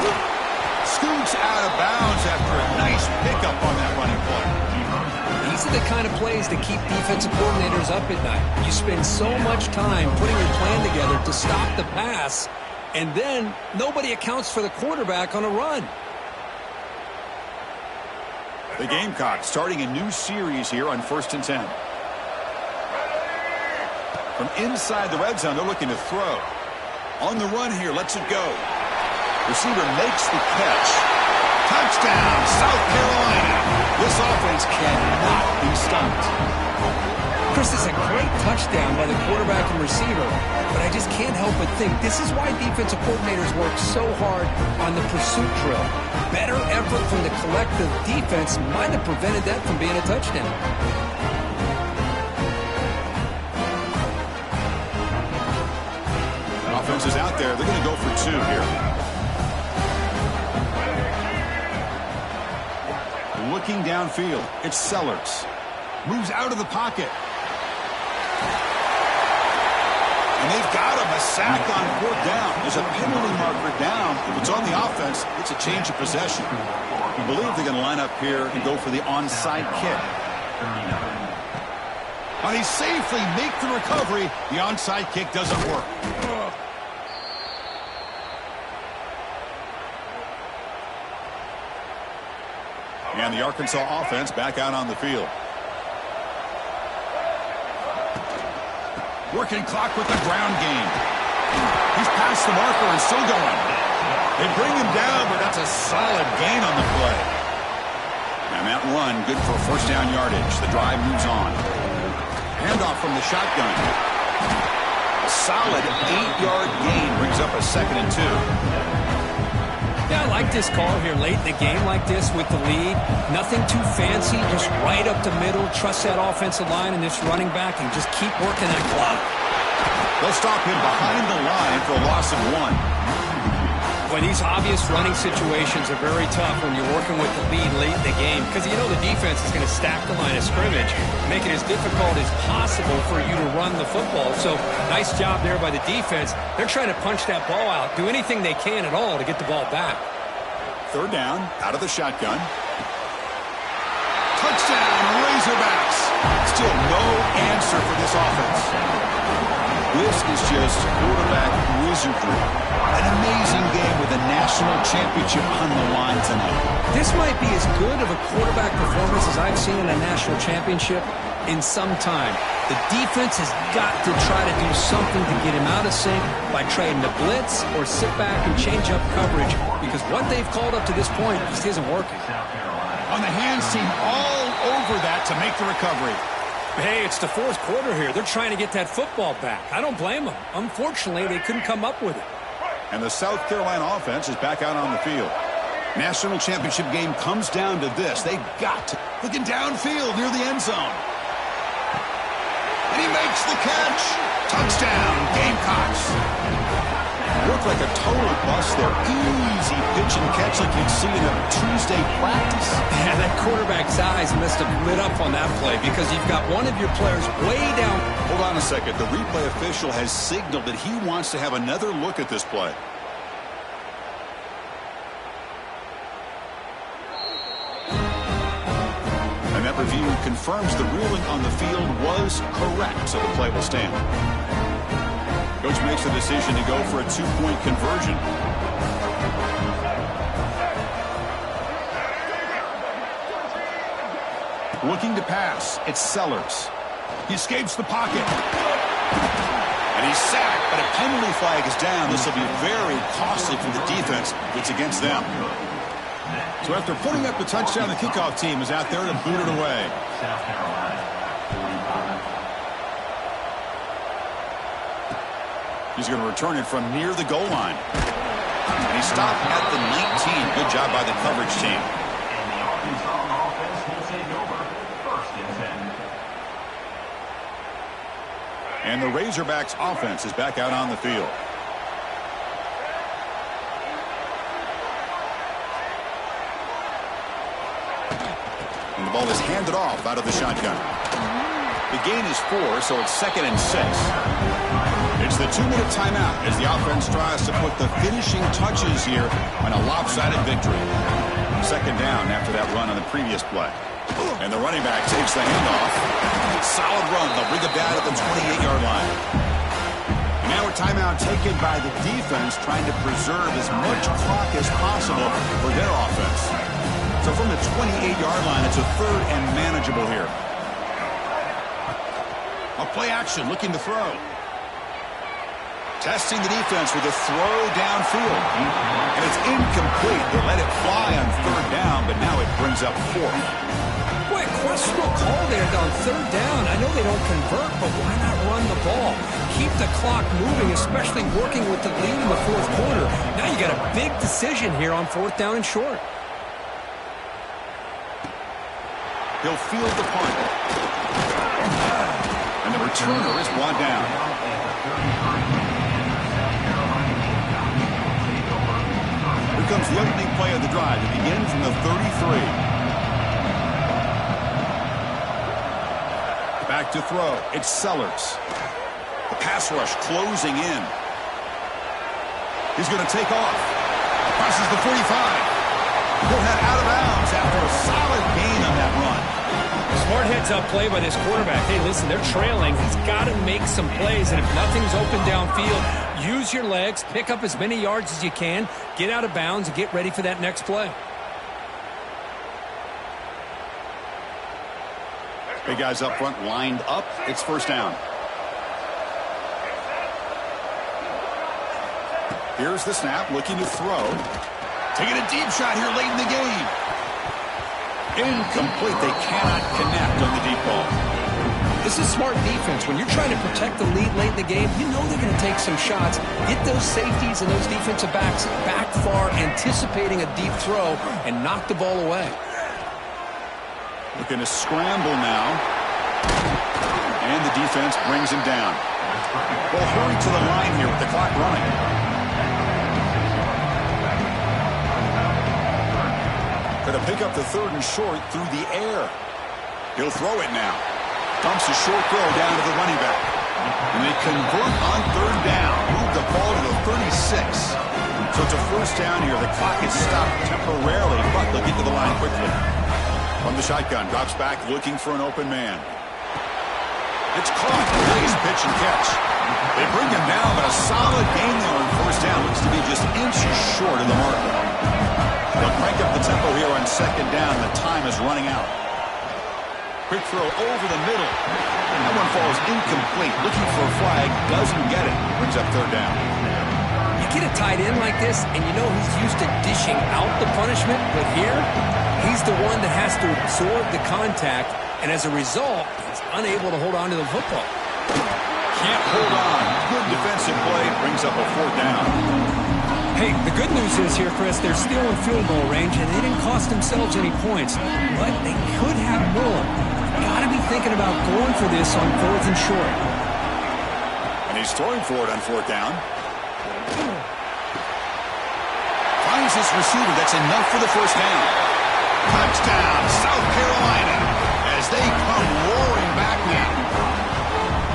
Scoots out of bounds after a nice pickup on that running play. These are the kind of plays that keep defensive coordinators up at night. You spend so much time putting your plan together to stop the pass, and then nobody accounts for the quarterback on a run. The Gamecocks starting a new series here on 1st and 10. From inside the red zone, they're looking to throw. On the run here, lets it go. Receiver makes the catch. Touchdown, South Carolina. This offense cannot be stopped. Chris, this is a great touchdown by the quarterback and receiver, but I just can't help but think this is why defensive coordinators work so hard on the pursuit drill. Better effort from the collective defense might have prevented that from being a touchdown. The offense is out there. They're going to go for 2 here. Looking downfield, it's Sellers. Moves out of the pocket. And they've got him, a sack on 4th down. There's a penalty marker down. If it's on the offense, it's a change of possession. We believe they're going to line up here and go for the onside kick. But they safely make the recovery. The onside kick doesn't work. And the Arkansas offense back out on the field. Working clock with the ground game. He's past the marker and still going. They bring him down, but that's a solid gain on the play. And that run, good for 1st down yardage. The drive moves on. Handoff from the shotgun. A solid 8-yard gain brings up a 2nd and 2. Yeah, I like this call here late in the game like this with the lead. Nothing too fancy, just right up the middle. Trust that offensive line and this running back and just keep working that clock. They'll stop him behind the line for a loss of 1. Well, these obvious running situations are very tough when you're working with the lead late in the game because you know the defense is going to stack the line of scrimmage, make it as difficult as possible for you to run the football. So nice job there by the defense. They're trying to punch that ball out, do anything they can at all to get the ball back. 3rd down, out of the shotgun. Touchdown, Razorbacks. Still no answer for this offense. This is just quarterback wizardry. An amazing game with a national championship on the line tonight. This might be as good of a quarterback performance as I've seen in a national championship in some time. The defense has got to try to do something to get him out of sync by trading the blitz or sit back and change up coverage because what they've called up to this point just isn't working. On the hands team all over that to make the recovery. Hey, it's the 4th quarter here. They're trying to get that football back. I don't blame them. Unfortunately, they couldn't come up with it. And the South Carolina offense is back out on the field. National championship game comes down to this. They've got to. Looking downfield near the end zone. And he makes the catch. Touchdown, Gamecocks. Looked like a total bust there. Easy pitch and catch like you'd see in a Tuesday practice. Yeah, that quarterback's eyes must have lit up on that play because you've got one of your players way down. Hold on a second. The replay official has signaled that he wants to have another look at this play. And that review confirms the ruling on the field was correct, so the play will stand. Coach makes the decision to go for a 2-point conversion. Looking to pass. It's Sellers. He escapes the pocket. And he's sacked, but a penalty flag is down. This will be very costly for the defense. It's against them. So after putting up the touchdown, the kickoff team is out there to boot it away. He's going to return it from near the goal line. And he stopped at the 19. Good job by the coverage team. And the Arkansas offense will take over 1st and 10. And the Razorbacks offense is back out on the field. And the ball is handed off out of the shotgun. The gain is 4, so it's 2nd and 6. It's the 2-minute timeout as the offense tries to put the finishing touches here on a lopsided victory. 2nd down after that run on the previous play. And the running back takes the handoff. Solid run. They'll bring it down at the 28-yard line. And now a timeout taken by the defense, trying to preserve as much clock as possible for their offense. So from the 28-yard line, it's a third and manageable here. A play action, looking to throw. Testing the defense with a throw downfield. And it's incomplete. They let it fly on third down, but now it brings up fourth. Boy, a questionable call there on third down. I know they don't convert, but why not run the ball? Keep the clock moving, especially working with the lead in the fourth quarter. Now you got a big decision here on fourth down and short. He'll field the punt. And the returner is brought down. Here comes the opening play of the drive. It begins from the 33. Back to throw. It's Sellers. The pass rush closing in. He's going to take off. Crosses the 45. He'll head out of bounds after a solid gain on that run. Smart heads-up play by this quarterback. Hey, listen, they're trailing. He's got to make some plays, and if nothing's open downfield, use your legs, pick up as many yards as you can, get out of bounds, and get ready for that next play. Big guys up front lined up. It's first down. Here's the snap, looking to throw. Taking a deep shot here late in the game. Incomplete. They cannot connect on the deep ball. This is smart defense. When you're trying to protect the lead late in the game, you know they're going to take some shots. Get those safeties and those defensive backs back far, anticipating a deep throw, and knock the ball away. Looking to scramble now. And the defense brings him down. Well, hurry to the line here with the clock running. Going to pick up the third and short through the air. He'll throw it now. Dumps a short throw down to the running back. And they convert on third down. Move the ball to the 36. So it's a first down here. The clock is stopped temporarily, but they'll get to the line quickly. From the shotgun, drops back looking for an open man. It's caught. Nice pitch and catch. They bring him down, but a solid gain there on first down. Looks to be just inches short of the mark. They'll crank up the tempo here on second down. The time is running out. Quick throw over the middle. That one falls incomplete. Looking for a flag. Doesn't get it. Brings up third down. You get a tight end like this, and you know he's used to dishing out the punishment, but here, he's the one that has to absorb the contact, and as a result, he's unable to hold on to the football. Can't hold on. Good defensive play. Brings up a fourth down. Hey, the good news is here, Chris, they're still in field goal range, and they didn't cost themselves any points, but they could have more. Got to be thinking about going for this on fourth and short. And he's throwing for it on fourth down. Finds his receiver. That's enough for the first down. Touchdown, South Carolina, as they come roaring back now.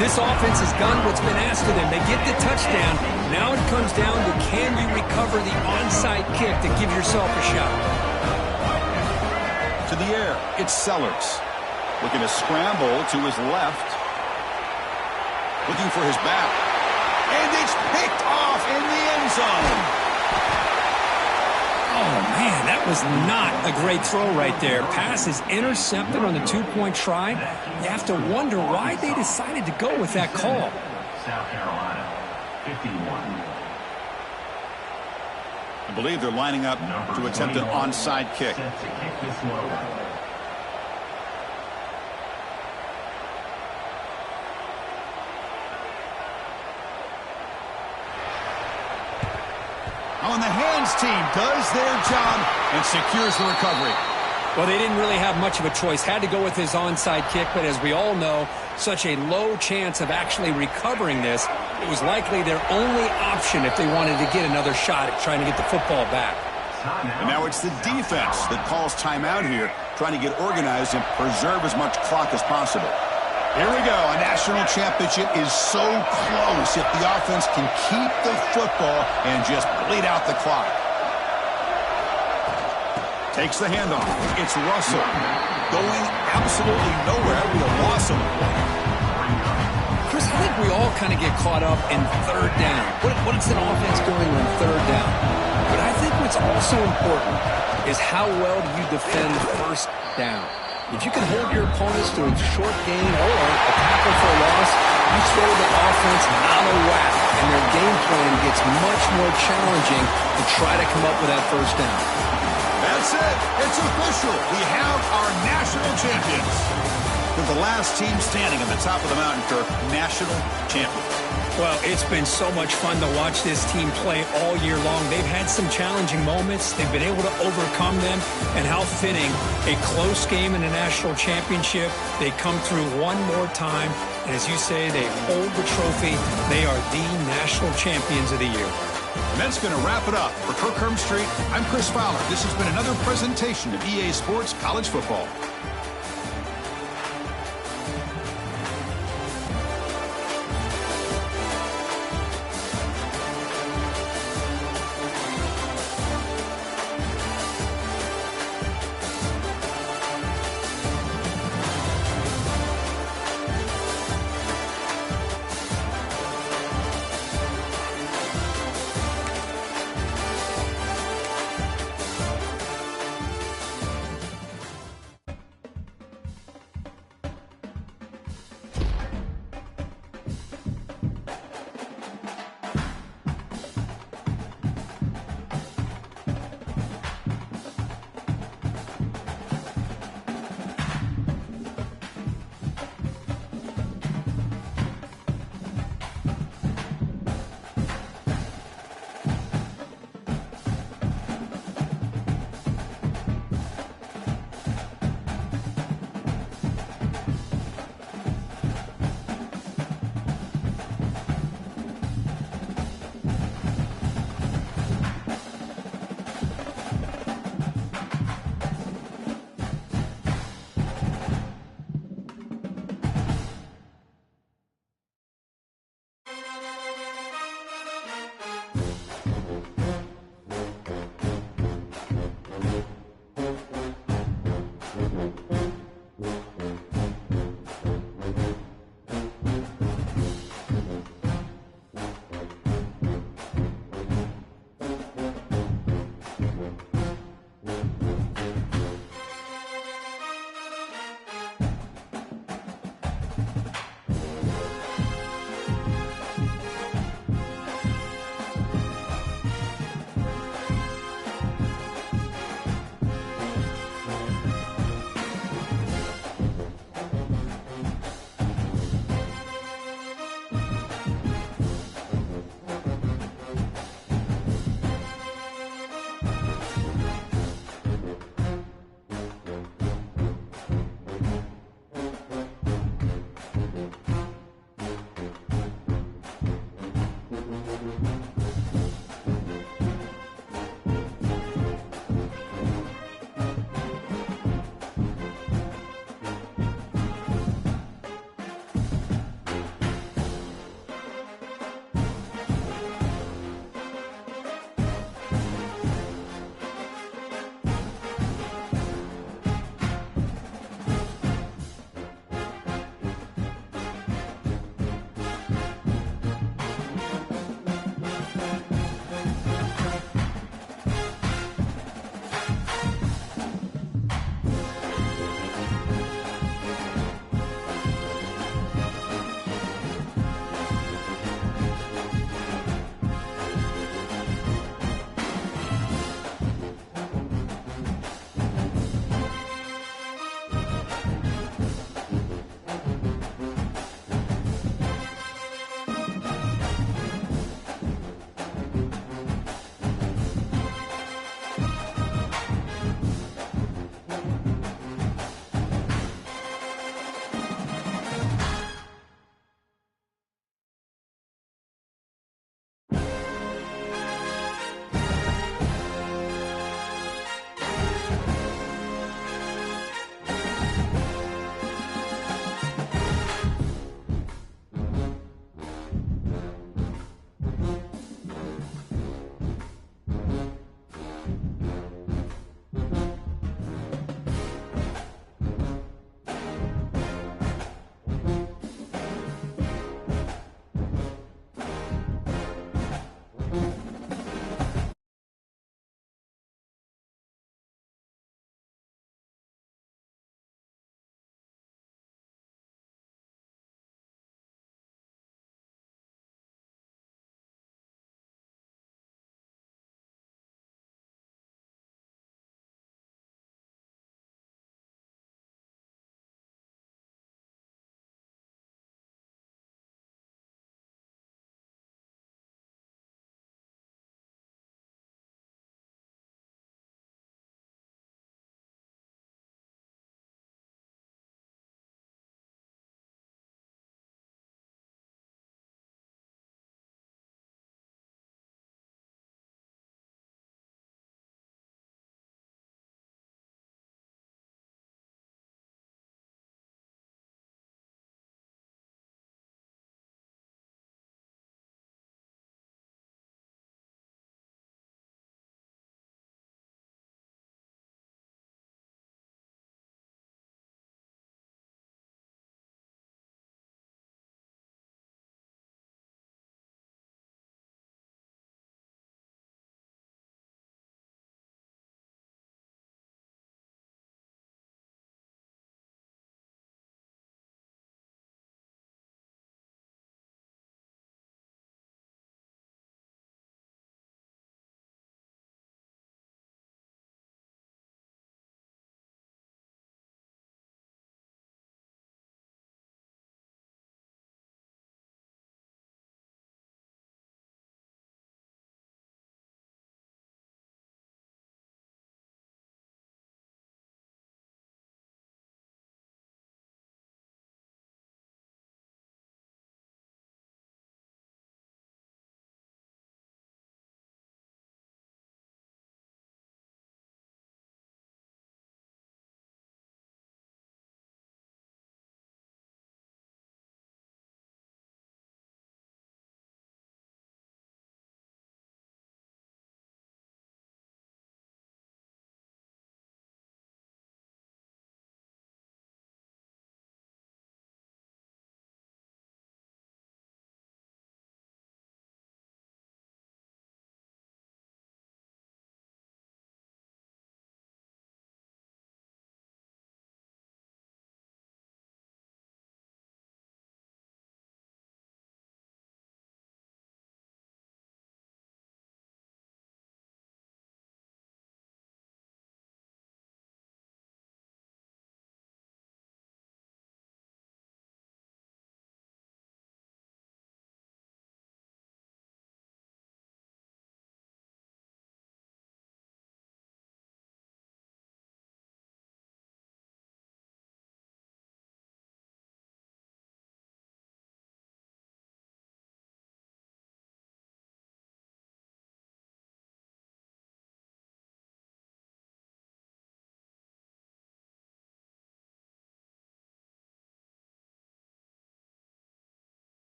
This offense has done what's been asked of them. They get the touchdown. Now it comes down to, can you recover the onside kick to give yourself a shot? To the air, it's Sellers. Looking to scramble to his left. Looking for his back. And it's picked off in the end zone. Oh, man, that was not a great throw right there. Pass is intercepted on the two-point try. You have to wonder why they decided to go with that call. South Carolina, 51. I believe they're lining up to attempt an onside kick. Set to kick this one over. On the hands team does their job and secures the recovery. Well, they didn't really have much of a choice. Had to go with his onside kick, but as we all know, such a low chance of actually recovering this. It was likely their only option if they wanted to get another shot at trying to get the football back. And now it's the defense that calls timeout here, trying to get organized and preserve as much clock as possible. Here we go. A national championship is so close if the offense can keep the football and just bleed out the clock. Takes the handoff. It's Russell. Going absolutely nowhere. That'd be a loss on the play. Chris, I think we all kind of get caught up in third down. What is an offense doing on third down? But I think what's also important is how well do you defend first down. If you can hold your opponents to a short gain or a tackle for a loss, you throw the offense out of whack, and their game plan gets much more challenging to try to come up with that first down. That's it. It's official. We have our national champions. They're the last team standing on the top of the mountain, Kirk. National champions. Well, it's been so much fun to watch this team play all year long. They've had some challenging moments. They've been able to overcome them. And how fitting, a close game in a national championship. They come through one more time. And as you say, they hold the trophy. They are the national champions of the year. And that's going to wrap it up. For Kirk Street, I'm Chris Fowler. This has been another presentation of EA Sports College Football.